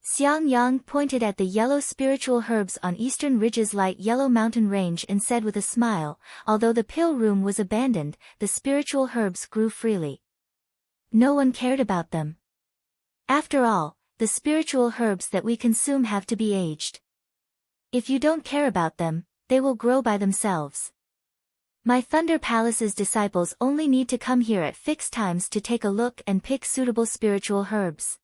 Xiang Yang pointed at the yellow spiritual herbs on Eastern Ridge's light yellow mountain range and said with a smile, although the pill room was abandoned, the spiritual herbs grew freely. No one cared about them. After all, the spiritual herbs that we consume have to be aged. If you don't care about them, they will grow by themselves. My Thunder Palace's disciples only need to come here at fixed times to take a look and pick suitable spiritual herbs.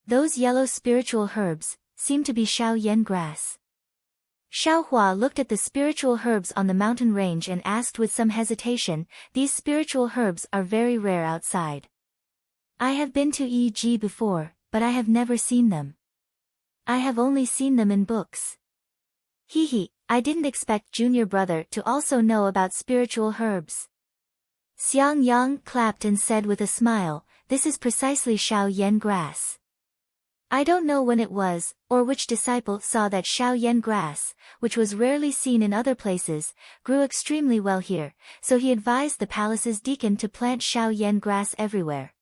Those yellow spiritual herbs seem to be Shaoyan grass. Xiaohua looked at the spiritual herbs on the mountain range and asked with some hesitation, these spiritual herbs are very rare outside. I have been to Yi before, but I have never seen them. I have only seen them in books. Hehe, I didn't expect junior brother to also know about spiritual herbs. Xiang Yang clapped and said with a smile, this is precisely Shaoyan grass. I don't know when it was, or which disciple saw that Shaoyan grass, which was rarely seen in other places, grew extremely well here, so he advised the palace's deacon to plant Shaoyan grass everywhere.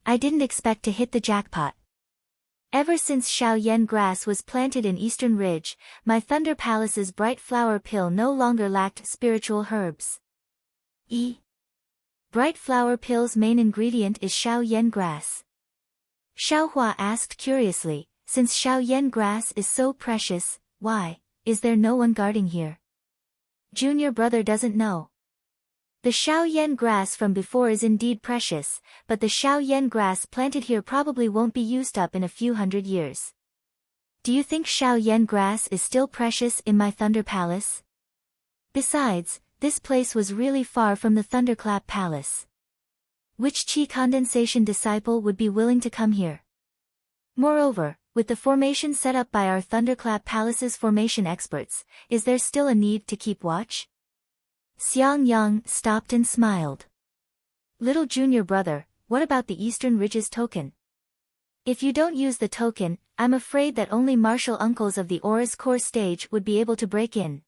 I didn't expect to hit the jackpot. Ever since Shaoyan grass was planted in Eastern Ridge, my Thunder Palace's bright flower pill no longer lacked spiritual herbs. Bright flower pill's main ingredient is Shaoyan grass. Xiaohua asked curiously, since Shaoyan grass is so precious, why is there no one guarding here? Junior brother doesn't know. The Shaoyan grass from before is indeed precious, but the Shaoyan grass planted here probably won't be used up in a few hundred years. Do you think Shaoyan grass is still precious in my Thunder Palace? Besides, this place was really far from the Thunderclap Palace. Which qi condensation disciple would be willing to come here? Moreover, with the formation set up by our Thunderclap Palace's formation experts, is there still a need to keep watch? Xiang Yang stopped and smiled. Little junior brother, what about the Eastern Ridge's token? If you don't use the token, I'm afraid that only martial uncles of the Aura's core stage would be able to break in.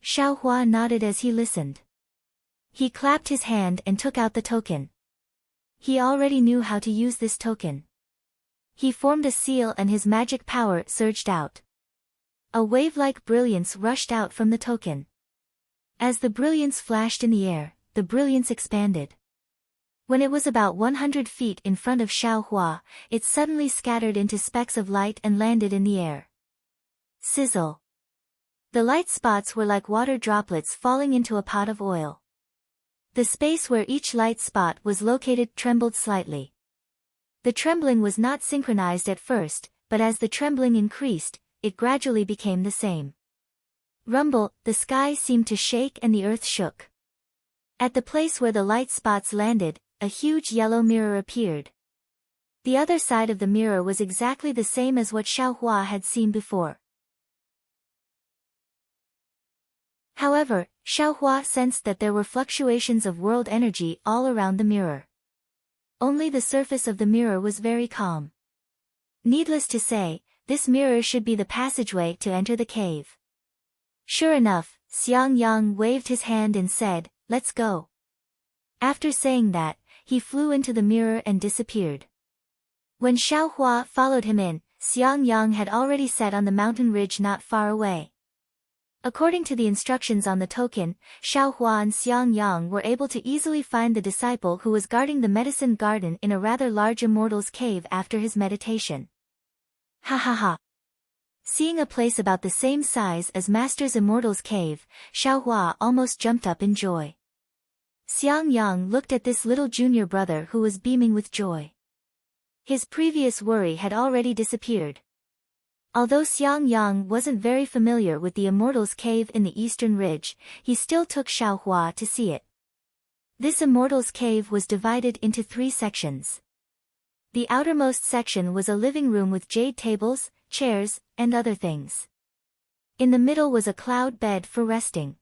Xiaohua nodded as he listened. He clapped his hand and took out the token. He already knew how to use this token. He formed a seal and his magic power surged out. A wave-like brilliance rushed out from the token. As the brilliance flashed in the air, the brilliance expanded. When it was about 100 feet in front of Xiaohua, it suddenly scattered into specks of light and landed in the air. Sizzle. The light spots were like water droplets falling into a pot of oil. The space where each light spot was located trembled slightly. The trembling was not synchronized at first, but as the trembling increased, it gradually became the same. Rumble, the sky seemed to shake and the earth shook. At the place where the light spots landed, a huge yellow mirror appeared. The other side of the mirror was exactly the same as what Xiaohua had seen before. However, Xiaohua sensed that there were fluctuations of world energy all around the mirror. Only the surface of the mirror was very calm. Needless to say, this mirror should be the passageway to enter the cave. Sure enough, Xiang Yang waved his hand and said, "Let's go." After saying that, he flew into the mirror and disappeared. When Xiaohua followed him in, Xiang Yang had already set on the mountain ridge not far away. According to the instructions on the token, Xiaohua and Xiang Yang were able to easily find the disciple who was guarding the medicine garden in a rather large immortal's cave after his meditation. Ha ha ha. Seeing a place about the same size as Master's Immortal's cave, Xiaohua almost jumped up in joy. Xiang Yang looked at this little junior brother who was beaming with joy. His previous worry had already disappeared. Although Xiang Yang wasn't very familiar with the Immortal's cave in the Eastern Ridge, he still took Xiaohua to see it. This Immortal's cave was divided into 3 sections. The outermost section was a living room with jade tables, chairs, and other things. In the middle was a cloud bed for resting.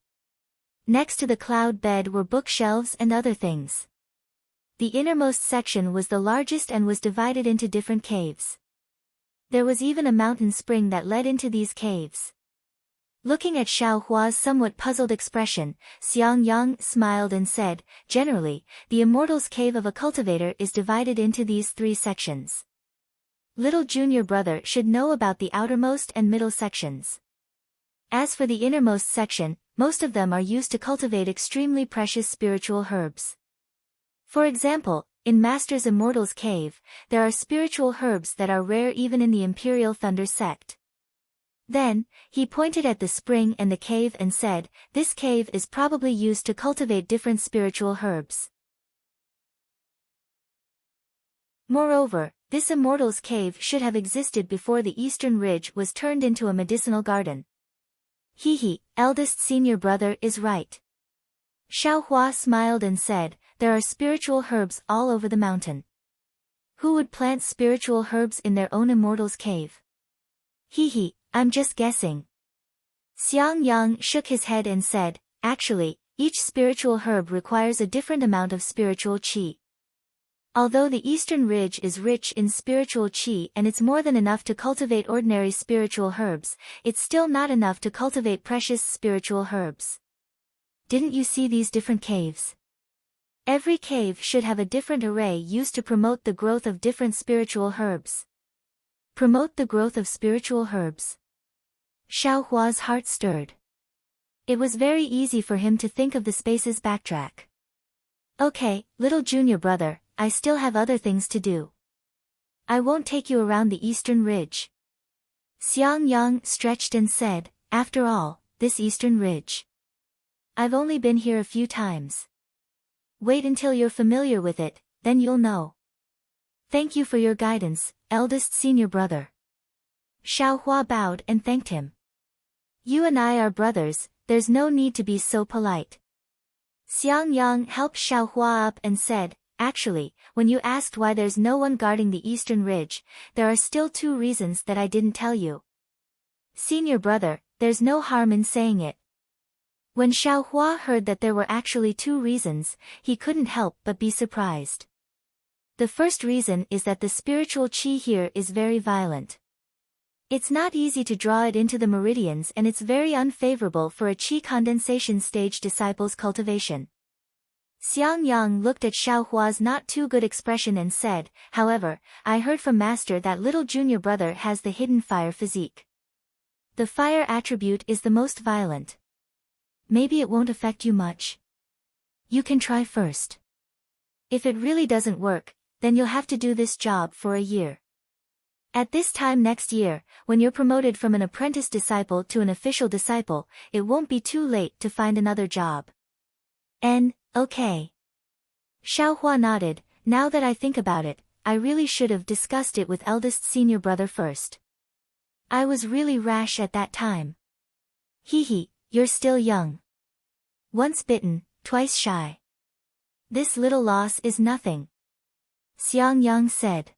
Next to the cloud bed were bookshelves and other things. The innermost section was the largest and was divided into different caves. There was even a mountain spring that led into these caves. Looking at Xiaohua's somewhat puzzled expression, Xiang Yang smiled and said, "Generally, the Immortal's cave of a cultivator is divided into these 3 sections. Little junior brother should know about the outermost and middle sections. As for the innermost section, most of them are used to cultivate extremely precious spiritual herbs. For example, in Master's Immortal's cave, there are spiritual herbs that are rare even in the Imperial Thunder sect." Then, he pointed at the spring and the cave and said, "This cave is probably used to cultivate different spiritual herbs. Moreover, this Immortal's cave should have existed before the Eastern Ridge was turned into a medicinal garden." He, eldest senior brother is right. Xiaohua smiled and said, "There are spiritual herbs all over the mountain. Who would plant spiritual herbs in their own Immortal's cave?" I'm just guessing." Xiang Yang shook his head and said, "Actually, each spiritual herb requires a different amount of spiritual qi. Although the Eastern Ridge is rich in spiritual qi and it's more than enough to cultivate ordinary spiritual herbs, it's still not enough to cultivate precious spiritual herbs. Didn't you see these different caves? Every cave should have a different array used to promote the growth of different spiritual herbs. Promote the growth of spiritual herbs. Xiaohua's heart stirred. It was very easy for him to think of the space's backtrack. Okay, little junior brother, I still have other things to do. I won't take you around the eastern ridge. Xiang Yang stretched and said, after all, this eastern ridge. I've only been here a few times. Wait until you're familiar with it, then you'll know. Thank you for your guidance, eldest senior brother. Xiaohua bowed and thanked him. You and I are brothers, there's no need to be so polite. Xiang Yang helped Xiaohua up and said, actually, when you asked why there's no one guarding the eastern ridge, there are still 2 reasons that I didn't tell you. Senior brother, there's no harm in saying it. When Xiaohua heard that there were actually 2 reasons, he couldn't help but be surprised. The first reason is that the spiritual qi here is very violent. It's not easy to draw it into the meridians and it's very unfavorable for a qi condensation stage disciple's cultivation. Xiang Yang looked at Xiaohua's not too good expression and said, however, I heard from master that little junior brother has the hidden fire physique. The fire attribute is the most violent. Maybe it won't affect you much. You can try first. If it really doesn't work, then you'll have to do this job for a year. At this time next year, when you're promoted from an apprentice disciple to an official disciple, it won't be too late to find another job. Okay. Xiaohua nodded. Now that I think about it, I really should have discussed it with eldest senior brother first. I was really rash at that time. Hee, you're still young. Once bitten, twice shy. This little loss is nothing. Xiang Yang said.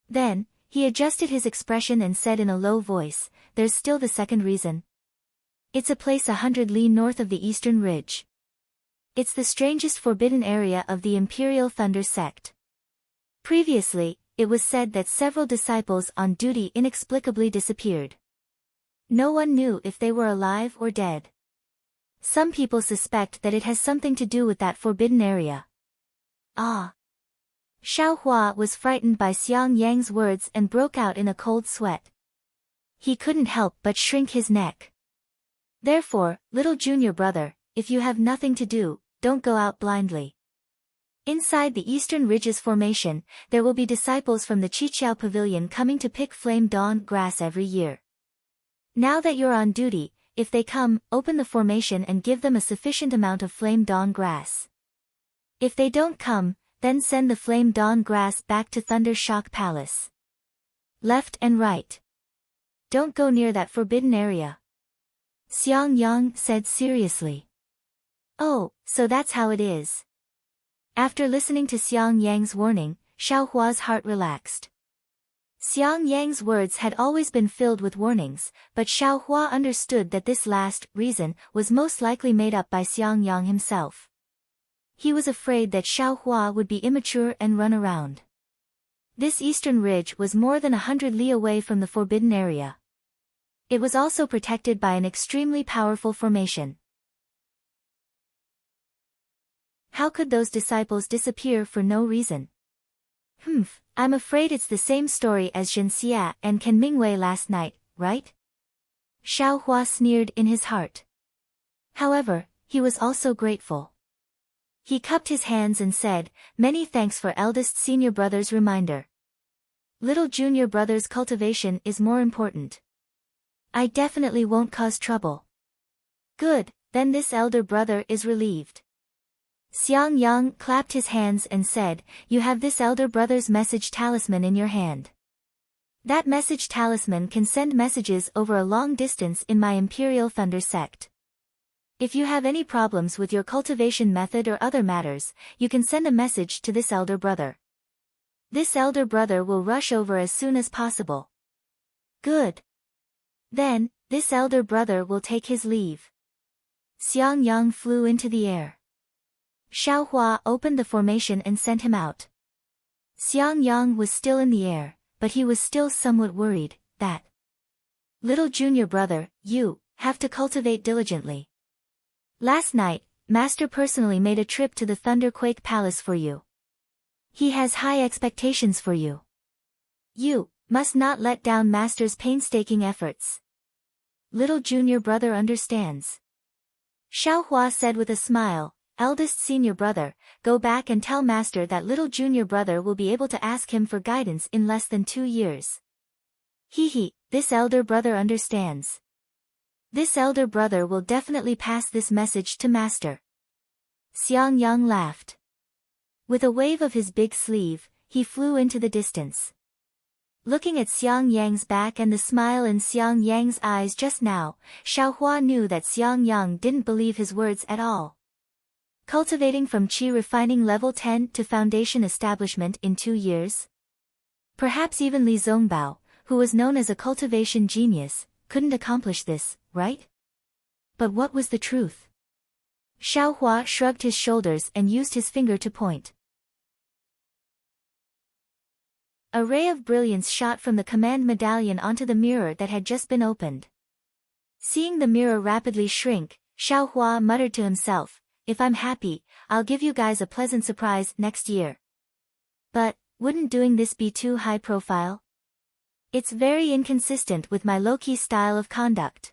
Then, he adjusted his expression and said in a low voice, there's still the second reason. It's a place 100 li north of the eastern ridge. It's the strangest forbidden area of the Imperial Thunder sect. Previously, it was said that several disciples on duty inexplicably disappeared. No one knew if they were alive or dead. Some people suspect that it has something to do with that forbidden area. Ah! Xiaohua was frightened by Xiang Yang's words and broke out in a cold sweat. He couldn't help but shrink his neck. Therefore, little junior brother, if you have nothing to do, don't go out blindly. Inside the Eastern Ridges formation, there will be disciples from the Qiqiao Pavilion coming to pick flame dawn grass every year. Now that you're on duty, if they come, open the formation and give them a sufficient amount of flame dawn grass. If they don't come, then send the flame dawn grass back to Thunder Shock Palace. Left and right. Don't go near that forbidden area. Xiang Yang said seriously. Oh, so that's how it is. After listening to Xiang Yang's warning, Xiaohua's heart relaxed. Xiang Yang's words had always been filled with warnings, but Xiaohua understood that this last reason was most likely made up by Xiang Yang himself. He was afraid that Xiaohua would be immature and run around. This eastern ridge was more than 100 li away from the forbidden area. It was also protected by an extremely powerful formation. How could those disciples disappear for no reason? I'm afraid it's the same story as Zhenxia and Ken Mingwei last night, right? Xiaohua sneered in his heart. However, he was also grateful. He cupped his hands and said, many thanks for eldest senior brother's reminder. Little junior brother's cultivation is more important. I definitely won't cause trouble. Good, then this elder brother is relieved. Xiang Yang clapped his hands and said, you have this elder brother's message talisman in your hand. That message talisman can send messages over a long distance in my Imperial Thunder sect. If you have any problems with your cultivation method or other matters, you can send a message to this elder brother. This elder brother will rush over as soon as possible. Good. Then, this elder brother will take his leave. Xiang Yang flew into the air. Xiaohua opened the formation and sent him out. Xiang Yang was still in the air, but he was still somewhat worried that little junior brother, you have to cultivate diligently. Last night, Master personally made a trip to the Thunderquake Palace for you. He has high expectations for you. You Must not let down master's painstaking efforts. Little junior brother understands. Xiaohua said with a smile, eldest senior brother, go back and tell master that little junior brother will be able to ask him for guidance in less than 2 years. Hehe, this elder brother understands. This elder brother will definitely pass this message to master. Xiang Yang laughed. With a wave of his big sleeve, he flew into the distance. Looking at Xiang Yang's back and the smile in Xiang Yang's eyes just now, Xiaohua knew that Xiang Yang didn't believe his words at all. Cultivating from Qi refining level 10 to foundation establishment in 2 years? Perhaps even Li Zongbao, who was known as a cultivation genius, couldn't accomplish this, right? But what was the truth? Xiaohua shrugged his shoulders and used his finger to point. A ray of brilliance shot from the command medallion onto the mirror that had just been opened. Seeing the mirror rapidly shrink, Xiaohua muttered to himself, if I'm happy, I'll give you guys a pleasant surprise next year. But, wouldn't doing this be too high profile? It's very inconsistent with my low-key style of conduct.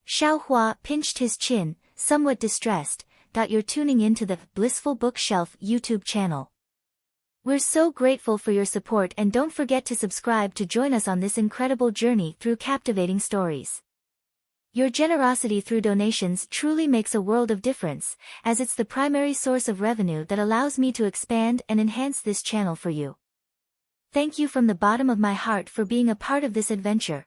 Xiaohua pinched his chin, somewhat distressed. You're tuning into the Blissful Bookshelf YouTube channel. We're so grateful for your support and don't forget to subscribe to join us on this incredible journey through captivating stories. Your generosity through donations truly makes a world of difference, as it's the primary source of revenue that allows me to expand and enhance this channel for you. Thank you from the bottom of my heart for being a part of this adventure.